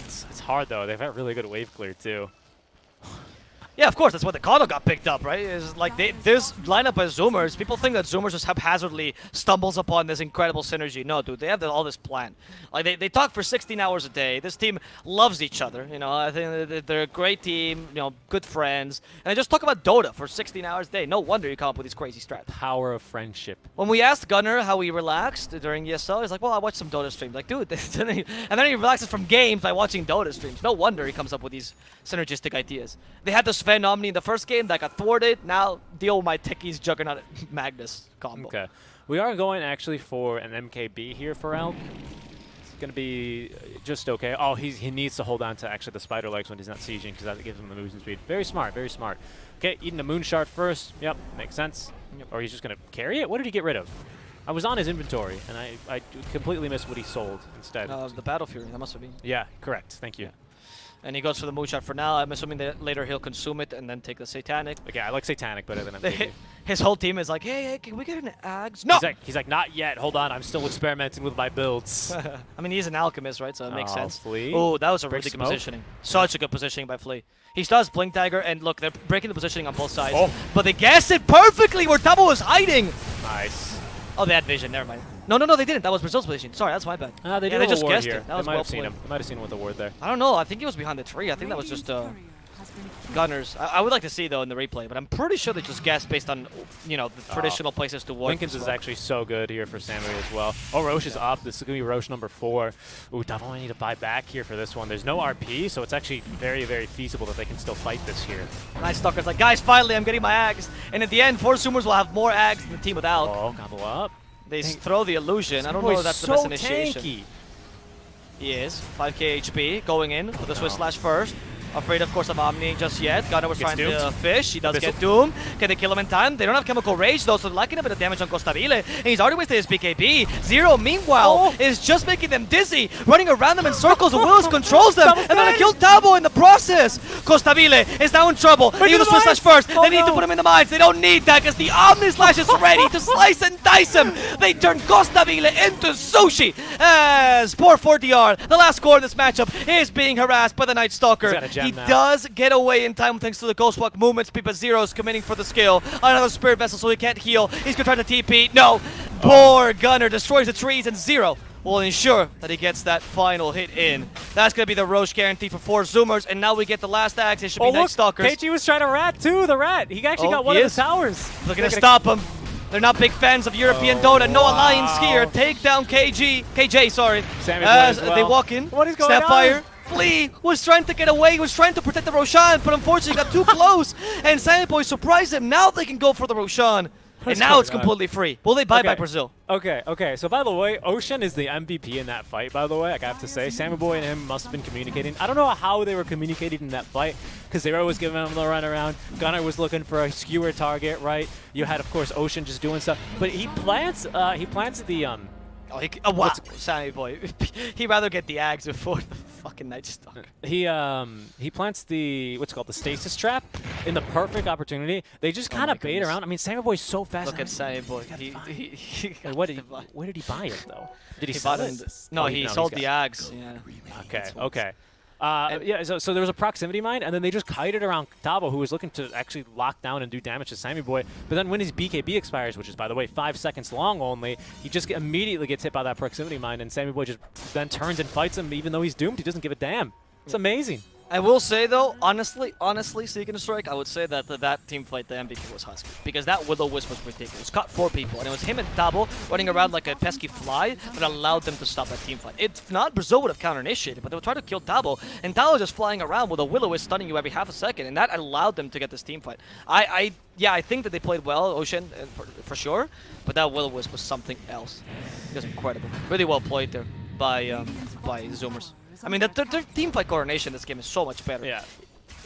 It's hard, though. They've got really good wave clear, too. Yeah, of course. That's why the Kono got picked up, right? Is like this lineup as Zoomers. People think that Zoomers just haphazardly stumbles upon this incredible synergy. No, dude, they have all this plan. Like they talk for 16 hours a day. This team loves each other. You know, I think they're a great team. You know, good friends, and they just talk about Dota for 16 hours a day. No wonder you come up with these crazy strats. Power of friendship. When we asked Gunner how he relaxed during ESL, he's like, "Well, I watched some Dota streams." Like, dude, and then he relaxes from games by watching Dota streams. No wonder he comes up with these synergistic ideas. They had the Sven Omni in the first game that got thwarted. Now deal with my Techies Juggernaut Magnus combo. Okay. We are going actually for an MKB here for Elk. It's going to be just okay. Oh, he needs to hold on to actually the spider legs when he's not sieging because that gives him the movement speed. Very smart, very smart. Okay, eating a moon shard first. Yep, makes sense. Yep. Or he's just going to carry it? What did he get rid of? I was on his inventory, and I completely missed what he sold instead. The Battle Fury, that must have been. Yeah, correct. Thank you. And he goes for the moonshot for now. I'm assuming that later he'll consume it and then take the Satanic. Okay, I like Satanic better than MKB. His whole team is like, hey, can we get an Ags? No! He's like, not yet. Hold on, I'm still experimenting with my builds. I mean, he's an alchemist, right? So it makes Oh, sense. Flea. Oh, that was a Break really good smoke. positioning. Such a good positioning by Flea. He does Blink Dagger, and look, they're breaking the positioning on both sides. Oh. But they guessed it perfectly where Double was hiding. Nice. Oh, they had vision. Never mind. No, they didn't. That was Brazil's position. Sorry, that's my bad. They Yeah, do they have just a ward guessed here. it. That They was might well have seen played. him. They might have seen him with a ward there. I don't know. I think he was behind the tree. I think that was just Gunners. I would like to see though in the replay, but I'm pretty sure they just guessed based on, you know, the traditional places to work. Lincoln's is actually so good here for Sammy as well. Oh, Roche is up. This is going to be Roche number 4. Ooh, definitely need to buy back here for this one. There's no RP, so it's actually very, very feasible that they can still fight this here. Night Stalker's like, guys, finally I'm getting my Ags. And at the end, 4 Zoomers will have more Ags than the team without. Oh, gobble up. They throw the illusion. I don't know if that's the best initiation. Tanky. He is. 5k HP going in for the Swiss Slash first. Afraid, of course, of Omni just yet. Gunnar was trying to fish. He does get doomed. Can they kill him in time? They don't have Chemical Rage, though, so they're lacking a bit of damage on Costabile. And he's already wasted his BKB. Zero, meanwhile, is just making them dizzy, running around them in circles. Willis controls them, and then they kill Tabo in the process. Costabile is now in trouble. They use the Swiss Slash first. They need to put him in the mines. They don't need that, because the Omni Slash is ready to slice and dice him. They turn Costabile into sushi. As poor 4DR, the last score in this matchup, is being harassed by the Night Stalker. He does get away in time thanks to the Ghostwalk movements. Pipa Zero's committing for the skill. Another Spirit Vessel, so he can't heal. He's gonna try to TP. No! Poor Gunner destroys the trees, and Zero will ensure that he gets that final hit in. That's gonna be the Roche guarantee for 4 Zoomers, and now we get the last axe. It should be Night Stalkers. KG was trying to rat too, the rat. He actually got one of the towers. Looking to stop him. They're not big fans of European Dota. No alliance here. Take down KJ, sorry. As they walk in. What is going on? Snapfire. Flea was trying to get away, he was trying to protect the Roshan, but unfortunately got too close, and Sammy Boy surprised him. Now they can go for the Roshan, and now it's completely free. Will they buy back Brazil? Okay, so by the way, Ocean is the MVP in that fight, by the way, I have to say. Sammy Boy and him must have been communicating. I don't know how they were communicating in that fight, because they were always giving him the run around. Gunnar was looking for a skewer target, right? You had, of course, Ocean just doing stuff, but he plants the wow, Sammy Boy. He'd rather get the Ags before the fucking Night Stalker. He plants the the stasis trap in the perfect opportunity. They just kind of bait around. I mean, Sammy Boy's so fast. Look at Sammy Boy. Where did he buy it though? Did he sell it? No, he sold the Ags. Yeah. Okay. Yeah, so there was a proximity mine, and then they just kited around Tabo, who was looking to actually lock down and do damage to Sammy Boy. But then when his BKB expires, which is, by the way, 5 seconds long only, he just immediately gets hit by that proximity mine, and Sammy Boy just then turns and fights him, even though he's doomed. He doesn't give a damn. It's amazing. I will say, though, honestly, Seeking a Strike, I would say that that team fight, the MVP was Husky. Because that Will-O-Wisp was ridiculous. Caught 4 people, and it was him and Tabo running around like a pesky fly that allowed them to stop that team fight. If not, Brazil would have counter-initiated, but they would try to kill Tabo, and Tabo just flying around with a Will-O-Wisp stunning you every half a second, and that allowed them to get this team fight. Yeah, I think that they played well, Ocean, for sure, but that Will-O-Wisp was something else. It was incredible. Really well played there by Zoomers. I mean, their team fight coordination in this game is so much better. Yeah.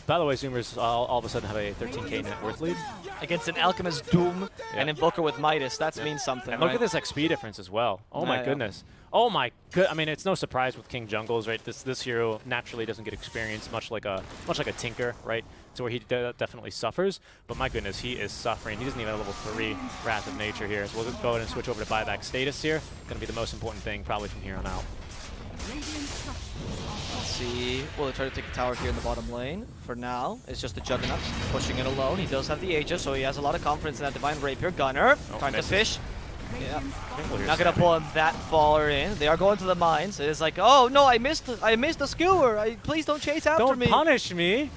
By the way, Zoomers all of a sudden have a 13k net worth lead. Against an Alchemist Doom and Invoker with Midas. That means something, and look at this XP difference as well. Oh my goodness. Oh my good. I mean, it's no surprise with King Jungles, right? This hero naturally doesn't get experience much like a Tinker, right? So where he definitely suffers. But my goodness, he is suffering. He doesn't even have a level 3 Wrath of Nature here. So we'll go ahead and switch over to buyback status here. Going to be the most important thing probably from here on out. Let's see. Well, they try to take the tower here in the bottom lane. For now, it's just the Juggernaut pushing it alone. He does have the Aegis, so he has a lot of confidence in that Divine Rapier. Gunner trying to fish. Yeah, not gonna pull him that far in. They are going to the mines. It's like, oh no, I missed the skewer. Please don't chase after me. Don't punish me.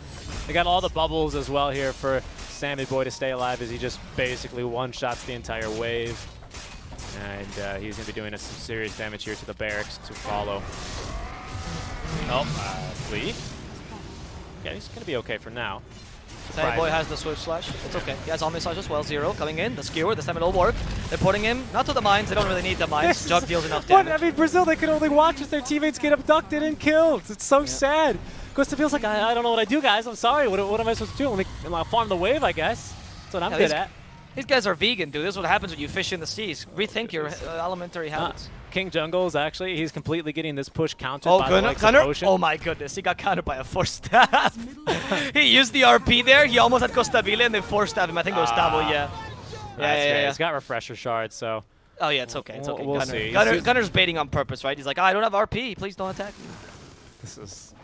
They got all the bubbles as well here for Sammy Boy to stay alive as he just basically one-shots the entire wave. And he's going to be doing some serious damage here to the barracks to follow. Oh, Flea. Yeah, he's going to be okay for now. Sammy Boy has the Swift Slash. It's okay. He has Omni Slash as well. Zero coming in. The skewer. This time it'll work. They're putting him not to the mines. They don't really need the mines. Jug deals enough damage. I mean, Brazil, they can only watch as their teammates get abducted and killed. It's so sad. Costa feels like, I don't know what I do, guys. I'm sorry. What am I supposed to do? Let me farm the wave, I guess. That's what I'm good at. These guys are vegan, dude. This is what happens when you fish in the seas. Rethink your elementary habits. King Jungles, actually, he's completely getting this push countered by the likes of Ocean. Oh my goodness, he got countered by a force stab. He used the RP there. He almost had Costabile, and they force stabbed him. I think it was Tabo, yeah. He's got Refresher Shards, so... Oh yeah, it's okay, it's okay. We'll see. Gunner's baiting on purpose, right? He's like, I don't have RP. Please don't attack me. This is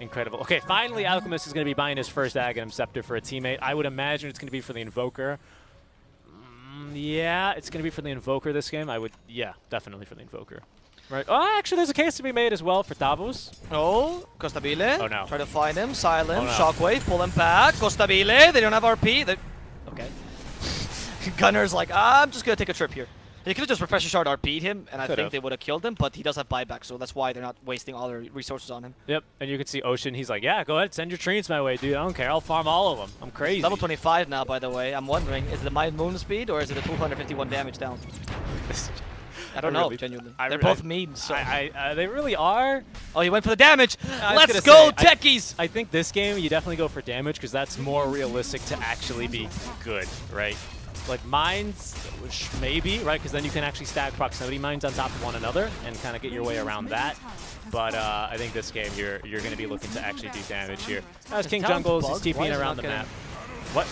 incredible. Okay, finally, Alchemist is going to be buying his first Aghanim Scepter for a teammate. I would imagine it's going to be for the Invoker. Yeah, it's going to be for the Invoker this game. Yeah, definitely for the Invoker. Right. Oh, actually, there's a case to be made as well for Davos. Oh, Costabile. Oh, no. Try to find him. Silence. Oh, no. Shockwave. Pull him back. Costabile. They don't have RP. Okay. Gunner's like, I'm just going to take a trip here. They could have just Refresher Shard RP'd him, and I think they would have killed him, but he does have buyback, so that's why they're not wasting all their resources on him. Yep, and you can see Ocean. He's like, yeah, go ahead, send your trees my way, dude. I don't care. I'll farm all of them. I'm crazy. Level 25 now, by the way. I'm wondering, is it the Mind Moon speed, or is it a 251 damage down? I don't know, genuinely. They're both memes, so. They really are. Oh, he went for the damage. I was Let's gonna go, say, techies! I think this game, you definitely go for damage, because that's more realistic to actually be good, right? Like mines, which maybe, right? Because then you can actually stack proximity mines on top of one another and kind of get your way around that. But I think this game, you're going to be looking to actually do damage here. As King Jungle is TPing around the map. What?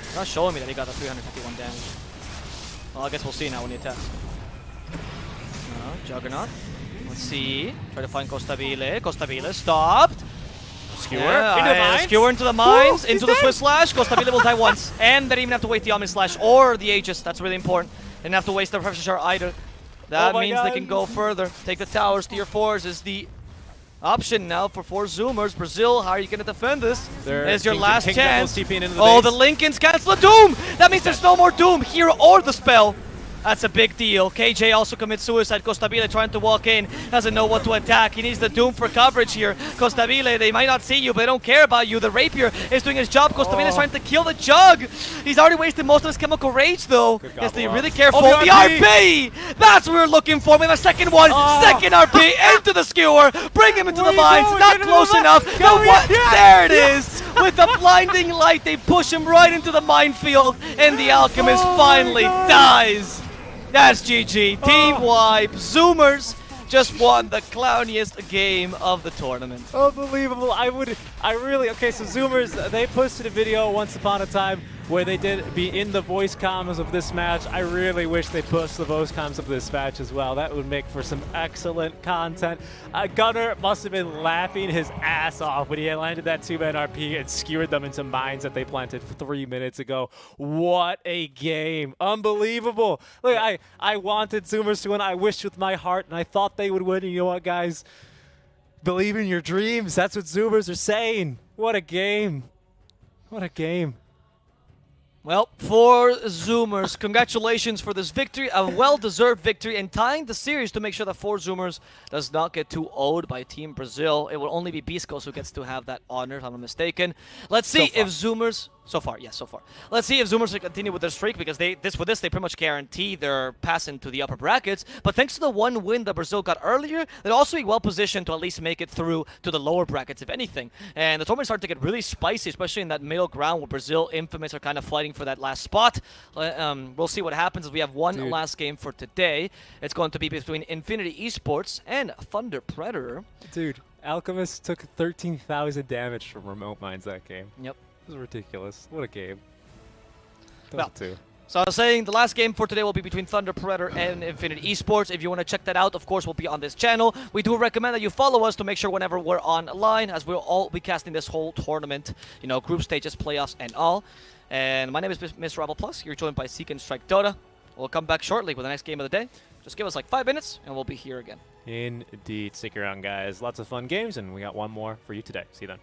It's not showing me that he got the 351 damage. Well, I guess we'll see now when he attacks. Juggernaut. Let's see. Try to find Costabile. Costabile stopped. Skewer Yeah, into the mines. Skewer into the mines, Ooh, into the Swift Slash. Costabile will die once. And they didn't even have to wait the Omni Slash or the Aegis. That's really important. They didn't have to waste the Refresher Shard either. That my means God. they can go further. Take the towers. Tier 4s is the option now for 4 Zoomers. Brazil, how are you going to defend this? There's your last chance. TPing into the Oh, base. the Lincolns cancel the Doom! That means there's no more Doom here or the spell. That's a big deal. KJ also commits suicide. Costabile trying to walk in. Doesn't know what to attack. He needs the Doom for coverage here. Costabile, they might not see you, but they don't care about you. The Rapier is doing his job. Costabile is trying to kill the Jug. He's already wasted most of his Chemical Rage, though. He has to be really careful. Oh, the RP! That's what we're looking for. We have a second one. Second RP into the Skewer. Bring him into the mines. Not close enough. No, what? There it is. With the blinding light, they push him right into the minefield. And the Alchemist finally dies. That's GG. Team wipe. Zoomers just won the clowniest game of the tournament. Unbelievable. Okay, so Zoomers, they posted a video once upon a time where they did be in the voice comms of this match. I really wish they pushed the voice comms of this match as well. That would make for some excellent content. Gunner must have been laughing his ass off when he landed that 2-man RP and skewered them into mines that they planted 3 minutes ago. What a game. Unbelievable. Look, I wanted Zoomers to win. I wished with my heart, and I thought they would win. And you know what, guys? Believe in your dreams. That's what Zoomers are saying. What a game. What a game. Well, for Zoomers, congratulations for this victory, a well-deserved victory, and tying the series to make sure that 4 Zoomers does not get too owed by Team Brazil. It will only be Biscos who gets to have that honor, if I'm not mistaken. Let's see if Zoomers... So far, yes, so far. Let's see if Zoomers will continue with their streak, because they pretty much guarantee their pass into the upper brackets. But thanks to the one win that Brazil got earlier, they'll also be well positioned to at least make it through to the lower brackets, if anything. And the tournament started to get really spicy, especially in that middle ground where Brazil, Infamous are kind of fighting for that last spot. We'll see what happens as we have one last game for today. It's going to be between Infinity Esports and Thunder Predator. Dude, Alchemist took 13,000 damage from remote mines that game. Yep. This is ridiculous. What a game. Well, so I was saying the last game for today will be between Thunder Predator and Infinity Esports. If you want to check that out, of course, we'll be on this channel. We do recommend that you follow us to make sure whenever we're online, as we'll all be casting this whole tournament, you know, group stages, playoffs, and all. And my name is Mr. Rebel Plus. You're joined by Seek and Strike Dota. We'll come back shortly with the next game of the day. Just give us like 5 minutes, and we'll be here again. Indeed. Stick around, guys. Lots of fun games, and we got one more for you today. See you then.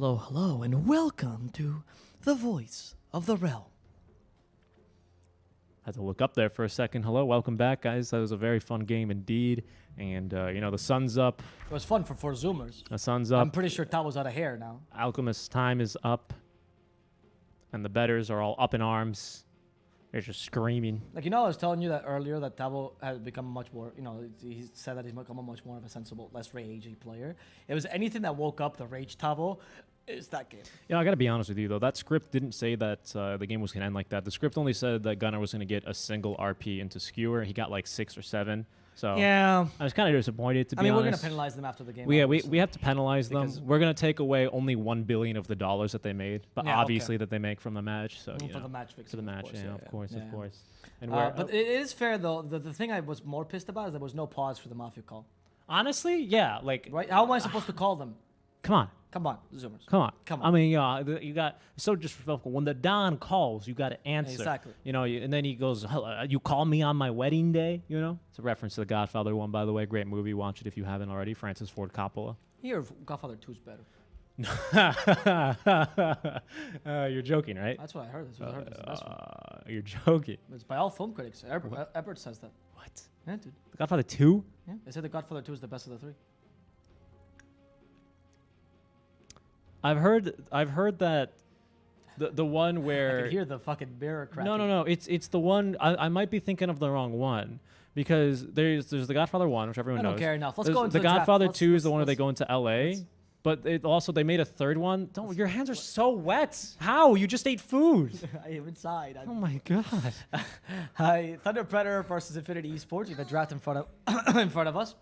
Hello, hello, and welcome to the Voice of the Realm. Had to look up there for a second. Hello, welcome back, guys. That was a very fun game indeed. And, the sun's up. It was fun for 4 Zoomers. The sun's I'm up. pretty sure Tabo's out of hair now. Alchemist's time is up. And the betters are all up in arms. They're just screaming. Like, I was telling you that earlier that Tabo has become much more, he said that he's become a much more of a sensible, less ragey player. It was anything that woke up the rage Tabo, is that game. I got to be honest with you, though. That script didn't say that the game was going to end like that. The script only said that Gunnar was going to get a single RP into Skewer. He got like 6 or 7. So yeah. I was kind of disappointed, to be honest. We're going to penalize them after the game. We have to penalize them. Because- We're going to take away only $1 billion of the dollars that they made, but Yeah, obviously that they make from the match. So for the match fixing. for the match, of course. And But it is fair, though. The thing I was more pissed about is there was no pause for the Mafia call. honestly, yeah, like Right? How am I supposed to call them? come on. Come on, Zoomers. Come on. Come I on. mean, you got so disrespectful. When the Don calls, you got to answer. Exactly. And then he goes, "Hello, you call me on my wedding day, It's a reference to the Godfather one, by the way. Great movie. Watch it if you haven't already. Francis Ford Coppola. Here, Godfather 2 is better. You're joking, right? That's what I heard. That's what I heard. It's the best one. You're joking. It's by all film critics. Ebert says that. What? Yeah, dude. The Godfather 2? Yeah, they said the Godfather 2 is the best of the 3. I've heard that the one I where can hear the fucking mirror cracking. no, it's the one I might be thinking of the wrong one because there's the Godfather 1, which everyone I knows. don't care enough. Let's There's go into the draft. Godfather Let's- 2 is the one where they let's- go into LA, but they made a third one. Don't your hands are so wet. How? You just ate food. I am inside. Oh my god. Hi, Thunder Predator versus Infinity Esports. We've got draft in front of us.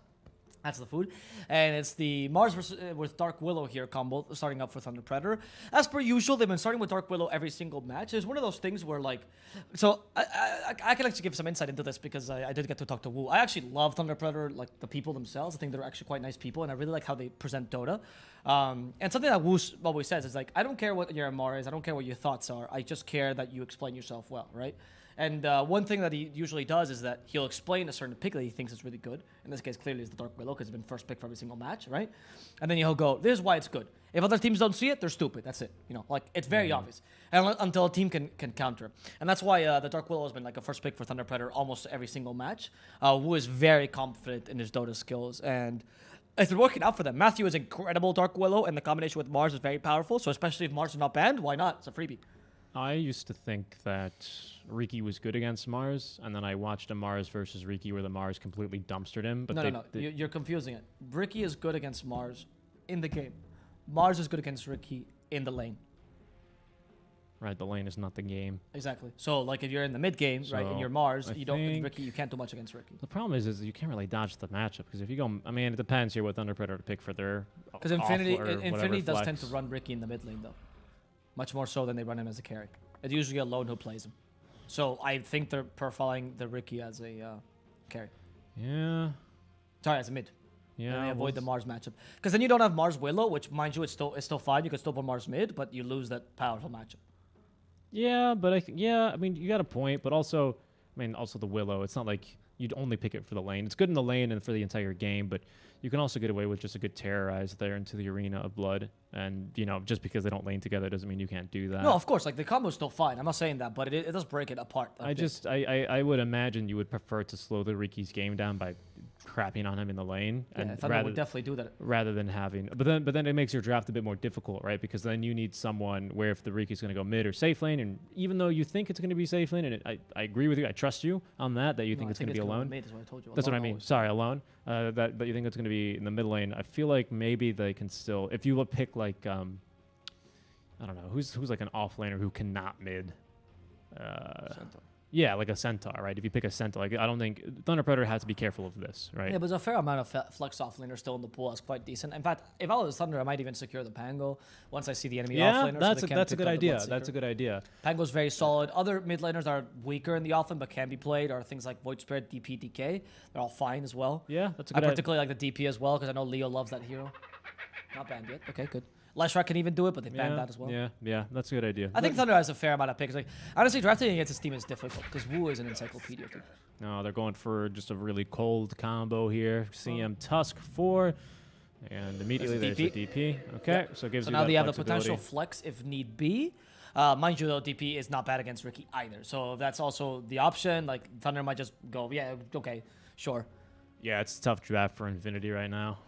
That's the food. And it's the Mars versus, with Dark Willow here combo starting up for Thunder Predator. As per usual, they've been starting with Dark Willow every single match. It's one of those things where, like, so I can actually give some insight into this because I did get to talk to Wu. I actually love Thunder Predator, like the people themselves. I think they're actually quite nice people, and I really like how they present Dota. And something that Wu always says is like, I don't care what your MR is, I don't care what your thoughts are. I just care that you explain yourself well, right? And one thing that he usually does is that he'll explain a certain pick that he thinks is really good. In this case, clearly, it's the Dark Willow because it's been first pick for every single match, right? And then he'll go, "This is why it's good. If other teams don't see it, they're stupid. That's it. Like it's very obvious. And until a team can counter, and that's why the Dark Willow has been like a first pick for Thunder Predator almost every single match. Wu is very confident in his Dota skills and. It's been working out for them. Matthew is incredible Dark Willow, and the combination with Mars is very powerful. So especially if Mars is not banned, why not? It's a freebie. I used to think that Riki was good against Mars, and then I watched a Mars versus Riki where the Mars completely dumpstered him. But No. You're confusing it. Ricky is good against Mars in the game. Mars is good against Ricky in the lane. Right, the lane is not the game. Exactly. So, like, if you're in the mid game, right, and So, you're Mars, I you don't think- Ricky. You can't do much against Ricky. The problem is you can't really dodge the matchup because if you go, I mean, it depends here what Thunder Predator to pick for their. Because off Infinity or whatever Infinity does tend to flex. run Ricky in the mid lane, though. Much more so than they run him as a carry. It's usually a lone who plays him. So I think they're profiling the Ricky as a carry. Yeah, Sorry, as a mid. yeah. And they avoid the we'll Mars matchup. Because then you don't have Mars Willow, which, mind you, it's still fine. You can still put Mars mid, but you lose that powerful matchup. Yeah, but I mean, you got a point, but also, also the Willow. It's not like you'd only pick it for the lane. It's good in the lane and for the entire game, but you can also get away with just a good terrorize there into the arena of blood. And just because they don't lane together doesn't mean you can't do that. No, of course, like the combo's still fine. I'm not saying that, but it does break it apart. a bit. I would imagine you would prefer to slow the Riki's game down by crapping on him in the lane, Yeah, I and thought they would definitely do that. rather than having. But then it makes your draft a bit more difficult, right? Because then you need someone where if the Riki's going to go mid or safe lane, and even though you think it's going to be safe lane, and I agree with you, I trust you on that you think No, I it's going to be gonna alone. mid is what I told you. That's what I Alone mean. always. Sorry, alone. That you think it's going to be in the mid lane. I feel like maybe they can still, if you would pick like I don't know who's like an off laner who cannot mid. Centaur. Yeah, like a Centaur, right? If you pick a Centaur, like I don't think Thunder Predator has to be careful of this, right? Yeah, but there's a fair amount of flex off laners still in the pool. That's quite decent. In fact, if I was Thunder, I might even secure the Pango once I see the enemy off laner. that's so a they can't that's a pick good up the idea. Bloodseeker. That's a good idea. Pango's very solid. Other mid laners are weaker in the offlane but can be played are things like Void Spirit, DP, DK. They're all fine as well. Yeah, that's a I good idea. particularly like the DP as well because I know Leo loves that hero. Not banned yet. Okay, good. Leshrac can even do it, but they banned that as well. Yeah, that's a good idea. I think Thunder has a fair amount of picks. Like honestly, drafting against this team is difficult because Wu is an encyclopedia. Dude. No, they're going for just a really cold combo here. CM Tusk for And immediately There's there's the the DP. Okay, so it gives So you now that they have the flexibility. potential flex if need be. Mind you, though, DP is not bad against Ricky either. So that's also the option. Like, Thunder might just go, yeah, okay, sure. Yeah, it's a tough draft for Infinity right now.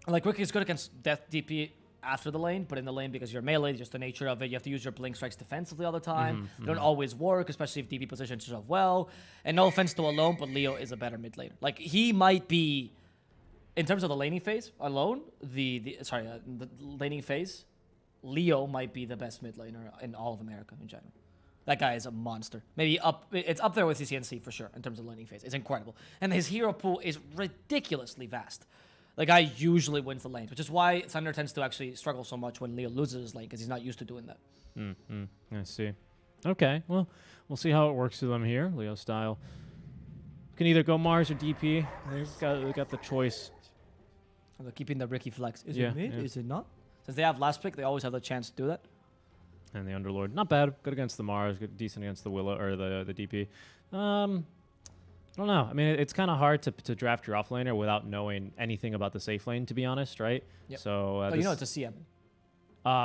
Like, Ricky is good against Death DP after the lane, but in the lane, because you're melee, just the nature of it, you have to use your Blink Strikes defensively all the time. They don't always work, especially if DP positions yourself well. And no offense to Alone, but Leo is a better mid laner. Like, he might be, in terms of the laning phase alone, the laning phase, Leo might be the best mid laner in all of America in general. That guy is a monster. It's up there with CCNC for sure in terms of laning phase. It's incredible. And his hero pool is ridiculously vast. The guy usually wins the lanes, which is why Thunder tends to actually struggle so much when Leo loses his lane, because he's not used to doing that. I see. Okay, well, we'll see how it works to them here, Leo style. Can either go Mars or DP. They got the choice. And they're keeping the Ricky flex. Is Yeah, it mid? yeah. Is it not? Since they have last pick, they always have the chance to do that. And the Underlord, not bad. Good against the Mars. Good, decent against the Willow or the DP. I don't know. I mean, it's kind of hard to draft your offlaner without knowing anything about the safe lane, to be honest, right? Yep. So Oh, you know it's a CM.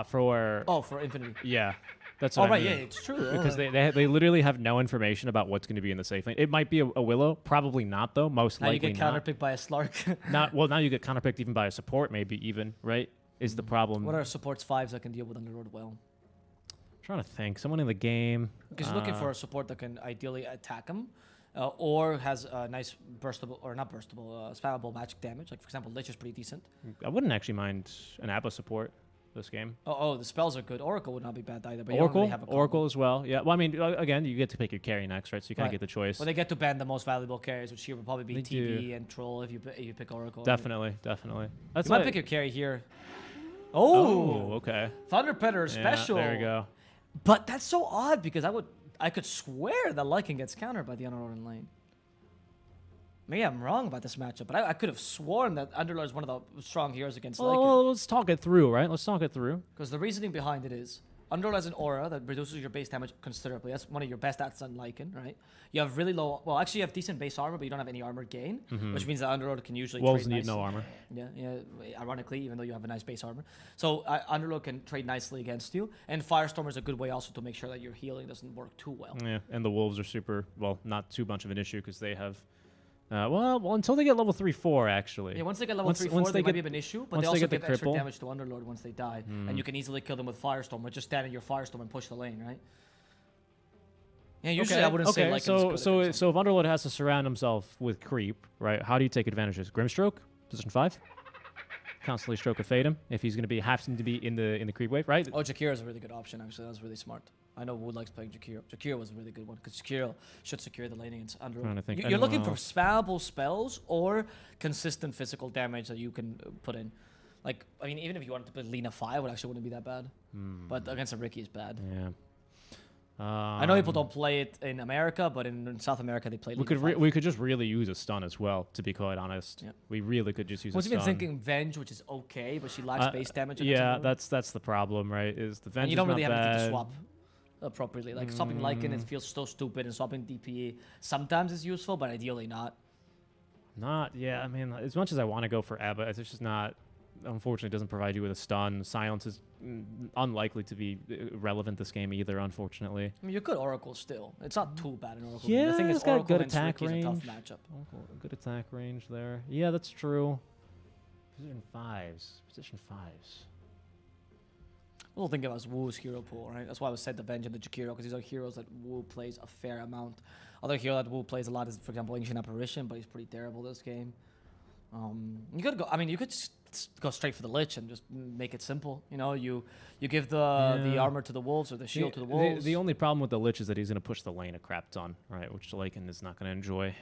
for Oh, for Infinity. yeah, that's Oh, what I right, yeah, mean. it's true. Because they literally have no information about what's going to be in the safe lane. It might be a Willow, probably not though. Most now you likely get not. counterpicked by a Slark. Now you get counterpicked even by a support, maybe even, right? Is the problem? What are supports 5s that can deal with Underlord well? Trying to think. Someone in the game. Because you're looking for a support that can ideally attack him, or has a nice burstable, or not burstable, spammable magic damage. Like, for example, Lich is pretty decent. I wouldn't actually mind an Abba support this game. Oh, the spells are good. Oracle would not be bad either. But you don't really have a combo. Oracle as well. Yeah. Well, I mean, again, you get to pick your carry next, right? So you kind of Right. get the choice. Well, they get to ban the most valuable carries, which here would probably be They TV do. and Troll if you pick Oracle. Definitely. You That's might what- pick your carry here. Oh, Oh, okay. Thunder Petter Yeah, special. there we go. But that's so odd because I could swear that Lycan gets countered by the Underlord in lane. Maybe I'm wrong about this matchup, but I could have sworn that Underlord is one of the strong heroes against Lycan. Well, let's talk it through, right? Let's talk it through. Because the reasoning behind it is, Underlord has an aura that reduces your base damage considerably. That's one of your best stats on Lycan, right? You have really low, well, actually you have decent base armor, but you don't have any armor gain, which means that Underlord can usually Wolves trade need nicely. no armor. Yeah, ironically, even though you have a nice base armor. So Underlord can trade nicely against you, and Firestorm is a good way also to make sure that your healing doesn't work too well. Yeah, and the Wolves are super, well, not too much of an issue because they have, well, until they get level 3-4, actually. Yeah, once they get level Once- 3-4, once they they might get- be an issue, but once they they also get the give extra cripple. damage to Underlord once they die, and you can easily kill them with Firestorm, or just stand in your Firestorm and push the lane, right? Yeah, usually I wouldn't say like so if Underlord has to surround himself with creep, right? How do you take advantage of this? Grimstroke, position 5. Constantly stroke of fade him if he's going to have to be in the creep wave, right? Oh, Jakiro is a really good option, actually. That was really smart. I know Wood likes playing Jakiro. Jakiro was a really good one, because Jakiro should secure the lane against Underlord. Trying to think You're looking anyone for else. spammable spells or consistent physical damage that you can put in. Like, I mean, even if you wanted to put Lina 5, it actually wouldn't be that bad. But against a Ricky is bad. Yeah. I know people don't play it in America, but in South America they play We Lina could 5. we could just really use a stun as well, to be quite honest. Yeah. We really could just use I was a even stun. thinking Venge, which is okay, but she lacks base damage. against Yeah, Underlord. that's the problem, right? Is the Venge And you don't is really not have anything to bad. swap appropriately. Like swapping Lycan, it feels so stupid, and swapping DPE sometimes is useful, but ideally not. Yeah, I mean, as much as I want to go for Abba, it's just not. Unfortunately, doesn't provide you with a stun. Silence is unlikely to be relevant this game either. Unfortunately, I mean, you could Oracle still. It's not too bad in Oracle. Yeah, the thing is, it's got Oracle good and attack Ricky is a range. tough matchup. good attack range there. Yeah, that's true. Position 5s. Position 5s. We'll think about Wu's hero pool, right? That's why I said the Venge and the Jakiro, because these are heroes that Wu plays a fair amount. Other hero that Wu plays a lot is, for example, Ancient Apparition, but he's pretty terrible this game. You could go. I mean, you could just go straight for the Lich and just make it simple. You know, you give the Yeah. armor to the wolves or the shield to the wolves. The only problem with the Lich is that he's going to push the lane a crap ton, right? Which Lycan is not going to enjoy.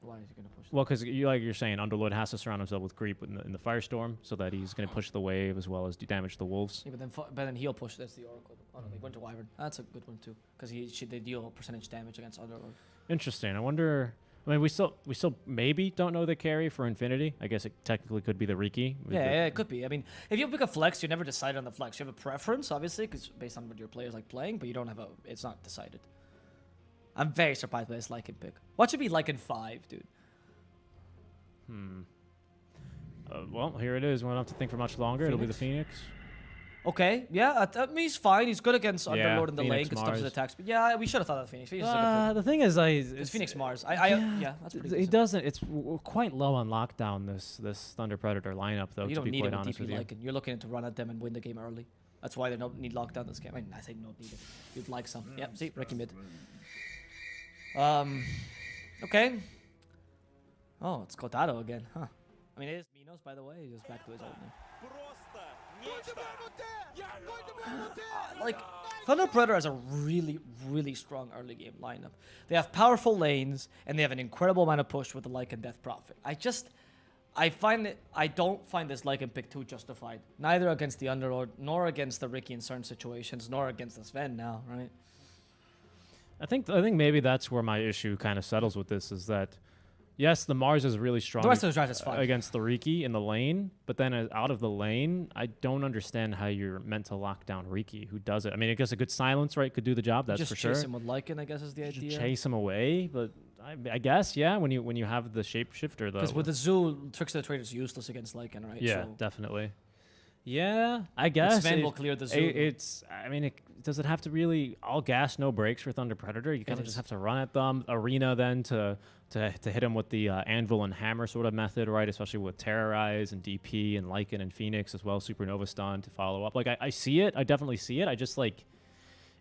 Why is he gonna push? Well, because like you're saying, Underlord has to surround himself with creep in the Firestorm, so that he's going to push the wave as well as do damage the wolves. Yeah, but then he'll push. That's the Oracle. Oh no, they went to Wyvern. That's a good one too, because they deal percentage damage against Underlord. Interesting. I wonder. I mean, we still maybe don't know the carry for Infinity. I guess it technically could be the Riki. with the- Yeah, it could be. I mean, if you pick a flex, you never decide on the flex. You have a preference, obviously, because based on what your players like playing, but you don't have a. It's not decided. I'm very surprised by this Lycan pick. What should be Lycan 5, dude? Well, here it is. We don't have to think for much longer. It'll be the Phoenix. Okay, yeah, I mean, he's fine. He's good against Underlord in the Phoenix, lane. Good stuff his Mars. attack speed. Yeah, we should have thought of Phoenix. Phoenix is a good pick. The thing is, It's Phoenix Mars. Yeah, that's pretty good. It doesn't. It's quite low on lockdown. This Thunder Predator lineup, though. You to don't be need quite it with honest with DP you. Lycan. You're looking to run at them and win the game early. That's why they don't need lockdown this game. I mean, I say don't need it. You'd like some. Yeah, see, Ricky mid. Okay. Oh, it's Kotaro again, huh? I mean, it is Minos, by the way. He's just back to his old name. Like, Thunder Predator has a really, really strong early game lineup. They have powerful lanes, and they have an incredible amount of push with the Lycan Death Prophet. I don't find this Lycan pick too justified. Neither against the Underlord, nor against the Ricky in certain situations, nor against the Sven now, right? I think maybe that's where my issue kind of settles with this is that, yes, the Mars is really strong The rest of the draft is fine. against the Riki in the lane, but then out of the lane, I don't understand how you're meant to lock down Riki. Who does it? I mean, I guess a good silence, right, could do the job. That's Just for sure. chase him with Lycan, I guess, is the idea. Chase him away, but I guess yeah. When you have the shapeshifter though. Because with the Zoo, Trickster Trader is useless against Lycan, right? Yeah, So definitely. Yeah, I guess Sven will clear the Zoo. I mean, does it have to really all gas, no brakes for Thunder Predator? You kind of just have to run at them. Arena then to hit him with the anvil and hammer sort of method, right? Especially with Terrorize and DP and Lycan and Phoenix as well, Supernova Stun to follow up. Like I see it, I definitely see it. I just like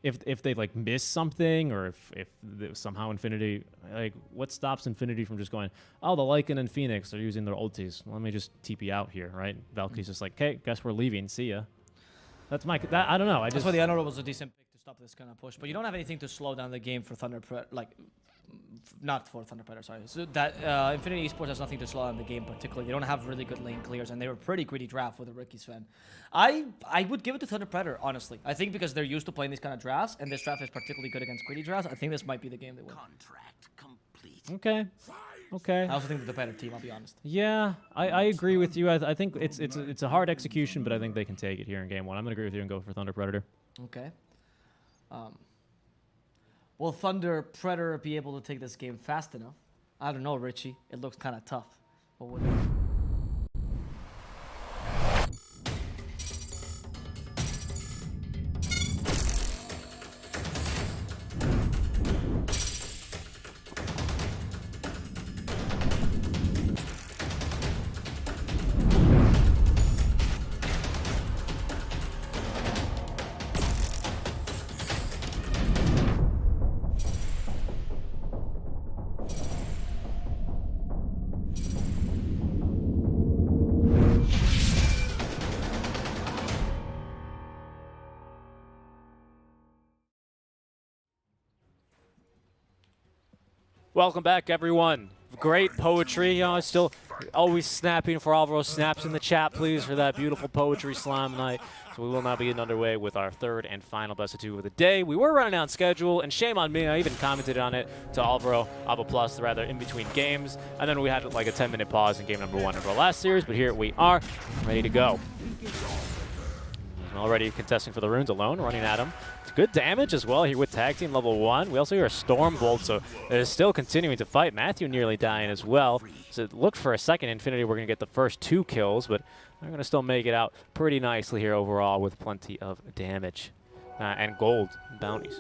if they like miss something or if somehow Infinity, like what stops Infinity from just going, oh, the Lycan and Phoenix are using their ultis. Let me just TP out here, right? Valkyrie's just like, okay, guess we're leaving. See ya. That's my. I don't know. That's why the Underlord was a decent pick to stop this kind of push. But you don't have anything to slow down the game for Thunder Predator, not for Thunder Predator, sorry. So that Infinity Esports has nothing to slow down the game particularly. They don't have really good lane clears, and they were pretty greedy draft with the Ricky Sven. I would give it to Thunder Predator, honestly. I think because they're used to playing these kind of drafts, and this draft is particularly good against greedy drafts, I think this might be the game they win. Contract complete. Okay. Okay. I also think they're the better team, I'll be honest. Yeah, I agree with you. I think it's a hard execution, but I think they can take it here in game one. I'm gonna agree with you and go for Thunder Predator. Okay. Will Thunder Predator be able to take this game fast enough? I don't know, Richie. It looks kind of tough. But whatever. Welcome back, everyone. Great poetry. Still always snapping for Alvaro. Snaps in the chat, please, for that beautiful poetry slam night. So we will now be getting underway with our third and final best of two of the day. We were running on schedule, and shame on me. I even commented on it to Alvaro, Ava Plus, rather, in between games. And then we had like a 10-minute pause in game number one of our last series, but here we are, ready to go. Already contesting for the runes alone, running at him. Good damage as well here with tag team level 1. We also hear a Storm Bolt, so it is still continuing to fight. Matthew nearly dying as well. So it looked for a second Infinity. We're going to get the first 2 kills, but they're going to still make it out pretty nicely here overall with plenty of damage and gold bounties.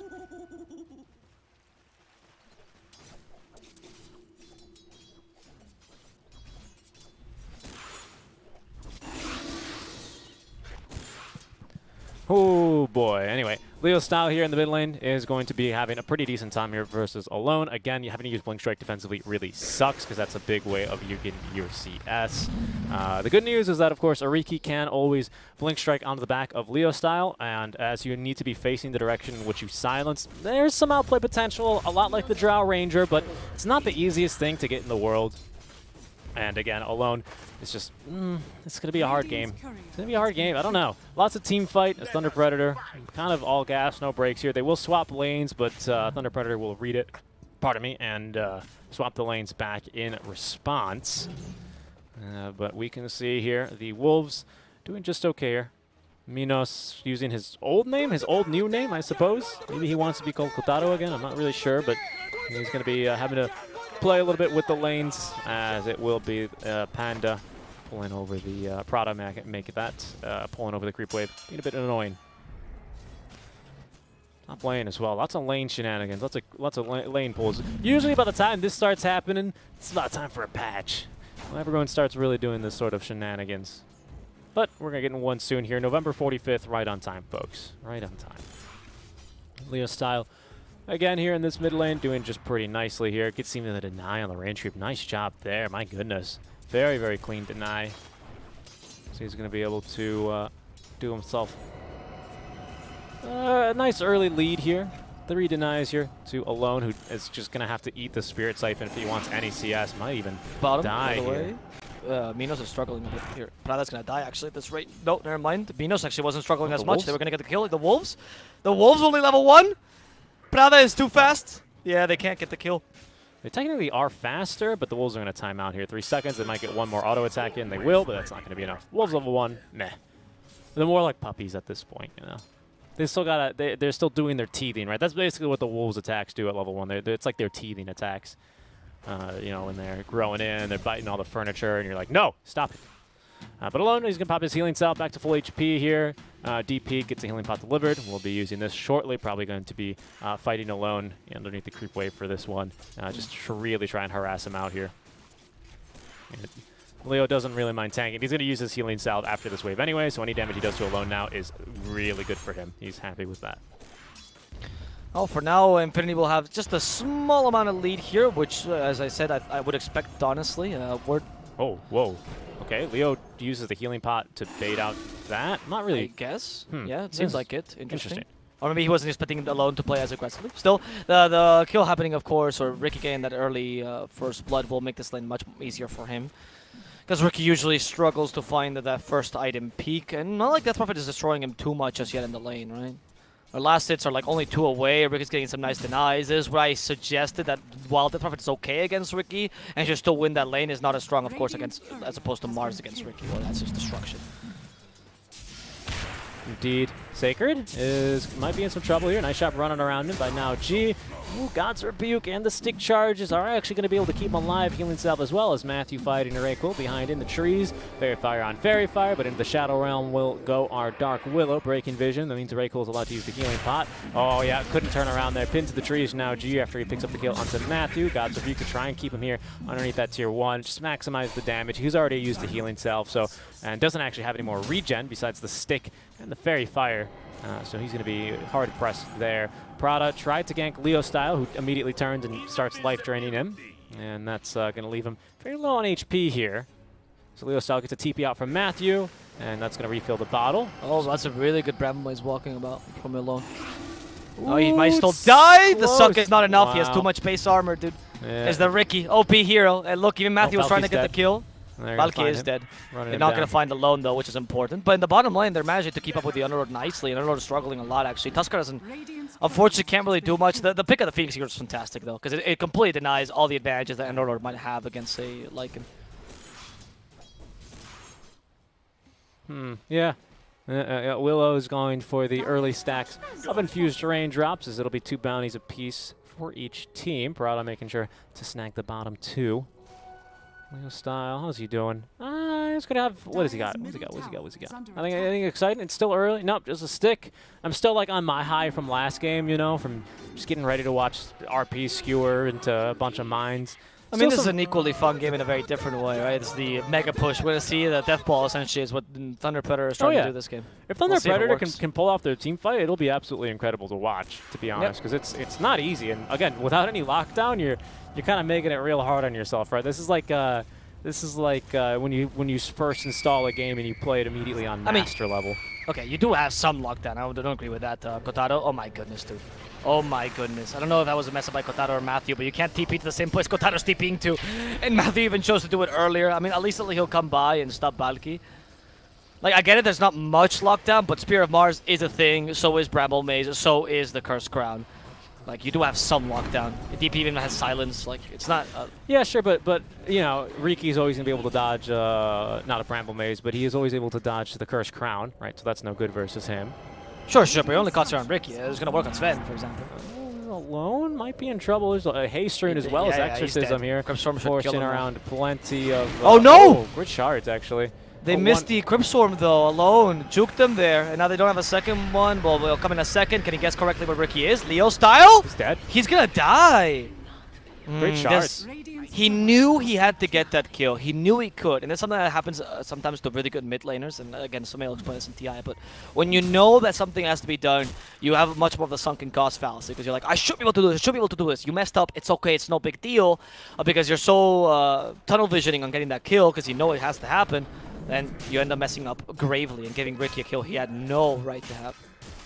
Oh boy. Anyway, Leo Style here in the mid lane is going to be having a pretty decent time here versus Alone. Again, you having to use Blink Strike defensively really sucks because that's a big way of you getting your CS. The good news is that, of course, Ariki can always Blink Strike onto the back of Leo Style, and as you need to be facing the direction in which you silence, there's some outplay potential, a lot like the Drow Ranger, but it's not the easiest thing to get in the world. And again, Alone, it's just, it's going to be a hard game. It's going to be a hard game. I don't know. Lots of team fight as Thunder Predator. Kind of all gas, no breaks here. They will swap lanes, but Thunder Predator will read it, pardon me, and swap the lanes back in response. But we can see here the Wolves doing just okay here. Minos using his old name, his old new name, I suppose. Maybe he wants to be called Kotaro again. I'm not really sure, but he's going to be having to play a little bit with the lanes, as it will be Panda pulling over the Prada make that pulling over the creep wave, being a bit annoying. Top lane as well. Lots of lane shenanigans. Lots of lane pulls. Usually by the time this starts happening, it's about time for a patch. Well, everyone starts really doing this sort of shenanigans. But we're gonna get in one soon here. November 45th, right on time, folks. Right on time. Leo style. Again, here in this mid lane, doing just pretty nicely here. Gets even the deny on the range creep. Nice job there. My goodness. Very, very clean deny. So he's going to be able to do himself a nice early lead here. 3 denies here to Alone, who is just going to have to eat the Spirit Siphon if he wants any CS. Might even die here. Minos is struggling a bit here. Prada's gonna die actually at this rate. No, never mind. Minos actually wasn't struggling as much. They were gonna get the kill. The Wolves? The Wolves only level 1? Prada is too fast. Yeah, they can't get the kill. They technically are faster, but the Wolves are going to time out here. 3 seconds. They might get one more auto attack in. They will, but that's not going to be enough. Wolves level 1, meh. They're more like puppies at this point, you know. They still gotta. They're still doing their teething, right? That's basically what the Wolves attacks do at level 1. It's like their teething attacks. You know, when they're growing in, they're biting all the furniture, and you're like, no, stop it. But Alone, he's going to pop his healing cell back to full HP here. DP gets a healing pot delivered. We'll be using this shortly. Probably going to be fighting Alone underneath the creep wave for this one. Just to really try and harass him out here. And Leo doesn't really mind tanking. He's going to use his healing salve after this wave anyway, so any damage he does to Alone now is really good for him. He's happy with that. Oh, for now, Infinity will have just a small amount of lead here, which, as I said, I would expect, honestly. Oh, whoa. Okay, Leo uses the healing pot to bait out that. Not really. I guess. Hmm. Yeah, it seems like it. Interesting. Interesting. Or maybe he wasn't expecting Alone to play as aggressively. Still, the kill happening, of course, or Ricky getting that early first blood will make this lane much easier for him. Because Ricky usually struggles to find that first item peak, and not like Death Prophet is destroying him too much just yet in the lane, right? Our last hits are like only 2 away. Ricky's getting some nice denies. This is where I suggested that while Death Prophet is okay against Ricky, and should still win that lane, is not as strong, of course, against as opposed to Mars against Ricky. Well, that's just destruction. Indeed. Sacred might be in some trouble here. Nice shot running around him by now G. Ooh, God's Rebuke and the stick charges are actually going to be able to keep him alive, healing self as well as Matthew fighting Oracle behind in the trees. Fairy Fire on Fairy Fire, but into the Shadow Realm will go our Dark Willow, breaking vision. That means Oracle is allowed to use the healing pot. Oh yeah, couldn't turn around there. Pinned to the trees now G after he picks up the kill onto Matthew. God's Rebuke to try and keep him here underneath that tier 1. Just maximize the damage. He's already used the healing self, so and doesn't actually have any more regen besides the stick and the Fairy Fire. So he's going to be hard pressed there. Prada tried to gank Leo style, who immediately turns and starts life draining him. And that's going to leave him very low on HP here. So Leo style gets a TP out from Matthew, and that's going to refill the bottle. Oh, that's a really good Bramble he's walking about from Alone. Oh, he might still die! The suck is not enough. Wow. He has too much base armor, dude. Yeah. Is the Ricky OP hero. And look, even Matthew was trying to get the kill. Valky is dead. They're not going to find Alone, though, which is important. But in the bottom lane, they're managing to keep up with the Underlord nicely. And Underlord is struggling a lot, actually. Tuskar doesn't, unfortunately, can't really do much. The pick of the Phoenix Hero is fantastic, though, because it completely denies all the advantages that Underlord might have against, say, Lycan. Yeah. Willow's going for the early stacks of infused raindrops, as it'll be 2 bounties apiece for each team. Prada making sure to snag the bottom 2. Leo style, how's he doing? He's gonna have, what does he got? What's he got? I think exciting. It's still early. Nope, just a stick. I'm still like on my high from last game, you know, from just getting ready to watch RP skewer into a bunch of mines. I mean, this is an equally fun game in a very different way, right? It's the mega push. We're going to see that Death Ball essentially is what Thunder Predator is trying to do this game. If Thunder Predator can pull off their team fight, it'll be absolutely incredible to watch, to be honest, because it's not easy. And again, without any lockdown, you're kind of making it real hard on yourself, right? This is like when you first install a game and you play it immediately on master level. Okay, you do have some lockdown. I don't agree with that, Kotaro. Oh my goodness, dude. Oh my goodness. I don't know if that was a mess up by Kotaro or Matthew, but you can't TP to the same place Kotaro's TPing to. And Matthew even chose to do it earlier. I mean, at least he'll come by and stop Valky. Like, I get it, there's not much lockdown, but Spear of Mars is a thing. So is Bramble Maze. So is the Cursed Crown. Like, you do have some lockdown. DP even has silence. Like, it's not... yeah, sure, but you know, Riki's always going to be able to dodge, not a Bramble Maze, but he is always able to dodge the Cursed Crown, right? So that's no good versus him. Sure, but he only cuts around Ricky. It's going to work on Sven, for example. Alone might be in trouble. There's a haste rune as well as Yeah, he's exorcism dead. here, Crimstorm should kill forcing him now. around plenty of. Oh, no! Grid shards actually. They Oh, missed one- the Crimstorm though, alone. Juked them there, and now they don't have a second one. Well, will come in a second. Can he guess correctly where Ricky is? Leo style? He's dead. He's gonna die. Great shards. He knew he had to get that kill. He knew he could, and that's something that happens sometimes to really good mid laners. And again, somebody will explain this in TI. But when you know that something has to be done, you have much more of the sunken cost fallacy because you're like, I should be able to do this. I should be able to do this. You messed up. It's okay. It's no big deal, because you're so tunnel visioning on getting that kill because you know it has to happen. Then you end up messing up gravely and giving Ricky a kill he had no right to have.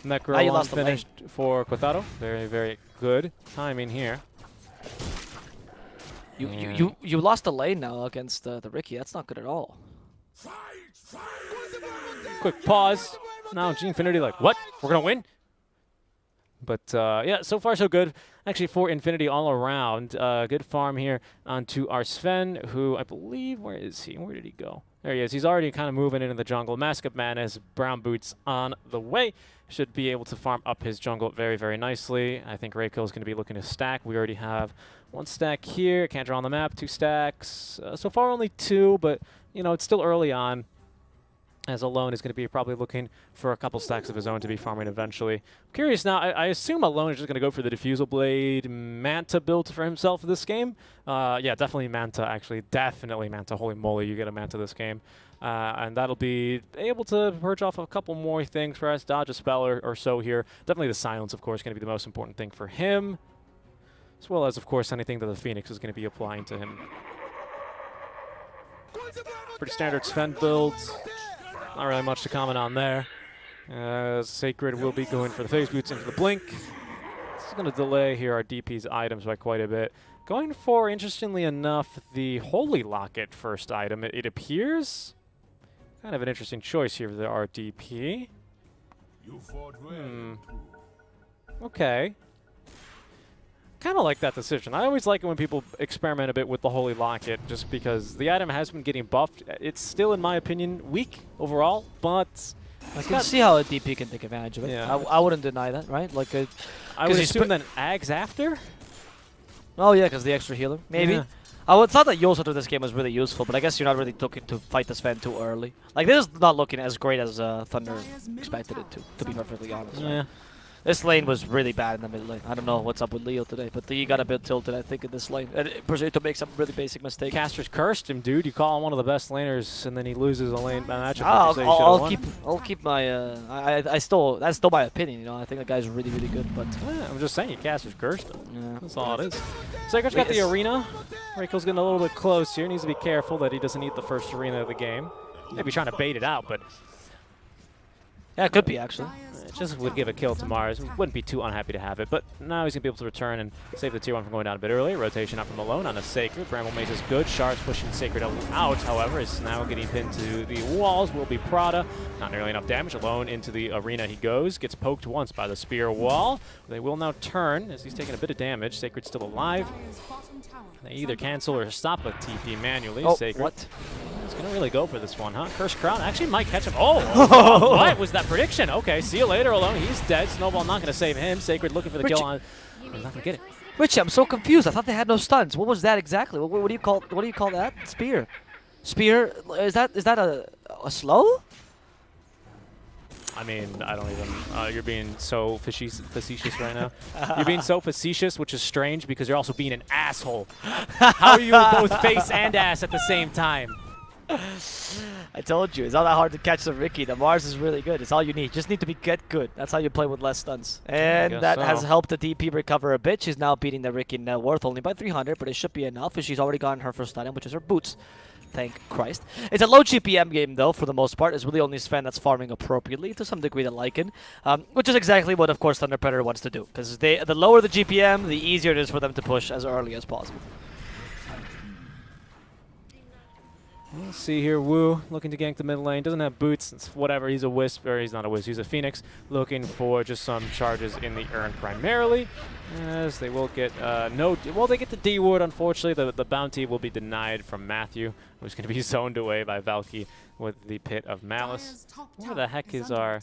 Now you Necro lost the lane. finished for Quatharo. Very, very good timing here. You lost the lane now against the Ricky. That's not good at all. Quick pause. Now Gfinity like, what? We're gonna win? But yeah, so far so good. Actually, for Infinity all around. Good farm here onto our Sven, who I believe, where is he? Where did he go? There he is. He's already kind of moving into the jungle. Mask of Madness, Brown Boots on the way. Should be able to farm up his jungle very, very nicely. I think Reiko is going to be looking to stack. We already have 1 stack here. Can't draw on the map. 2 stacks. So far only 2, but you know it's still early on. As Alone is going to be probably looking for a couple stacks of his own to be farming eventually. I'm curious now, I assume Alone is just going to go for the Diffusal Blade Manta build for himself this game. Yeah, definitely Manta, actually. Definitely Manta. Holy moly, you get a Manta this game. And that'll be able to purge off a couple more things for us, dodge a spell or so here. Definitely the Silence, of course, going to be the most important thing for him. As well as, of course, anything that the Phoenix is going to be applying to him. Pretty standard Sven builds. Not really much to comment on there. Sacred will be going for the Phase Boots into the Blink. This is going to delay here our DP's items by quite a bit. Going for, interestingly enough, the Holy Locket first item. It appears kind of an interesting choice here for the RDP. Okay. Kind of like that decision. I always like it when people experiment a bit with the Holy Locket, just because the item has been getting buffed. It's still, in my opinion, weak overall, but I can see how a DP can take advantage of it. Yeah. I wouldn't deny that, right? Like, I would assume that Ags after? oh yeah, because the extra healer, maybe. Yeah. I would thought that Yosa through this game was really useful, but I guess you're not really looking to fight the Sven too early. Like, this is not looking as great as Thunder expected it to be perfectly honest. Right? Yeah. This lane was really bad in the mid lane. I don't know what's up with Leo today, but he got a bit tilted, I think, in this lane. And proceeded to make some really basic mistakes. Caster's cursed him, dude. You call him one of the best laners, and then he loses a lane matchup. I'll keep my. That's still my opinion. You know, I think the guy's really, really good. But Yeah, I'm just saying, Caster's cursed him. yeah. That's all it is. Sacred's got the arena. Reiko's getting a little bit close here. Needs to be careful that he doesn't eat the first arena of the game. Maybe trying to bait it out, but Yeah, it could be actually. it just would give a kill to Mars. Wouldn't be too unhappy to have it, but now he's going to be able to return and save the tier 1 from going down a bit early. Rotation up from Alone on a Sacred. Bramble Mace is good. Shards pushing Sacred out, however, is now getting pinned to the walls. Will be Prada. Not nearly enough damage. Alone into the arena he goes. Gets poked once by the spear wall. They will now turn as he's taking a bit of damage. Sacred's still alive. They either cancel or stop a TP manually. Oh, Sacred. what? He's going to really go for this one, huh? Cursed Crown actually might catch him. Oh, what was that prediction? Okay, see you later, Alone. He's dead. Snowball not going to save him. Sacred looking for the kill on. He's not going to get it. Richie, I'm so confused. I thought they had no stuns. What was that exactly? What do you call that? Spear. Spear. Is that a slow? I mean, I don't even. You're being so facetious right now. You're being so facetious, which is strange because you're also being an asshole. How are you both face and ass at the same time? I told you, it's not that hard to catch the Ricky. The Mars is really good. It's all you need. You just need to get good. That's how you play with less stuns. And guess that so. has helped the DP recover a bit. She's now beating the Ricky net worth only by 300, but it should be enough as she's already gotten her first item, which is her boots. Thank Christ. It's a low GPM game, though, for the most part. It's really only Sven that's farming appropriately, to some degree, the Lycan, which is exactly what, of course, Thunder Predator wants to do. Because the lower the GPM, the easier it is for them to push as early as possible. Let's see here, Wu looking to gank the mid lane. Doesn't have boots. It's whatever. He's a Wisp, or he's not a Wisp. He's a Phoenix looking for just some charges in the urn primarily. As they will get they get the D ward, unfortunately. The bounty will be denied from Matthew, who's going to be zoned away by Valky with the Pit of Malice. Where the heck is our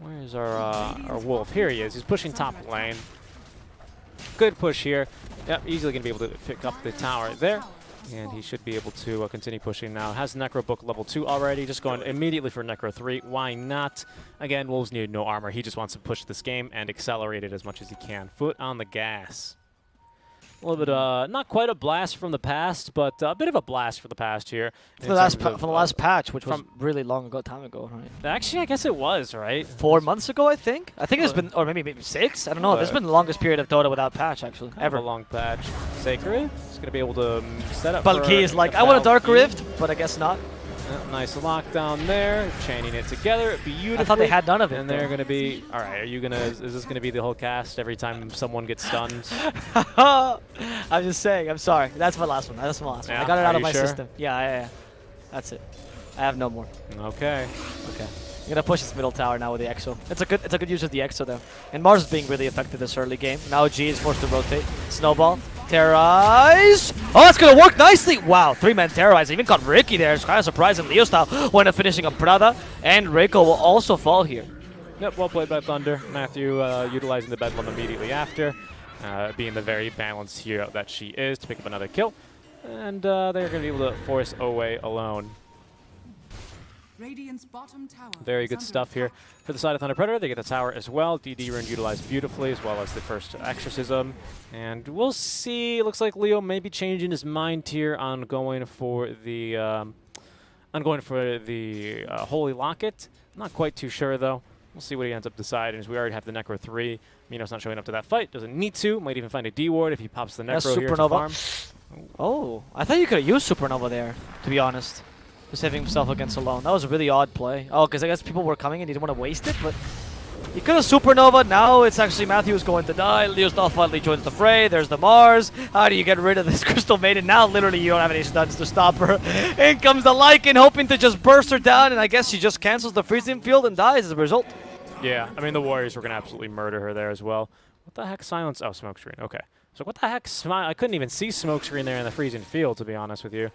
wolf? Here he is. He's pushing top lane. Good push here. Yep, easily going to be able to pick up the tower there. And he should be able to continue pushing now. Has Necro Book level 2 already, just going immediately for Necro 3. Why not? Again, Wolves need no armor. He just wants to push this game and accelerate it as much as he can. Foot on the gas. A little bit, not quite a blast from the past, but a bit of a blast for the past here. For the last patch, which was really long time ago, right? Actually, I guess it was, right? 4 months ago, I think. I think it's been, or maybe 6. I don't know. This has been the longest period of Dota without patch, actually, ever. A long patch. Sacred is going to be able to set up. Balki is like, I want a Dark Rift, but I guess not. Nice lockdown there, chaining it together beautifully. I thought they had none of it. And they're going to be, all right, is this going to be the whole cast every time someone gets stunned? I'm just saying, I'm sorry. That's my last one. That's my last one. Yeah, I got it out of my sure? system. Yeah. That's it. I have no more. Okay. I'm gonna push this middle tower now with the Exo. It's a good use of the Exo though. And Mars is being really effective this early game. Now G is forced to rotate. Snowball. Terrorize. Oh, that's gonna work nicely. Wow, 3-man Terrorize. Even got Ricky there. It's kind of surprising. Leo style when finishing up Prada. And Rico will also fall here. Yep, well played by Thunder. Matthew utilizing the Bedlam immediately after. Being the very balanced hero that she is to pick up another kill. And they're going to be able to force Owe alone. Radiant's bottom tower Very good stuff here. For the side of Thunder Predator, they get the tower as well. DD rune utilized beautifully, as well as the first Exorcism. And we'll see. Looks like Leo may be changing his mind here on going for the Holy Locket. Not quite too sure though. We'll see what he ends up deciding, as we already have the Necro 3. Mino's not showing up to that fight. Doesn't need to. Might even find a D-ward if he pops the Necro here to farm. Oh, I thought you could have used Supernova there, to be honest. For saving himself against Alone. That was a really odd play. Oh, because I guess people were coming and he didn't want to waste it, but he could have Supernova. Now it's actually Matthew who's going to die. Leo Stahl finally joins the fray. There's the Mars. How do you get rid of this Crystal Maiden? Now literally you don't have any stuns to stop her. In comes the Lycan, hoping to just burst her down, and I guess she just cancels the freezing field and dies as a result. Yeah, I mean, the Warriors were going to absolutely murder her there as well. What the heck? Silence? Oh, smoke screen. Okay. So what the heck? I couldn't even see smoke screen there in the freezing field, to be honest with you.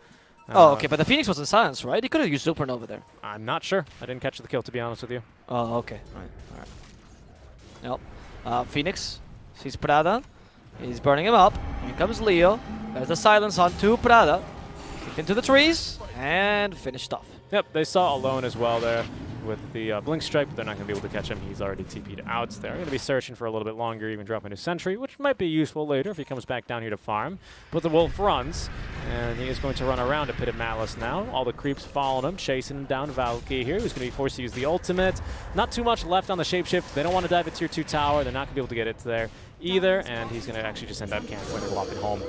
Oh, okay, but the Phoenix was in silence, right? He could have used Supernova there. I'm not sure. I didn't catch the kill, to be honest with you. Oh, okay. All right. Nope. Phoenix sees Prada. He's burning him up. Here comes Leo. There's the silence onto Prada. Kicked into the trees and finished off. Yep, they saw Alone as well there with the Blink Strike, but they're not going to be able to catch him. He's already TP'd out. They're going to be searching for a little bit longer, even dropping his Sentry, which might be useful later if he comes back down here to farm. But the Wolf runs, and he is going to run around a Pit of Malice now. All the creeps following him, chasing him down. Valky here, who's going to be forced to use the ultimate. Not too much left on the Shapeshift. They don't want to dive at Tier 2 tower. They're not going to be able to get it there either, and he's going to actually just end up canceling and walking home.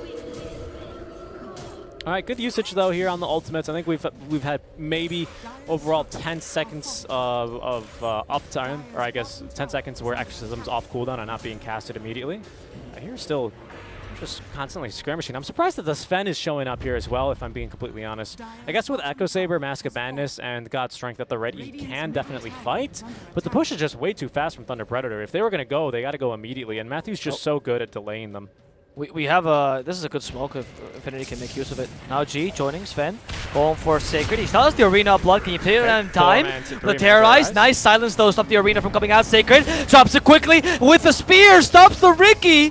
All right, good usage though here on the ultimates. I think we've had maybe overall 10 seconds of uptime, or I guess 10 seconds where Exorcism's off cooldown and not being casted immediately. Here still just constantly skirmishing. I'm surprised that the Sven is showing up here as well, if I'm being completely honest. I guess with Echo Saber, Mask of Madness, and God's Strength at the ready, he can definitely fight, but the push is just way too fast from Thunder Predator. If they were going to go, they got to go immediately, and Matthew's just so good at delaying them. We have a, this is a good smoke if Infinity can make use of it. Now G joining Sven, going for Sacred. He still has the Arena of Blood. Can you pay it on time? The Terrorize, nice silence though, stop the Arena from coming out. Sacred drops it quickly with the spear, stops the Ricky.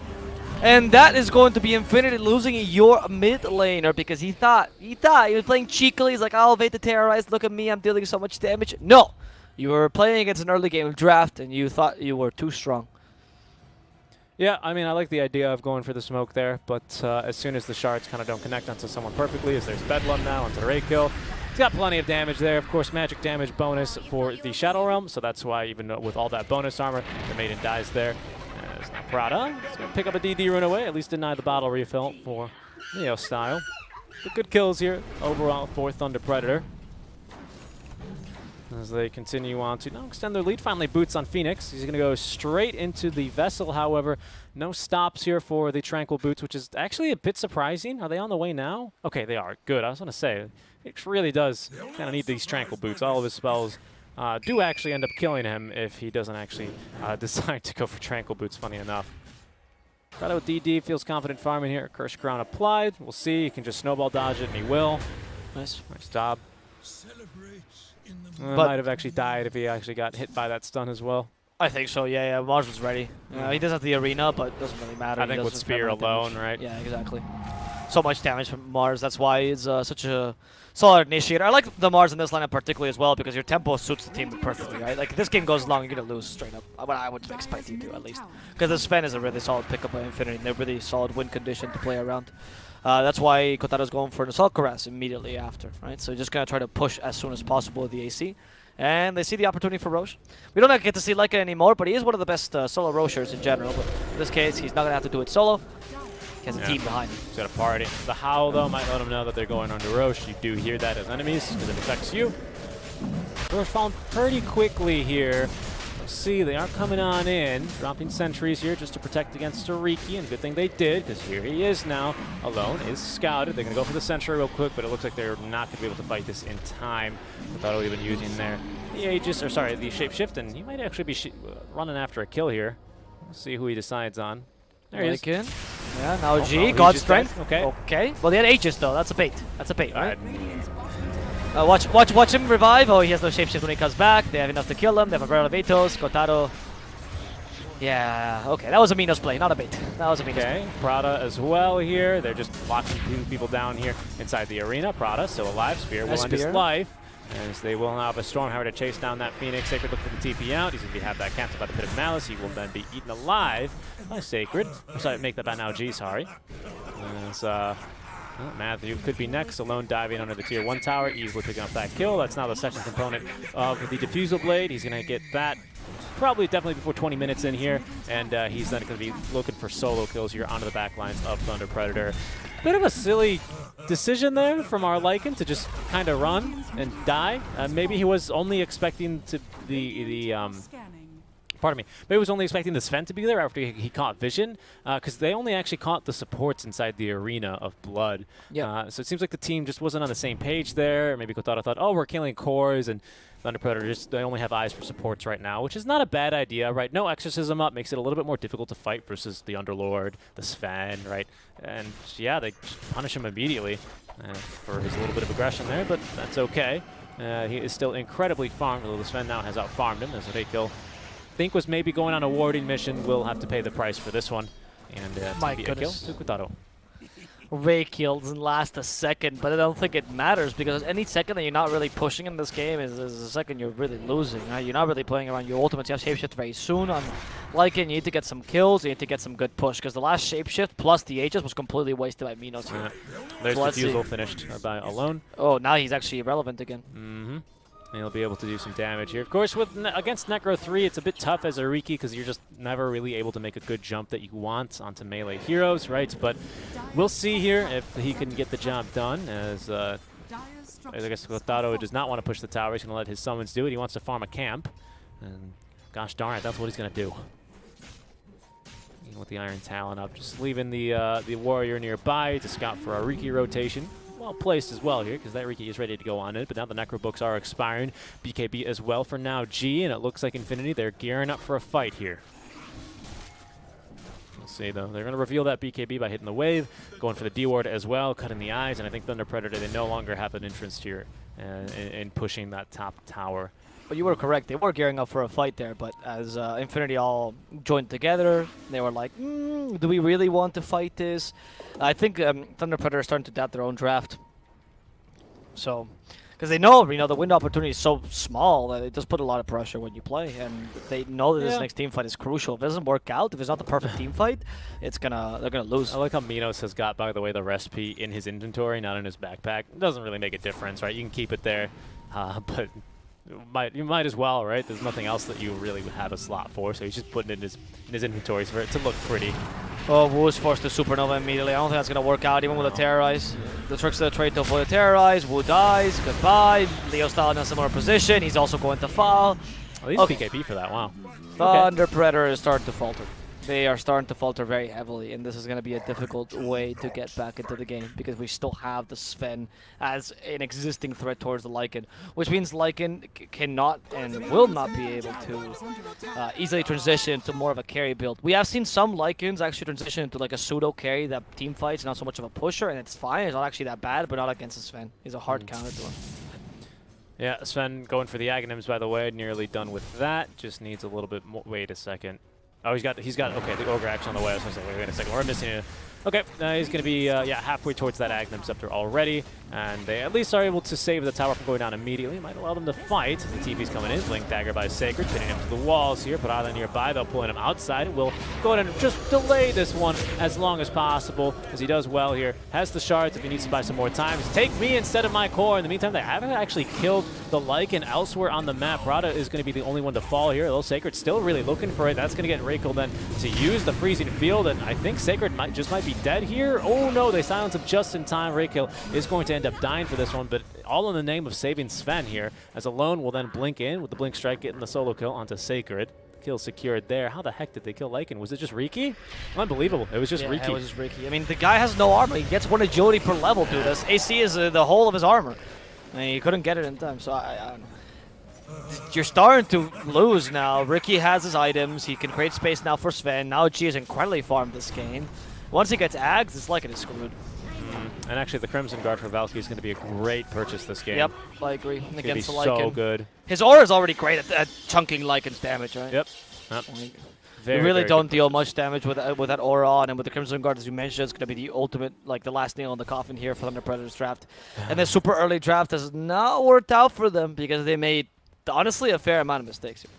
And that is going to be Infinity losing your mid laner because he thought he was playing cheekily. He's like, I'll evade the Terrorize, look at me, I'm dealing so much damage. No, you were playing against an early game draft and you thought you were too strong. Yeah, I mean, I like the idea of going for the smoke there, but as soon as the shards kind of don't connect onto someone perfectly, as there's Bedlam now onto the Ray kill, he's got plenty of damage there. Of course, magic damage bonus for the Shadow Realm, so that's why even with all that bonus armor, the Maiden dies there. As now Prada is going to pick up a DD rune away, at least deny the bottle refill for Neo style. But good kills here overall for Thunder Predator. As they continue on to now extend their lead. Finally boots on Phoenix. He's going to go straight into the Vessel, however. No stops here for the Tranquil Boots, which is actually a bit surprising. Are they on the way now? Okay, they are. Good. I was going to say, it really does kind of need these Tranquil Boots. All of his spells do actually end up killing him if he doesn't actually decide to go for Tranquil Boots, funny enough. Prada with DD, feels confident farming here. Curse Crown applied. We'll see. He can just snowball dodge it, and he will. Nice job. Celebrate in the Might have actually died if he actually got hit by that stun as well. I think so, yeah. Mars was ready. He doesn't have the arena, but it doesn't really matter. I He think does with just Spear permanent alone, damage. right? Yeah, exactly. So much damage from Mars. That's why it's such a solid initiator. I like the Mars in this lineup particularly as well because your tempo suits the team perfectly, right? Like, if this game goes long, you're going to lose straight up. What I would expect you to, at least. Because the Sven is a really solid pickup by Infinity and a really solid win condition to play around. That's why Kotaro's going for an Assault Caress immediately after, right? So just going to try to push as soon as possible with the AC. And they see the opportunity for Roche. We don't get to see Leica anymore, but he is one of the best solo Roshers in general. But in this case, he's not going to have to do it solo. He has a team behind him. He's got a party. The Howl, though, might let him know that they're going under Roche. You do hear that as enemies because it affects you. Roche falling pretty quickly here. Let's see, they are coming on in, dropping sentries here just to protect against Ariki, and good thing they did, because here he is now, alone, is scouted. They're going to go for the sentry real quick, but it looks like they're not going to be able to fight this in time. Without even using the Aegis, or sorry, the Shapeshift, and he might actually be running after a kill here. We'll see who he decides on. There he is. Yeah, now G, he's God just Strength. dead. Okay. Okay. Well, they had Aegis though. That's a bait. That's a bait, right? Watch him revive. Oh, he has no shapeshift when he comes back. They have enough to kill him. They have a Elevatos. Kotaro. Yeah, okay. That was a Minos play, not a bait. That was a Minos play. Okay, Prada as well here. They're just locking two people down here inside the arena. Prada still alive. Spear will end his life. As they will now have a Stormhammer to chase down that Phoenix. Sacred look for the TP out. He's going to have that cancelled by the Pit of Malice. He will then be eaten alive by Sacred. I'm sorry, make that by now G, sorry. As, Matthew could be next, alone diving under the tier 1 tower, easily picking up that kill. That's now the second component of the Diffusal Blade. He's going to get that definitely before 20 minutes in here, and he's then going to be looking for solo kills here onto the back lines of Thunder Predator. Bit of a silly decision there from our Lycan to just kind of run and die. Maybe he was only expecting to pardon me. Maybe he was only expecting the Sven to be there after he caught Vision, because they only actually caught the supports inside the arena of Blood. Yeah. So it seems like the team just wasn't on the same page there. Maybe Kotaro thought, oh, we're killing cores, and Thunder Predator they only have eyes for supports right now, which is not a bad idea, right? No Exorcism up makes it a little bit more difficult to fight versus the Underlord, the Sven, right? And yeah, they just punish him immediately for his little bit of aggression there, but that's okay. He is still incredibly farmed, although the Sven now has out-farmed him. There's a big kill. Think was maybe going on a warding mission. Will have to pay the price for this one. And My a kill goodness. to Kotaro. Ray kill doesn't last a second, but I don't think it matters because any second that you're not really pushing in this game is a second you're really losing. Right? You're not really playing around your ultimates. You have shapeshift very soon on Lycan. You need to get some kills. You need to get some good push because the last shapeshift plus the Aegis was completely wasted by Minos here. There's So let's Diffusal see. finished by Alone. Oh, now he's actually irrelevant again. Mm-hmm. And he'll be able to do some damage here. Of course, against Necro 3, it's a bit tough as Ariki because you're just never really able to make a good jump that you want onto melee heroes, right? But we'll see here if he can get the job done as I guess Kotaro does not want to push the tower. He's going to let his summons do it. He wants to farm a camp. And gosh darn it, that's what he's going to do. Even with the Iron Talon up, just leaving the warrior nearby to scout for a Ariki rotation. Well placed as well here, because that Riki is ready to go on it, but now the Necro books are expiring. BKB as well for now G, and it looks like Infinity, they're gearing up for a fight here. We'll see, though. They're going to reveal that BKB by hitting the wave, going for the D-Ward as well, cutting the eyes, and I think Thunder Predator, they no longer have an interest here in pushing that top tower. But you were correct. They were gearing up for a fight there, but as Infinity all joined together, they were like, do we really want to fight this? I think Thunder Predator are starting to doubt their own draft. So, because they know, the window opportunity is so small that it does put a lot of pressure when you play, and they know that this next team fight is crucial. If it doesn't work out, if it's not the perfect team fight, they're gonna lose. I like how Minos has got, by the way, the recipe in his inventory, not in his backpack. It doesn't really make a difference, right? You can keep it there, but you might as well, right? There's nothing else that you really have a slot for, so he's just putting it in his inventories for it to look pretty. Oh, Wu is forced to Supernova immediately. I don't think that's going to work out, even with a Terrorize. The trick's the trade to avoid a Terrorize. Wu dies. Goodbye. Leo Style in a similar position. He's also going to fall. At least PKP for that, wow. Thunder Predator is starting to falter. They are starting to falter very heavily, and this is going to be a difficult way to get back into the game because we still have the Sven as an existing threat towards the Lycan, which means Lycan cannot and will not be able to easily transition to more of a carry build. We have seen some Lycans actually transition into like a pseudo carry that team fights, not so much of a pusher, and it's fine. It's not actually that bad, but not against the Sven. He's a hard counter to him. Yeah, Sven going for the Aghanims, by the way. Nearly done with that. Just needs a little bit more. Wait a second. Oh, he's got, okay, the Ogre action on the way. I was going to say, wait a second, we're missing it. Okay, he's going to be, halfway towards that Aghanim Scepter already, and they at least are able to save the tower from going down immediately. Might allow them to fight. The TP's coming in. Blink Dagger by Sacred, pinning him to the walls here. Parada nearby, though, pulling him outside. We'll go ahead and just delay this one as long as possible, as he does well here. Has the shards if he needs to buy some more time. Just take me instead of my core. In the meantime, they haven't actually killed the Lycan elsewhere on the map. Parada is going to be the only one to fall here. Although Sacred still really looking for it. That's going to get Rakel then to use the freezing field, and I think Sacred might be dead here. Oh no, they silence him just in time. Rakel is going to end up dying for this one, but all in the name of saving Sven here, as Alone will then blink in with the Blink Strike, getting the solo kill onto Sacred. Kill secured there. How the heck did they kill Lycan? Was it just Riki? Unbelievable. It was just Riki. It was just Riki. I mean, the guy has no armor. He gets 1 agility per level, dude. This AC is the whole of his armor. I mean, he couldn't get it in time, so I don't know. You're starting to lose now. Riki has his items. He can create space now for Sven. Now G is incredibly farmed this game. Once he gets Ags, it's like it is screwed. And actually, the Crimson Guard for Valkyrie is going to be a great purchase this game. Yep, I agree. It's Against the gonna be Lycan. so good. His aura is already great at chunking Lycan's damage, right? Yep. You Very, really very don't good deal purchase. much damage with that aura on, and with the Crimson Guard, as you mentioned, it's going to be the ultimate, like the last nail in the coffin here for Thunder Predators draft. And the super early draft has not worked out for them because they made, honestly, a fair amount of mistakes here.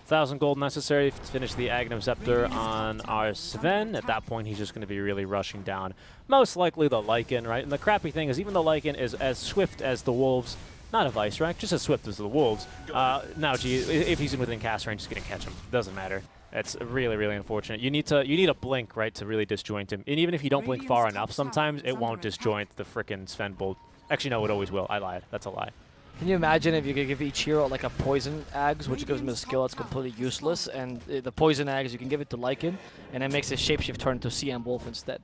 1,000 gold necessary to finish the Aghanim Scepter on our Sven. At that point, he's just going to be really rushing down. Most likely the Lycan, right? And the crappy thing is even the Lycan is as swift as the Wolves. Not a Vice Rack, just as swift as the Wolves. Now, gee, if he's within cast range, he's going to catch him. Doesn't matter. It's really, really unfortunate. You need a blink, right, to really disjoint him. And even if you don't blink far enough, sometimes it won't disjoint the frickin' Sven bolt. Actually, no, it always will. I lied. That's a lie. Can you imagine if you could give each hero like a poison Ags, which gives him a skill that's completely useless, and the poison Ags you can give it to Lycan, and it makes his shapeshift turn to CM Wolf instead.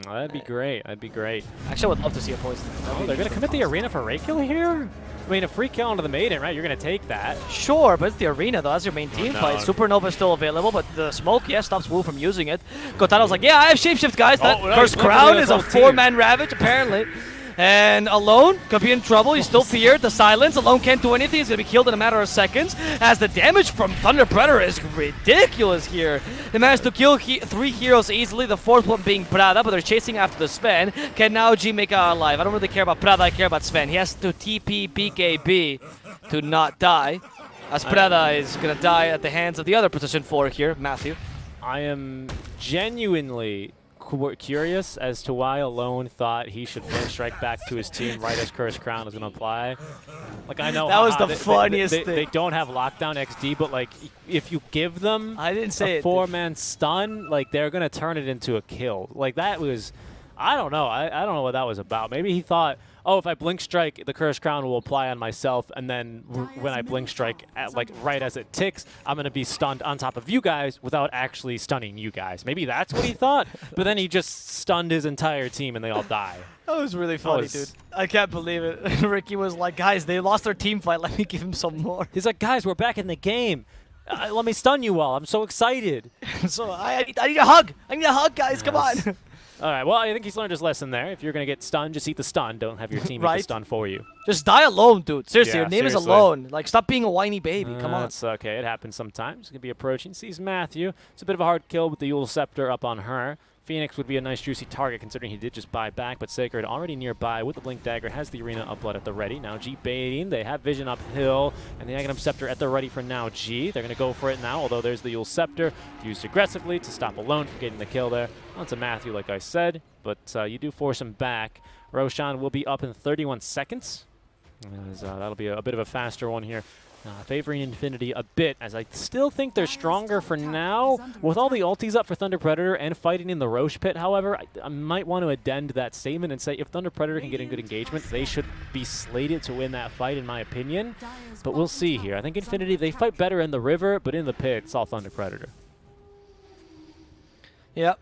That'd be great. That'd be great. Actually, I would love to see a poison. Oh, they're going to commit the arena for Rakel here? I mean, a free kill onto the Maiden, right? You're going to take that. Sure, but it's the arena, though. That's your main team no. fight. Supernova is still available, but the smoke, stops Wu from using it. Gotaro's like, yeah, I have shapeshift, guys. That Cursed Crown is a 4-man Ravage, apparently. And Alone could be in trouble. He's still feared. The silence. Alone can't do anything. He's going to be killed in a matter of seconds. As the damage from Thunder Predator is ridiculous here. They managed to kill 3 heroes easily. The 4th one being Prada, but they're chasing after the Sven. Can now G make it out alive? I don't really care about Prada. I care about Sven. He has to TP BKB to not die. As Prada is going to die at the hands of the other position 4 here, Matthew. I am genuinely curious as to why Alone thought he should Blink Strike back to his team right as Cursed Crown is going to apply. Like, I know that was the funniest thing. They don't have lockdown XD, but like if you give them I didn't say a 4-man stun, like they're going to turn it into a kill. Like that was, I don't know. I don't know what that was about. Maybe he thought, oh, if I Blink Strike, the Cursed Crown will apply on myself, and then when I Blink Strike, right as it ticks, I'm going to be stunned on top of you guys without actually stunning you guys. Maybe that's what he thought, but then he just stunned his entire team and they all die. That was really funny, dude. I can't believe it. Ricky was like, guys, they lost their team fight. Let me give him some more. He's like, guys, we're back in the game. Let me stun you all. I'm so excited. So I need a hug. I need a hug, guys. Come on. All right, well, I think he's learned his lesson there. If you're going to get stunned, just eat the stun. Don't have your team eat the stun for you. Just die alone, dude. Seriously, Yeah, your name seriously. is Alone. Like, stop being a whiny baby. Come on. That's okay. It happens sometimes. He's going to be approaching. Sees Matthew. It's a bit of a hard kill with the Yule Scepter up on her. Phoenix would be a nice juicy target considering he did just buy back, but Sacred already nearby with the Blink Dagger, has the Arena of Blood at the ready. Now G baiting, they have Vision uphill, and the Aghanim Scepter at the ready for now G. They're going to go for it now, although there's the Yule Scepter used aggressively to stop Alone from getting the kill there. Onto Matthew, like I said, but you do force him back. Roshan will be up in 31 seconds. That'll be a bit of a faster one here. Favoring Infinity a bit, as I still think they're stronger for now. With all the ultis up for Thunder Predator and fighting in the Roche Pit, however, I might want to addend that statement and say if Thunder Predator can get in good engagement, they should be slated to win that fight, in my opinion. But we'll see here. I think Infinity, they fight better in the river, but in the pit, it's all Thunder Predator. Yeah,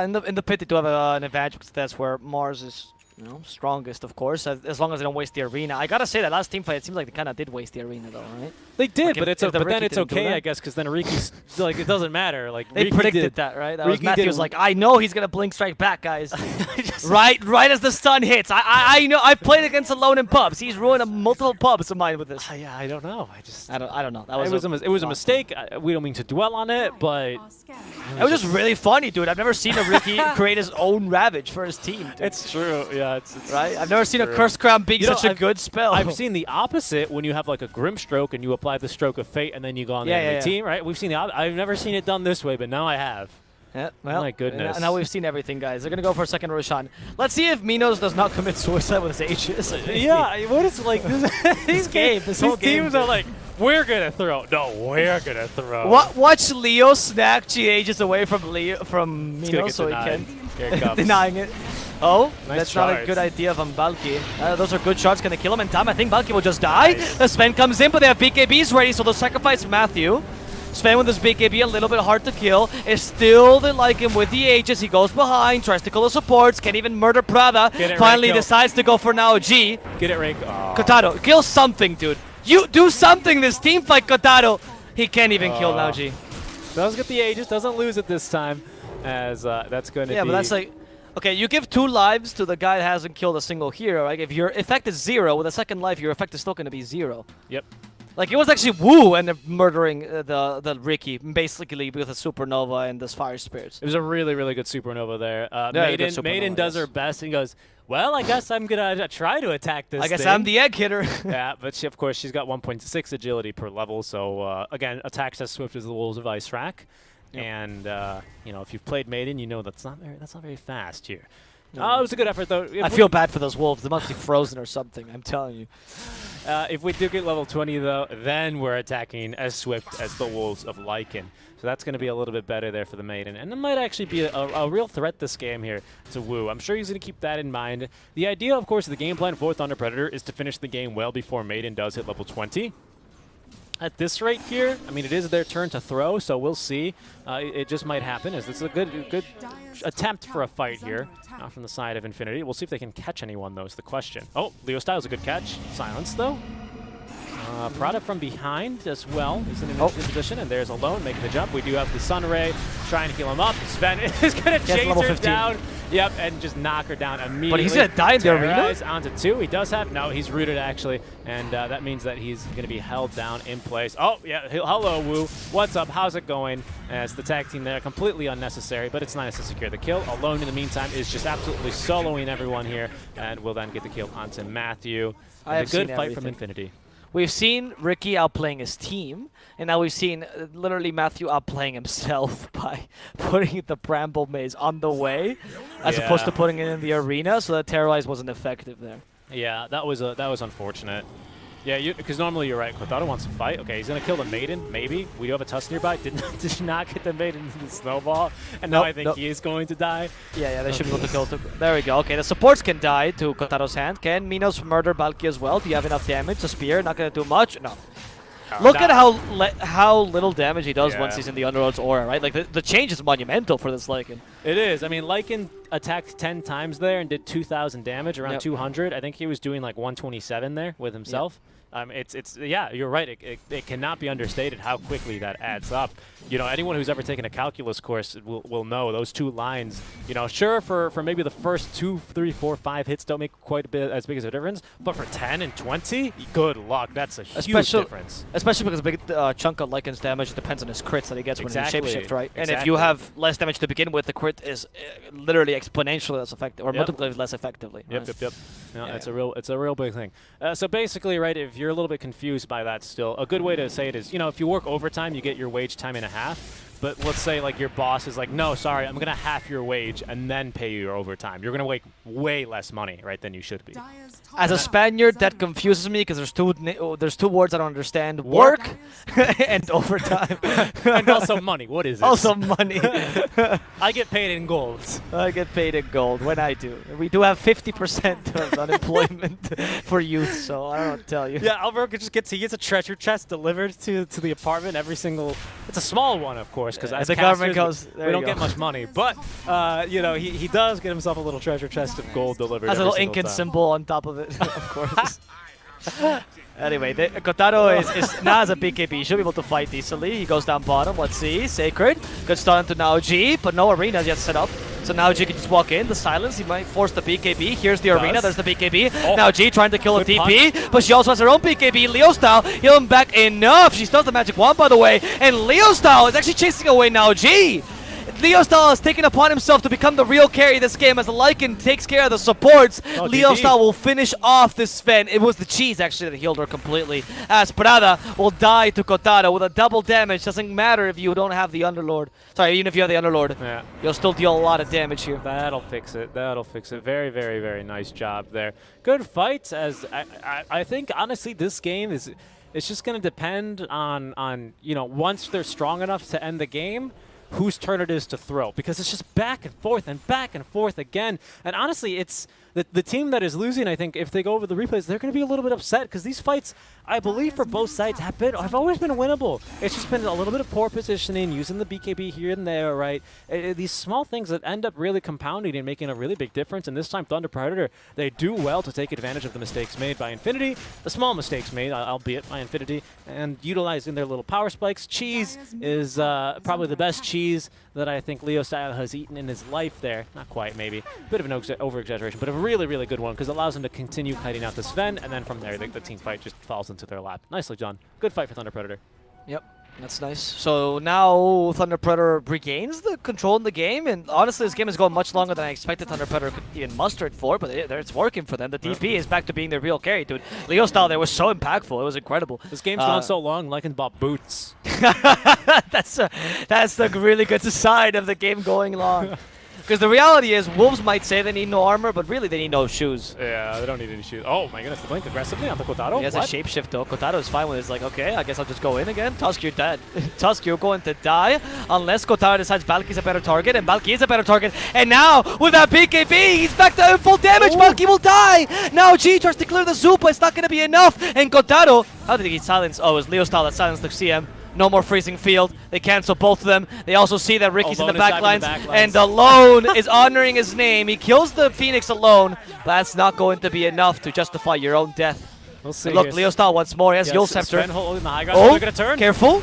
in the pit they do have an advantage because that's where Mars is You know, strongest, of course, as long as they don't waste the arena. I gotta say that last team fight, it seems like they kind of did waste the arena, though, right? They did, Like but if the but then Riki it's didn't do okay, that? I guess, because then Riki's like it doesn't matter. Like They Riki predicted did, that, right? That was Riki Matthew did was like, I know he's gonna blink strike back, guys. right as the stun hits. I know. I played against Alone in pubs. He's ruined multiple pubs of mine with this. Yeah, I don't know. I don't know. That It was a mistake. We don't mean to dwell on it, but It was just really funny, dude. I've never seen a Riki create his own Ravage for his team. Dude. it's true. Yeah, it's Right? I've never seen a true. Curse Crown being You know, such a good spell. I've seen the opposite when you have like a Grim Stroke and you apply the Stroke of Fate and then you go on the enemy team, right? We've seen the I've never seen it done this way, but now I have. Yeah, well, My goodness. Now we've seen everything, guys. They're going to go for a second Roshan. Let's see if Minos does not commit suicide with his Aegis. Yeah, what is like these game, this whole game, teams are like, we're gonna throw. No, we're gonna throw. Watch Leo snatch the Aegis away from It's gonna Minos get so he denied. can Here it comes. denying it. Oh, Nice that's not a charge. good idea from Balki. Those are good shots. Can they kill him in time? I think Balki will just die. Nice. The Sven comes in, but they have BKBs ready, so they'll sacrifice Matthew. Sven with his BKB, a little bit hard to kill. Is still the Lycan with the Aegis. He goes behind, tries to kill the supports, can't even murder Prada. Get it, Finally Rico. decides to go for now G. Get it, Rake. Oh. Kotaro, kill something, dude. You do something this team fight, Kotaro. He can't even kill now G. Does get the Aegis, doesn't lose it this time, as that's going to be. Yeah, but that's like, okay, you give 2 lives to the guy that hasn't killed a single hero. Like, if your effect is 0, with a second life, your effect is still going to be 0. Yep. Like, it was actually Wu ended up murdering the Riki, basically with a Supernova and this Fire Spirits. It was a really, really good Supernova there. a good Supernova, Maiden does yes. her best and goes, well, I guess I'm going to try to attack this I guess thing. I'm the egg hitter. Yeah, but she, of course, she's got 1.6 agility per level, so again, attacks as swift as the Wolves of Ice Rack. Yep. And, you know, if you've played Maiden, you know that's not very fast here. Oh, it was a good effort, though. I feel bad for those wolves. They must be frozen or something, I'm telling you. If we do get level 20, though, then we're attacking as swift as the Wolves of Lycan. So that's going to be a little bit better there for the Maiden. And it might actually be a real threat this game here to Wu. I'm sure he's going to keep that in mind. The idea, of course, of the game plan for Thunder Predator is to finish the game well before Maiden does hit level 20. At this rate here, I mean, it is their turn to throw, so we'll see. It just might happen, as it's a good attempt for a fight here from the side of Infinity. We'll see if they can catch anyone, though, is the question. Oh, Leo Style's a good catch. Silence, though. Prada from behind as well is in an interesting position, and there's Alone making the jump. We do have the Sun Ray trying to heal him up. Sven is going to chase level her 15. down. Yep, and just knock her down immediately. But he's going to die in the arena? Terrorize onto 2. He does have... No, he's rooted, actually, and that means that he's going to be held down in place. Oh, yeah. Hello, Wu. What's up? How's it going? As the tag team there, completely unnecessary, but it's nice to secure the kill. Alone, in the meantime, is just absolutely soloing everyone here, and will then get the kill onto Matthew. I And have a good seen fight from everything. Infinity. We've seen Riki outplaying his team, and now we've seen literally Matthew outplaying himself by putting the Bramble Maze on the way, as opposed to putting it in the arena, so that Terrorize wasn't effective there. Yeah, that was unfortunate. Yeah, because normally you're right. Kotaro wants to fight. Okay, he's going to kill the Maiden, maybe. We do have a Tusk nearby. Did not get the Maiden into the snowball, and now Nope, I think nope. he is going to die. Yeah, they should be able to kill. There we go. Okay, the supports can die to Kotaro's hand. Can Minos murder Balki as well? Do you have enough damage? A spear, not going to do much? No. Look at how little damage he does once Yeah. he's in the Underworld's aura, right? Like, the change is monumental for this Lycan. It is. I mean, Lycan attacked 10 times there and did 2,000 damage, around Yep. 200. I think he was doing like 127 there with himself. Yeah, you're right. It cannot be understated how quickly that adds up. You know, anyone who's ever taken a calculus course will know those 2 lines. You know, sure, for maybe the first 2, 3, 4, 5 hits don't make quite a bit as big as a difference, but for 10 and 20, good luck. That's a huge difference. Especially because a big chunk of Lycan's damage depends on his crits that he gets Exactly. when he shapeshift, right? And if Exactly. you have less damage to begin with, the crit is literally exponentially less effective, or Yep. multiplied less effectively. Yep. No, Yeah, it's a real big thing. So basically, right, if you're a little bit confused by that still, a good way to say it is, you know, if you work overtime, you get your wage time and a half. But let's say like your boss is like, no, sorry, I'm gonna half your wage and then pay you your overtime. You're gonna make way less money, right, than you should be. As a Spaniard, that confuses me because there's two words I don't understand: work and overtime, And also money. What is it? also money. I get paid in gold. I get paid in gold when I do. We do have 50% of unemployment for youth, so I don't know what to tell you. Yeah, Alvaro he gets a treasure chest delivered to the apartment every single. It's a small one, of course. course, because as the government casters, goes, there we you don't get go. much money. But, you know, he does get himself a little treasure chest of gold delivered Has a every little single Incan time. symbol on top of it, of course. Anyway, Kotaro is now has a BKB. He should be able to fight decently. He goes down bottom. Let's see. Sacred. Good start into Naoji, but no arena yet set up. So Naoji can just walk in. The silence. He might force the BKB. Here's the arena. There's the BKB. Oh. Naoji trying to kill a Good DP, but she also has her own BKB. Leo Style heal him back enough. She does the magic wand, by the way. And Leo Style is actually chasing away Naoji. Leo Style has taken upon himself to become the real carry this game as the Lycan takes care of the supports. Oh, Leo GG. Style will finish off this Sven. It was the cheese actually that healed her completely. As Prada will die to Kotaro with a double damage. Doesn't matter if you don't have the Underlord. Sorry, even if you have the Underlord. Yeah. You'll still deal a lot of damage here. That'll fix it. That'll fix it. Very, very, very nice job there. Good fights. As I think, honestly, this game is it's just going to depend on, you know, once they're strong enough to end the game, whose turn it is to throw, because it's just back and forth again. And honestly, it's the team that is losing, I think, if they go over the replays, they're going to be a little bit upset because these fights, I believe, for both sides have always been winnable. It's just been a little bit of poor positioning, using the BKB here and there, right? These small things that end up really compounding and making a really big difference. And this time, Thunder Predator, they do well to take advantage of the mistakes made by Infinity, the small mistakes made, albeit by Infinity, and utilizing their little power spikes. Cheese is probably the best cheese that I think Leo Style has eaten in his life there. Not quite, maybe. Bit of an over-exaggeration, but a really, really good one because it allows him to continue kiting out the Sven, and then from there, the team fight just falls into their lap. Nicely done. Good fight for Thunder Predator. Yep, that's nice. So now Thunder Predator regains the control in the game, and honestly, this game is going much longer than I expected Thunder Predator could even muster it for, but it's working for them. The DP is back to being their real carry, dude. Leo Style there was so impactful. It was incredible. This game's gone so long, Lycan bought boots. that's the really good side of the game going long. Because the reality is, Wolves might say they need no armor, but really they need no shoes. Yeah, they don't need any shoes. Oh my goodness, the blink aggressively on the Kotaro. He has a shapeshift though. Kotaro is fine with it. It's like, okay, I guess I'll just go in again. Tusk, you're dead. Tusk, you're going to die unless Kotaro decides Balki's a better target, and Balki is a better target. And now, with that BKB, he's back to full damage. Balki will die. Now G tries to clear the Zupa. It's not going to be enough. And Kotaro, how did he silence? Oh, it was Leo Style that silenced the CM. No more freezing field. They cancel both of them. They also see that Ricky's in the back lines, and Alone is honoring his name. He kills the Phoenix alone, but that's not going to be enough to justify your own death. We'll see. Look, Leo Style once more. He has Yule Scepter. Sven holding the high ground. Oh, They're gonna turn. Careful.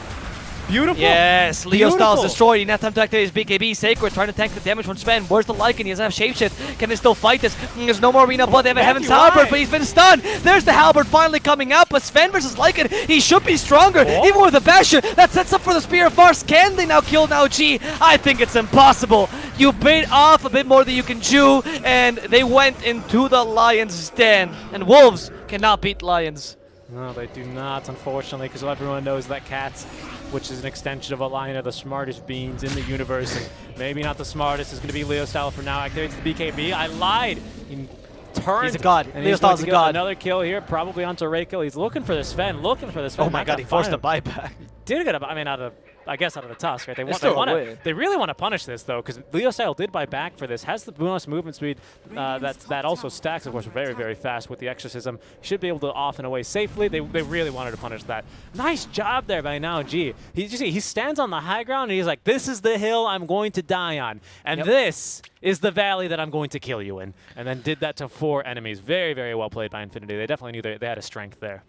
Beautiful. Yes, Leo Style is Beautiful. destroyed. He didn't have time to activate his BKB. Sacred trying to tank the damage from Sven. Where's the Lycan? He doesn't have Shapeshift. Can they still fight this? There's no more Arena Blood. They have a Heaven's Halberd, but he's been stunned. There's the Halberd finally coming out, but Sven versus Lycan, he should be stronger. Even with the Bastion, that sets up for the Spear of Mars. Can they now kill Nao G? I think it's impossible. You bait off a bit more than you can chew, and they went into the Lion's Den. And Wolves cannot beat Lions. No, they do not, unfortunately, because everyone knows that Cats, which is an extension of a Lion, are the smartest beings in the universe, and maybe not the smartest is going to be Leo Style for now. Activates the BKB. I lied. He turned. He's a god. And Leo he's going Style's to a get god. Another kill here, probably onto Reiko. He's looking for this Sven, Oh my god, he forced a buyback. Did get I mean, I guess out of the Tusk, right? They still a win. they really want to punish this though, because Leo Style did buy back for this. Has the bonus movement speed that also stacks, of course, very, very fast with the exorcism. Should be able to off and away safely. They really wanted to punish that. Nice job there by Nao G. He stands on the high ground and he's like, "This is the hill I'm going to die on, and this is the valley that I'm going to kill you in." And then did that to 4 enemies. Very, very well played by Infinity. They definitely knew they had a strength there.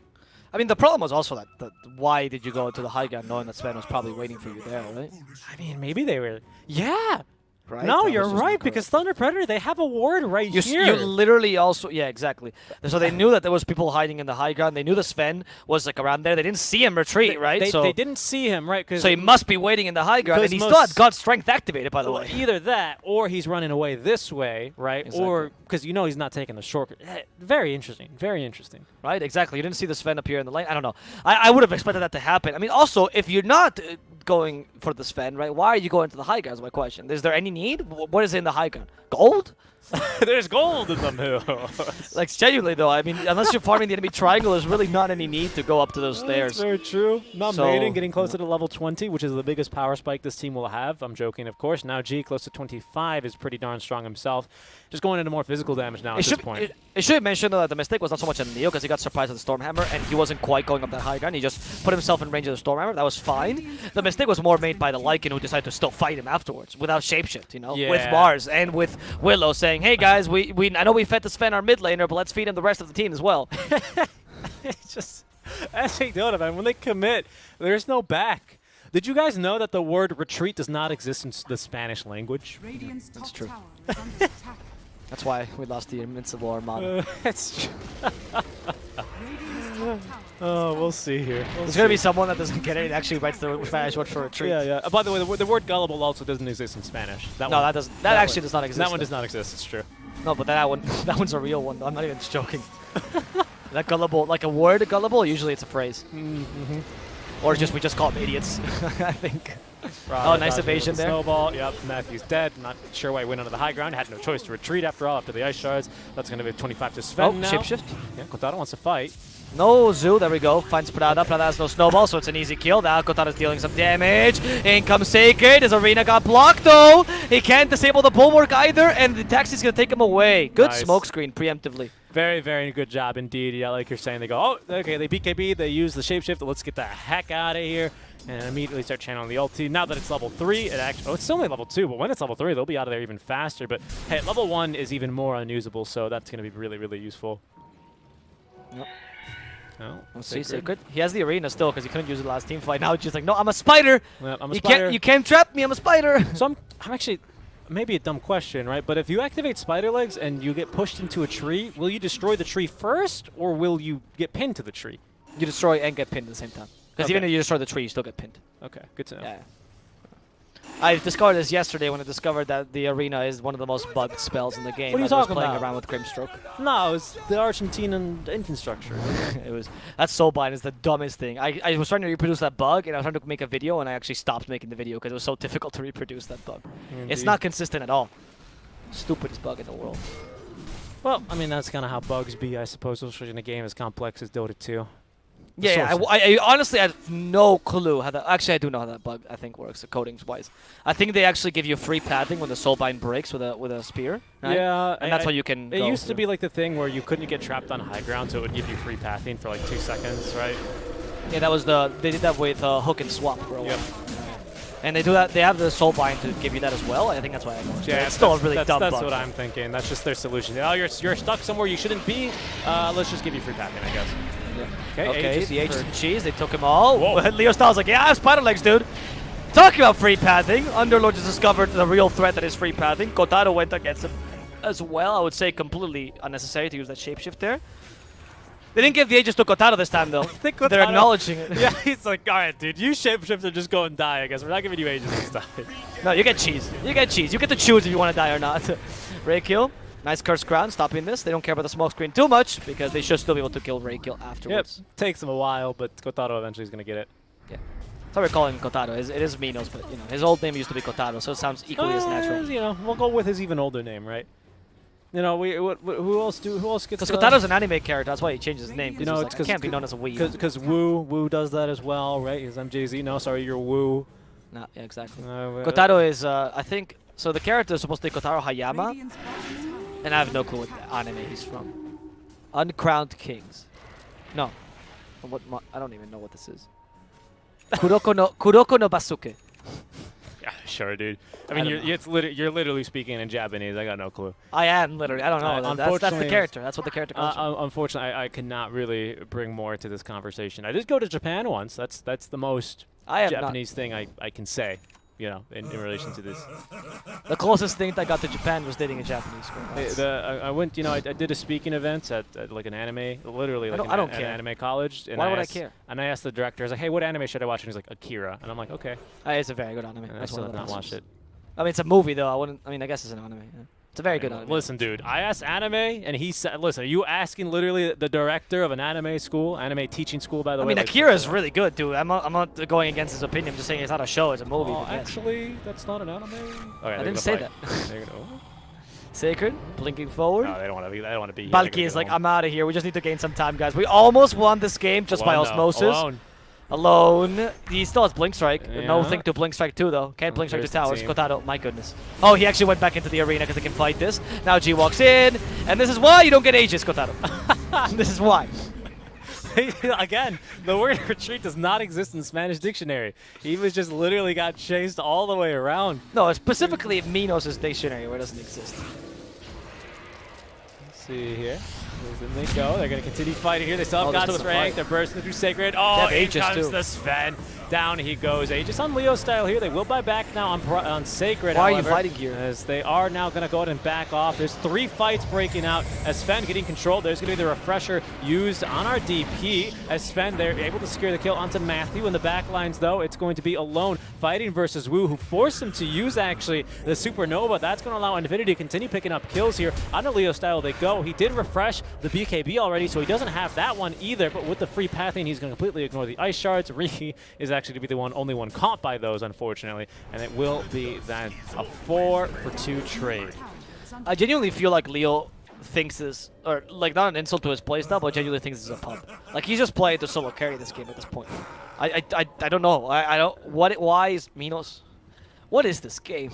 I mean, the problem was also that why did you go into the high ground knowing that Sven was probably waiting for you there, right? I mean, maybe they were. Yeah. Right? No, That you're was just right, incorrect. because Thunder Predator, they have a ward right here. You literally also, yeah, exactly. So they knew that there was people hiding in the high ground. They knew the Sven was like around there. They didn't see him retreat, right? They didn't see him, right? So he must be waiting in the high ground, and he still had God Strength activated, by the way. Either that, or he's running away this way, right? Exactly. Or, because you know he's not taking the shortcut. Very interesting, very interesting. Right, exactly. You didn't see the Sven appear in the lane. I don't know. I would have expected that to happen. I mean, also, if you're not going for the Sven, right, why are you going to the high ground is my question. Is there any need? What is in the high ground? Gold? There's gold in them hills. Like, genuinely, though, I mean, unless you're farming the enemy triangle, there's really not any need to go up to those That's stairs. very true. Not So- Maiden getting closer to level 20, which is the biggest power spike this team will have. I'm joking, of course. Now G close to 25 is pretty darn strong himself. Just going into more physical damage now at this point. It should mention that the mistake was not so much on Neo because he got surprised with the Stormhammer and he wasn't quite going up that high ground. He just put himself in range of the Stormhammer. That was fine. The mistake was more made by the Lycan who decided to still fight him afterwards without shapeshift, you know, with Yeah. Mars and with Willow saying, "Hey guys, I know we fed the Sven our mid laner, but let's feed him the rest of the team as well." It's just, as they do it, man, when they commit, there's no back. Did you guys know that the word retreat does not exist in the Spanish language? Radiant's top true. tower is under attack. That's why we lost the Invincible Armada. It's true. Radiant's top tower. Oh, we'll see here. There's gonna be someone that doesn't get it and actually writes the Spanish word for retreat. Yeah, yeah. By the way, the word gullible also doesn't exist in Spanish. No, that doesn't. That actually does not exist. That one though. does not exist. It's true. No, but that one, that one's a real one. I'm not even joking. That gullible, like a word gullible, usually it's a phrase. Mm-hmm. Or just we just call them idiots, I think. Right, Oh, nice dodging evasion the there. Snowball. Yep, Matthew's dead. Not sure why he went onto the high ground. Had no choice to retreat after all after the ice shards. That's going to be 25 to Sven Oh, now. shapeshift. Yeah, Kotaro wants to fight. No Zoo, there we go. Finds Prada. Prada has no snowball, so it's an easy kill. Now Kotara's dealing some damage. In comes Sacred. His arena got blocked though. He can't disable the bulwark either, and the taxi's gonna take him away. Good Nice. smoke screen preemptively. Very, very good job indeed. Yeah, like you're saying, they go, oh, okay, they BKB, they use the shapeshift. Let's get the heck out of here. And immediately start channeling the ulti. Now that it's level 3, it actually, oh, it's still only level 2, but when it's level 3, they'll be out of there even faster. But hey, level 1 is even more unusable, so that's going to be really, really useful. Yep. Oh, Let's see, Sacred. He has the arena still because he couldn't use it last team fight. Now he's just like, no, I'm a spider. Well, I'm a You spider. you can't trap me. I'm a spider. So I'm actually, maybe a dumb question, right? But if you activate spider legs and you get pushed into a tree, will you destroy the tree first, or will you get pinned to the tree? You destroy and get pinned at the same time. Because Okay. even if you destroy the tree, you still get pinned. Okay, good to know. Yeah. I discovered this yesterday when I discovered that the arena is one of the most bugged spells in the game. What are you as I was talking playing about? around with Grimstroke. No, it's the Argentinian infrastructure. That soulbind is the dumbest thing. I was trying to reproduce that bug and I was trying to make a video and I actually stopped making the video because it was so difficult to reproduce that bug. It's Indeed. not consistent at all. Stupidest bug in the world. Well, I mean, that's kind of how bugs be, I suppose, especially in a game as complex as Dota 2. Yeah, source. I honestly have no clue how that. Actually, I do know how that bug I think works, codings wise. I think they actually give you free pathing when the soulbind breaks with a spear. Right? Yeah, and that's why you can. It go used to through. be like the thing where you couldn't get trapped on high ground, so it would give you free pathing for like 2 seconds, right? Yeah, that was they did that with hook and swap for a Yep. while. And they do that. They have the soulbind to give you that as well. I think that's why I know. Yeah, It's still a really that's dumb That's bug. what I'm thinking. That's just their solution. Oh, you're stuck somewhere you shouldn't be. Let's just give you free pathing, I guess. Okay, Aegis the Aegis for- and cheese, they took him all. Whoa. Leo Styles like, yeah, I have spider legs, dude. Talking about free pathing, Underlord just discovered the real threat that is free pathing. Kotaro went against him as well. I would say completely unnecessary to use that shapeshift there. They didn't give the Aegis to Kotaro this time, though. They're Kotaro- acknowledging it. Yeah, he's like, all right, dude, you shapeshift or just go and die, I guess. We're not giving you ages this time. No, you get cheese. You get cheese. You get to choose if you want to die or not. Raykill. Nice Curse Crown, stopping this. They don't care about the smoke screen too much because they should still be able to kill Raykill Yep, afterwards. takes him a while, but Kotaro eventually is going to get it. That's how we're calling him Kotaro. It is Minos, but you know his old name used to be Kotaro, so it sounds equally as natural. You know, we'll go with his even older name, right? You know, who else gets Because Kotaro's an anime character, that's why he changed his name. You know, He's it's like, I can't be known as a weeb. Because Wu does that as well, right? He's MJZ. No, sorry, you're Wu. No, yeah, exactly. Uh, Kotaro is, I think, so the character is supposed to be Kotaro Hayama, Radiant's bottom tower and I have no clue what anime he's from. Uncrowned Kings. No. I don't even know what this is. Kuroko no Basuke. Yeah, sure, dude. I I mean, don't know. you're literally speaking in Japanese. I got no clue. I am literally, I don't know. That's the unfortunately- character. That's what the character comes from. Unfortunately, I cannot really bring more to this conversation. I did go to Japan once. That's the most I have not. Japanese thing I can say, you know, in relation to this. The closest thing that I got to Japan was dating a Japanese girl. That's- I went, you know, I did a speaking event at like an anime, literally like I don't an care. anime college. And Why would I asked- care? And I asked the director, I was like, hey, what anime should I watch? And he's like, Akira. And I'm like, okay. It's a very good anime. And I That's still one have of not the watched it. I mean, it's a movie though. I guess it's an anime. Yeah. It's a very good anime. Listen, dude, I asked anime, and he said, listen, are you asking literally the director of an anime school, anime teaching school, by the I way? mean, like- Akira is really good, dude. I'm not going against his opinion. I'm just saying it's not a show. It's a movie. Oh, but yes. actually, that's not an anime. Okay, I didn't say that. There you go. Sacred, blinking forward. No, they don't want to be. They don't want to be here. Balki is like, I'm out of here. We just need to gain some time, guys. We almost won this game just by osmosis. Alone. He still has Blink Strike. No thing to Blink Strike 2, though. Can't Blink Strike the towers. Kotaro, my goodness. Oh, he actually went back into the arena because he can fight this. Now G walks in, and this is why you don't get Aegis, Kotaro. This is why. Again, the word retreat does not exist in the Spanish dictionary. He was just literally got chased all the way around. No, specifically Minos' dictionary where it doesn't exist. Let's see here. In they go. They're going to continue fighting here. They still have got still gonna strength. fight. They're bursting through Sacred. Oh, They have here Aegis comes too. the Sven. Down he goes. Aegis on Leo style here. They will buy back now on Sacred. Why are you however, fighting here? As they are now going to go ahead and back off. There's 3 fights breaking out as Sven getting control. There's going to be the refresher used on our DP. As Sven, they're able to secure the kill onto Matthew. In the back lines, though, it's going to be Alone fighting versus Wu, who forced him to use, actually, the Supernova. That's going to allow Infinity to continue picking up kills here. On the Leo style they go. He did refresh the BKB already, so he doesn't have that one either. But with the free pathing, he's going to completely ignore the Ice Shards. Riki is actually to be the only one caught by those, unfortunately. And it will be then a 4-for-2 trade. I genuinely feel like Leo thinks this, or like not an insult to his playstyle, but genuinely thinks this is a pump. Like he's just playing to solo carry this game at this point. I don't know. I don't. Why is Minos? What is this game?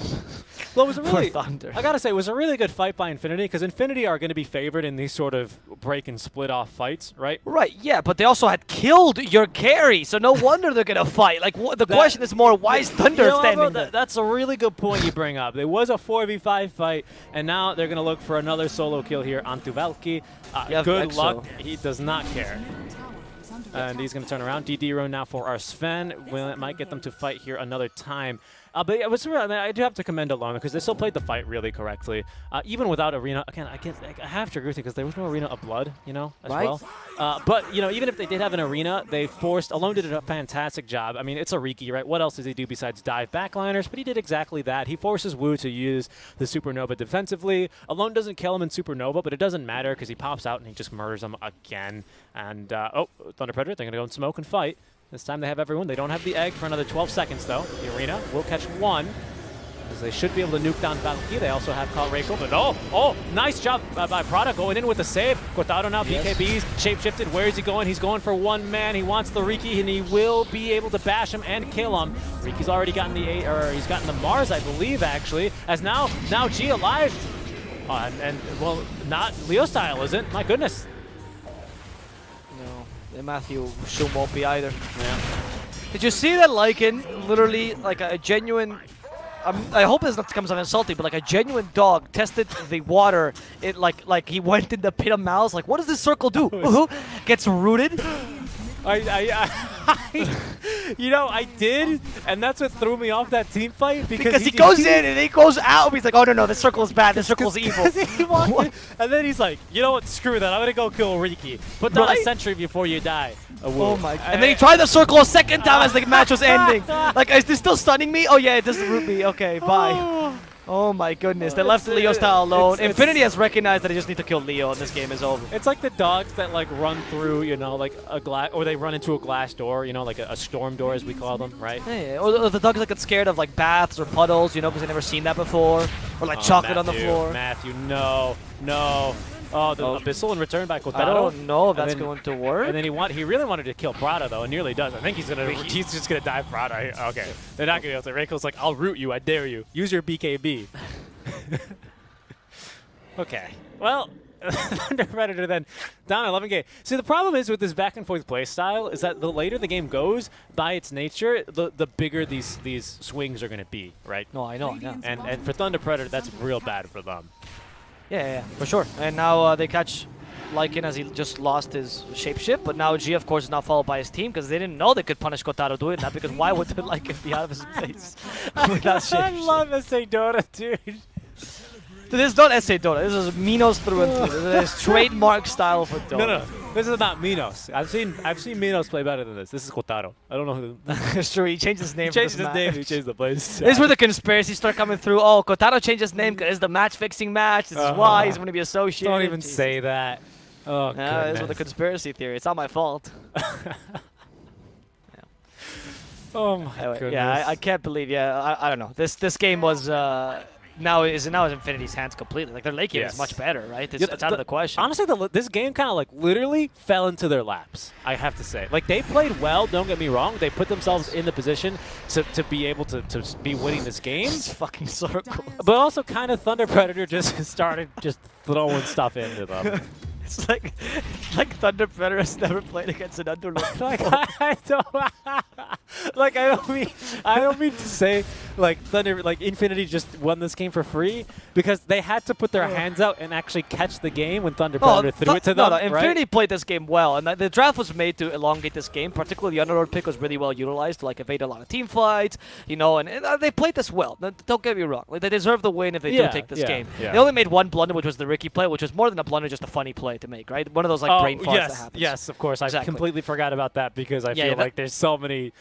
Well, it was a really, Thunder. I gotta say, it was a really good fight by Infinity, because Infinity are going to be favored in these sort of break and split off fights, right? Right, yeah, but they also had killed your carry, so no wonder they're gonna fight. Like, the question is more, why is Thunder You know, standing bro, there? that's a really good point you bring up. There was a 4v5 fight, and now they're going to look for another solo kill here on Tuvalki. Good Exo. luck. He does not care. And he's going to turn around. DD rune now for our Sven. It might get them to fight here another time. But it was, I mean, I do have to commend Alone because they still played the fight really correctly. Even without Arena, again, I have to agree with you because there was no Arena of Blood, you know, as Right. well. But, you know, even if they did have an Arena, they forced, Alone did a fantastic job. I mean, it's a Riki, right? What else does he do besides dive backliners? But he did exactly that. He forces Wu to use the Supernova defensively. Alone doesn't kill him in Supernova, but it doesn't matter because he pops out and he just murders him again. And, oh, Thunder Predator, they're going to go and smoke and fight. This time they have everyone. They don't have the egg for another 12 seconds, though. The Arena will catch one, as they should be able to nuke down Valkyrie. They also have caught Reiko, but oh, nice job by Prada going in with the save. Kotaro now, BKBs, shapeshifted. Where is he going? He's going for one man. He wants the Riki, and he will be able to bash him and kill him. Riki's already gotten he's gotten the Mars, I believe, actually, as now G alive. And well, not Leo style, isn't? My goodness. No, Matthew Shum won't be either. Yeah. Did you see that Lycan, literally, like a genuine... I hope this not comes off insulting, but like a genuine dog tested the water. It like he went in the pit of mouths. Like, what does this circle do? Gets rooted. You know, I did, and that's what threw me off that team fight Because he goes in and he goes out. And he's like, oh no, this circle is bad. This circle is evil. And then he's like, you know what? Screw that. I'm gonna go kill Riki. Put down a sentry before you die. Oh my! And then he tried the circle a second time as the match was ending. Like, is this still stunning me? Oh yeah, it doesn't root me. Okay, bye. Oh my goodness, they left Leo style alone. Infinity has recognized that they just need to kill Leo and this game is over. It's like the dogs that like run through, you know, like a glass, or they run into a glass door, you know, like a storm door as we call them, right? Yeah, or the dogs that get scared of like baths or puddles, you know, because they've never seen that before. Or like chocolate on the floor. Matthew, no. Oh, the Abyssal in return by Kotaro. I don't know if that's going to work. And then he really wanted to kill Prada though, and nearly does. I think he's just gonna dive Prada. Okay, they're not gonna be able to. Reiko's like, I'll root you, I dare you. Use your BKB. Okay, well, Thunder Predator then down 11K. See, the problem is with this back and forth play style is that the later the game goes, by its nature, the bigger these swings are gonna be, right? No, I know. And for Thunder Predator, that's real bad for them. Yeah, for sure. And now they catch Lycan as he just lost his shapeshift, but now G, of course, is not followed by his team because they didn't know they could punish Kotaro doing that, because why would Lycan be out of his place without shapeshift? I love SA Dota, dude. This is not SA Dota. This is Minos through and through. This is trademark style for Dota. No. This is not Minos. I've seen Minos play better than this. This is Kotaro. I don't know who. It's true. He changed his name. He changed his name. He changed the place. This is where the conspiracies start coming through. Oh, Kotaro changed his name because it's the match-fixing match. This is why he's going to be associated. Don't even say that. Oh, yeah, this is the conspiracy theory. It's not my fault. Oh my goodness. Yeah, I can't believe. Yeah, I don't know. This game was. now is Infinity's hands completely. Like their late game is much better, right? It's, Yeah, it's out of the question. Honestly, this game kind of like literally fell into their laps, I have to say. Like they played well, don't get me wrong. They put themselves in the position to be able to be winning this game. It's fucking circle. But also kind of Thunder Predator just started just throwing stuff into them. It's like Thunder Predator has never played against an Underlord. Like I don't mean to say like Infinity just won this game for free because they had to put their hands out and actually catch the game when Thunder Predator threw it to them. No, Infinity played this game well, and the draft was made to elongate this game. Particularly the Underlord pick was really well utilized to like evade a lot of team fights, you know, and they played this well. Don't get me wrong; like, they deserve the win if they do take this game. Yeah. They only made one blunder, which was the Ricky play, which was more than a blunder, just a funny play to make, right? One of those like brain farts that happens. Yes, of course. I completely forgot about that because I feel like there's so many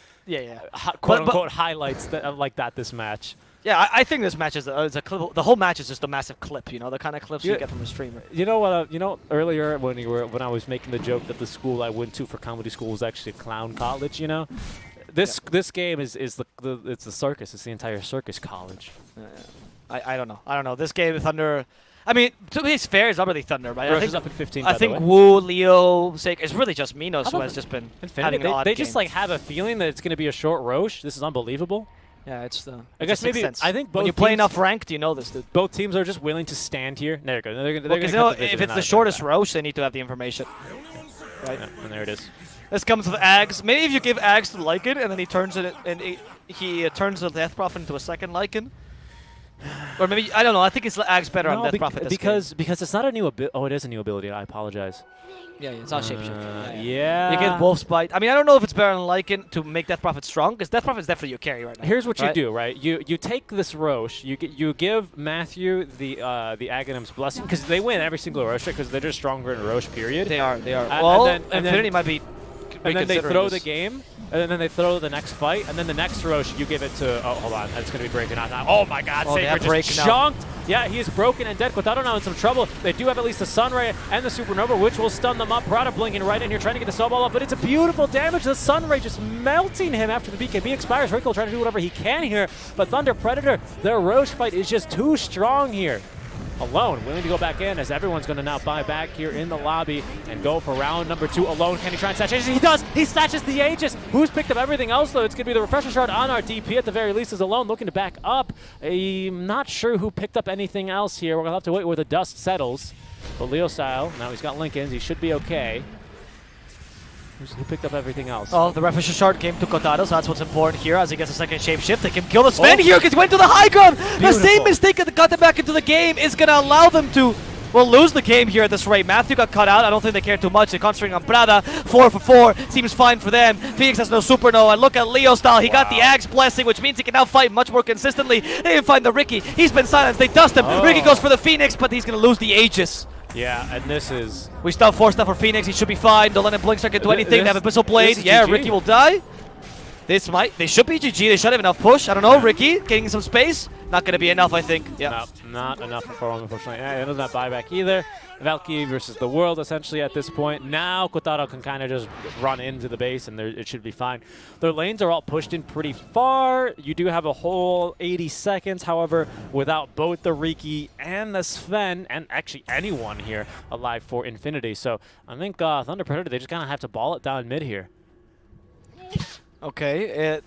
quote-unquote highlights that, like that this match. Yeah, I think this match is a clip. The whole match is just a massive clip, you know, the kind of clips you get from a streamer. You know what? Earlier when I was making the joke that the school I went to for comedy school was actually a clown college, you know, this game is it's the circus. It's the entire circus college. I don't know. This game, Thunder. I mean, to be fair, it's not really Thunder, right? Rush is up in 15. I think Wu, Leo, Sake. It's really just Minos who has just been Infinity. having an odd They game. just like have a feeling that it's going to be a short Roche. This is unbelievable. Yeah, it's I guess maybe sense. I think both when you play teams- enough ranked, you know this, dude. Both teams are just willing to stand here. There you go. They're Because gonna you know, cut the if vision it's the out shortest of Roche, they need to have the information. Right. that. And there it is. This comes with Ags. Maybe if you give Ags to Lycan, and then he turns it, and he turns the Death Prophet into a second Lycan. Or maybe, I don't know, I think it's Ags better on Death Prophet this because it's not a new ability. Oh, it is a new ability. I apologize. Yeah, it's not shapeshifting. Yeah. You get Wolf's Bite. I mean, I don't know if it's better on Lycan to make Death Prophet strong, because Death Prophet is definitely your carry right now. Here's what you do, right? You take this Roche, you give Matthew the Aghanim's Blessing, because they win every single Roche because they're just stronger in Roche, period. They are. Well, and Infinity might be and then they throw this. the game, and then they throw the next fight, and then the next Roche, you give it to... Oh, hold on. It's going to be breaking out now. Oh, my God. Sacred just chunked. Yeah, he is broken and dead. Quintado now in some trouble. They do have at least the Sunray and the Supernova, which will stun them up. Prada blinking right in here, trying to get the snowball up, but it's a beautiful damage. The Sunray just melting him after the BKB expires. Rico trying to do whatever he can here, but Thunder Predator, their Roche fight is just too strong here. Alone, willing to go back in as everyone's going to now buy back here in the lobby and go for round number 2. Alone, can he try and snatch Aegis? He does! He snatches the Aegis! Who's picked up everything else, though? It's going to be the Refresher Shard on our DP at the very least, is Alone looking to back up. I'm not sure who picked up anything else here. We're going to have to wait where the dust settles. But Leo style, now he's got Lincolns. He should be okay. Who picked up everything else? Oh, the Refresher Shard came to Kotaro, so that's what's important here. As he gets a second shapeshift, they can kill the Sven here because he went to the high ground. The same mistake that got them back into the game is going to allow them to, well, lose the game here at this rate. Matthew got cut out. I don't think they care too much. They're concentrating on Prada. 4 for 4. Seems fine for them. Phoenix has no Supernova. And look at Leo style. He got the Axe Blessing, which means he can now fight much more consistently. They didn't find the Ricky. He's been silenced. They dust him. Ricky goes for the Phoenix, but he's going to lose the Aegis. Yeah, and this is... We still have 4 stuff for Phoenix. He should be fine. Don't let him blink start do anything. They have Abyssal Blade. Yeah, GG. Ricky will die. They should be GG. They should have enough push. I don't know. Ricky getting some space. Not going to be enough, I think. Yeah. No, not enough for him, unfortunately. Yeah, it doesn't have buyback either. Valkyrie versus the world, essentially, at this point. Now, Kotaro can kind of just run into the base, and it should be fine. Their lanes are all pushed in pretty far. You do have a whole 80 seconds, however, without both the Riki and the Sven, and actually anyone here alive for Infinity. So I think Thunder Predator, they just kind of have to ball it down mid here. Okay.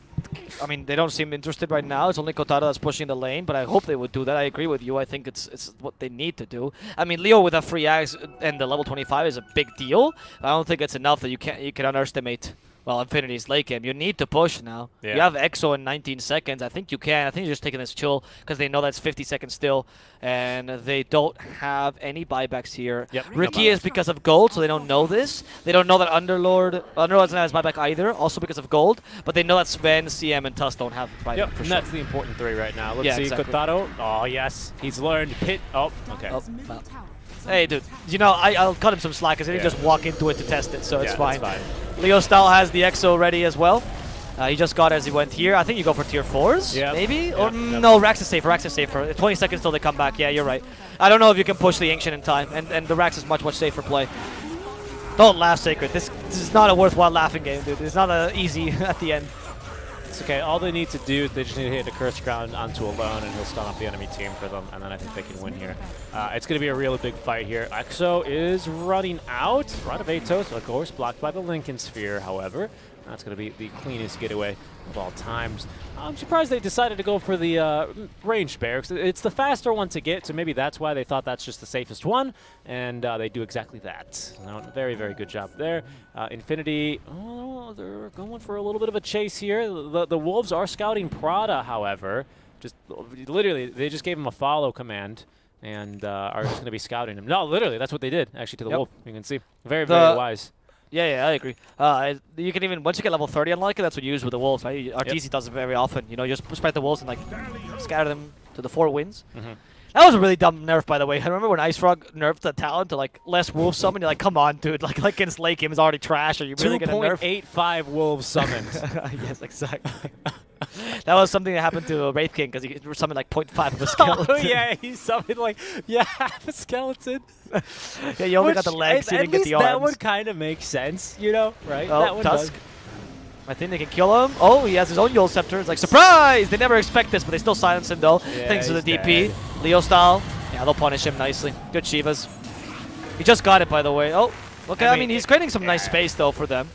I mean, they don't seem interested right now. It's only Kotaro that's pushing the lane, but I hope they would do that. I agree with you. I think it's what they need to do. I mean, Leo with a free axe and the level 25 is a big deal. I don't think it's enough that you can underestimate, well, Infinity's late game. You need to push now. Yeah. You have EXO in 19 seconds. I think you can. I think you're just taking this chill because they know that's 50 seconds still, and they don't have any buybacks here. Yep, Ricky no is because of gold, so they don't know this. They don't know that Underlord doesn't have his buyback either, also because of gold, but they know that Sven, CM, and Tuss don't have buyback Yep, for and sure. that's the important 3 right now. Let's see, exactly. Kotaro. Oh, yes. He's learned hit. Oh, okay. Oh, well. Hey, dude. You know, I'll cut him some slack because he didn't just walk into it to test it, so it's fine. That's fine. Leo Style has the EXO ready as well. He just got as he went here. I think you go for tier 4s, maybe? Or no, Rax is safer. Rax is safer. 20 seconds till they come back. Yeah, you're right. I don't know if you can push the Ancient in time, and the Rax is much safer play. Don't laugh, Sacred. This is not a worthwhile laughing game, dude. It's not easy at the end. It's okay. All they need to do is they just need to hit the curse ground onto a lone, and he'll stun up the enemy team for them, and then I think they can win here. It's going to be a really big fight here. EXO is running out. Right of Atos, of course, blocked by the Lincoln Sphere, however. That's going to be the cleanest getaway of all times. I'm surprised they decided to go for the ranged barracks. It's the faster one to get, so maybe that's why they thought that's just the safest one, and they do exactly that. So, very, very good job there. Infinity, oh, they're going for a little bit of a chase here. The Wolves are scouting Prada, however. Just literally, they just gave him a follow command and are just going to be scouting him. No, literally, that's what they did, actually, to the Wolf. You can see. Very, very wise. Yeah, I agree. You can even, once you get level 30 unlock it, that's what you use with the Wolves, right? RTC does it very often. You know, you just spread the Wolves and, like, scatter them to the 4 winds. That was a really dumb nerf, by the way. I remember when Ice Frog nerfed the talent to, like, less Wolf summon. You're like, come on, dude. Like against Lake Game is already trash. Are you really going to nerf? 2.85 Wolves summoned. Yes, exactly. That was something that happened to Wraith King because he summoned like 0.5 of a skeleton. Oh, yeah, he summoned like, half a skeleton. Yeah, you only got the legs, you didn't get the arms. That one kind of makes sense, you know, right? Oh, that one Tusk. does. I think they can kill him. Oh, he has his own Yule Scepter. It's like, surprise! They never expect this, but they still silence him, though. Yeah, Thanks to the he's DP. dead. Leo style. Yeah, they'll punish him nicely. Good Shivas. He just got it, by the way. Oh, okay. I mean he's creating some nice space, though, for them.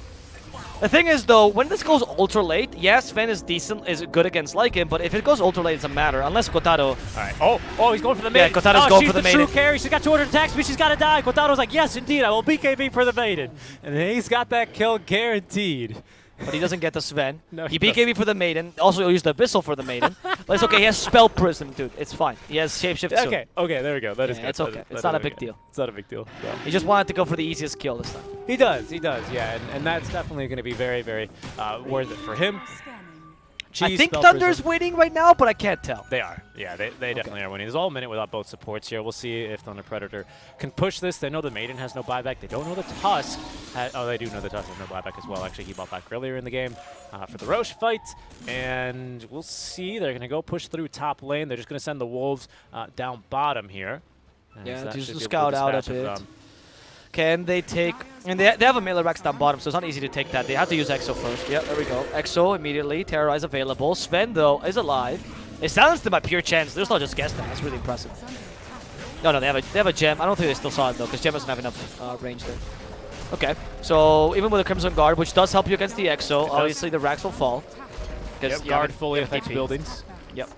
The thing is, though, when this goes ultra late, yes, Sven is decent, is good against Lycan, but if it goes ultra late, it doesn't matter, unless Kotaro... All right. Oh, he's going for the maiden. Yeah, Kotaro's going for the maiden. She's the true carry. She's got 200 attacks, but she's got to die. Kotaro's like, yes, indeed, I will BKB for the maiden. And he's got that kill guaranteed. But he doesn't get the Sven. No, he BKB for the maiden. Also, he'll use the Abyssal for the maiden. But it's okay. He has Spell Prism, dude. It's fine. He has Shapeshift. Okay, there we go. That is good. It's okay. It's not a big deal. It's not a big deal. Yeah. He just wanted to go for the easiest kill this time. He does, yeah. And that's definitely going to be very, very worth it for him. I think Thunder's winning right now, but I can't tell. They are. Yeah, they definitely are winning. There's all a minute without both supports here. We'll see if Thunder Predator can push this. They know the Maiden has no buyback. They don't know the Tusk. Oh, they do know the Tusk has no buyback as well. Actually, he bought back earlier in the game for the Roche fight. And we'll see. They're going to go push through top lane. They're just going to send the Wolves down bottom here. Yeah, that just should to be able scout out a dispatch bit. them. Can they take... And they have a melee Rex down bottom, so it's not easy to take that. They have to use Exo first. Yep, there we go. Exo immediately. Terrorize available. Sven, though, is alive. They silenced him by pure chance. There's not just guess that. That's really impressive. No, they have a gem. I don't think they still saw it, though, because gem doesn't have enough range there. Okay, so even with a Crimson Guard, which does help you against the Exo, obviously the racks will fall. Yep, guard fully affects DP. buildings. Yep.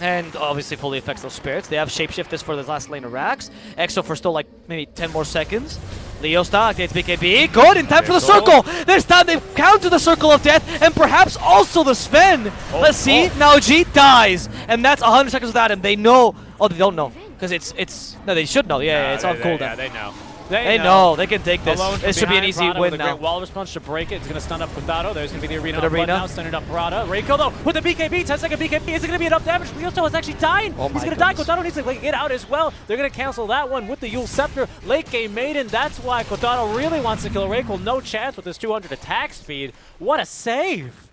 And obviously fully affects those spirits. They have Shapeshifters for the last lane of racks. Exo for still like maybe 10 more seconds. Leo Star activates BKB. Good, in time for the circle. This time they counter the circle of death and perhaps also the Sven. Let's see. Now G dies. And that's 100 seconds without him. They know. Oh, they don't know. Because it's... No, they should know. Yeah, it's on cooldown. Yeah, they know. They know. They can take this. Alone This should be an easy Prada win with a now. great Walrus Punch to break it. It's going to stun up Quintado. There's going to be the arena For the on arena. now. Stunned up Prada. Reiko, though, with the BKB. 10-second BKB. Is it going to be enough damage? Leo is actually dying. Oh He's my going to die. goodness. Quintado needs to get out as well. They're going to cancel that one with the Yule Scepter. Late game Maiden. That's why Quintado really wants to kill Reiko. No chance with his 200 attack speed. What a save.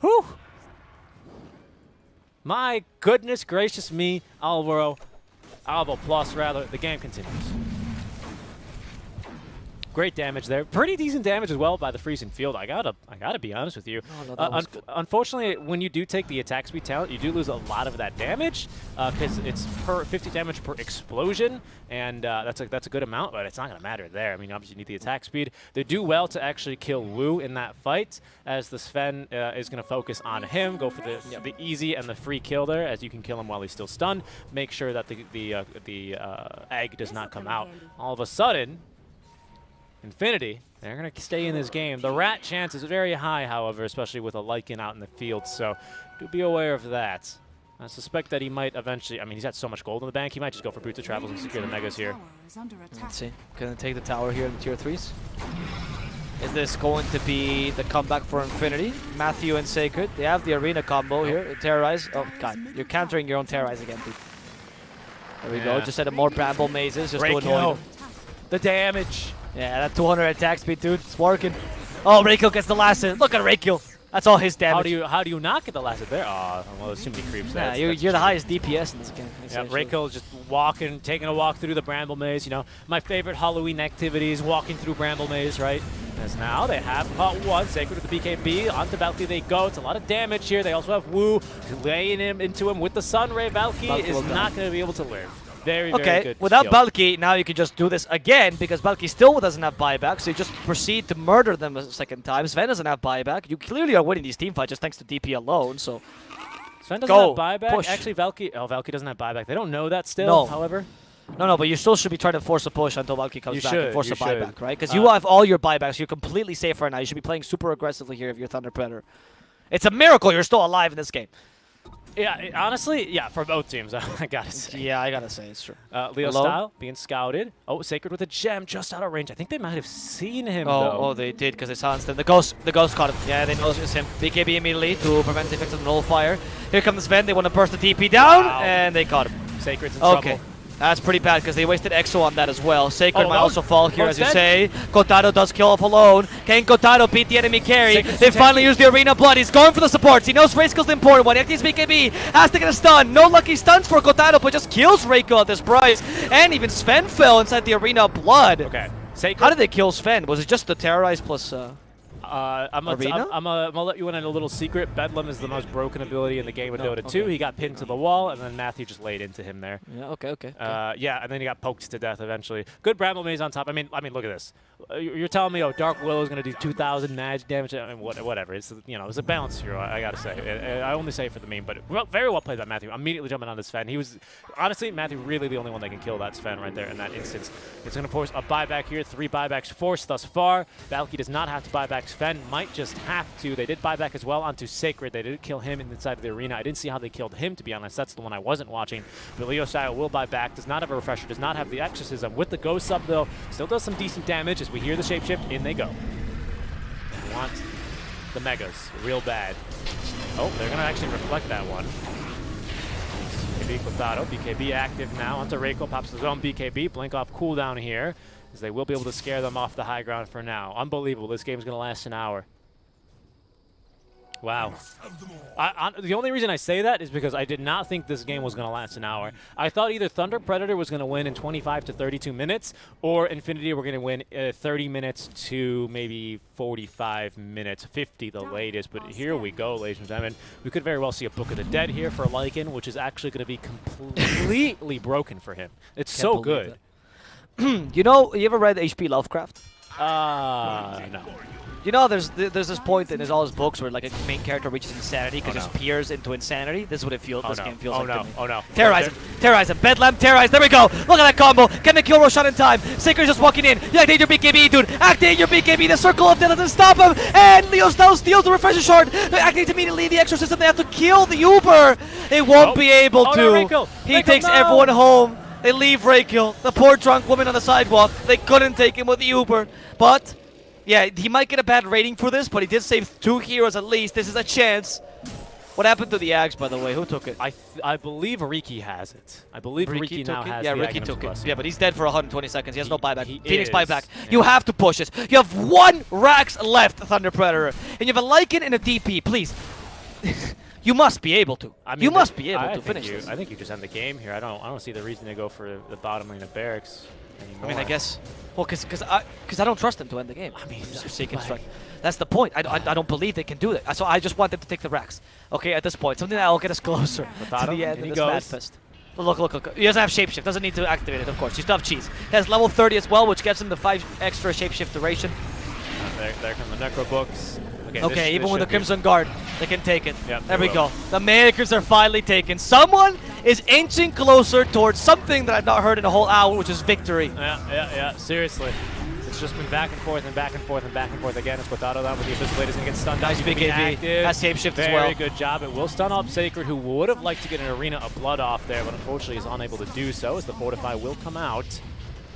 Whew. My goodness gracious me, Alvaro Plus, rather. The game continues. Great damage there. Pretty decent damage as well by the freezing field. I gotta be honest with you. No, that was good. Unfortunately, when you do take the attack speed talent, you do lose a lot of that damage because it's per 50 damage per explosion, and that's a good amount, but it's not gonna matter there. I mean, obviously you need the attack speed. They do well to actually kill Wu in that fight, as the Sven is gonna focus on him, go for the easy and the free kill there, as you can kill him while he's still stunned. Make sure that the egg does not come out. All of a sudden, Infinity, they're going to stay in this game. The rat chance is very high, however, especially with a Lycan out in the field, so do be aware of that. I suspect that he might eventually, I mean, he's got so much gold in the bank, he might just go for Boots of Travels and secure the Megas here. Let's see. Gonna take the tower here in the tier 3s. Is this going to be the comeback for Infinity? Matthew and Sacred. They have the arena combo here. Terrorize. Oh, God. You're countering your own Terrorize again, dude. There we go. Just set up more Bramble Mazes just to annoy them. The damage. Yeah, that 200 attack speed, dude. It's working. Oh, Reiko gets the last hit. Look at Reiko. That's all his damage. How do you not get the last hit there? Oh, well, there's too many creeps. Yeah, That's you're the cheating. highest DPS in this game. Yeah, essentially. Reiko is just walking, taking a walk through the Bramble Maze. You know, my favorite Halloween activity is walking through Bramble Maze, right? As now they have caught one. Sacred with the BKB. Onto Valky they go. It's a lot of damage here. They also have Wu laying him into him with the Sunray. Valky is not going to be able to live. Very, very good. Without skill. Valky, now you can just do this again because Valky still doesn't have buyback, so you just proceed to murder them a second time. Sven doesn't have buyback. You clearly are winning these team fights just thanks to DP alone, so... Sven doesn't Go. have buyback. Push. Actually, Valky doesn't have buyback. They don't know that still, No. however. No, but you still should be trying to force a push until Valky comes You back should, and force you a buyback, should. right? Because you have all your buybacks. You're completely safe right now. You should be playing super aggressively here if you're Thunder Predator. It's a miracle you're still alive in this game. Yeah, honestly, yeah, for both teams, I gotta say. Yeah, I gotta say, it's true. Leo Hello? Style being scouted. Oh, Sacred with a gem just out of range. I think they might have seen him, Oh, though. they did because they silenced him. The ghost caught him. Yeah, they know it's him. BKB immediately to prevent the effects of the nullifier. Here comes Sven. They want to burst the TP down, Wow. and they caught him. Sacred's in Okay. trouble. That's pretty bad because they wasted Exo on that as well. Sacred Oh, might no. also fall here, Oh, as you dead. say. Kotaro does kill off alone. Can Kotaro beat the enemy carry? Sacred's They protected. finally use the arena blood. He's going for the supports. He knows Reiko's the important one. He activates BKB. Has to get a stun. No lucky stuns for Kotaro, but just kills Reiko at this price. And even Sven fell inside the arena blood. Okay. Sacred. How did they kill Sven? Was it just the Terrorize plus... I'm Arena? gonna let you in on a little secret. Bedlam is the most broken ability in the game of No, Dota 2. okay. He got pinned to the wall, and then Matthew just laid into him there. Yeah, okay. Yeah, and then he got poked to death eventually. Good Bramble Maze on top. I mean, look at this. You're telling me, oh, Dark Willow is gonna do 2,000 magic damage. I mean, whatever. It's it's a balanced hero. I gotta say. I only say it for the meme, but very well played by Matthew. Immediately jumping on the Sven. He was honestly Matthew really the only one that can kill that Sven right there in that instance. It's gonna force a buyback here. 3 buybacks forced thus far. Valky does not have to buy back. Sven might just have to. They did buy back as well onto Sacred. They did kill him inside of the arena. I didn't see how they killed him, to be honest. That's the one I wasn't watching. But Leo Style will buy back. Does not have a refresher. Does not have the exorcism. With the ghost up, though, still does some decent damage as we hear the shapeshift. In they go. They want the megas real bad. Oh, they're going to actually reflect that one. BKB Kotaro. BKB active now. Onto Reiko. Pops his own BKB. Blink off cooldown here, as they will be able to scare them off the high ground for now. Unbelievable. This game's going to last an hour. Wow. The only reason I say that is because I did not think this game was going to last an hour. I thought either Thunder Predator was going to win in 25 to 32 minutes, or Infinity were going to win 30 minutes to maybe 45 minutes, 50 the latest. But here we go, ladies and gentlemen. We could very well see a Book of the Dead here for Lycan, which is actually going to be completely broken for him. It's Can't so believe good. You ever read H.P. Lovecraft? No. You know, there's this point in all his books where like a main character reaches insanity because Oh, just no. peers into insanity. This is what it feels. Oh, This no. game feels Oh, like no. to me. Oh, no. Terrorize him, Bedlam, terrorize. There we go. Look at that combo. Can they kill Roshan in time? Sacred's just walking in. You activate your BKB, dude. Activate your BKB. The circle of death doesn't stop him. And Leo Style steals the refresher shard. They activate immediately the exorcism. They have to kill the Uber. They won't be able Oh, to. no, Reiko. He Reiko, takes no. everyone home. They leave Reiko, the poor drunk woman on the sidewalk. They couldn't take him with the Uber, but. Yeah, he might get a bad rating for this, but he did save 2 heroes at least. This is a chance. What happened to the Ags, by the way? Who took it? I believe Riki has it. I believe Riki now has Yeah, the Riki Aghanim took it. Blessing. Yeah, but he's dead for 120 seconds. He has no buyback. he Phoenix is, buyback. yeah. You have to push it. You have 1 Rax left, Thunder Predator. And you have a Lycan and a DP. Please. You must be able to. I mean, you must be able I to think finish you, this. I think you just end the game here. I don't see the reason to go for the bottom lane of barracks anymore. I mean, I guess. Well, because I don't trust them to end the game. I mean, Just seek like- and strike. That's the point. I don't believe they can do that. So I just want them to take the Rax. Okay, at this point, something that will get us closer to Without him, the end in of he this goes. Madfest. Look. He doesn't have shapeshift. Doesn't need to activate it, of course. You still have cheese. He has level 30 as well, which gives him the 5 extra shapeshift duration. There come the Necro books. Okay, even with the should be- Crimson Guard, they can take it. Yep, There they we will. go. The makers are finally taken. Someone is inching closer towards something that I've not heard in a whole hour, which is victory. Yeah. Seriously. It's just been back and forth and back and forth and back and forth again. It's Kotaro down with the Abyss Blade is going to get stunned. Nice He's gonna be BKB. active. Has shapeshift as Very well. good job. It will stun up Sacred, who would have liked to get an Arena of Blood off there, but unfortunately is unable to do so as the Fortify will come out.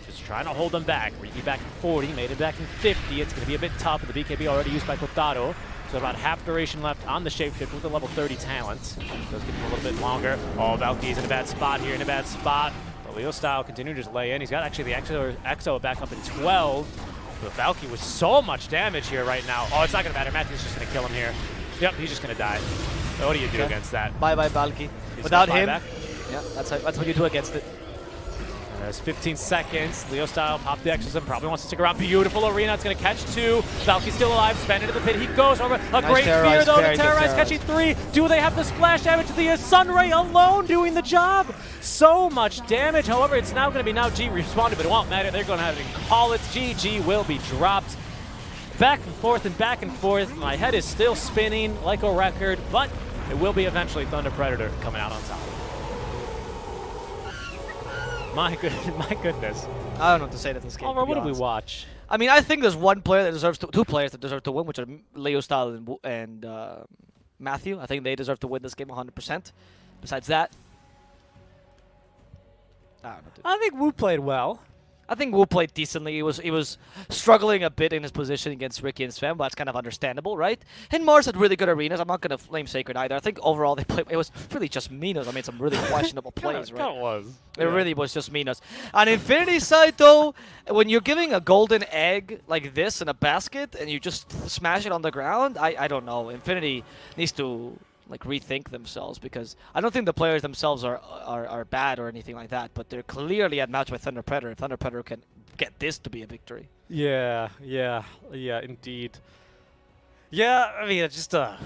Just trying to hold them back. Riki back in 40, made it back in 50. It's going to be a bit tough with the BKB already used by Kotaro. So about half duration left on the shapeshift with the level 30 talent. Does give him a little bit longer. Oh, Valky's in a bad spot here, in a bad spot. But Leo Style continuing to just lay in. He's got actually the Exo back up in 12. But Valky with so much damage here right now. Oh, it's not going to matter. Matthew's just going to kill him here. Yep, he's just going to die. So what do you do Okay. against that? Bye-bye, Balki. He's Without gonna him, buy back. yeah, that's what you do against it. There's 15 seconds. Leo style, pop the exorcism. Probably wants to stick around. Beautiful arena. It's going to catch 2. Valky's still alive. Spend into the pit. He goes over. A great fear, terrorize, though. very The good terrorize catching 3. Do they have the splash damage? The Sunray alone doing the job. So much damage. However, it's now going to be now G responded, but it won't matter. They're going to have to call it. GG will be dropped. Back and forth and back and forth. My head is still spinning like a record, but it will be eventually Thunder Predator coming out on top. My goodness. I don't know what to say to this game. Oliver, to be what did we honest. watch? I mean, I think there's one player that deserves to, 2 players that deserve to win, which are Leo Style and Matthew. I think they deserve to win this game 100%. Besides that, I don't know. Dude. I think Wu played well. I think Wu played decently. He was struggling a bit in his position against Ricky and Sven, but that's kind of understandable, right? And Mars had really good arenas. I'm not going to flame Sacred either. I think overall they played. It was really just Minos. I made some really questionable plays, right? Kinda was. It really was just Minos. On Infinity side, though, when you're giving a golden egg like this in a basket and you just smash it on the ground, I don't know. Infinity needs to like rethink themselves, because I don't think the players themselves are bad or anything like that, but they're clearly outmatched by Thunder Predator. If Thunder Predator can get this to be a victory. Yeah, indeed. Yeah, I mean, it's just a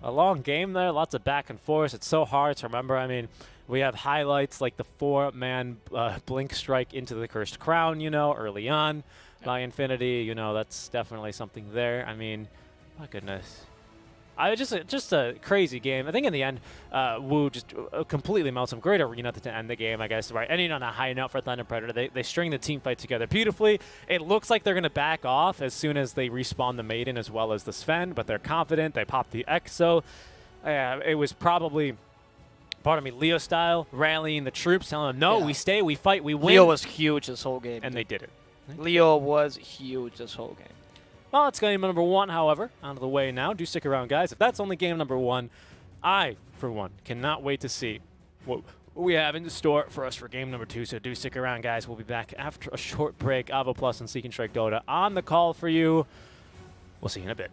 long game there. Lots of back and forth. It's so hard to remember. I mean, we have highlights like the 4-man blink strike into the Cursed Crown, early on by Infinity. That's definitely something there. I mean, my goodness. Just a crazy game. I think in the end, Wu just completely melts him. Great arena to end the game, I guess. Right, ending on a high note for Thunder Predator. They string the team fight together beautifully. It looks like they're going to back off as soon as they respawn the Maiden as well as the Sven, but they're confident. They pop the Exo. It was probably, Leo style, rallying the troops, telling them, no, Yeah. we stay, we fight, we win. Leo was huge this whole game. And they did it. Leo was huge this whole game. Well, it's game number 1, however, out of the way now. Do stick around, guys. If that's only game number 1, I, for one, cannot wait to see what we have in store for us for game number 2. So do stick around, guys. We'll be back after a short break. Avo Plus and Seek and Strike Dota on the call for you. We'll see you in a bit.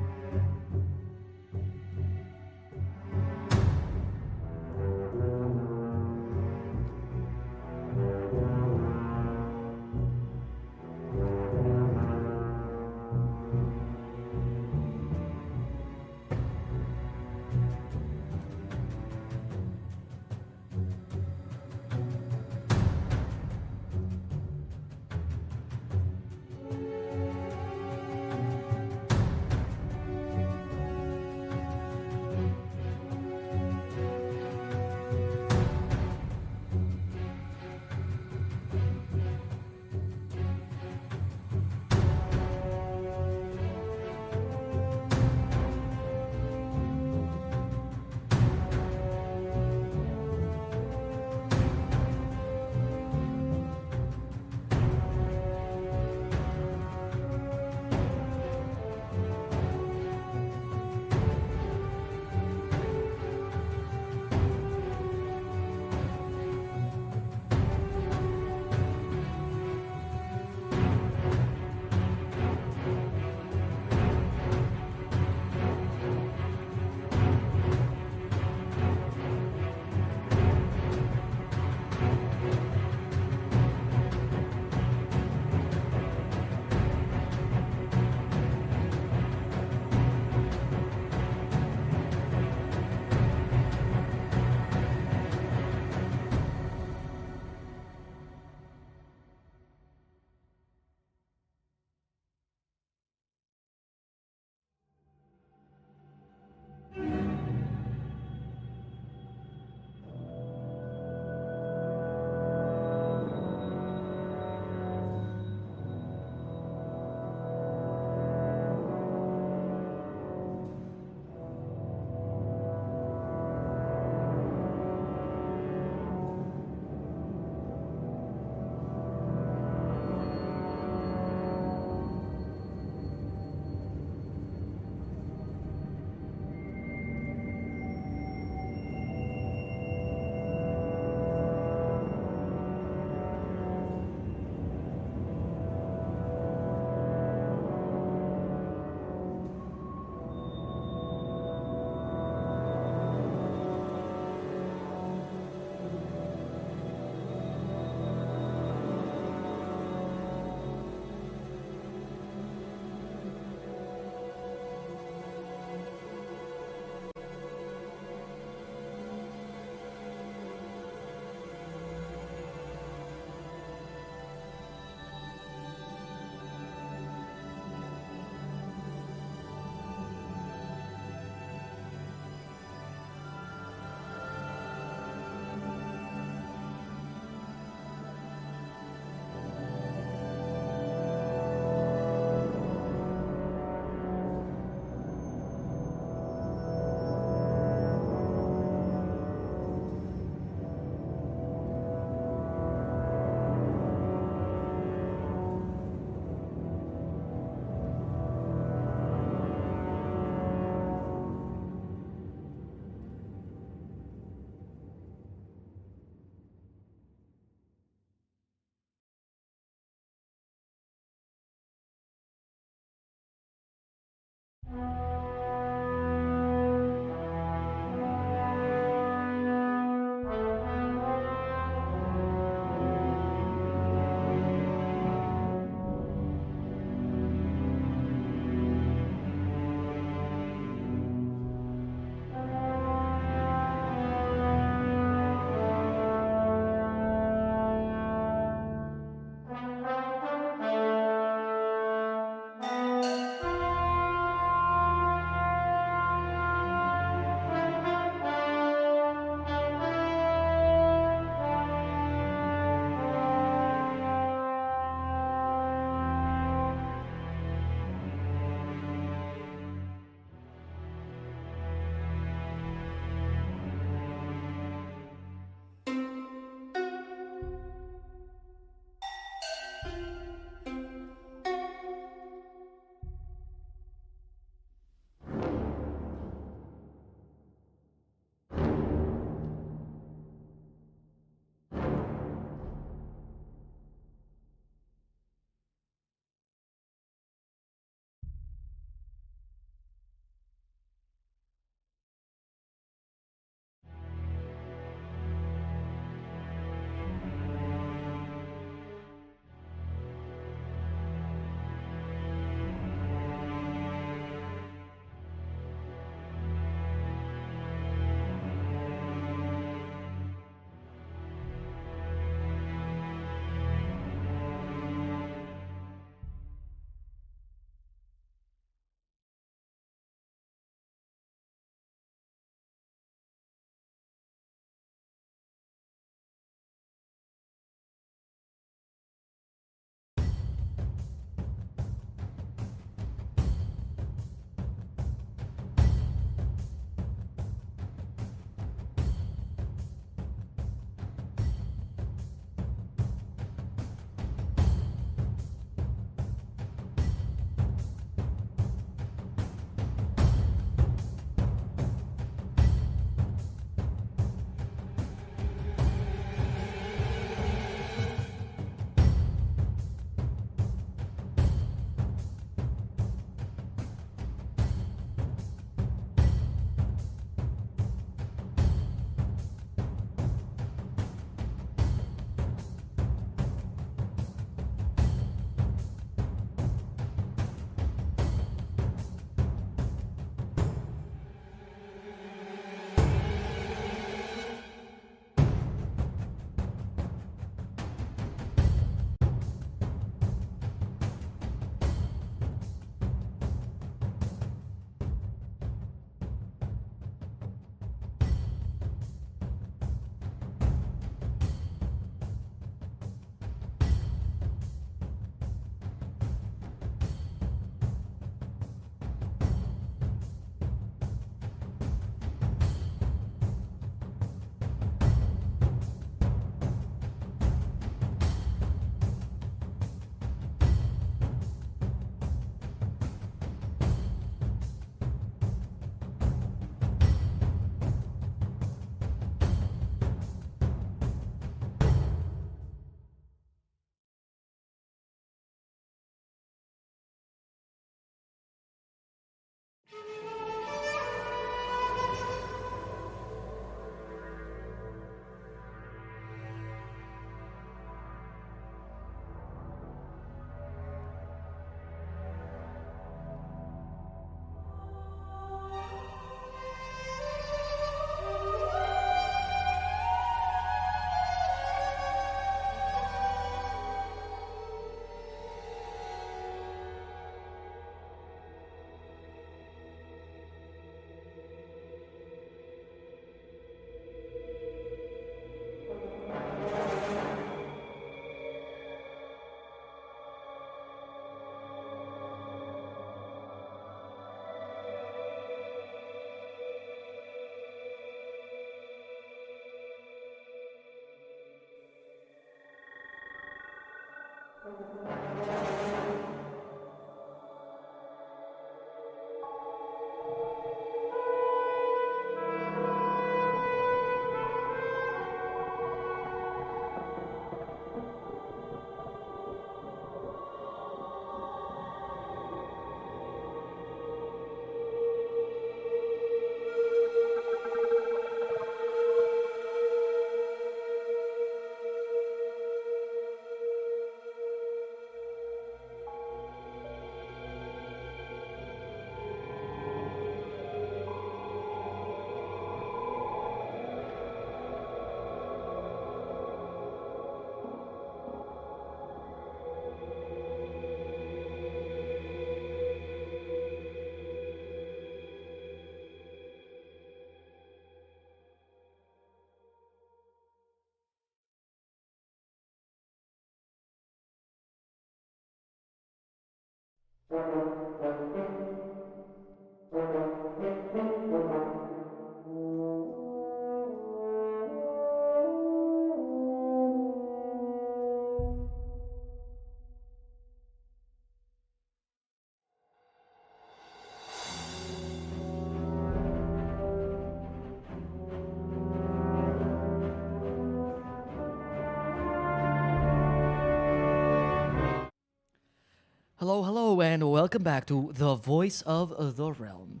Hello, hello, and welcome back to The Voice of the Realm,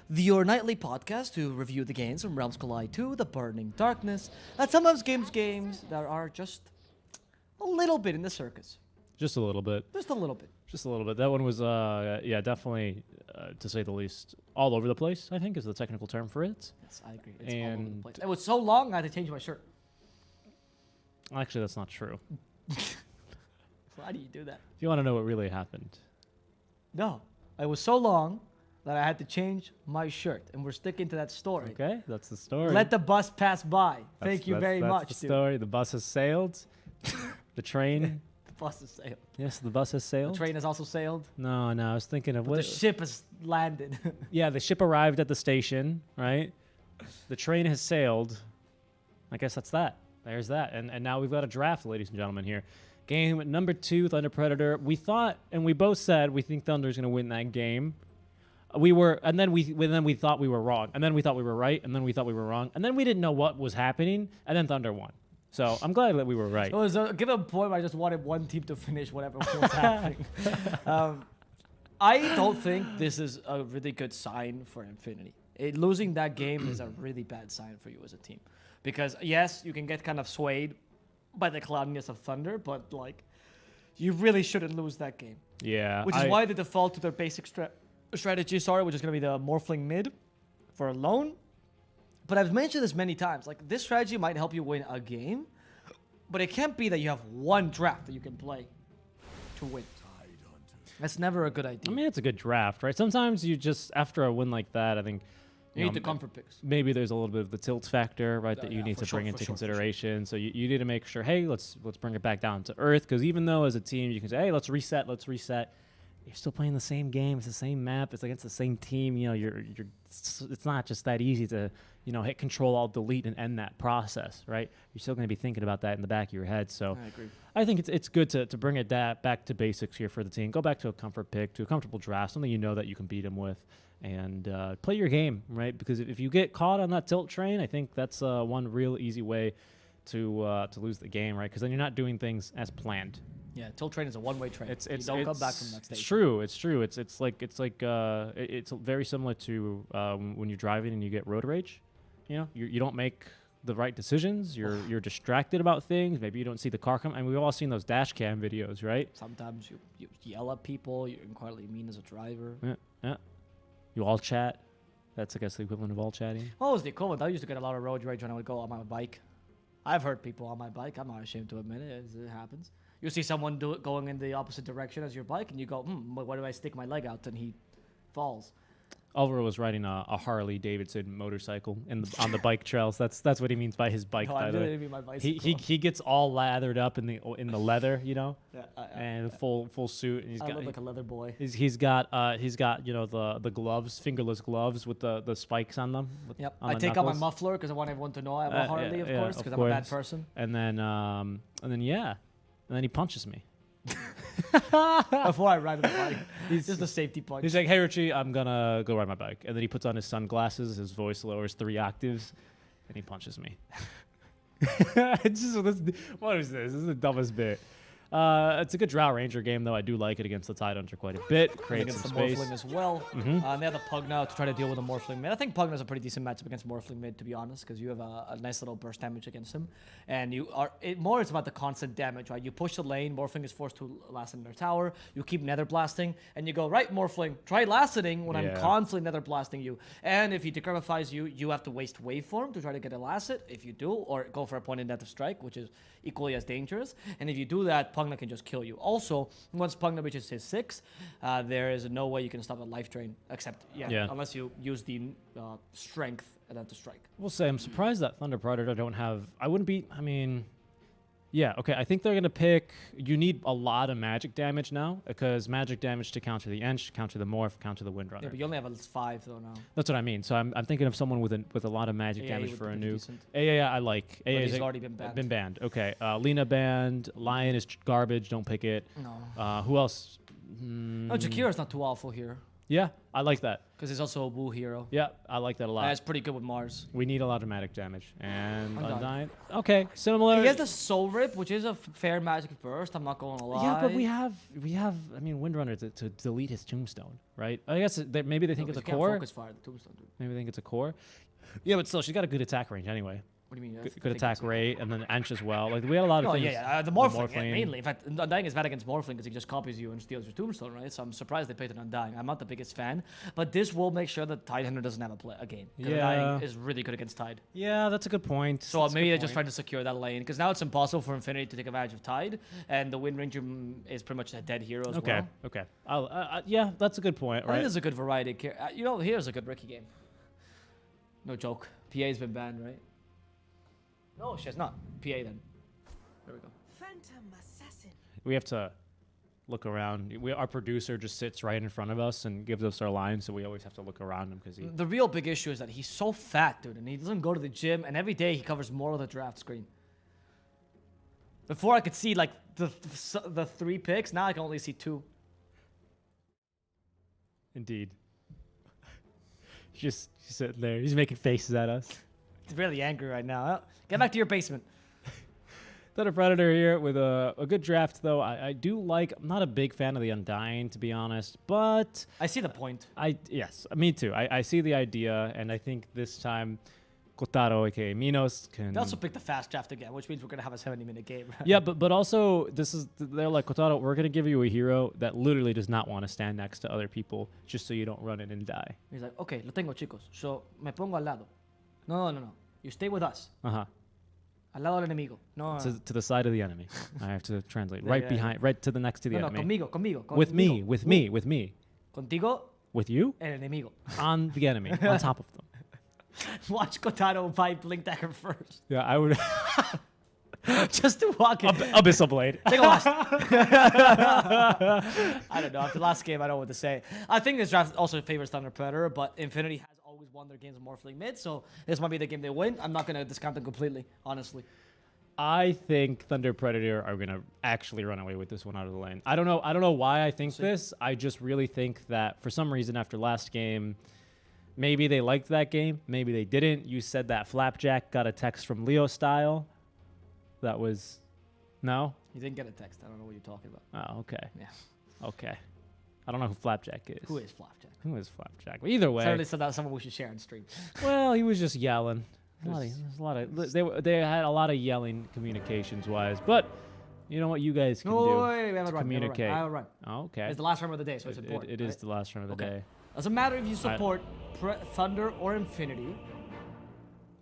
your nightly podcast to review the games from Realms Collide 2, The Burning Darkness, and sometimes games that are just a little bit in the circus. Just a little bit. Just a little bit. Just a little bit. That one was, yeah, definitely, to say the least, all over the place, I think is the technical term for it. Yes, I agree. It's all over the And- place. It was so long, I had to change my shirt. Actually, that's not true. Why do you do that? If you want to know what really happened. No, it was so long that I had to change my shirt, and we're sticking to that story. Okay, that's the story. Let the bus pass by. Thank That's- you that's- very that's much, the dude. story. The bus has sailed. The train. The bus has sailed. Yes, the bus has The sailed. train has also sailed. No, I was thinking of But what. the ship has landed. Yeah, the ship arrived at the station, right? The train has sailed. I guess that's that. There's that. And now we've got a draft, ladies and gentlemen, here. Game number 2, Thunder Predator. We thought, and we both said, we think Thunder's going to win that game. And then we thought we were wrong. And then we thought we were right. And then we thought we were wrong. And then we didn't know what was happening. And then Thunder won. So I'm glad that we were right. It was give a point where I just wanted one team to finish whatever was happening. I don't think this is a really good sign for Infinity. Losing that game is a really bad sign for you as a team. Because, yes, you can get kind of swayed by the cloudiness of Thunder, but, like, you really shouldn't lose that game. Yeah. Which is why they default to their basic strategy, which is going to be the Morphling mid for alone. But I've mentioned this many times. Like, this strategy might help you win a game, but it can't be that you have one draft that you can play to win. That's never a good idea. I mean, it's a good draft, right? Sometimes you just, after a win like that, I think... you need the comfort picks. Maybe there's a little bit of the tilt factor, right, that you yeah, need for to sure, bring for into sure, for sure. consideration. So you need to make sure, hey, let's bring it back down to earth. Because even though as a team you can say, hey, let's reset, you're still playing the same game. It's the same map. It's against the same team. You know, it's not just that easy to, hit Control Alt Delete and end that process, right? You're still going to be thinking about that in the back of your head. So I agree. I think it's good to bring it back to basics here for the team. Go back to a comfort pick, to a comfortable draft, something you know that you can beat them with, and play your game, right? Because if you get caught on that tilt train, I think that's one real easy way to lose the game, right? Because then you're not doing things as planned. Yeah, tilt train is a one-way train. It's you don't come back from the next It's station. true. It's true. It's very similar to when you're driving and you get road rage. You don't make the right decisions. You're distracted about things. Maybe you don't see the car come. And we've all seen those dash cam videos, right? Sometimes you yell at people. You're incredibly mean as a driver. Yeah. You all chat. That's, I guess, the equivalent of all chatting. What was the equivalent? I used to get a lot of road rage when I would go on my bike. I've hurt people on my bike. I'm not ashamed to admit it. It happens. You see someone going in the opposite direction as your bike, and you go, why do I stick my leg out? And he falls. Oliver was riding a Harley Davidson motorcycle on the bike trails. That's what he means by his bike. No, by I the way. didn't mean my bicycle. He gets all lathered up in the leather, Yeah, and full suit. And I look like a leather boy. he's got the gloves, fingerless gloves with the spikes on them. Yep. on I the take out my knuckles. muffler because I want everyone to know I have a Harley, of course, because I'm a bad person. And then he punches me. before I ride the bike. He's just a safety punch. He's like, hey, Richie, I'm going to go ride my bike. And then he puts on his sunglasses, his voice lowers 3 octaves, and he punches me. It's just, what is this? This is the dumbest bit. It's a good Drow Ranger game, though. I do like it against the Tidehunter quite a bit. Creates against some the space. Morphling as well. And they have the Pugna to try to deal with the Morphling mid. I think Pugna's a pretty decent matchup against Morphling mid, to be honest, because you have a nice little burst damage against him. And you are more it's about the constant damage, right? You push the lane, Morphling is forced to last in their tower, you keep nether blasting, and you go, right, Morphling, try lasting when I'm Yeah. constantly nether blasting you. And if he decremifies you, you have to waste waveform to try to get a lasset, if you do, or go for a pointed nether strike, which is equally as dangerous. And if you do that, Pugna can just kill you. Also, once Pugna reaches his 6, there is no way you can stop a life drain, except, Yeah. unless you use the strength and have to strike. We'll say I'm surprised that Thunder Predator don't have. I wouldn't be. I mean, yeah, okay. I think they're gonna pick. You need a lot of magic damage now because magic damage to counter the Ench, counter the Morph, counter the Windrunner. Yeah, but you only have a 5 though now. That's what I mean. So I'm thinking of someone with a lot of magic AA damage would for be a new. decent. Yeah, I like. AA he's is already been banned. Been banned. Okay. Lena banned. Lion is garbage. Don't pick it. No. Who else? No, Jakira's not too awful here Yeah, I like that. because he's also a Wu hero. Yeah, I like that a lot. And it's pretty good with Mars. We need a lot of magic damage. And Undyne. Undyne. Okay, similar. He has the Soul Rip, which is a fair magic burst. I'm not going to lie. Yeah, but we have. I mean, Windrunner to delete his tombstone, right? I guess maybe they think it's a core. Focus fire the tombstone, dude. Maybe they think it's a core. Yeah, but still, she's got a good attack range anyway. What do you mean? Good attack rate, and then Ench as well. Like we had a lot of Oh things. yeah. The Morphling, yeah, mainly. In fact, Undying is bad against Morphling because he just copies you and steals your tombstone, right? So I'm surprised they picked an Undying. I'm not the biggest fan, but this will make sure that Tidehunter doesn't have a game. Yeah. Undying is really good against Tide. Yeah, that's a good point. So That's a maybe good they're just point. trying to secure that lane because now it's impossible for Infinity to take advantage of Tide, and the Wind Ranger is pretty much a dead hero as Okay, well. okay. Yeah, that's a good point, I think right? there's a good variety. Here's a good Ricky game. No joke. PA's been banned, right? No, she has not. PA then. There we go. Phantom assassin. We have to look around. Our producer just sits right in front of us and gives us our lines, so we always have to look around him because he. The real big issue is that he's so fat, dude, and he doesn't go to the gym, and every day he covers more of the draft screen. Before I could see like the 3 picks, now I can only see 2. Indeed. He's sitting there. He's making faces at us. He's really angry right now. Get back to your basement. Thunder Predator here with a good draft, though. I do like. I'm not a big fan of the Undying, to be honest, but I see the point. yes, me too. I see the idea, and I think this time Kotaro, aka Minos, can. They also picked the fast draft again, which means we're gonna have a 70-minute game. Yeah, but also they're like, Kotaro, we're gonna give you a hero that literally does not want to stand next to other people just so you don't run in and die. He's like, okay, lo tengo, chicos. So me pongo al lado. No. You stay with us. Al lado del enemigo. No. To the side of the enemy. I have to translate. Yeah, Right yeah, behind, right to the next to the No, enemy. conmigo. With me, with me. Contigo, With you? el enemigo. On the enemy, on top of them. Watch Kotaro buy Blink Dagger first. Yeah, I would. Just to walk in. Abyssal Blade. Take a last. I don't know. After the last game, I don't know what to say. I think this draft also favors Thunder Predator, but Infinity has always won their games with Morphling mid, so this might be the game they win. I'm not going to discount them completely, honestly. I think Thunder Predator are gonna actually run away with this one out of the lane. I don't know why I think this. I just really think that for some reason after last game, maybe they liked that game, maybe they didn't. You said that Flapjack got a text from Leo Style. That was no. You didn't get a text. I don't know what you're talking about. Oh, okay. Yeah. Okay. I don't know who Flapjack is. Who is Flapjack? Who is Flapjack? Well, either way. Certainly said that's someone we should share on stream. Well, he was just yelling. There's a lot of they had a lot of yelling communications wise, but you know what you guys can do Wait, we have a to run. communicate. I have a run. Oh, okay. It's the last round of the day, so it's It- important. it is right? the last round of the Okay. day. Doesn't matter if you support Thunder or Infinity.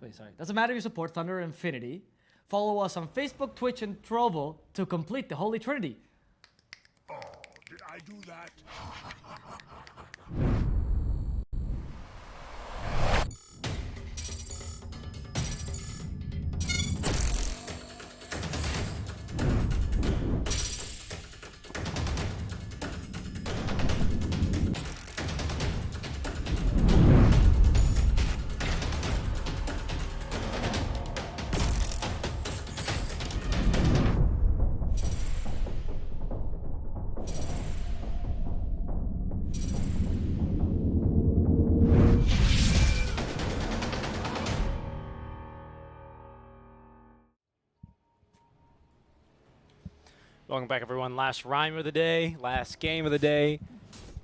Wait, sorry. Doesn't matter if you support Thunder or Infinity. Follow us on Facebook, Twitch, and Trovo to complete the Holy Trinity. Oh, did I do that? Welcome back, everyone. Last rhyme of the day, last game of the day,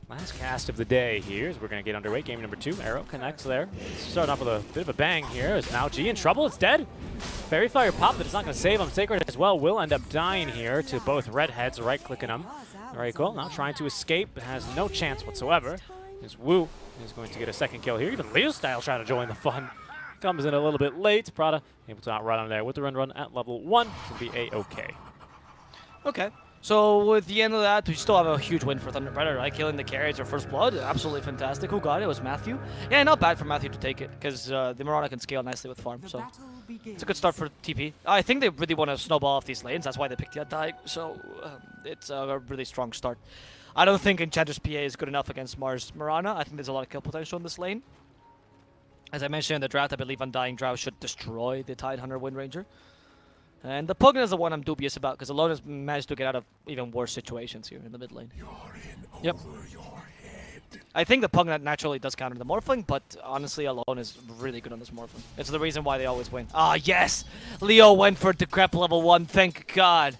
last cast of the day here as we're going to get underway. Game number 2. Arrow connects there. Starting off with a bit of a bang here. Is now G in trouble? It's dead. Fairy Fire pop, but it's not going to save him. Sacred as well will end up dying here to both redheads, right-clicking him. Very cool. Now trying to escape. Has no chance whatsoever. As Wu is going to get a second kill here. Even Leo Style trying to join the fun. Comes in a little bit late. Prada able to outrun him there with the run at level 1. To be A-okay. Okay. So with the end of that, we still have a huge win for Thunder Predator, right? Killing the carries or first blood, absolutely fantastic. Who got it? It was Matthew. Yeah, not bad for Matthew to take it, because the Mirana can scale nicely with farm, so it's a good start for TP. I think they really want to snowball off these lanes, that's why they picked the attack, so it's a really strong start. I don't think Enchantress PA is good enough against Mars Mirana. I think there's a lot of kill potential in this lane. As I mentioned in the draft, I believe Undying Drow should destroy the Tidehunter Wind Ranger. And the Pugna is the one I'm dubious about, because Alone has managed to get out of even worse situations here in the mid lane. Yep. I think the Pugna naturally does counter the Morphling, but honestly, Alone is really good on this Morphling. It's the reason why they always win. Ah, yes! Leo went for Decrep level 1, thank God.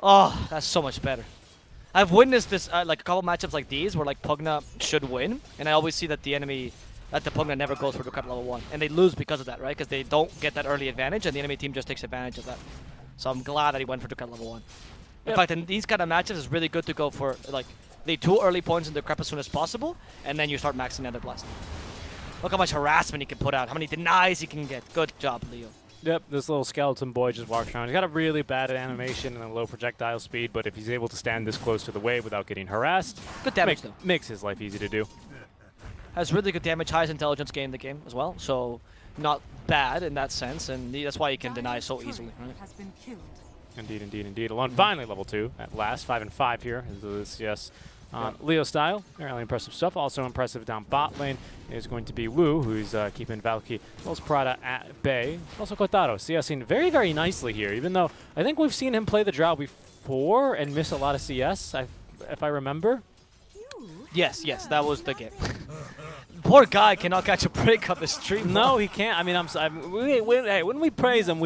Oh, that's so much better. I've witnessed this, like a couple matchups like these, where like Pugna should win, and I always see that the enemy... that the Pugna never goes for Decrep level 1. And they lose because of that, right? Because they don't get that early advantage, and the enemy team just takes advantage of that. So I'm glad that he went for Decrep level 1. In fact, in these kind of matchups, it's really good to go for, like, the 2 early points in Decrep as soon as possible, and then you start maxing Nether Blast. Look how much harassment he can put out, how many denies he can get. Good job, Leo. Yep, this little skeleton boy just walks around. He's got a really bad animation and a low projectile speed, but if he's able to stand this close to the wave without getting harassed, Good damage, though. makes his life easy to do. Has really good damage, highest intelligence gain in the game as well, so not bad in that sense, and that's why he can deny so easily. Right? Has been killed. Indeed, indeed, indeed. Alone finally level 2 at last. 5 and 5 here into the CS. Leo Style, really impressive stuff. Also impressive down bot lane is going to be Wu, who's keeping Valky, as well as Prada at bay. Also Kotaro, CSing very, very nicely here, even though I think we've seen him play the Drow before and miss a lot of CS, if I remember. Yes, that was the game. Poor guy cannot catch a break on the stream. No, he can't. I mean, hey, when we praise him,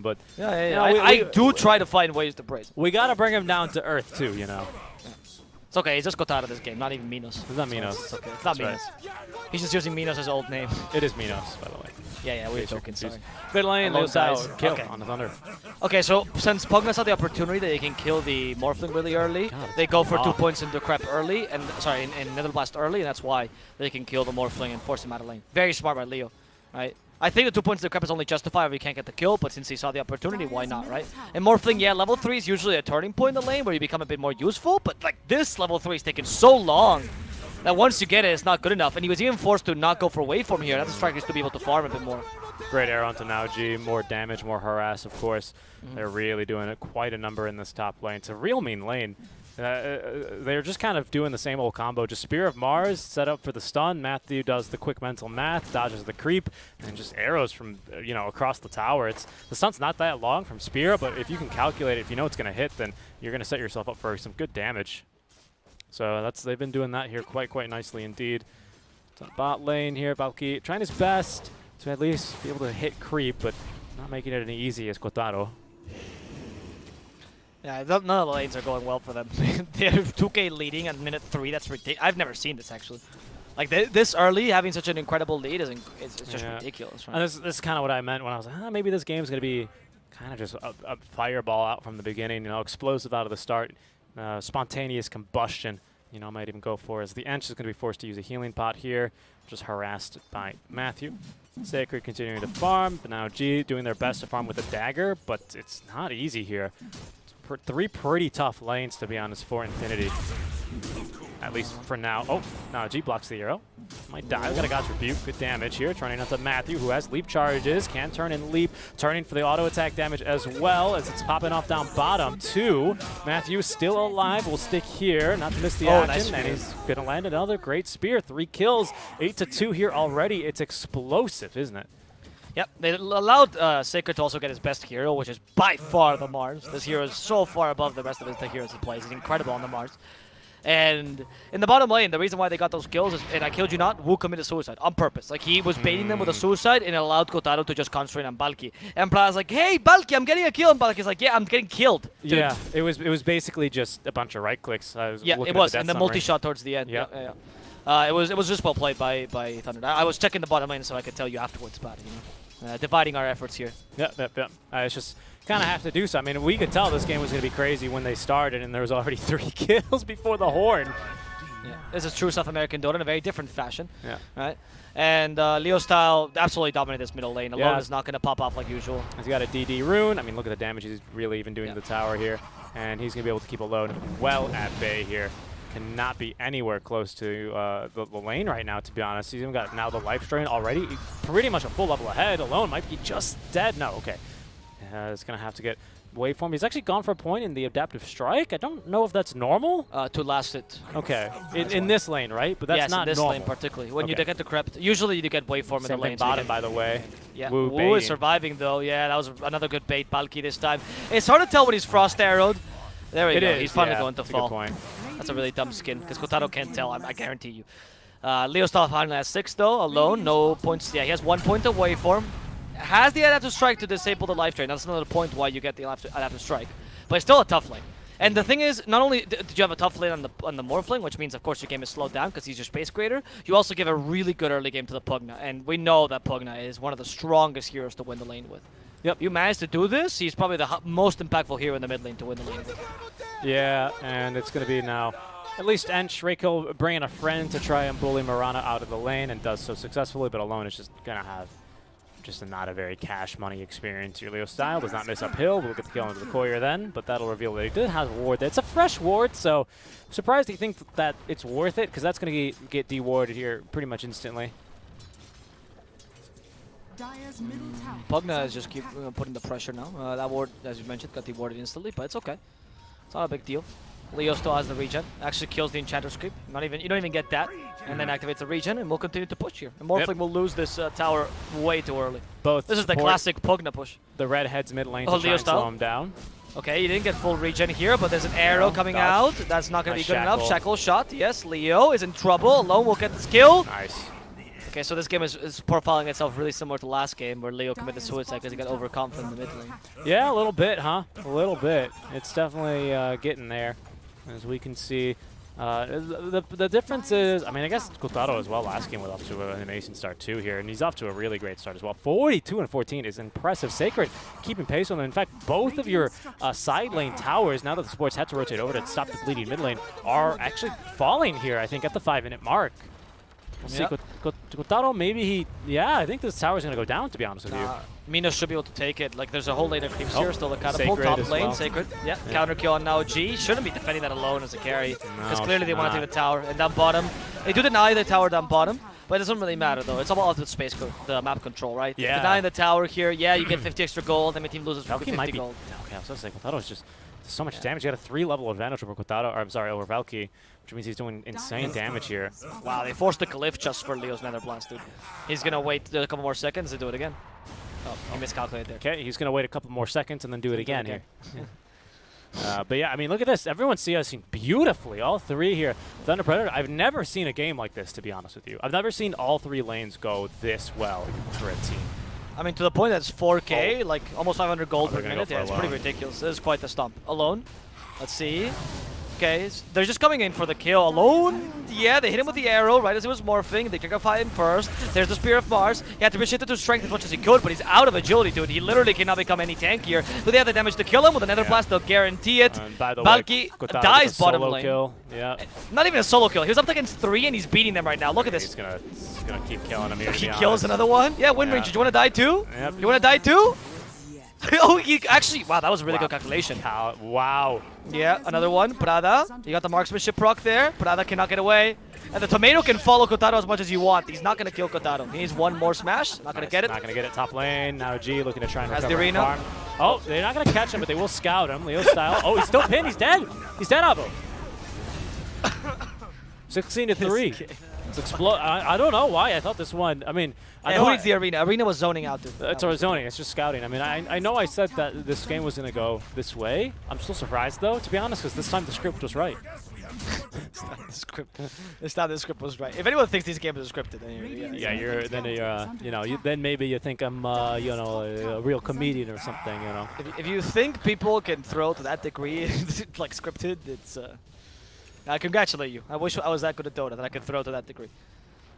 but Yeah. you know, I do try to find ways to praise. we gotta bring him down to earth too, you know. It's okay, he's just got out of this game, not even Minos. It's not Minos. It's okay, it's not That's Minos. He's just using Minos' old name. It is Minos, by the way. Yeah, we were case you're joking, confused. sorry. Good lane, Alone Leo Style, dies. kill Okay. on the Thunder. Okay, so since Pugna saw the opportunity that they can kill the Morphling really early, God, they go for 2 off. points in Decrep early, and sorry, in Nether Blast early, and that's why they can kill the Morphling and force him out of lane. Very smart by Leo, right? I think the 2 points in Decrep is only justified if he can't get the kill, but since he saw the opportunity, why not, right? And Morphling, yeah, level 3 is usually a turning point in the lane where you become a bit more useful, but like this level 3 is taking so long that once you get it, it's not good enough. And he was even forced to not go for waveform here. That's strikers to be able to farm a bit more. Great arrow onto Naoji, more damage, more harass, of course. They're really doing quite a number in this top lane. It's a real mean lane. They're just kind of doing the same old combo. Just Spear of Mars set up for the stun. Matthew does the quick mental math, dodges the creep, and just arrows from across the tower. The stun's not that long from Spear, but if you can calculate it, if you know it's going to hit, then you're going to set yourself up for some good damage. So they've been doing that here quite nicely indeed. Bot lane here, Valky trying his best to at least be able to hit creep, but not making it any easy as Kotaro. Yeah, none of the lanes are going well for them. They're 2K leading at minute 3. That's ridiculous. I've never seen this, actually. Like, this early, having such an incredible lead is just ridiculous. Right? And this is kind of what I meant when I was like, maybe this game's going to be kind of just a fireball out from the beginning, explosive out of the start, spontaneous combustion. Might even go for as the Ench is going to be forced to use a healing pot here, just harassed by Matthew. Sacred continuing to farm, but now G doing their best to farm with a dagger, but it's not easy here. It's 3 pretty tough lanes, to be honest, for Infinity. At least for now. Oh, no, G blocks the arrow. Might die. We got a God's Rebuke. Good damage here. Turning onto Matthew, who has leap charges. Can turn and leap. Turning for the auto attack damage as well as it's popping off down bottom, too. Matthew still alive. Will stick here. Not to miss the action. Nice and he's going to land another great spear. 3 kills. 8-2 here already. It's explosive, isn't it? Yep, they allowed Sacred to also get his best hero, which is by far the Mars. This hero is so far above the rest of the heroes he plays. He's incredible on the Mars. And in the bottom lane, the reason why they got those kills is, and I killed you not, Wu committed suicide on purpose. Like, he was baiting them with a suicide and it allowed Kotaro to just concentrate on Balki. And Prada's like, hey, Balki, I'm getting a kill. And Balki's like, yeah, I'm getting killed. Dude. Yeah, it was basically just a bunch of right clicks. I was Yeah, looking it at was, the and death the summary. multi-shot towards the end. Yeah. It was just well played by Thunder. I was checking the bottom lane so I could tell you afterwards about it, you know. Dividing our efforts here. Yep. It's just kind of have to do something. I mean, we could tell this game was going to be crazy when they started, and there was already 3 kills before the horn. Yeah. This is true South American Dota in a very different fashion. Yeah. Right? And Leo Style absolutely dominated this middle lane. Alone Yeah. is not going to pop off like usual. He's got a DD rune. I mean, look at the damage he's really even doing Yeah. to the tower here. And he's going to be able to keep Alone well at bay here. Cannot be anywhere close to the lane right now, to be honest. He's even got now the life strain already. He's pretty much a full level ahead. Alone might be just dead. No, okay. It's going to have to get waveform. He's actually gone for a point in the adaptive strike. I don't know if that's normal. To last it. Okay. In this lane, right? But that's yes, not in this normal. lane particularly. When you Okay. get the crept, usually you get waveform in the Same lane. thing so you bottom, get- by the way. Yeah, Wu Wu is baiting. surviving though. Yeah, that was another good bait, Balki this time. It's hard to tell when he's frost arrowed. There we It go. is, He's finally yeah, going to that's a good fall. point. That's a really dumb skin because Kotaro can't tell. I guarantee you. Leo Style finally has 6 though. Alone, no points. Yeah, he has 1 point of waveform. Has the adaptive strike to disable the life drain. That's another point why you get the adaptive strike. But it's still a tough lane. And the thing is, not only did you have a tough lane on the Morphling, which means of course your game is slowed down because he's your space creator, you also give a really good early game to the Pugna. And we know that Pugna is one of the strongest heroes to win the lane with. Yep. You managed to do this, he's probably the most impactful hero in the mid lane to win the lane with. Yeah, and it's going to be now at least Ench Reiko bringing a friend to try and bully Marana out of the lane and does so successfully, but Alone is just going to have just not a very cash money experience. Your Leo Style does not miss uphill. We'll get the kill into the courier then, but that'll reveal that he did have a ward. It's a fresh ward, so I'm surprised you think that it's worth it because that's going to get de-warded here pretty much instantly. Dire's middle tower. Pugna is just keep putting the pressure now. That ward, as you mentioned, got de-warded instantly, but it's okay. It's not a big deal. Leo still has the regen. Actually kills the Enchanter's Creep. You don't even get that. And then activates the regen, and we'll continue to push here. And Morphling will lose this tower way too early. Both This is the support classic Pugna push. the Redhead's mid lane Oh, to try Leo and slow style? him down. Okay, you didn't get full regen here, but there's an arrow coming dodge. out. That's not going to Nice be good enough. shackle. Shackle shot, yes. Leo is in trouble. Alone will get this kill. Nice. Okay, so this game is profiling itself really similar to last game where Leo committed suicide because he got overconfident in the mid lane. Yeah, a little bit, huh? A little bit. It's definitely getting there, as we can see. The difference is, I mean, I guess Kotaro as well last game was off to an amazing start too here, and he's off to a really great start as well. 42 and 14 is impressive. Sacred keeping pace with them. In fact, both of your side lane towers, now that the supports had to rotate over to stop the bleeding mid lane, are actually falling here, I think, at the 5-minute mark. We'll see. Yep. Kotaro, maybe he... Yeah, I think this tower's going to go down, to be honest with you. Mina should be able to take it. Like, there's a whole lane of creeps here. Still the catapult, Sacred top as lane, well. Sacred. Yeah, counter kill on now G. Shouldn't be defending that alone as a carry. Because No, clearly they want to not. take the tower. And down bottom, they do deny the tower down bottom. But it doesn't really matter, though. It's all about the the map control, right? Yeah. Denying the tower here, yeah, you get 50 extra gold. Then my team loses Valky 50 might be... gold. Okay, I was going to say, Kotaro's just so much damage. You got a 3-level advantage over Kotaro, or I'm sorry, over Valky, which means he's doing insane damage here. Wow, they forced the Glyph just for Leo's Nether Blast, dude. He's going to wait a couple more seconds to do it again. Oh, he miscalculated there. Okay, he's going to wait a couple more seconds and then do it again again. here. But yeah, I mean, look at this. Everyone's CSing beautifully. All three here. Thunder Predator, I've never seen a game like this, to be honest with you. I've never seen all 3 lanes go this well for a team. I mean, to the point that it's 4K, like almost 500 gold they're per gonna minute. go for Yeah, it's pretty Alone. ridiculous. This is quite the stomp. Alone. Let's see. Okay, they're just coming in for the kill. Alone, yeah, they hit him with the arrow right as he was morphing. They triggerify him first. There's the Spear of Mars. He had to be shifted to strength as much as he could, but he's out of agility, dude. He literally cannot become any tankier. But they have the damage to kill him with a Nether Blast. They'll guarantee it. And by the Balki way, Kotaro dies gets a bottom solo lane. kill. Yeah. Not even a solo kill. He was up against 3 and he's beating them right now. Look at He's this. gonna keep killing him here. to He be kills honest. another one. Yeah, win Yeah. range. Did you want to die too? Yep. You want to die too? Oh, he actually, wow, that was a really Wow. good calculation. Wow. Yeah, another one. Prada. You got the marksmanship proc there. Prada cannot get away. And the tomato can follow Kotaro as much as you want. He's not going to kill Kotaro. He needs one more smash. Not going to get it. Not gonna get it top lane. Now G looking to try and Has recover the arena. farm. Oh, they're not gonna catch him, but they will scout him. Leo style. Oh, he's still pinned. He's dead. He's dead, Abo. 16 to 3. It's explode. I don't know why. I thought this one. I mean, I Yeah, know who needs the arena? Arena was zoning out, dude. it's our zoning. It's just scouting. I mean, I know I said that this game was gonna go this way. I'm still surprised though, to be honest, because this time the script was right. It's not the script was right. If anyone thinks these games are scripted, then Yeah, then maybe you think I'm, a real comedian or something, you know. If you think people can throw to that degree, like scripted, it's. I congratulate you. I wish I was that good at Dota that I could throw to that degree.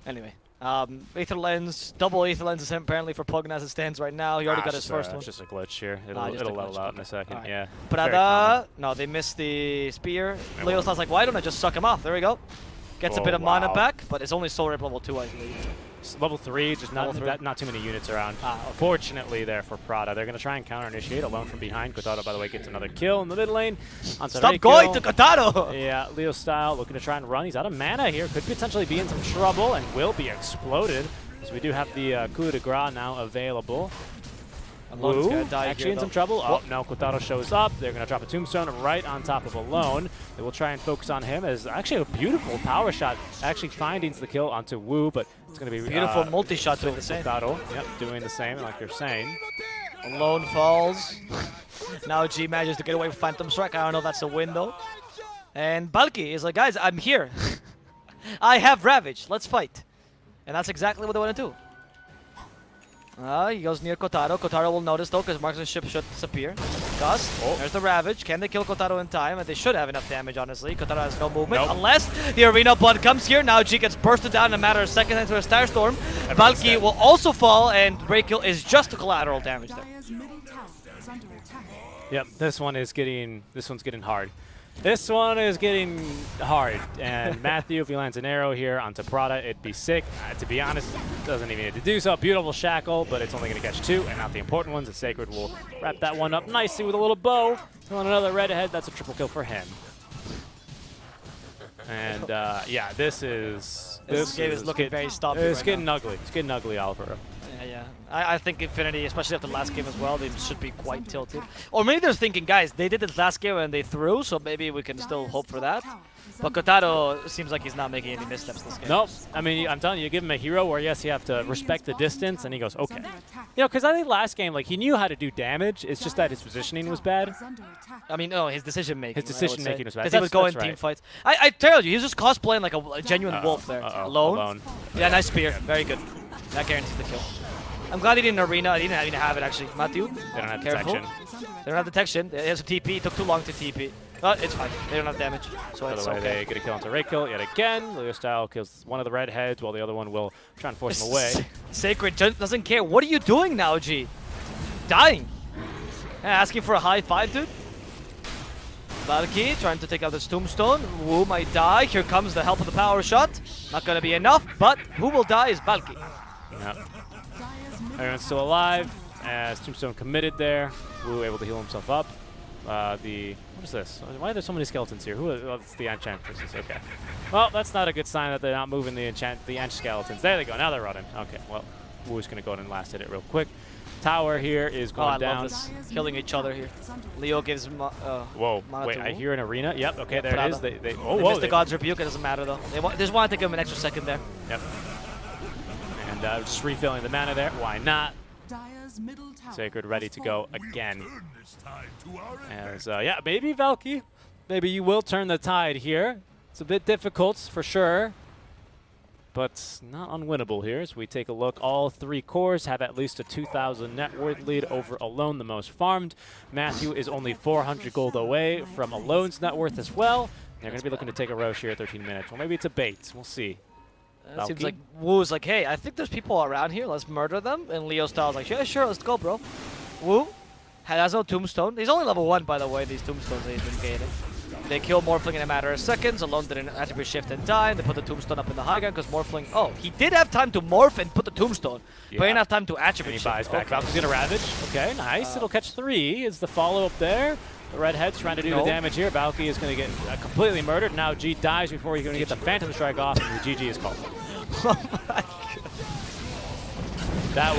Anyway, Aether Lens, double Aether Lenses apparently for Pugna as it stands right now. He already got his first one. It's just a glitch here. Ah, It'll, just a it'll level glitch, out in a okay. second. Alright. Yeah. Prada, no, they missed the spear. Leo's like, why don't I just suck him off? There we go. Gets a Oh, bit of mana wow. back, but it's only Soul Rip level 2, I believe. Level 3, just Level three. not too many units around. Ah, okay. Fortunately there for Prada. They're going to try and counter-initiate alone from behind. Kotaro, by the way, gets another kill in the mid lane. Onto Stop Reiko. going to Kotaro! Yeah, Leo style looking to try and run. He's out of mana here. Could potentially be in some trouble and will be exploded. So we do have the coup de grace now available. Alone's Woo, gonna die actually here, in some though. trouble. Oh, no, Kotaro shows up. They're going to drop a tombstone right on top of Alone. They will try and focus on him as actually a beautiful power shot. Actually finding the kill onto Wu, but it's going to be Beautiful multi-shot doing the same. Kotaro, yep, doing the same like you're saying. Alone falls. Now G manages to get away with Phantom Strike. I don't know if that's a win though. And Balki is like, guys, I'm here. I have Ravage. Let's fight. And that's exactly what they want to do. He goes near Kotaro. Kotaro will notice though, because Marksman's ship should disappear. Does. Oh. There's the Ravage. Can they kill Kotaro in time? And they should have enough damage, honestly. Kotaro has no movement. Nope. Unless the Arena Blood comes here. Now G gets bursted down in a matter of seconds into a Starstorm. Everyone's Balki dead. will also fall, and Breakill is just a collateral damage there. Dire's middle tower is under attack. Yep, this one's getting hard. This one is getting hard. And Matthew, if he lands an arrow here onto Prada, it'd be sick. To be honest, doesn't even need to do so. Beautiful shackle, but it's only going to catch 2 and not the important ones. The Sacred will wrap that one up nicely with a little bow. On another redhead, that's a triple kill for him. And yeah, this game is looking very stoppy It's right getting now. ugly. It's getting ugly, Alvaro. Yeah. I think Infinity, especially after the last game as well, they should be quite tilted. Or maybe they're thinking, guys, they did this last game and they threw, so maybe we can still hope for that. But Kotaro seems like he's not making any missteps this game. Nope. I mean, I'm telling you, give him a hero where, yes, you have to respect the distance, and he goes, okay. Under attack. You know, because I think last game, like, he knew how to do damage. It's just that his positioning was bad. Is under attack. I mean, no, his decision making. His decision-making was bad. Because he was That's going team right. fights. I told you, he was just cosplaying like a genuine wolf there. Alone. Alone. Yeah, nice spear. Very good. That guarantees the kill. I'm glad he didn't arena. He didn't even have it, actually. Matthew, They don't have careful. detection. Is under They don't have detection. He has a TP. It took too long to TP. But it's fine. They don't have damage. So By it's the way, okay. they get a kill onto Reiko yet again. Leo style kills one of the redheads, while the other one will try and force him away. Sacred doesn't care. What are you doing now, G? Dying. Yeah, asking for a high five, dude. Valky trying to take out this tombstone. Wu might die. Here comes the help of the power shot. Not going to be enough, but who will die is Valky. Yep. Dire's middle Everyone's still alive. As Tombstone committed there. Wu able to heal himself up. What is this? Why are there so many skeletons here? Oh, it's the enchantresses. Okay. Well, that's not a good sign that they're not moving the enchant skeletons. There they go. Now they're running. Okay. Well, Wu's gonna go ahead and last hit it real quick. Tower here is Oh, going I down. love this. Killing each other here. Leo gives Whoa. mana Wait, to I Wu. hear an arena. Yep. Okay. Yeah, There it Prada. is. They They whoa. missed the God's Rebuke. It doesn't matter, though. They just want to give him an extra second there. Yep. And just refilling the mana there. Why not? Dire's middle tower. Sacred ready to has go fallen. again. Turn this tide to our As yeah, maybe Valky. Maybe you will turn the tide here. It's a bit difficult for sure, but not unwinnable here. As we take a look, all 3 cores have at least a 2,000 net worth lead over Alone, the most farmed. Matthew is only 400 gold away from Alone's net worth as well. They're going to be looking to take a Roche here at 13 minutes. Well, maybe it's a bait. We'll see. It seems Valky? like Wu's like, hey, I think there's people around here. Let's murder them. And Leo Style's like, yeah, sure, let's go, bro. Wu has no tombstone. He's only level 1, by the way, these tombstones that he's been gaining. They kill Morphling in a matter of seconds. Alone did an attribute shift in time. They put the tombstone up in the high ground because Morphling... Oh, he did have time to morph and put the tombstone. But he Yeah. didn't have time to And attribute he shift. buys back. Okay. Valky's going to Ravage. Okay, nice. It'll catch 3. Is the follow-up there? The Redhead's trying to do No. the damage here. Valky is going to get completely murdered. Now G dies before he's going to get the Phantom Strike off, and the GG is called. That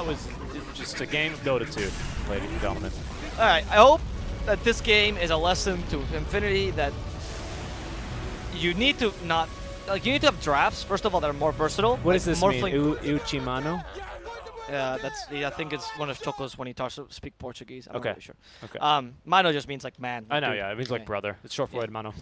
was just a game of Dota 2, ladies and gentlemen. All right, I hope that this game is a lesson to Infinity that you need to not... Like, you need to have drafts, first of all, that are more versatile. What does this mean? Morphling- Uchimano? I think it's one of Choco's when he talks to speak Portuguese. I'm Okay. not really sure. Okay. Mano just means like man. I know, dude. yeah. It means like Okay. brother. It's short for Yeah. hermano.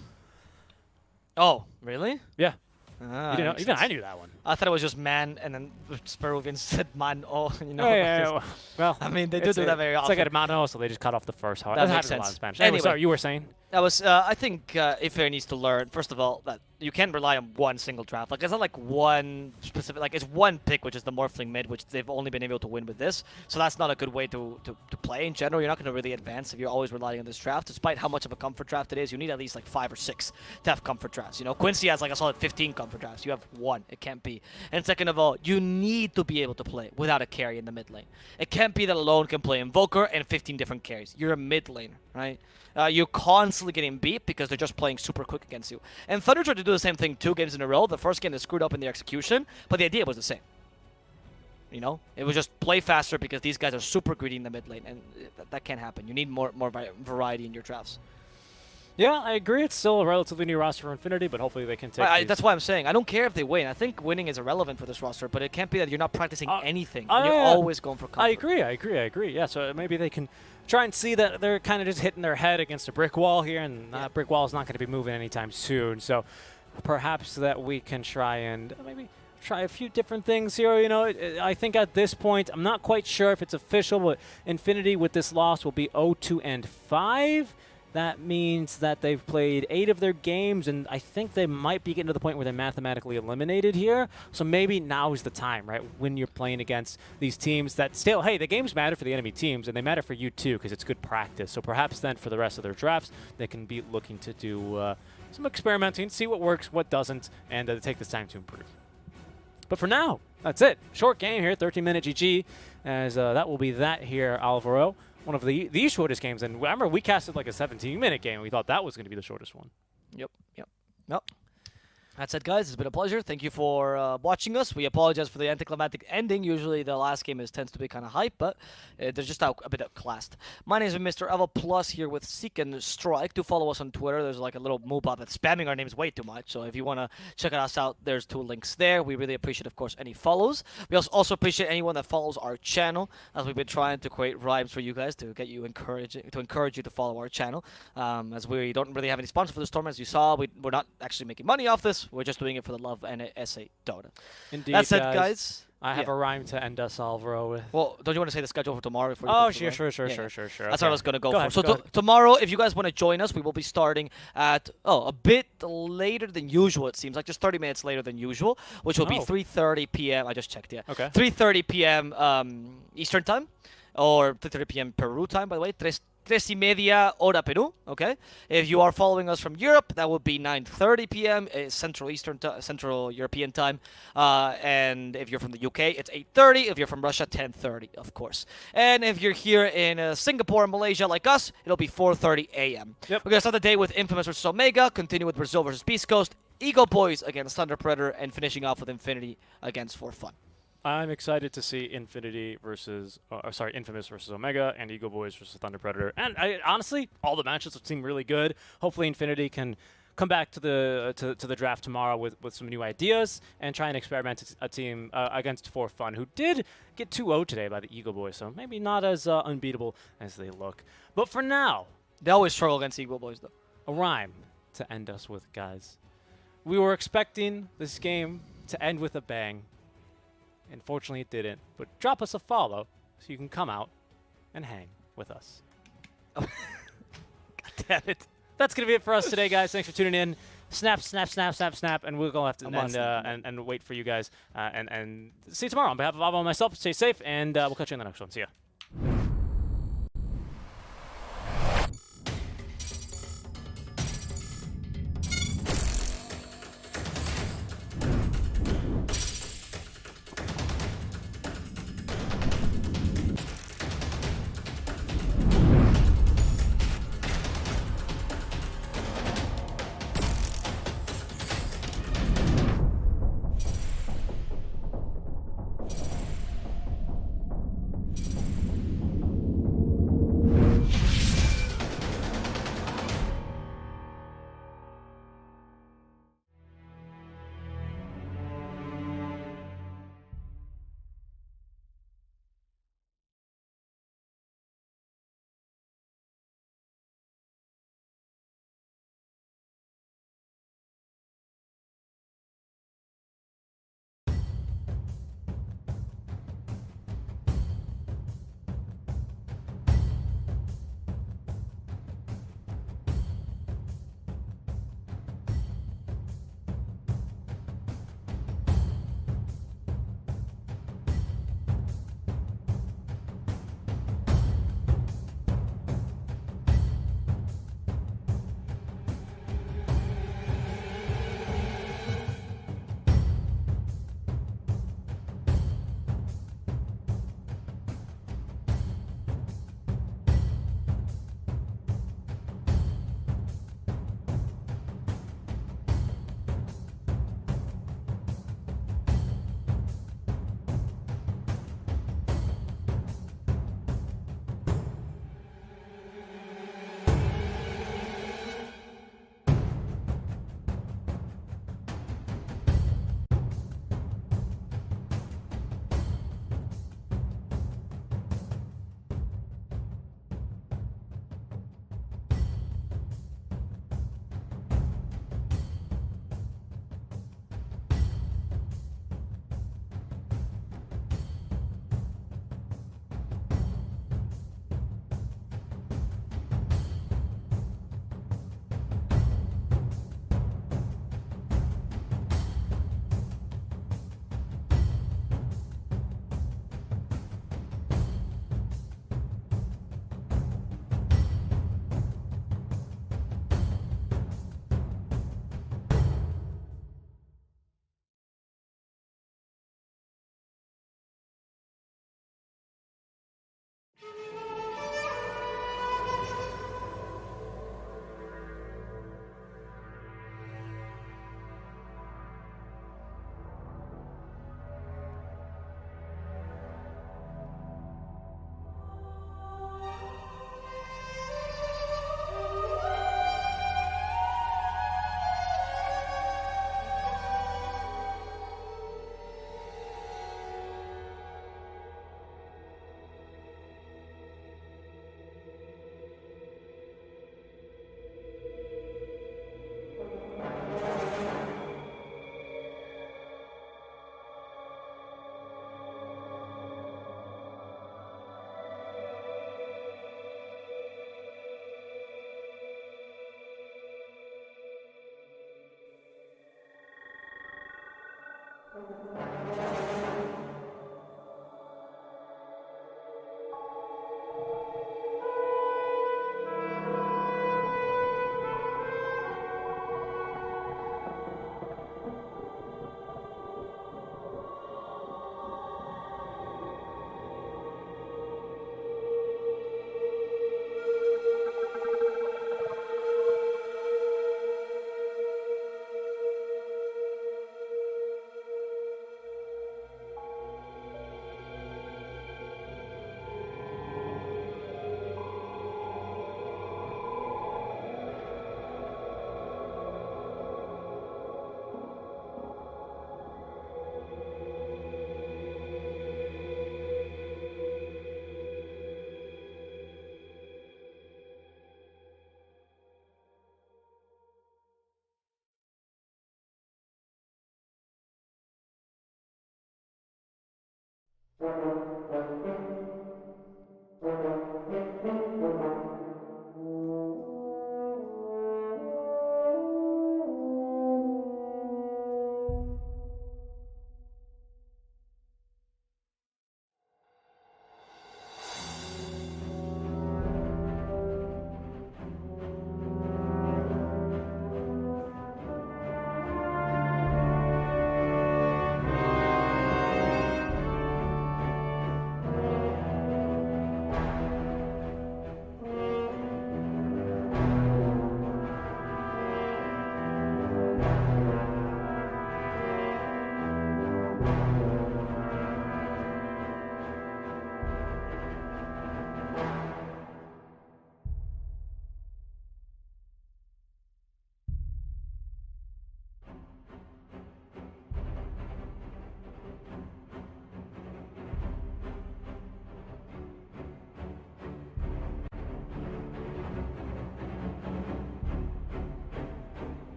Oh, really? Yeah. Ah, You didn't know, makes even sense. I knew that one. I thought it was just man, and then Peruvians said man. Oh, you know. Oh, yeah. Well, I mean, they do that very It's often. like at Mano, so they just cut off the first heart. That That makes happens a lot in sense. Spanish. Anyway. Sorry, you were saying? That was, I think Ife needs to learn, first of all, that you can't rely on one single draft. Like, it's not like one specific, like, it's one pick, which is the Morphling mid, which they've only been able to win with this. So that's not a good way to play in general. You're not going to really advance if you're always relying on this draft. Despite how much of a comfort draft it is, you need at least like 5 or 6 to have comfort drafts. You know, Quincy has like a solid 15 comfort drafts. You have 1. It can't be. And second of all, you need to be able to play without a carry in the mid lane. It can't be that alone can play Invoker and 15 different carries. You're a mid laner, right? You're constantly getting beat because they're just playing super quick against you. And Thunder tried to do the same thing 2 games in a row. The first game they screwed up in the execution, but the idea was the same. You know, it was just play faster because these guys are super greedy in the mid lane, and that can't happen. You need more variety in your drafts. Yeah, I agree. It's still a relatively new roster for Infinity, but hopefully they can take these. That's why I'm saying I don't care if they win. I think winning is irrelevant for this roster, but it can't be that you're not practicing anything. And you're always going for comfort. I agree. Yeah, so maybe they can try and see that they're kind of just hitting their head against a brick wall here, and that brick wall is not going to be moving anytime soon. So perhaps that we can try and maybe try a few different things here. You know, I think at this point, I'm not quite sure if it's official, but Infinity with this loss will be 0-2 and 5. That means that they've played 8 of their games, and I think they might be getting to the point where they're mathematically eliminated here. So maybe now is the time, right, when you're playing against these teams that still, hey, the games matter for the enemy teams, and they matter for you too because it's good practice. So perhaps then for the rest of their drafts, they can be looking to do some experimenting, see what works, what doesn't, and take this time to improve. But for now, that's it. Short game here, 13-minute GG, as that will be that here, Alvaro. One of the shortest games, and I remember we casted like a 17-minute game, and we thought that was going to be the shortest one. Yep. That's it, guys. It's been a pleasure. Thank you for watching us. We apologize for the anticlimactic ending. Usually the last game tends to be kind of hype, but they're just a bit outclassed. My name is Mr. Evo Plus here with Seek and Strike. Do follow us on Twitter. There's like a little Moobot that's spamming our names way too much. So if you want to check us out, there's 2 links there. We really appreciate, of course, any follows. We also appreciate anyone that follows our channel, as we've been trying to create rhymes for you guys to get you encourage you to follow our channel. As we don't really have any sponsor for this tournament, as you saw, we're not actually making money off this. We're just doing it for the love and SA Dota. Indeed, That's it, guys. I have a rhyme to end us, Alvaro. Well, don't you want to say the schedule for tomorrow? Before you Oh, go for sure. That's Okay. what I was going to go for. Ahead, So go ahead. tomorrow, if you guys want to join us, we will be starting at, a bit later than usual, it seems. Like just 30 minutes later than usual, which will be 3:30 p.m. I just checked, yeah. Okay. 3:30 p.m. Eastern time, or 3:30 p.m. Peru time, by the way. 3:30 hora Peru, okay? If you are following us from Europe, that would be 9:30 p.m. Central European time. And if you're from the UK, it's 8:30. If you're from Russia, 10:30, of course. And if you're here in Singapore and Malaysia like us, it'll be 4:30 a.m. Yep. We're going to start the day with Infamous versus Omega, continue with Brazil versus Beast Coast, Eagle Boys against Thunder Predator, and finishing off with Infinity against For Fun. I'm excited to see Infamous versus Omega and Eagle Boys versus Thunder Predator. And honestly, all the matches seem really good. Hopefully, Infinity can come back to the draft tomorrow with some new ideas and try and experiment a team against For Fun, who did get 2-0 today by the Eagle Boys, so maybe not as unbeatable as they look. But for now, they always struggle against Eagle Boys, though. A rhyme to end us with, guys. We were expecting this game to end with a bang. Unfortunately, it didn't. But drop us a follow so you can come out and hang with us. God damn it. That's going to be it for us today, guys. Thanks for tuning in. Snap, snap, snap, snap, snap. And we're going to have to and wait for you guys. And see you tomorrow. On behalf of Avo and myself, stay safe, and we'll catch you in the next one. See ya. Thank